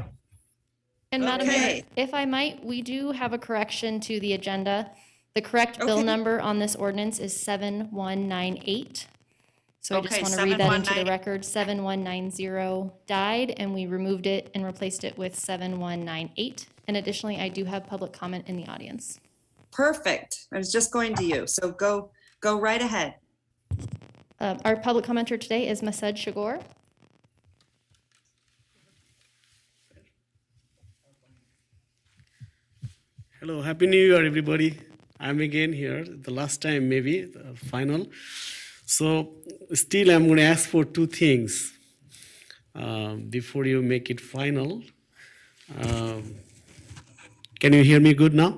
And Madam Mayor, Okay. if I might, we do have a correction to the agenda. The correct bill number on this ordinance is 7198. So I just Okay, want to read that into the 7198. record. 7190 died, and we removed it and replaced it with 7198. And additionally, I do have public comment in the audience. Perfect. I was just going to you. So go right ahead. Our public commenter today is Mased Shagor. Hello, Happy New Year, everybody. I'm again here, the last time maybe, the final. So still I'm going to ask for two things before you make it final. Can you hear me good now?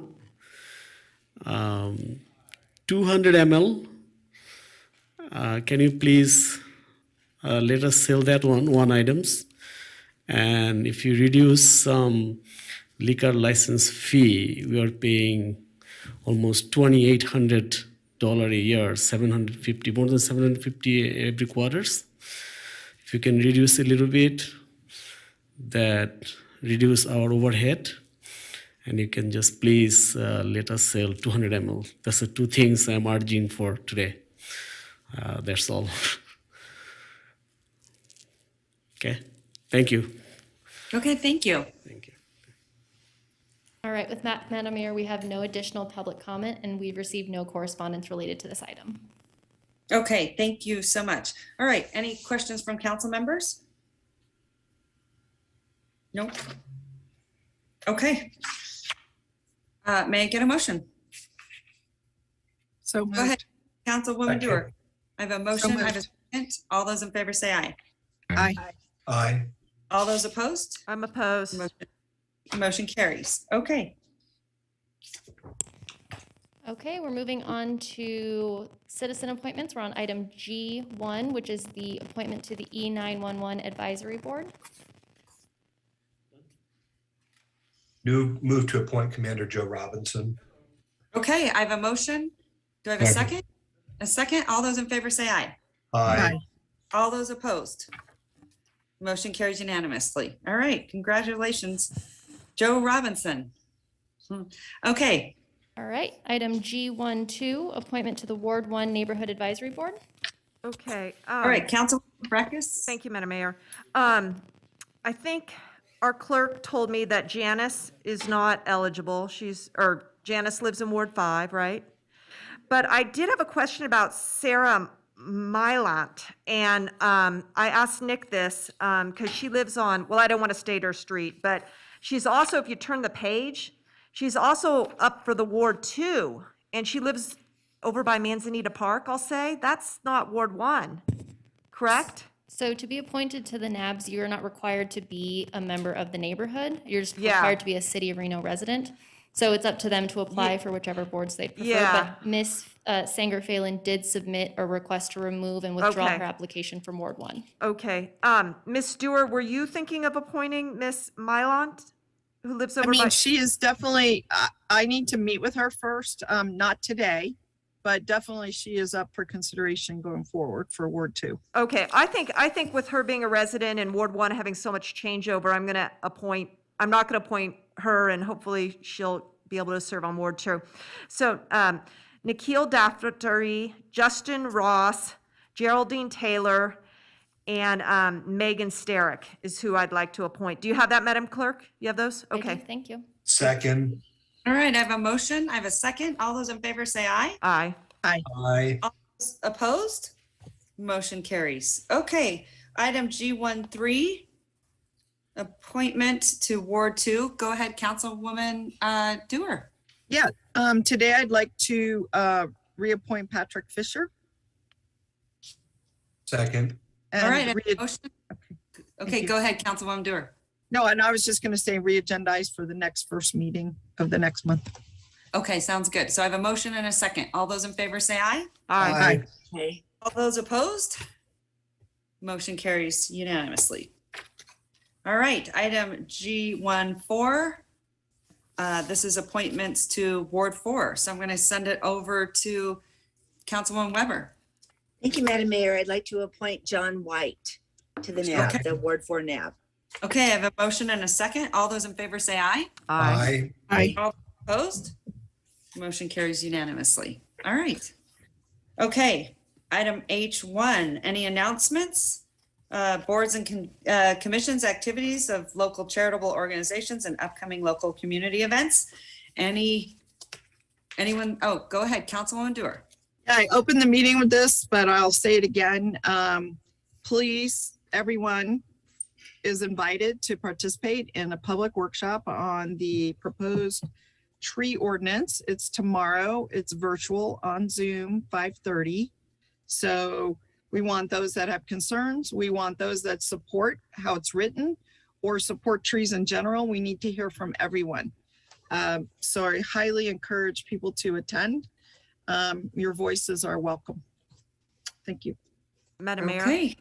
200 ml. Can you please let us sell that one items? And if you reduce some liquor license fee, we are paying almost $2,800 a year, 750, more than 750 every quarters. If you can reduce a little bit, that reduce our overhead, and you can just please let us sell 200 ml. That's the two things I'm urging for today. That's all. Okay, thank you. Okay, thank you. Thank you. All right, with that, Madam Mayor, we have no additional public comment, and we've received no correspondence related to this item. Okay, thank you so much. All right, any questions from council members? Nope. Okay. May I get a motion? So Go ahead, moved. Councilwoman Dewar. I have a motion, I have a moved. second. All those in favor say aye. Aye. Aye. All those opposed? I'm opposed. Motion carries. Okay. Okay, we're moving on to citizen appointments. We're on item G1, which is the appointment to the E911 Advisory Board. Move to appoint Commander Joe Robinson. Okay, I have a motion. Do I have a second? A second. All those in favor say aye. Aye. All those opposed? Motion carries unanimously. All right, congratulations, Joe Robinson. Okay, All right, item G12, appointment to the Ward 1 Neighborhood Advisory Board. Okay. all right, Council Breckus. Thank you, Madam Mayor. I think our clerk told me that Janice is not eligible. Janice lives in Ward 5, right? But I did have a question about Sarah Mylant. And I asked Nick this because she lives on, well, I don't want to state her street, but she's also, if you turn the page, she's also up for the Ward 2. And she lives over by Manzanita Park, I'll say. That's not Ward 1, correct? So to be appointed to the NABs, you're not required to be a member of the neighborhood. You're just Yeah. required to be a City of Reno resident. So it's up to them to apply for whichever boards they prefer. Yeah. But Ms. Sanger Phelan did submit a request to remove and withdraw Okay. her application from Ward 1. Okay. Ms. Stewart, were you thinking of appointing Ms. Mylant, who lives I over by? mean, she is definitely, I need to meet with her first, not today, but definitely she is up for consideration going forward for Ward 2. Okay, I think with her being a resident and Ward 1 having so much changeover, I'm not gonna appoint her, and hopefully she'll be able to serve on Ward 2. So, Nikhil Daftaree, Justin Ross, Geraldine Taylor, and Megan Starrick is who I'd like to appoint. Do you have that, Madam Clerk? You have those? I do, Okay. thank you. Second. All right, I have a motion. I have a second. All those in favor say aye. Aye. Aye. All those opposed? Motion carries. Okay, item G13, appointment to Ward 2. Go ahead, Councilwoman Dewar. Yeah, today I'd like to reappoint Patrick Fisher. Second. All and right, I have a rea- motion. Thank Okay, you. go ahead, Councilwoman Dewar. No, and I was just going to say re-agendize for the next first meeting of the next month. Okay, sounds good. So I have a motion and a second. All those in favor say aye. Aye. Okay. All those opposed? Motion carries unanimously. All right, item G14. This is appointments to Ward 4. So I'm going to send it over to Councilwoman Weber. Thank you, Madam Mayor. I'd like to appoint John White to the NAB, Okay. the Ward 4 NAB. Okay, I have a motion and a second. All those in favor say aye. Aye. Aye. All opposed? Motion carries unanimously. All right. Okay, item H1, any announcements? Boards and commissions, activities of local charitable organizations and upcoming local community events. Anyone? Oh, go ahead, Councilwoman Dewar. I opened the meeting with this, but I'll say it again. Please, everyone is invited to participate in a public workshop on the proposed tree ordinance. It's tomorrow. It's virtual on Zoom, 5:30. So we want those that have concerns. We want those that support how it's written or support trees in general. We need to hear from everyone. So I highly encourage people to attend. Your voices are welcome. Thank you. Madam Mayor? Okay.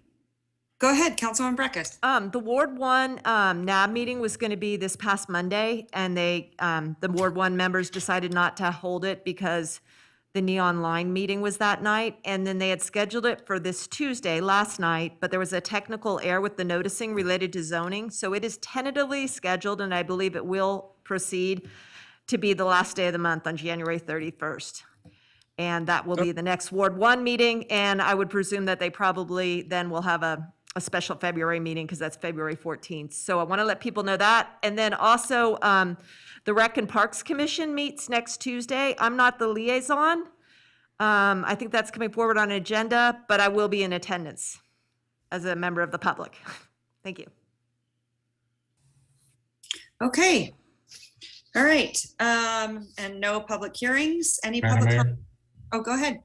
Go ahead, Councilwoman Breckus. The Ward 1 NAB meeting was going to be this past Monday, and the Ward 1 members decided not to hold it because the Neon Line meeting was that night, and then they had scheduled it for this Tuesday, last night, but there was a technical error with the noticing related to zoning, so it is tentatively scheduled, and I believe it will proceed to be the last day of the month on January 31st. And that will be the next Ward 1 meeting, and I would presume that they probably then will have a special February meeting because that's February 14th. So I want to let people know that. And then also, the Rec and Parks Commission meets next Tuesday. I'm not the liaison. I think that's coming forward on an agenda, but I will be in attendance as a member of the public. Thank you. Okay. All right. And no public hearings. Any Madam public? Mayor? Oh, go ahead.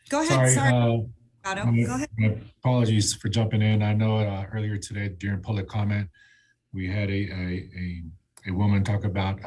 Go ahead. Sorry. Otto, go ahead. My apologies for jumping in. I know earlier today during public comment, we had a woman talk about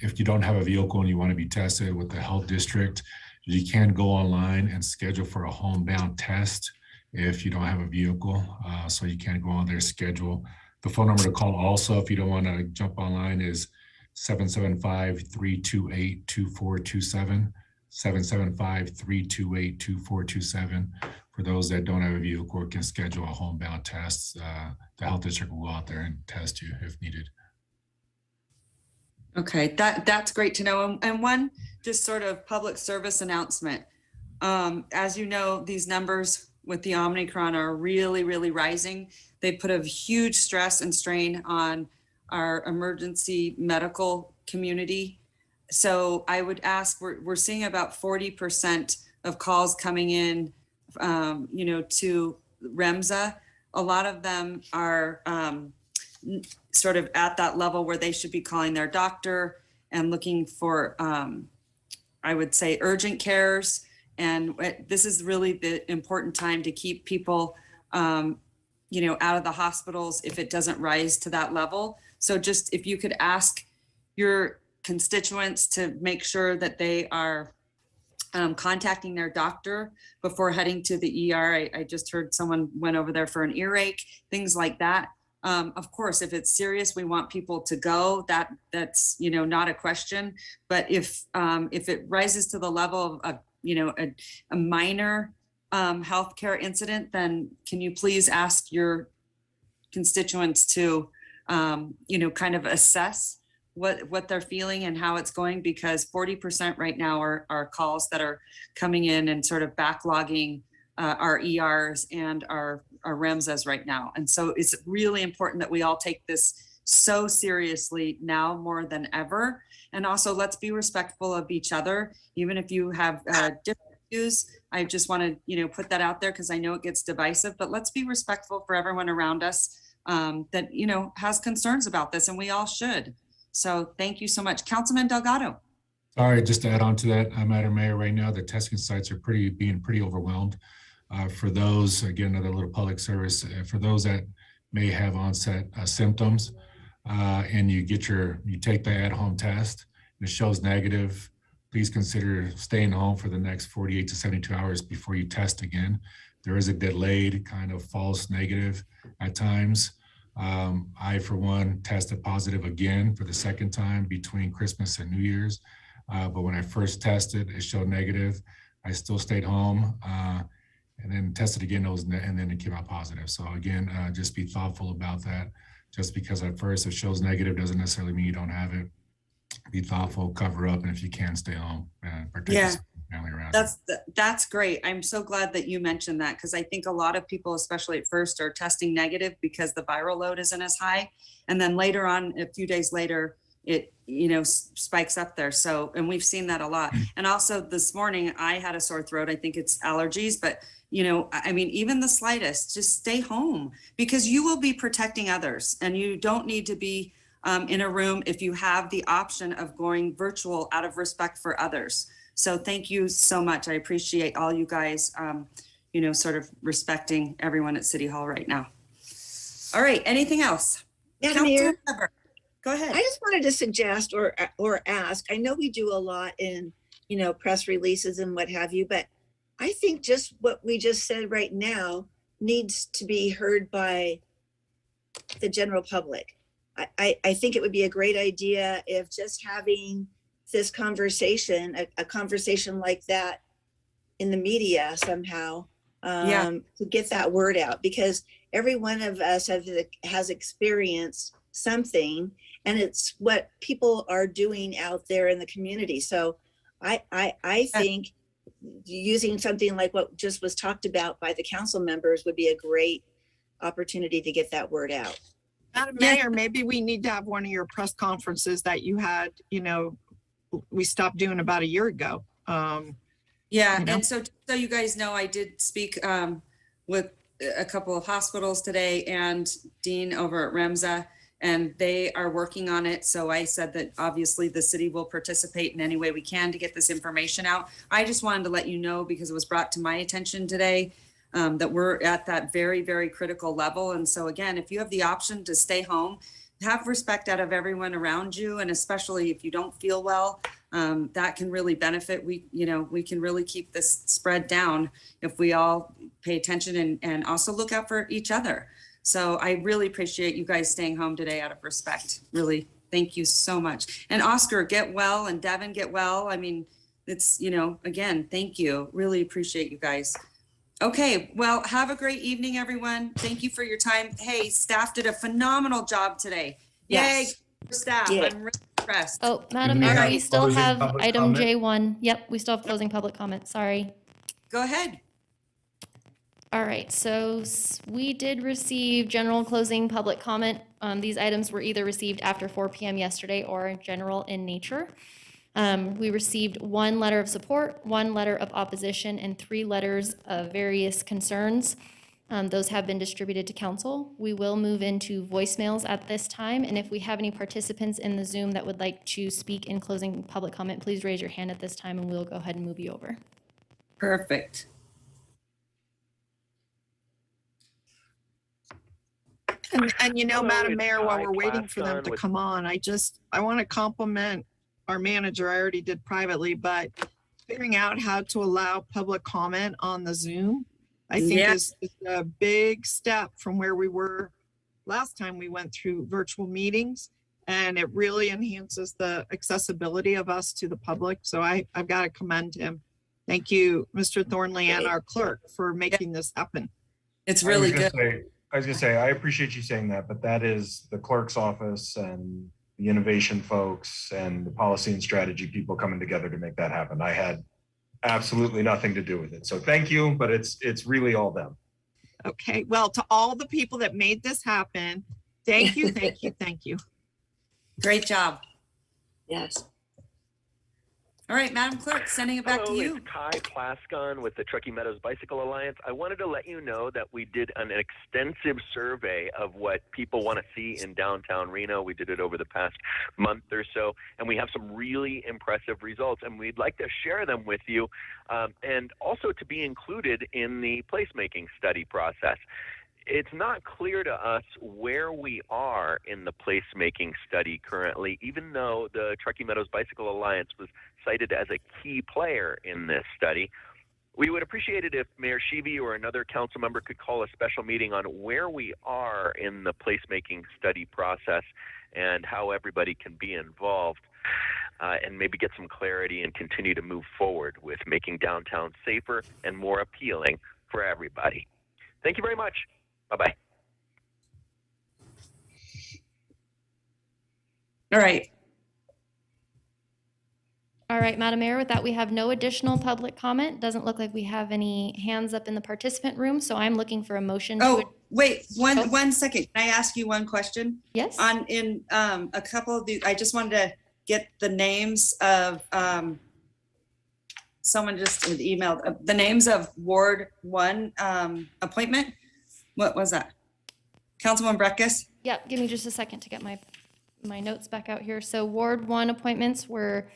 if you don't have a vehicle and you want to be tested with the health district, you can go online and schedule for a homebound test if you don't have a vehicle. So you can go on their schedule. The phone number to call also, if you don't want to jump online, is 775-328-2427. 775-328-2427. For those that don't have a vehicle or can schedule a homebound test, the health district will go out there and test you if needed. Okay, that's great to know. And one just sort of public service announcement. As you know, these numbers with the Omicron are really, really rising. They put a huge stress and strain on our emergency medical community. So I would ask, we're seeing about 40% of calls coming in to REMSA, a lot of them are sort of at that level where they should be calling their doctor and looking for, I would say, urgent cares. And this is really the important time to keep people, out of the hospitals if it doesn't rise to that level. So just if you could ask your constituents to make sure that they are contacting their doctor before heading to the ER. I just heard someone went over there for an earache, things like that. Of course, if it's serious, we want people to go. That's not a question. But if it rises to the level of a minor healthcare incident, then can you please ask your constituents to kind of assess what they're feeling and how it's going, because 40% right now are calls that are coming in and sort of backlogging our ERs and our REMSAs right now. And so it's really important that we all take this so seriously now more than ever. And also let's be respectful of each other, even if you have different views. I just want to, put that out there because I know it gets divisive, but let's be respectful for everyone around us that, has concerns about this, and we all should. So thank you so much. Councilman Delgado. Sorry, just to add on to that, Madam Mayor, right now the testing sites are being pretty overwhelmed. For those, again, another little public service, for those that may have onset symptoms and you take the at-home test and it shows negative, please consider staying home for the next 48 to 72 hours before you test again. There is a delayed kind of false negative at times. I, for one, tested positive again for the second time between Christmas and New Year's. But when I first tested, it showed negative. I still stayed home and then tested again, and then it came out positive. So again, just be thoughtful about that. Just because at first it shows negative doesn't necessarily mean you don't have it. Be thoughtful, cover up, and if you can, stay home and protect your family around you. That's great. I'm so glad that you mentioned that, because I think a lot of people, especially at first, are testing negative because the viral load isn't as high. And then later on, a few days later, it, spikes up there. So, and we've seen that a lot. And also this morning, I had a sore throat. I think it's allergies, but even the slightest, just stay home, because you will be protecting others, and you don't need to be in a room if you have the option of going virtual out of respect for others. So thank you so much. I appreciate all you guys, sort of respecting everyone at City Hall right now. All right, anything else? Madam Mayor, go ahead. I just wanted to suggest or ask, I know we do a lot in, press releases and what have you, but I think just what we just said right now needs to be heard by the general public. I think it would be a great idea if just having this conversation, a conversation like that in the media somehow, to get that word out, because every one of us has experienced something, and it's what people are doing out there in the community. So I think using something like what just was talked about by the council members would be a great opportunity to get that word out. Madam Mayor, maybe we need to have one of your press conferences that you had, we stopped doing about a year ago. And so you guys know, I did speak with a couple of hospitals today and Dean over at REMSA, and they are working on it. So I said that obviously the city will participate in any way we can to get this information out. I just wanted to let you know, because it was brought to my attention today, that we're at that very, very critical level. And so again, if you have the option to stay home, have respect out of everyone around you. And especially if you don't feel well, that can really benefit. We can really keep this spread down if we all pay attention and also look out for each other. So I really appreciate you guys staying home today out of respect. Really, thank you so much. And Oscar, get well, and Devin, get well. It's, again, thank you. Really appreciate you guys. Okay, well, have a great evening, everyone. Thank you for your time. Hey, staff did a phenomenal job today. Yes. Yay, staff. Yeah. I'm really impressed. Oh, Madam we Mayor, have we still closing have public item comment? J1. Yep, we still have closing public comment. Sorry. Go ahead. All right, so we did receive general closing public comment. These items were either received after 4 p.m. yesterday or general in nature. We received 1 letter of support, 1 letter of opposition, and 3 letters of various concerns. Those have been distributed to council. We will move into voicemails at this time, and if we have any participants in the Zoom that would like to speak in closing public comment, please raise your hand at this time and we'll go ahead and move you over. Perfect. And you know, Hello, Madam it's Mayor, while Ty we're waiting for them to Plaskon come on, I want to compliment our manager. I already did privately, but figuring out how to allow public comment on the Zoom, I think Yeah. is a big step from where we were last time we went through virtual meetings. And it really enhances the accessibility of us to the public. So I've got to commend him. Thank you, Mr. Thornley, and our clerk for making this happen. It's really good. I was gonna say, I appreciate you saying that, but that is the clerk's office and the innovation folks and the policy and strategy people coming together to make that happen. I had absolutely nothing to do with it. So thank you, but it's really all them. Okay, well, to all the people that made this happen, thank you, thank you, thank you. Great job. Yes. All right, Madam Clerk, sending it back to you. It's Kai Plaskon with the Truckee Meadows Bicycle Alliance. I wanted to let you know that we did an extensive survey of what people want to see in downtown Reno. We did it over the past month or so, and we have some really impressive results, and we'd like to share them with you, and also to be included in the placemaking study process. It's not clear to us where we are in the placemaking study currently, even though the Truckee Meadows Bicycle Alliance was cited as a key player in this study. We would appreciate it if Mayor Sheevy or another council member could call a special meeting on where we are in the placemaking study process and how everybody can be involved, and maybe get some clarity and continue to move forward with making downtown safer and more appealing for everybody. Thank you very much. Bye-bye. All right. All right, Madam Mayor, with that, we have no additional public comment. Doesn't look like we have any hands up in the participant room, so I'm looking for a motion. Oh, wait, one second. Can I ask you one question? Yes. In a couple of the, I just wanted to get the names of, someone just emailed, the names of Ward 1 appointment. What was that? Councilman Breckus? Yep, give me just a second to get my notes back out here. So Ward 1 appointments were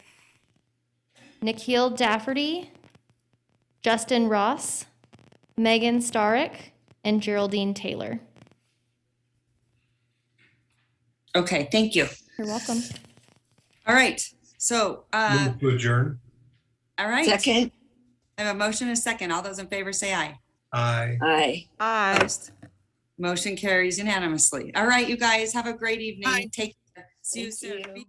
Nikhil Dafferty, Justin Ross, Megan Starrick, and Geraldine Taylor. Okay, thank you. You're welcome. All right, so. Move to adjourn. All right. Second. I have a motion and a second. All those in favor say aye. Aye. Aye. Aye. Opposed? Motion carries unanimously. All right, you guys, have a great evening. Aye. Take care. See you Thank soon. you.